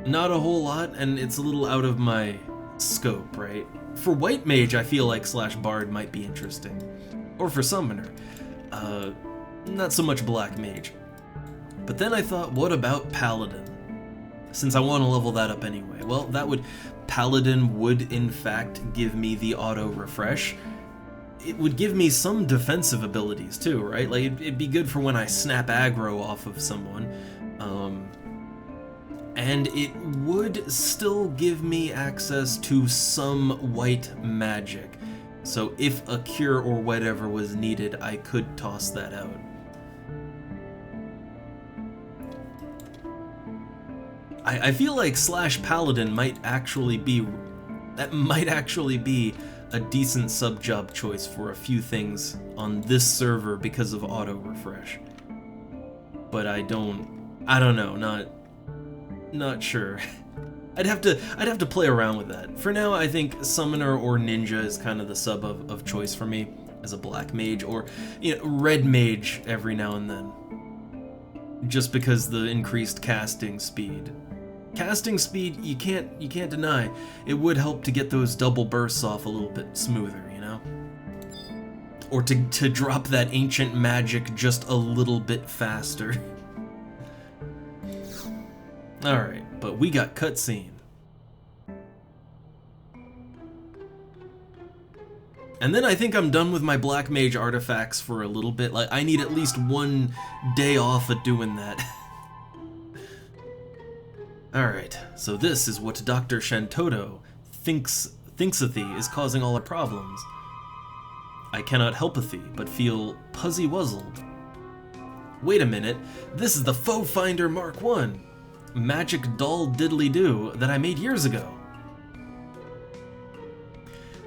Not a whole lot, and it's a little out of my scope, right? For White Mage, I feel like /Bard might be interesting. Or for Summoner. Not so much Black Mage. But then I thought, what about Paladin? Since I want to level that up anyway. Well, Paladin would in fact give me the auto refresh. It would give me some defensive abilities too, right? Like, it'd be good for when I snap aggro off of someone. And it would still give me access to some white magic. So if a cure or whatever was needed, I could toss that out. I feel like slash paladin might actually be a decent sub-job choice for a few things on this server because of auto refresh. But I don't know, not sure. I'd have to play around with that. For now, I think summoner or ninja is kind of the sub of choice for me as a black mage, or red mage every now and then. Just because the increased casting speed. Casting speed, you can't deny. It would help to get those double bursts off a little bit smoother, Or to drop that ancient magic just a little bit faster. Alright, but we got cutscene. And then I think I'm done with my Black Mage artifacts for a little bit. Like, I need at least one day off of doing that. Alright, so this is what Dr. Shantoto thinkseth is causing all our problems. I cannot helpeth but feel puzzy-wuzzled. Wait a minute, this is the Foe Finder Mark 1. Magic doll diddly-doo that I made years ago.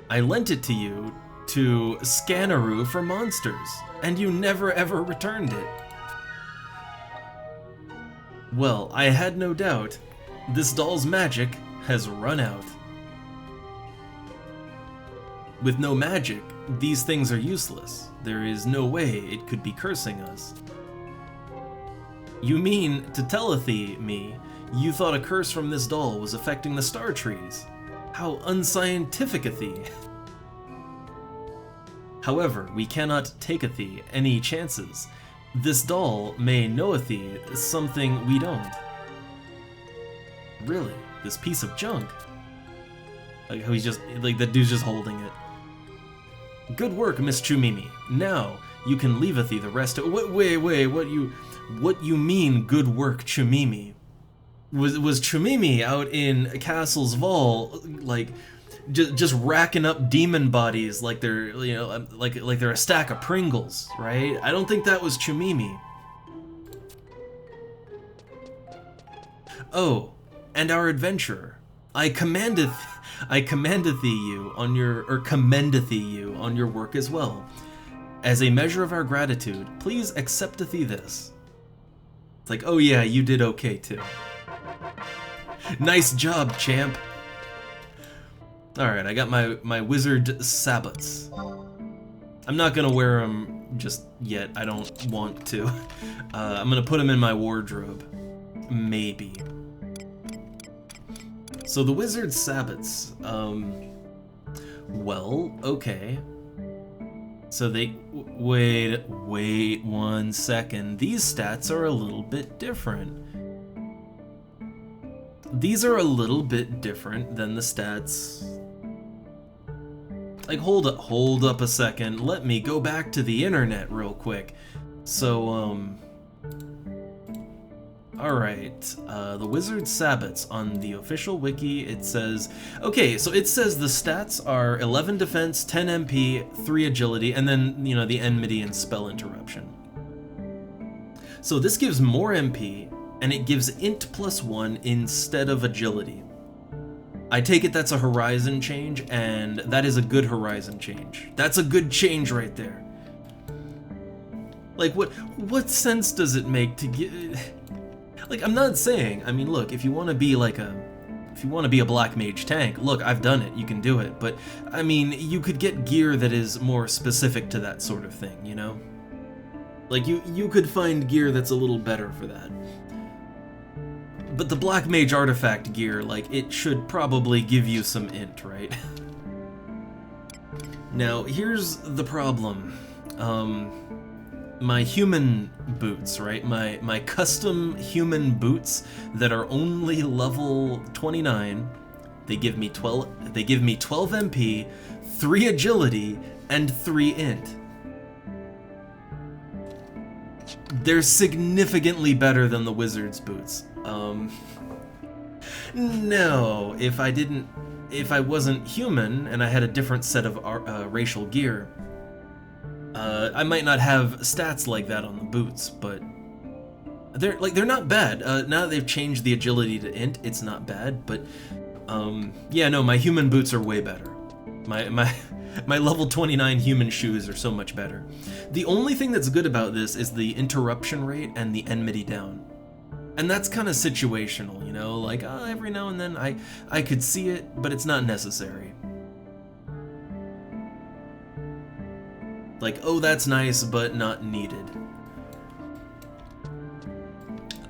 I lent it to you to Scanaroo for monsters, and you never ever returned it. Well, I had no doubt. This doll's magic has run out. With no magic, these things are useless. There is no way it could be cursing us. You mean to telleth me you thought a curse from this doll was affecting the star trees? How unscientificeth thee. However, we cannot taketh thee any chances. This doll may knoweth thee something we don't. Really? This piece of junk? Like how he's just, like that dude's just holding it. Good work, Miss Chumimi. Now, you can leaveth thee the rest of— Wait, what you mean, good work, Chumimi? Was Chumimi out in Castle's Vault, like, just racking up demon bodies like they're, like they're a stack of Pringles, right? I don't think that was Chumimi. Oh, and our adventurer. I commendeth you on your work as well. As a measure of our gratitude, please accepteth thee this. It's like, oh yeah, you did okay too. Nice job, champ. Alright, I got my wizard sabots. I'm not gonna wear them just yet, I don't want to. I'm gonna put them in my wardrobe. Maybe. So the wizard sabots, well, okay. So they— wait 1 second. These stats are a little bit different. These are a little bit different than the stats. Like, hold up a second. Let me go back to the internet real quick. So, alright, the wizard sabots on the official wiki, it says, okay, so it says the stats are 11 defense, 10 MP, 3 agility, and then, the enmity and spell interruption. So this gives more MP, and it gives int +1 instead of agility. I take it that's a horizon change, and that is a good horizon change. That's a good change right there. Like, what sense does it make to get— Like, I'm not saying, I mean, look, if you want to be a black mage tank, look, I've done it, you can do it, but, I mean, you could get gear that is more specific to that sort of thing, Like, you could find gear that's a little better for that. But the black mage artifact gear, like, it should probably give you some int, right? Now, here's the problem. My human boots, right? My custom human boots that are only level 29. They give me 12 MP, 3 agility, and 3 int. They're significantly better than the wizard's boots. No, if I wasn't human and I had a different set of racial gear, I might not have stats like that on the boots, but they're not bad. Now that they've changed the agility to int, it's not bad. But yeah, no, my human boots are way better. My level 29 human shoes are so much better. The only thing that's good about this is the interruption rate and the enmity down. And that's kind of situational, you know, like every now and then I could see it, but it's not necessary. Like, oh, that's nice, but not needed.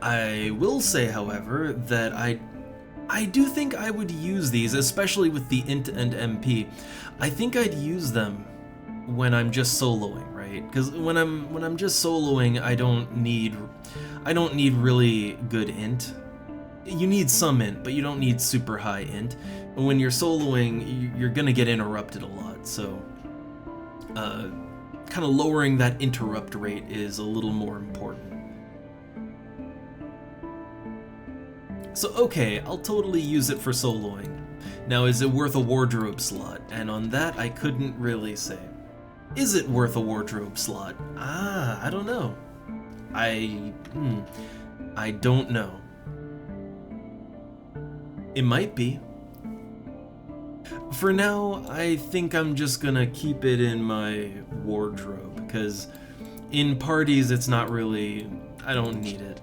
I will say, however, that I do think I would use these, especially with the int and MP. I think I'd use them when I'm just soloing, right? Because when I'm just soloing, I don't need really good int. You need some int, but you don't need super high int. And when you're soloing, you're gonna get interrupted a lot, so kind of lowering that interrupt rate is a little more important. So okay, I'll totally use it for soloing. Now, is it worth a wardrobe slot? And on that, I couldn't really say. Is it worth a wardrobe slot? I don't know. I don't know. It might be. For now, I think I'm just gonna keep it in my wardrobe, because in parties it's not really, I don't need it.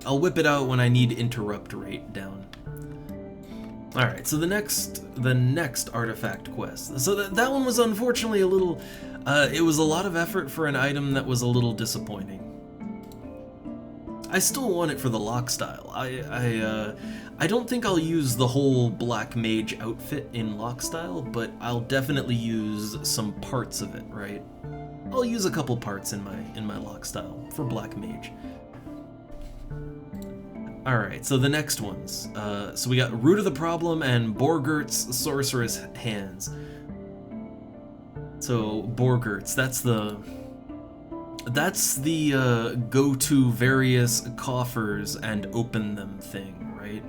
I'll whip it out when I need interrupt rate down. Alright, so the next artifact quest. So that one was unfortunately a little, it was a lot of effort for an item that was a little disappointing. I still want it for the lock style. I don't think I'll use the whole black mage outfit in lock style, but I'll definitely use some parts of it, right? I'll use a couple parts in my lock style for black mage. Alright, so the next ones. So we got Root of the Problem and Borgert's Sorceress Hands. So, Borgert's, that's the go-to various coffers and open them thing, right?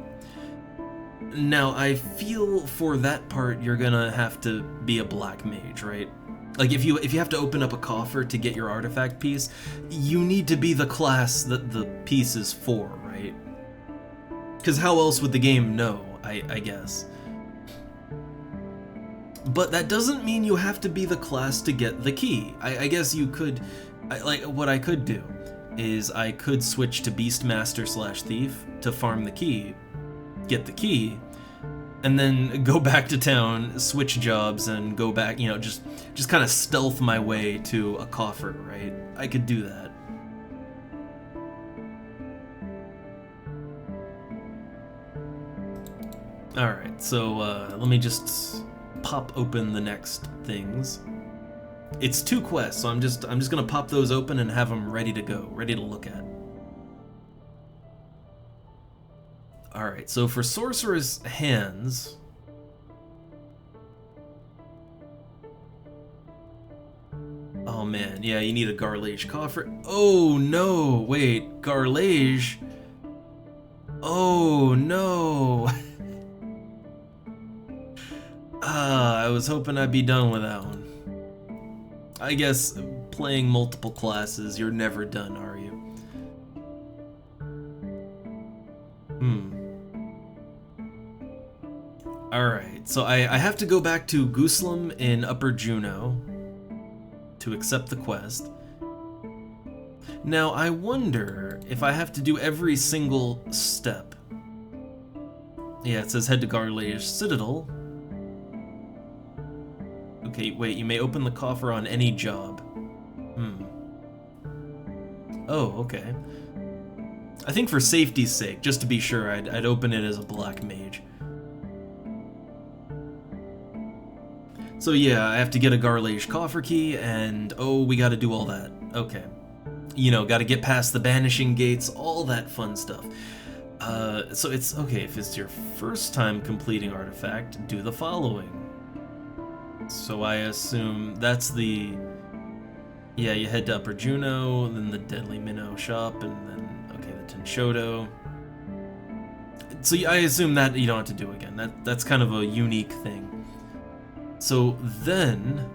Now, I feel for that part you're gonna have to be a black mage, right? Like, if you have to open up a coffer to get your artifact piece, you need to be the class that the piece is for, right? Because how else would the game know, I guess. But that doesn't mean you have to be the class to get the key. I guess you could, like, what I could do is I could switch to Beastmaster/Thief to farm the key, get the key, and then go back to town, switch jobs, and go back, you know, just kind of stealth my way to a coffer, right? I could do that. Alright, so let me just pop open the next things. It's 2 quests, so I'm just gonna pop those open and have them ready to go, ready to look at. Alright, so for Sorcerer's Hands, oh man, yeah, you need a Garlage coffer. Oh no, wait, Garlage? Oh no. I was hoping I'd be done with that one. I guess playing multiple classes, you're never done, are you? Alright, so I have to go back to Gooslem in Upper Juno to accept the quest. Now, I wonder if I have to do every single step. Yeah, it says head to Garlage Citadel. Okay, wait, you may open the coffer on any job. Oh, okay. I think for safety's sake, just to be sure, I'd open it as a black mage. So yeah, I have to get a Garlage coffer key, and oh, we gotta do all that. Okay. You know, gotta get past the banishing gates, all that fun stuff. So it's, okay, if it's your first time completing Artifact, do the following. So I assume that's the, yeah, you head to Upper Juno, then the Deadly Minnow shop, and then, okay, the Tenshodo. So I assume that you don't have to do again. That's kind of a unique thing. So then,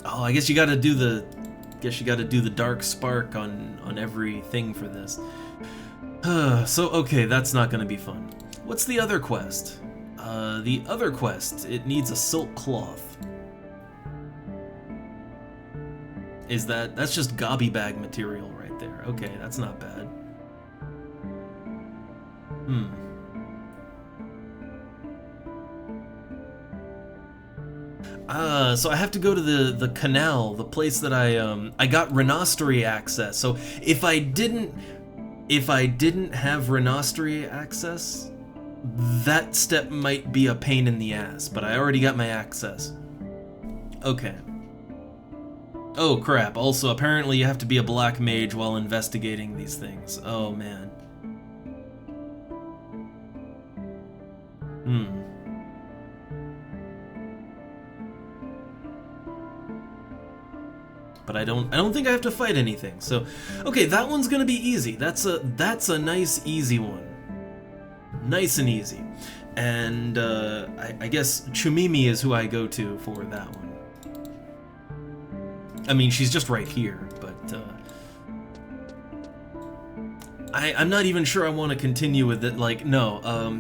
Oh, I guess you gotta do the... Guess you gotta do the dark spark on everything for this. So, okay, that's not gonna be fun. What's the other quest? The other quest, it needs a silk cloth. That's just gobby bag material right there. Okay, that's not bad. So I have to go to the canal, the place that I got Renostery access. So if I didn't have Renostery access, that step might be a pain in the ass, but I already got my access. Okay. Oh crap, also apparently you have to be a black mage while investigating these things. Oh man. But I don't think I have to fight anything. So, okay, that one's gonna be easy. That's a nice easy one. Nice and easy. And I guess Chumimi is who I go to for that one. I mean, she's just right here, but I'm not even sure I want to continue with it. Like, no,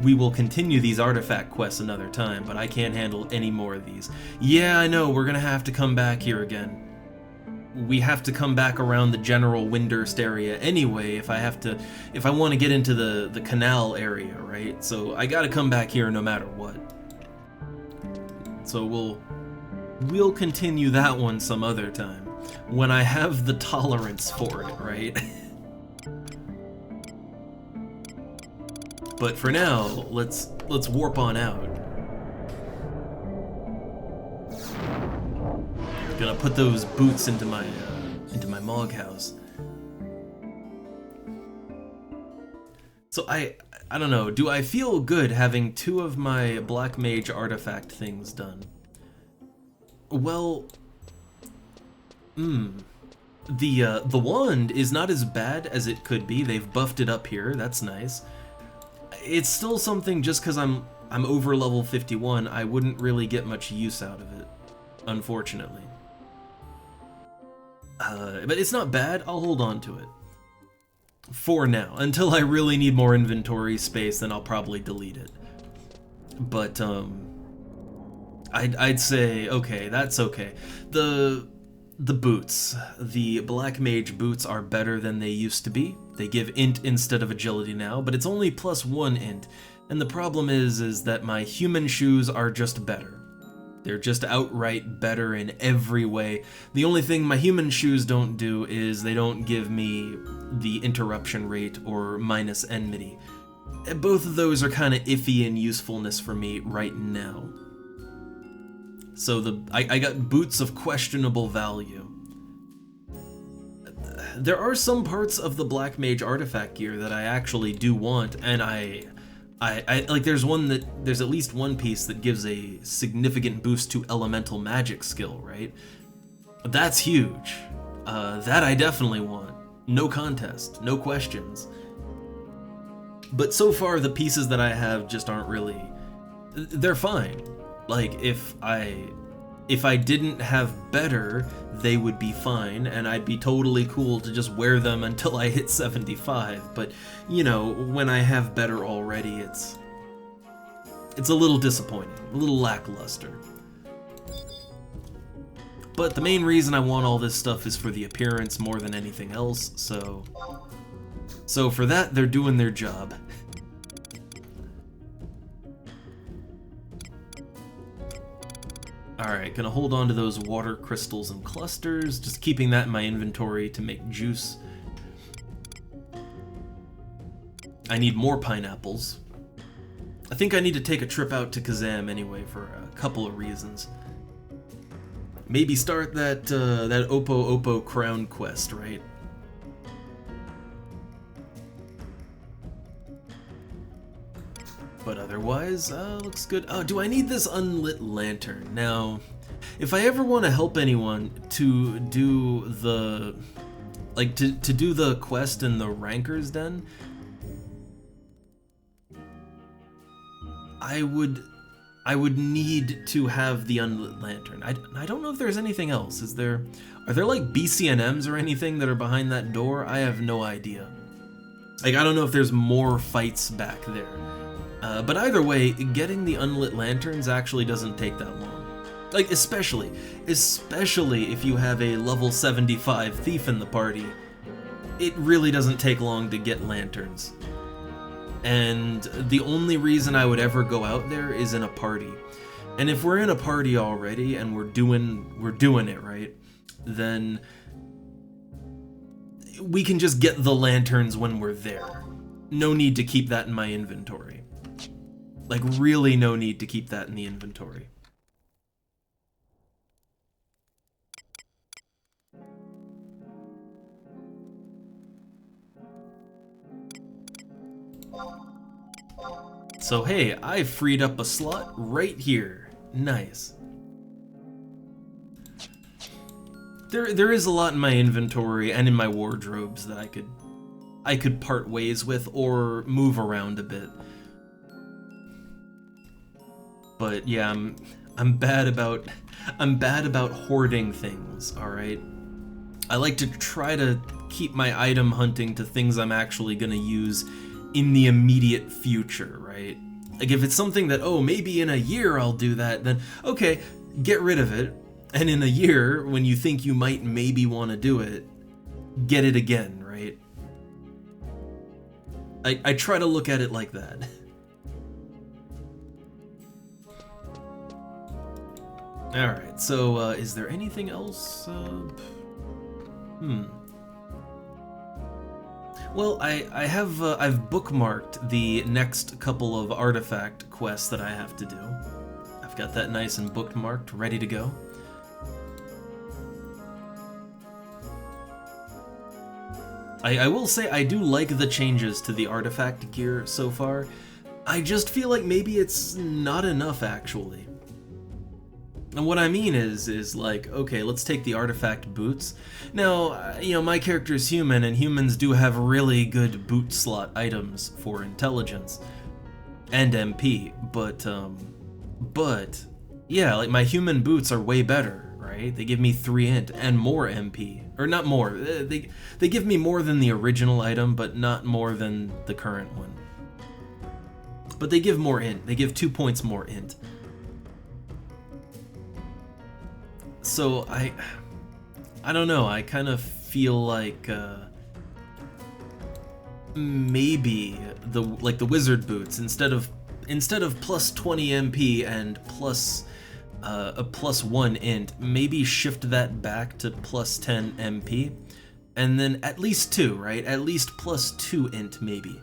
we will continue these artifact quests another time, but I can't handle any more of these. Yeah, I know, we're gonna have to come back here again. We have to come back around the general Windurst area anyway if I want to get into the canal area, right? So I gotta come back here no matter what. So we'll continue that one some other time when I have the tolerance for it, right? But for now, let's warp on out. Gonna put those boots into my Mog house. So I don't know. Do I feel good having 2 of my Black Mage artifact things done? Well, the wand is not as bad as it could be. They've buffed it up here. That's nice. It's still something just because I'm over level 51. I wouldn't really get much use out of it, unfortunately. But it's not bad. I'll hold on to it for now until I really need more inventory space. Then I'll probably delete it. But I'd say okay, that's okay. The boots, the Black Mage boots are better than they used to be. They give int instead of agility now, but it's only +1 int. And the problem is that my human shoes are just better. They're just outright better in every way. The only thing my human shoes don't do is they don't give me the interruption rate or minus enmity. Both of those are kind of iffy in usefulness for me right now. So I got boots of questionable value. There are some parts of the Black Mage artifact gear that I actually do want, and I like there's at least one piece that gives a significant boost to elemental magic skill, right? That's huge. That I definitely want. No contest, no questions. But so far the pieces that I have just aren't really, they're fine. Like if I didn't have better, they would be fine, and I'd be totally cool to just wear them until I hit 75, but, you know, when I have better already, it's a little disappointing, a little lackluster. But the main reason I want all this stuff is for the appearance more than anything else, so for that, they're doing their job. Alright, gonna hold on to those water crystals and clusters, just keeping that in my inventory to make juice. I need more pineapples. I think I need to take a trip out to Kazam anyway for a couple of reasons. Maybe start that Oppo Oppo crown quest, right? But otherwise, looks good. Oh, do I need this unlit lantern? Now, if I ever want to help anyone to do the, like, to do the quest in the Ranker's Den, I would I would need to have the unlit lantern. I don't know if there's anything else. Are there like BCNMs or anything that are behind that door? I have no idea. Like, I don't know if there's more fights back there. But either way, getting the unlit lanterns actually doesn't take that long. Like, especially if you have a level 75 thief in the party, it really doesn't take long to get lanterns. And the only reason I would ever go out there is in a party. And if we're in a party already and we're doing it, right? Then we can just get the lanterns when we're there. No need to keep that in my inventory. Like, really no need to keep that in the inventory. So hey, I freed up a slot right here. Nice. There is a lot in my inventory and in my wardrobes that I could part ways with or move around a bit. But yeah, I'm bad about hoarding things, all right? I like to try to keep my item hunting to things I'm actually gonna use in the immediate future, right? Like, if it's something that, oh, maybe in a year I'll do that, then okay, get rid of it. And in a year, when you think you might maybe want to do it, get it again, right? I try to look at it like that. Alright, so is there anything else? Well, I've bookmarked the next couple of artifact quests that I have to do. I've got that nice and bookmarked, ready to go. I will say I do like the changes to the artifact gear so far. I just feel like maybe it's not enough, actually. And what I mean is like, okay, let's take the artifact boots. Now, you know, my character is human, and humans do have really good boot slot items for intelligence and MP, but yeah, like my human boots are way better, right? They give me 3 int and more MP. Or not more, they give me more than the original item, but not more than the current one. But they give more int, they give 2 points more int. So I don't know, I kind of feel like maybe the wizard boots, instead of plus 20 MP and plus a plus 1 int, maybe shift that back to plus 10 MP, and then at least 2, right? At least plus 2 int, maybe.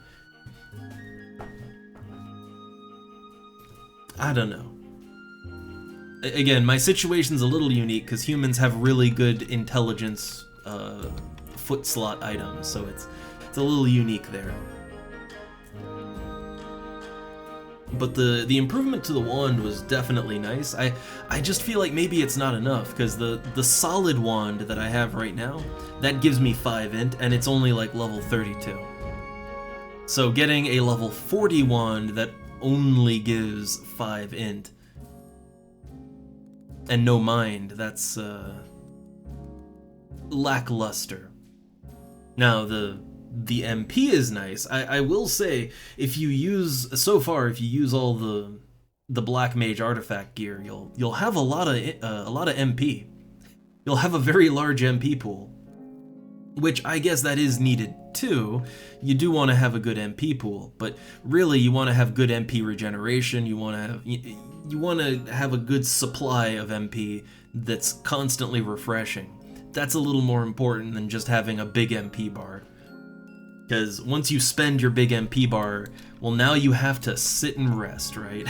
I don't know. Again, my situation's a little unique because humans have really good intelligence foot slot items, so it's a little unique there. But the improvement to the wand was definitely nice. I just feel like maybe it's not enough, because the solid wand that I have right now, that gives me 5 int, and it's only like level 32. So getting a level 40 wand that only gives 5 int, and no mind, that's lackluster. Now, the MP is nice. I will say, if you use all the Black Mage artifact gear, you'll have a lot of MP. You'll have a very large MP pool, which I guess that is needed too. You do want to have a good MP pool, but really you want to have good MP regeneration. You want to have a good supply of MP that's constantly refreshing. That's a little more important than just having a big MP bar. Because once you spend your big MP bar, well, now you have to sit and rest, right?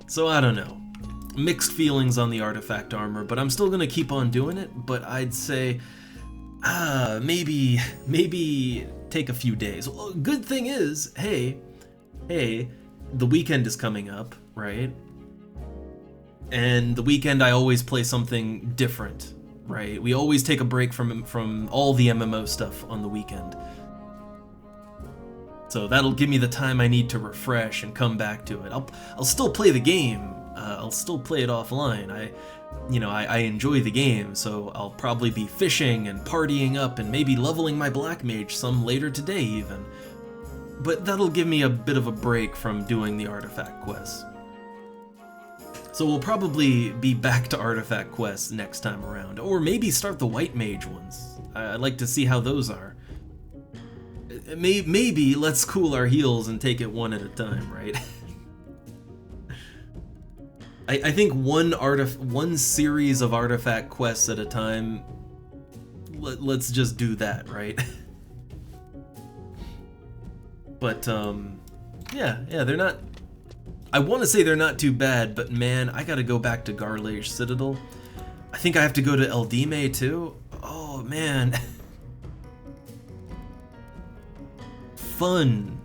So I don't know. Mixed feelings on the artifact armor, but I'm still gonna keep on doing it, but I'd say, maybe take a few days. Well, good thing is, hey, the weekend is coming up, right? And the weekend I always play something different. Right, we always take a break from all the MMO stuff on the weekend. So that'll give me the time I need to refresh and come back to it. I'll still play the game. I'll still play it offline. I enjoy the game, so I'll probably be fishing and partying up and maybe leveling my black mage some later today even. But that'll give me a bit of a break from doing the artifact quests. So we'll probably be back to artifact quests next time around, or maybe start the white mage ones. I'd like to see how those are. Maybe let's cool our heels and take it one at a time, right? I think one series of artifact quests at a time. Let's just do that, right? But yeah, they're not. I want to say they're not too bad, but man, I gotta go back to Garlage Citadel. I think I have to go to Eldime too. Oh man. Fun.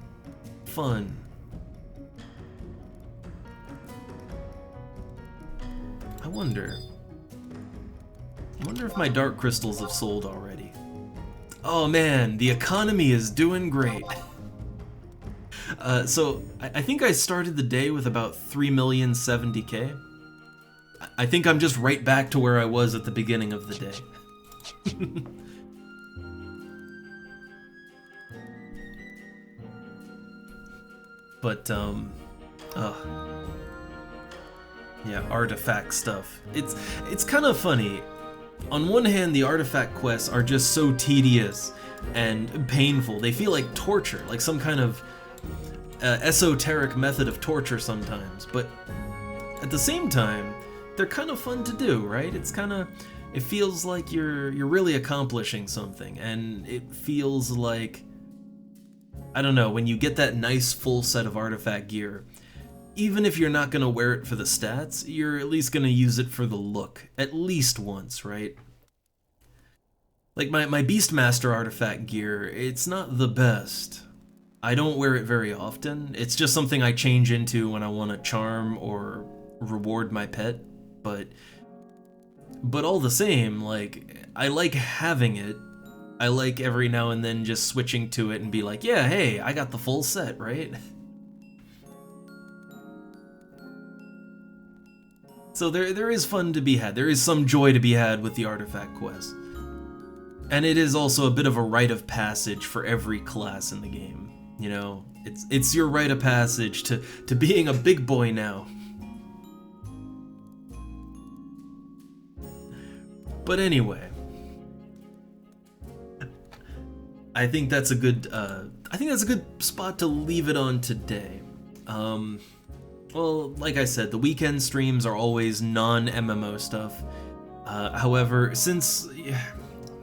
I wonder if my dark crystals have sold already. Oh man, the economy is doing great. So I think I started the day with about 3,070,000. I think I'm just right back to where I was at the beginning of the day. But yeah, artifact stuff. It's kind of funny. On one hand, the artifact quests are just so tedious and painful. They feel like torture, like some kind of esoteric method of torture sometimes. But at the same time, they're kind of fun to do, right? It feels like you're really accomplishing something, and it feels like, I don't know, when you get that nice full set of artifact gear, even if you're not going to wear it for the stats, you're at least going to use it for the look, at least once, right? Like my Beastmaster artifact gear, it's not the best. I don't wear it very often. It's just something I change into when I want to charm or reward my pet, but all the same, like, I like having it. I like every now and then just switching to it and be like, yeah, hey, I got the full set, right? So there is fun to be had. There is some joy to be had with the artifact quest. And it is also a bit of a rite of passage for every class in the game. You know, it's your rite of passage to being a big boy now. But anyway, I think that's a good spot to leave it on today. Well, like I said, the weekend streams are always non-MMO stuff. However, since,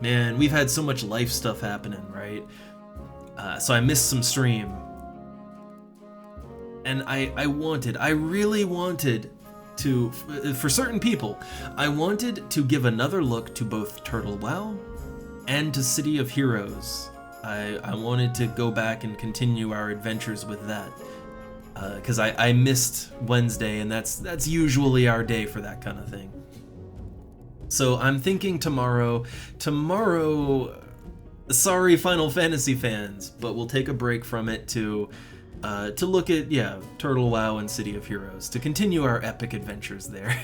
man, we've had so much life stuff happening, right? So I missed some stream. And I really wanted to, for certain people, I wanted to give another look to both Turtle WoW and to City of Heroes. I wanted to go back and continue our adventures with that. Because I missed Wednesday, and that's usually our day for that kind of thing. So I'm thinking tomorrow, sorry Final Fantasy fans, but we'll take a break from it to look at, Turtle WoW and City of Heroes, to continue our epic adventures there.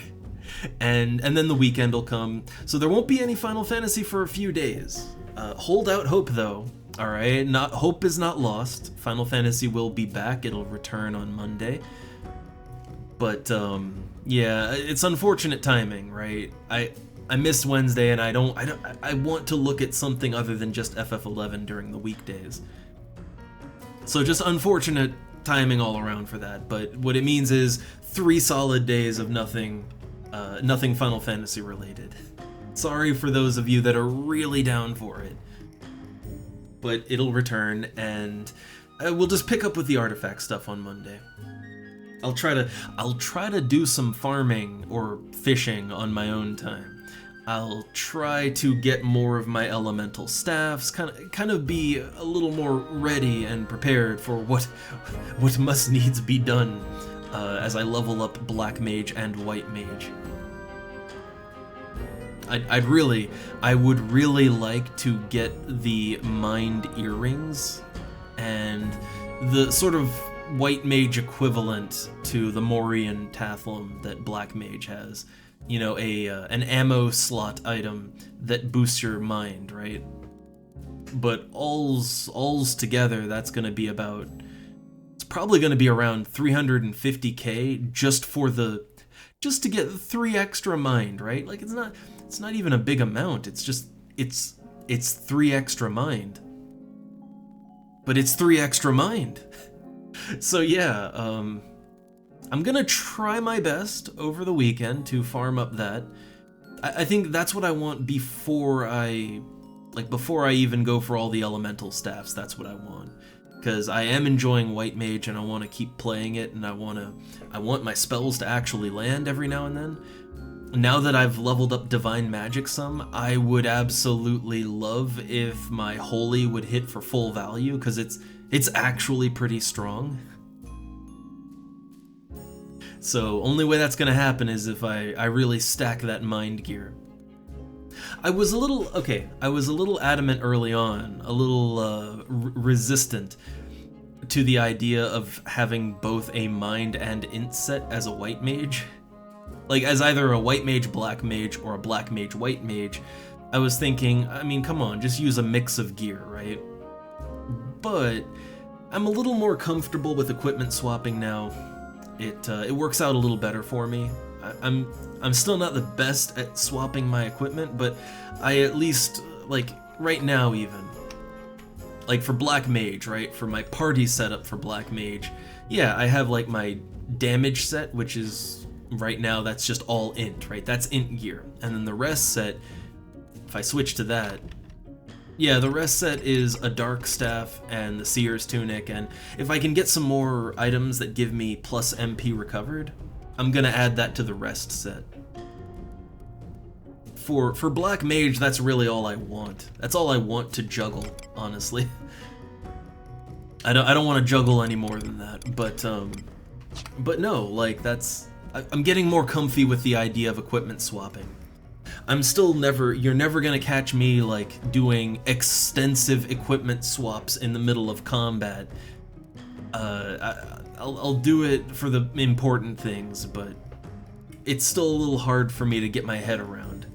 and then the weekend will come, so there won't be any Final Fantasy for a few days. Hold out hope though. Alright, hope is not lost. Final Fantasy will be back. It'll return on Monday. But, yeah, it's unfortunate timing, right? I missed Wednesday, and I want to look at something other than just FF11 during the weekdays. So just unfortunate timing all around for that. But what it means is 3 solid days of nothing Final Fantasy related. Sorry for those of you that are really down for it. But it'll return, and we'll just pick up with the artifact stuff on Monday. I'll try to do some farming or fishing on my own time. I'll try to get more of my elemental staffs, kind of be a little more ready and prepared for what must needs be done as I level up Black Mage and White Mage. I would really like to get the Mind Earrings and the sort of white mage equivalent to the Morian Tathlum that black mage has. You know, an ammo slot item that boosts your mind, right? But all's together, that's going to be about, it's probably going to be around 350k just to get 3 extra mind, right? Like it's not even a big amount. It's 3 extra mind. But it's 3 extra mind. So yeah, I'm gonna try my best over the weekend to farm up that. I think that's what I want before I even go for all the elemental staffs. That's what I want, because I am enjoying White Mage and I want to keep playing it, and I want my spells to actually land every now and then. Now that I've leveled up Divine Magic some, I would absolutely love if my Holy would hit for full value, because it's actually pretty strong. So only way that's gonna happen is if I really stack that mind gear. I was a little adamant early on, a little resistant to the idea of having both a mind and int set as a white mage. Like, as either a white mage black mage or a black mage white mage. I was thinking, I mean, come on, just use a mix of gear, right? But I'm a little more comfortable with equipment swapping now. It works out a little better for me. I'm still not the best at swapping my equipment, but I at least, like, right now even, like for Black Mage, right, for my party setup for Black Mage, yeah, I have like my damage set, which is, right now, that's just all int, right, that's int gear, and then the rest set, if I switch to that, yeah, the rest set is a Dark Staff and the Seer's Tunic, and if I can get some more items that give me plus MP recovered, I'm gonna add that to the rest set. For Black Mage, that's really all I want. That's all I want to juggle, honestly. I don't want to juggle any more than that, but no, like, I'm getting more comfy with the idea of equipment swapping. You're never gonna catch me, like, doing extensive equipment swaps in the middle of combat. I'll do it for the important things, but it's still a little hard for me to get my head around.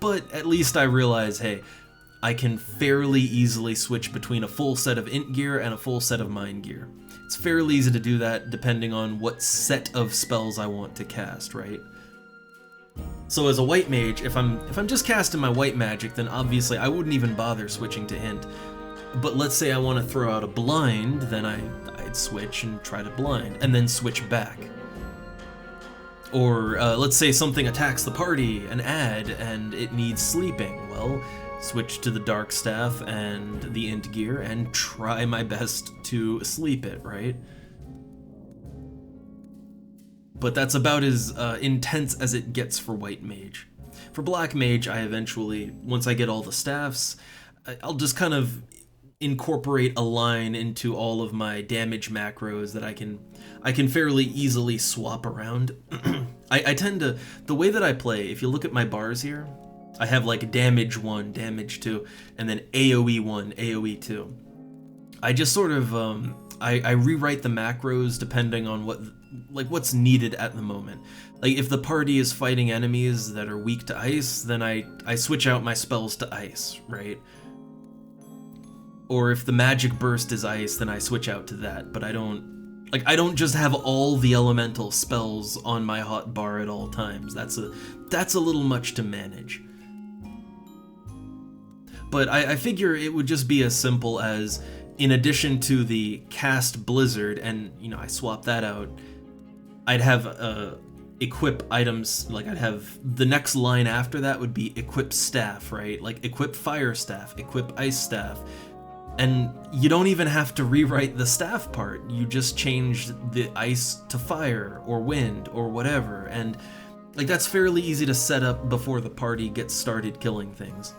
But at least I realize, hey, I can fairly easily switch between a full set of int gear and a full set of mind gear. It's fairly easy to do that depending on what set of spells I want to cast, right? So as a white mage, if I'm just casting my white magic, then obviously I wouldn't even bother switching to int. But let's say I want to throw out a blind, then I'd switch and try to blind, and then switch back. Or let's say something attacks the party, an ad, and it needs sleeping. Well, switch to the Dark Staff and the int gear and try my best to sleep it, right? But that's about as intense as it gets for White Mage. For Black Mage, I eventually, once I get all the staffs, I'll just kind of incorporate a line into all of my damage macros that I can fairly easily swap around. I tend to, the way that I play, if you look at my bars here, I have like damage 1, damage 2, and then AoE 1, AoE 2. I just sort of, I rewrite the macros depending on what's needed at the moment. Like, if the party is fighting enemies that are weak to ice, then I switch out my spells to ice, right? Or if the magic burst is ice, then I switch out to that, but I don't just have all the elemental spells on my hot bar at all times. That's a little much to manage. But I figure it would just be as simple as, in addition to the cast Blizzard, and, you know, I swap that out, I'd have equip items, like I'd have, the next line after that would be equip staff, right? Like equip fire staff, equip ice staff, and you don't even have to rewrite the staff part, you just change the ice to fire, or wind, or whatever, and like that's fairly easy to set up before the party gets started killing things.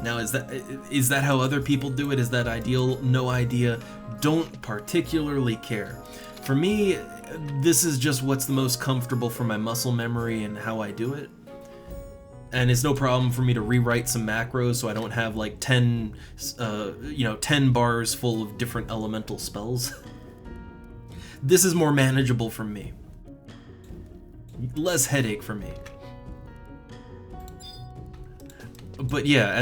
Now, is that how other people do it? Is that ideal? No idea. Don't particularly care. For me, this is just what's the most comfortable for my muscle memory and how I do it. and it's no problem for me to rewrite some macros so I don't have like 10 10 bars full of different elemental spells. This is more manageable for me. Less headache for me. But yeah,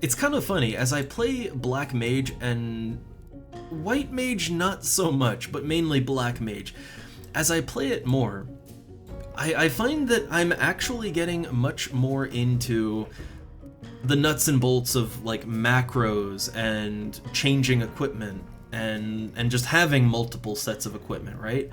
it's kind of funny, as I play Black Mage and White Mage not so much, but mainly Black Mage, as I play it more, I find that I'm actually getting much more into the nuts and bolts of like macros and changing equipment and just having multiple sets of equipment, right?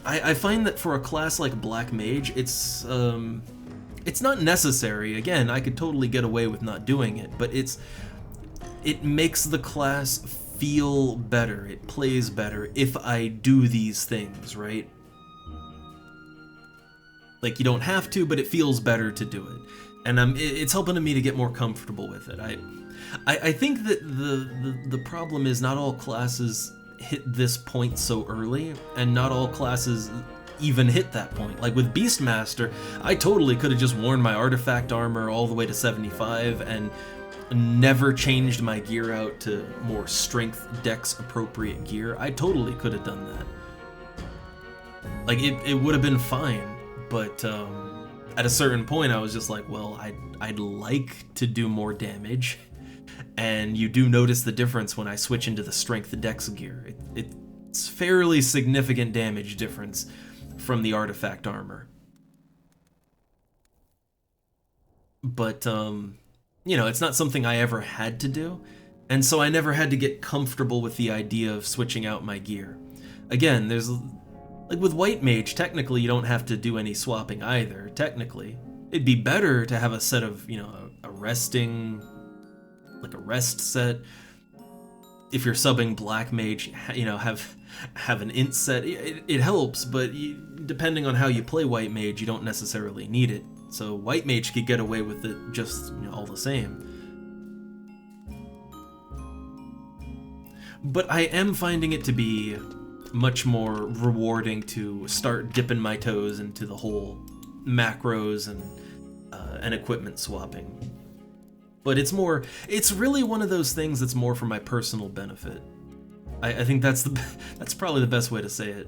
I find that for a class like Black Mage, it's not necessary. Again, I could totally get away with not doing it, but it makes the class feel better, it plays better if I do these things, right? Like, you don't have to, but it feels better to do it. And it's helping me to get more comfortable with it. I think that the problem is not all classes hit this point so early, and not all classes even hit that point. Like with Beastmaster, I totally could have just worn my artifact armor all the way to 75 and never changed my gear out to more strength dex appropriate gear. I totally could have done that. Like it would have been fine, but at a certain point I was just like, well, I'd like to do more damage, and you do notice the difference when I switch into the strength dex gear. It's fairly significant damage difference from the artifact armor. But it's not something I ever had to do, and so I never had to get comfortable with the idea of switching out my gear. Again, there's like with White Mage, technically you don't have to do any swapping either, technically. It'd be better to have a set of, a resting, like a rest set. If you're subbing Black Mage, have an int set. It helps, but depending on how you play White Mage, you don't necessarily need it. So White Mage could get away with it just all the same. But I am finding it to be much more rewarding to start dipping my toes into the whole macros and equipment swapping. But it's really one of those things that's more for my personal benefit. I think that's probably the best way to say it.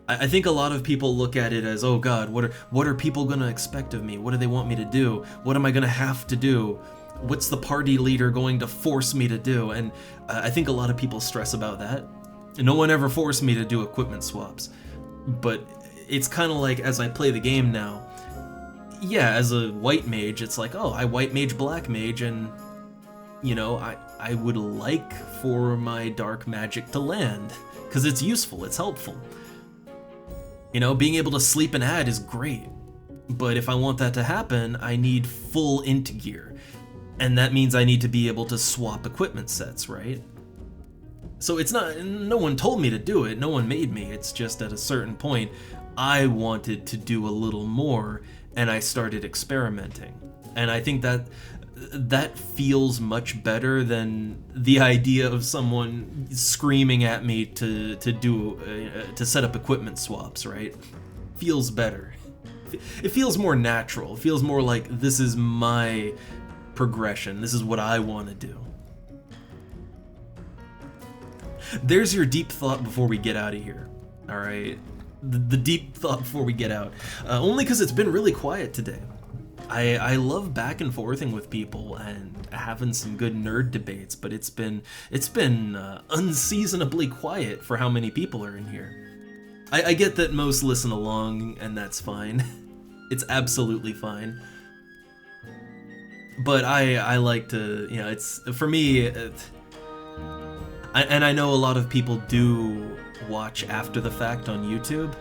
I think a lot of people look at it as, oh god, what are people gonna expect of me? What do they want me to do? What am I gonna have to do? What's the party leader going to force me to do? And I think a lot of people stress about that. No one ever forced me to do equipment swaps. But it's kind of like, as I play the game now, yeah, as a White Mage, it's like, oh, I White Mage Black Mage, and I would like for my dark magic to land, because it's useful, it's helpful. Being able to sleep and add is great, but if I want that to happen, I need full int gear, and that means I need to be able to swap equipment sets, right? So no one told me to do it, no one made me, it's just at a certain point, I wanted to do a little more, and I started experimenting. And I think that feels much better than the idea of someone screaming at me to set up equipment swaps, right? Feels better. It feels more natural. It feels more like this is my progression. This is what I want to do. There's your deep thought before we get out of here. All right, the deep thought before we get out. Only because it's been really quiet today. I love back and forthing with people and having some good nerd debates, but it's been unseasonably quiet for how many people are in here. I get that most listen along, and that's fine. It's absolutely fine. But I like to, it's for me. And I know a lot of people do watch after the fact on YouTube.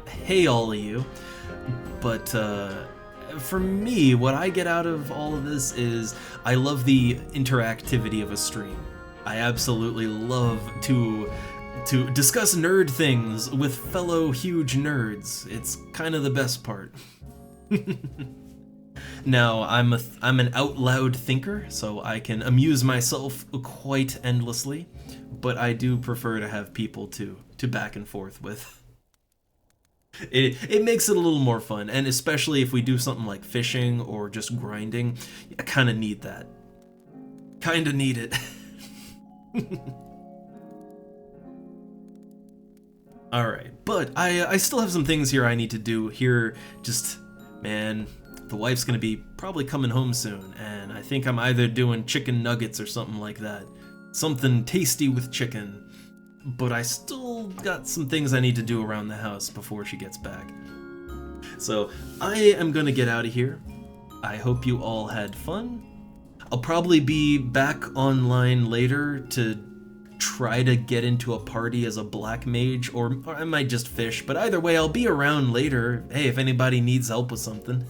Hey, all of you. But for me, what I get out of all of this is I love the interactivity of a stream. I absolutely love to discuss nerd things with fellow huge nerds. It's kind of the best part. Now, I'm an out loud thinker, so I can amuse myself quite endlessly, but I do prefer to have people to back and forth with. It makes it a little more fun, and especially if we do something like fishing or just grinding, I kind of need that. Kind of need it. Alright, but I still have some things here I need to do here. Just, man, the wife's gonna be probably coming home soon, and I think I'm either doing chicken nuggets or something like that. Something tasty with chicken. But I still got some things I need to do around the house before she gets back. So I am gonna get out of here. I hope you all had fun. I'll probably be back online later to try to get into a party as a black mage, or I might just fish, but either way, I'll be around later. Hey, if anybody needs help with something.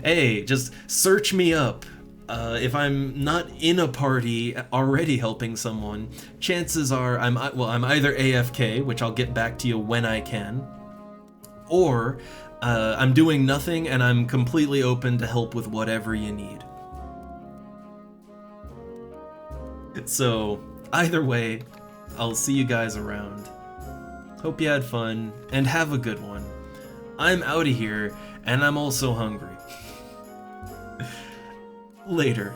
Hey, just search me up. If I'm not in a party already helping someone, chances are I'm either AFK, which I'll get back to you when I can, or I'm doing nothing and I'm completely open to help with whatever you need. So, either way, I'll see you guys around. Hope you had fun, and have a good one. I'm out of here, and I'm also hungry. Later.